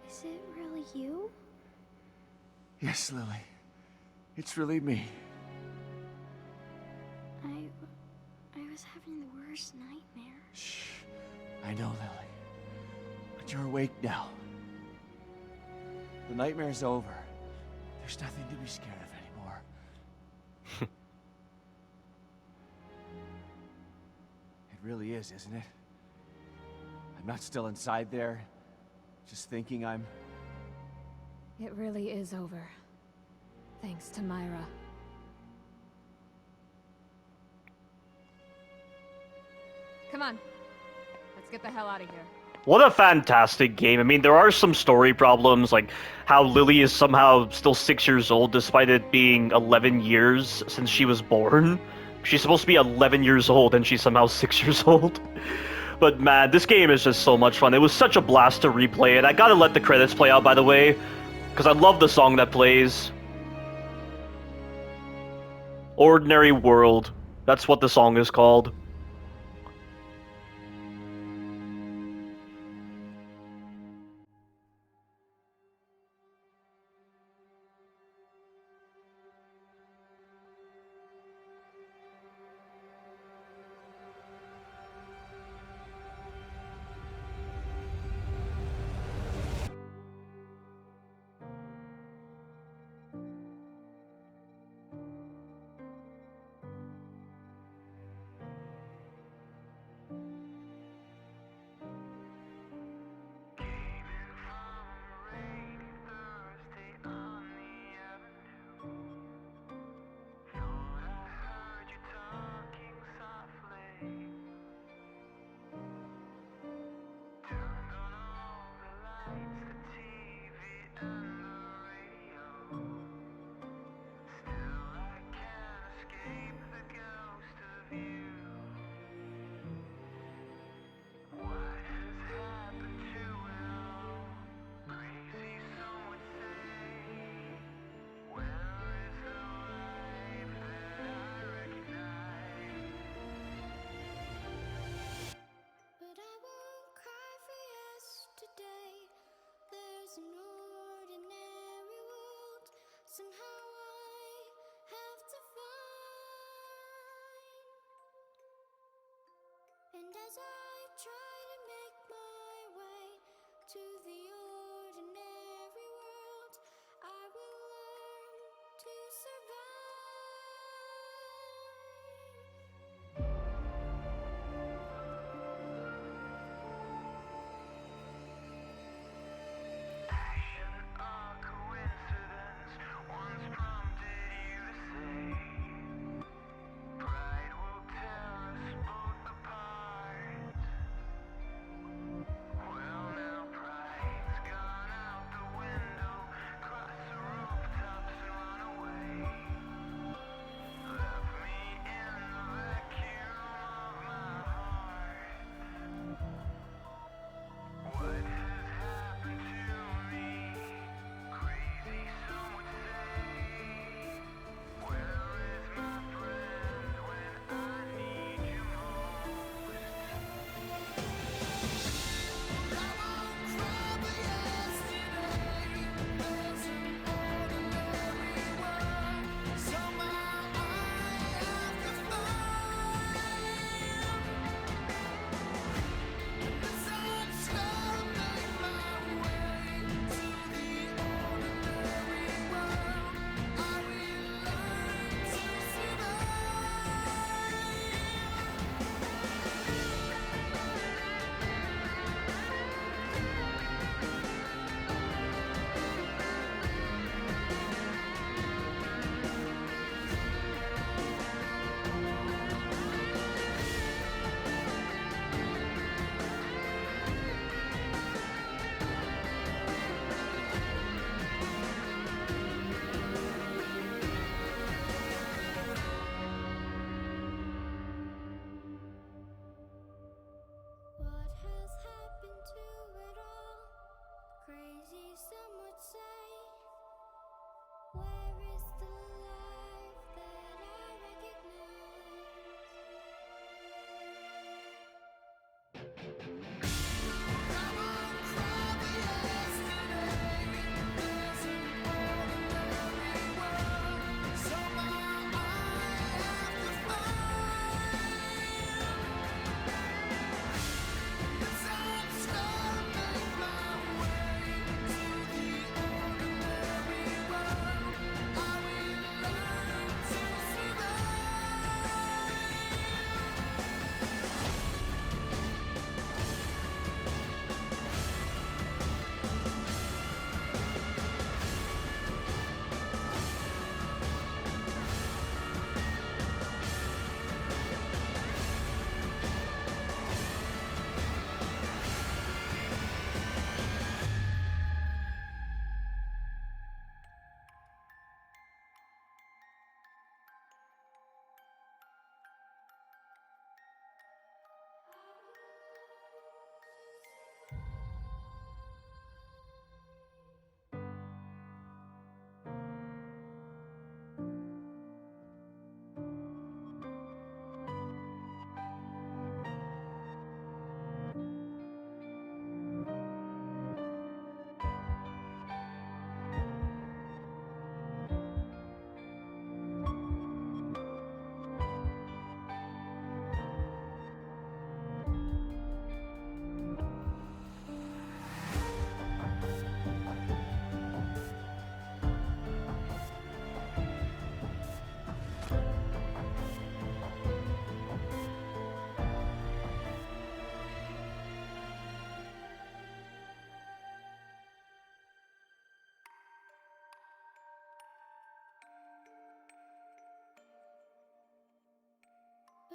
Is it really you? Yes, Lily. It's really me. I was having the worst nightmare. Shh. I know, Lily. But you're awake now. The nightmare's over. There's nothing to be scared of anymore. It really is, isn't it? I'm not still inside there, just thinking I'm... It really is over. Thanks to Myra. Come on. Let's get the hell out of here. What a fantastic game. I mean, there are some story problems, like how Lily is somehow still 6 years old despite it being 11 years since she was born. She's supposed to be 11 years old and she's somehow 6 years old. But man, this game is just so much fun. It was such a blast to replay it. I gotta let the credits play out, by the way, because I love the song that plays. Ordinary World. That's what the song is called. Somehow I have to find. And as I try to make my way to the ordinary world, I will learn to survive.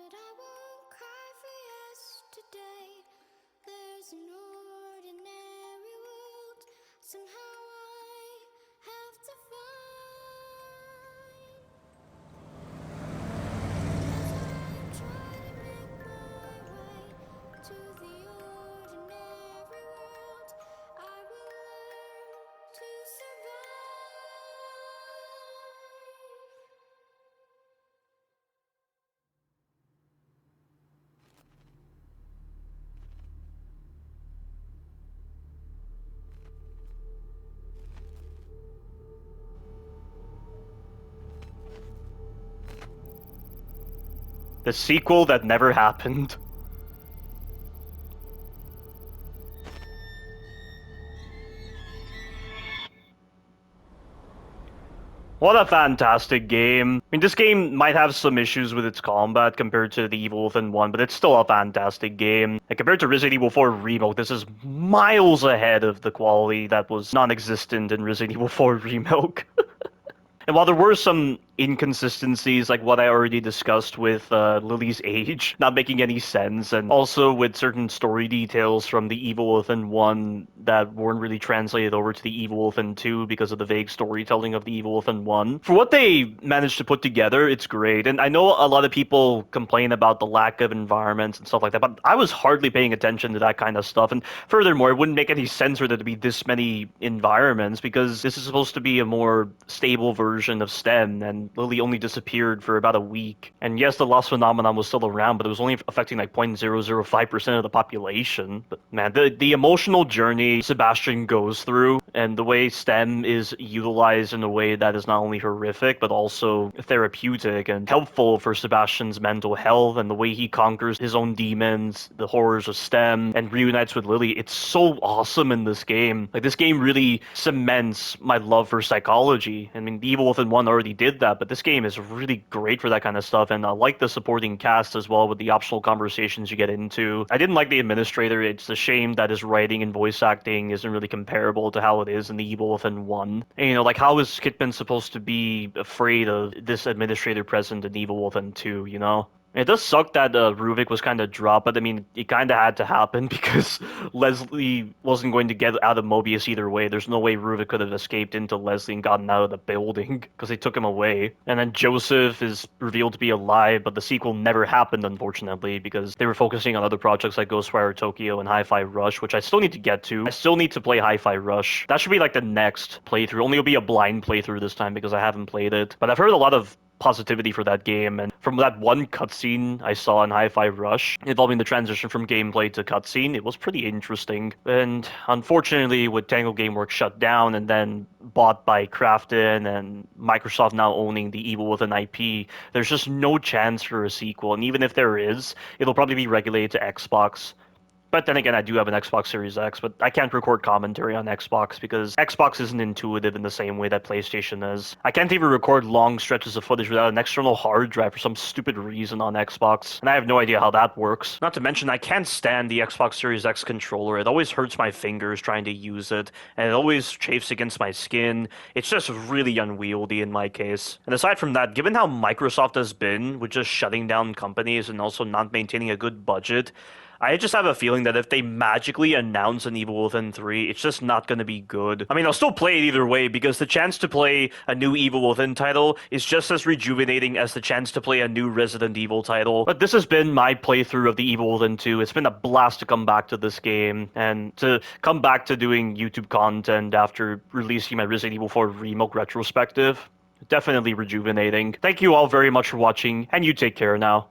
but I won't cry for yesterday. There's an ordinary world somehow I have to find. As I try to make my way to the ordinary world, I will learn to survive. The sequel that never happened. What a fantastic game. I mean, this game might have some issues with its combat compared to the Evil Within 1, but it's still a fantastic game. And compared to Resident Evil 4 Remake, this is miles ahead of the quality that was non-existent in Resident Evil 4 Remake. And while there were some inconsistencies, like what I already discussed with Lily's age not making any sense, and also with certain story details from the Evil Within 1 that weren't really translated over to the Evil Within 2 because of the vague storytelling of the Evil Within 1. For what they managed to put together, it's great. And I know a lot of people complain about the lack of environments and stuff like that, but I was hardly paying attention to that kind of stuff. And furthermore, it wouldn't make any sense for there to be this many environments because this is supposed to be a more stable version of STEM, and Lily only disappeared for about a week. And yes, the loss phenomenon was still around, but it was only affecting like 0.005% of the population. But man, the emotional journey Sebastian goes through and the way STEM is utilized in a way that is not only horrific, but also therapeutic and helpful for Sebastian's mental health, and the way he conquers his own demons, the horrors of STEM, and reunites with Lily, it's so awesome in this game. Like, this game really cements my love for psychology. I mean, the Evil Within 1 already did that, but this game is really great for that kind of stuff, and I like the supporting cast as well with the optional conversations you get into. I didn't like the administrator. It's a shame that his writing and voice acting isn't really comparable to how it is in the Evil Within 1. And, you know, like, how is Kidman supposed to be afraid of this administrator present in Evil Within 2, you know? It does suck that Ruvik was kind of dropped, but I mean, it kind of had to happen because Leslie wasn't going to get out of Mobius either way. There's no way Ruvik could have escaped into Leslie and gotten out of the building because they took him away. And then Joseph is revealed to be alive, but the sequel never happened, unfortunately, because they were focusing on other projects like Ghostwire Tokyo and Hi-Fi Rush, which I still need to get to. I still need to play Hi-Fi Rush. That should be like the next playthrough. Only it'll be a blind playthrough this time because I haven't played it. But I've heard a lot of positivity for that game, and from that one cutscene I saw in Hi-Fi Rush involving the transition from gameplay to cutscene, it was pretty interesting. And unfortunately, with Tango Gameworks shut down and then bought by Krafton and Microsoft now owning the Evil Within IP, there's just no chance for a sequel. And even if there is, it'll probably be regulated to Xbox. But then again, I do have an Xbox Series X, but I can't record commentary on Xbox because Xbox isn't intuitive in the same way that PlayStation is. I can't even record long stretches of footage without an external hard drive for some stupid reason on Xbox, and I have no idea how that works. Not to mention, I can't stand the Xbox Series X controller. It always hurts my fingers trying to use it, and it always chafes against my skin. It's just really unwieldy in my case. And aside from that, given how Microsoft has been with just shutting down companies and also not maintaining a good budget, I just have a feeling that if they magically announce an Evil Within 3, it's just not going to be good. I mean, I'll still play it either way, because the chance to play a new Evil Within title is just as rejuvenating as the chance to play a new Resident Evil title. But this has been my playthrough of the Evil Within 2. It's been a blast to come back to this game, and to come back to doing YouTube content after releasing my Resident Evil 4 Remake retrospective. Definitely rejuvenating. Thank you all very much for watching, and you take care now.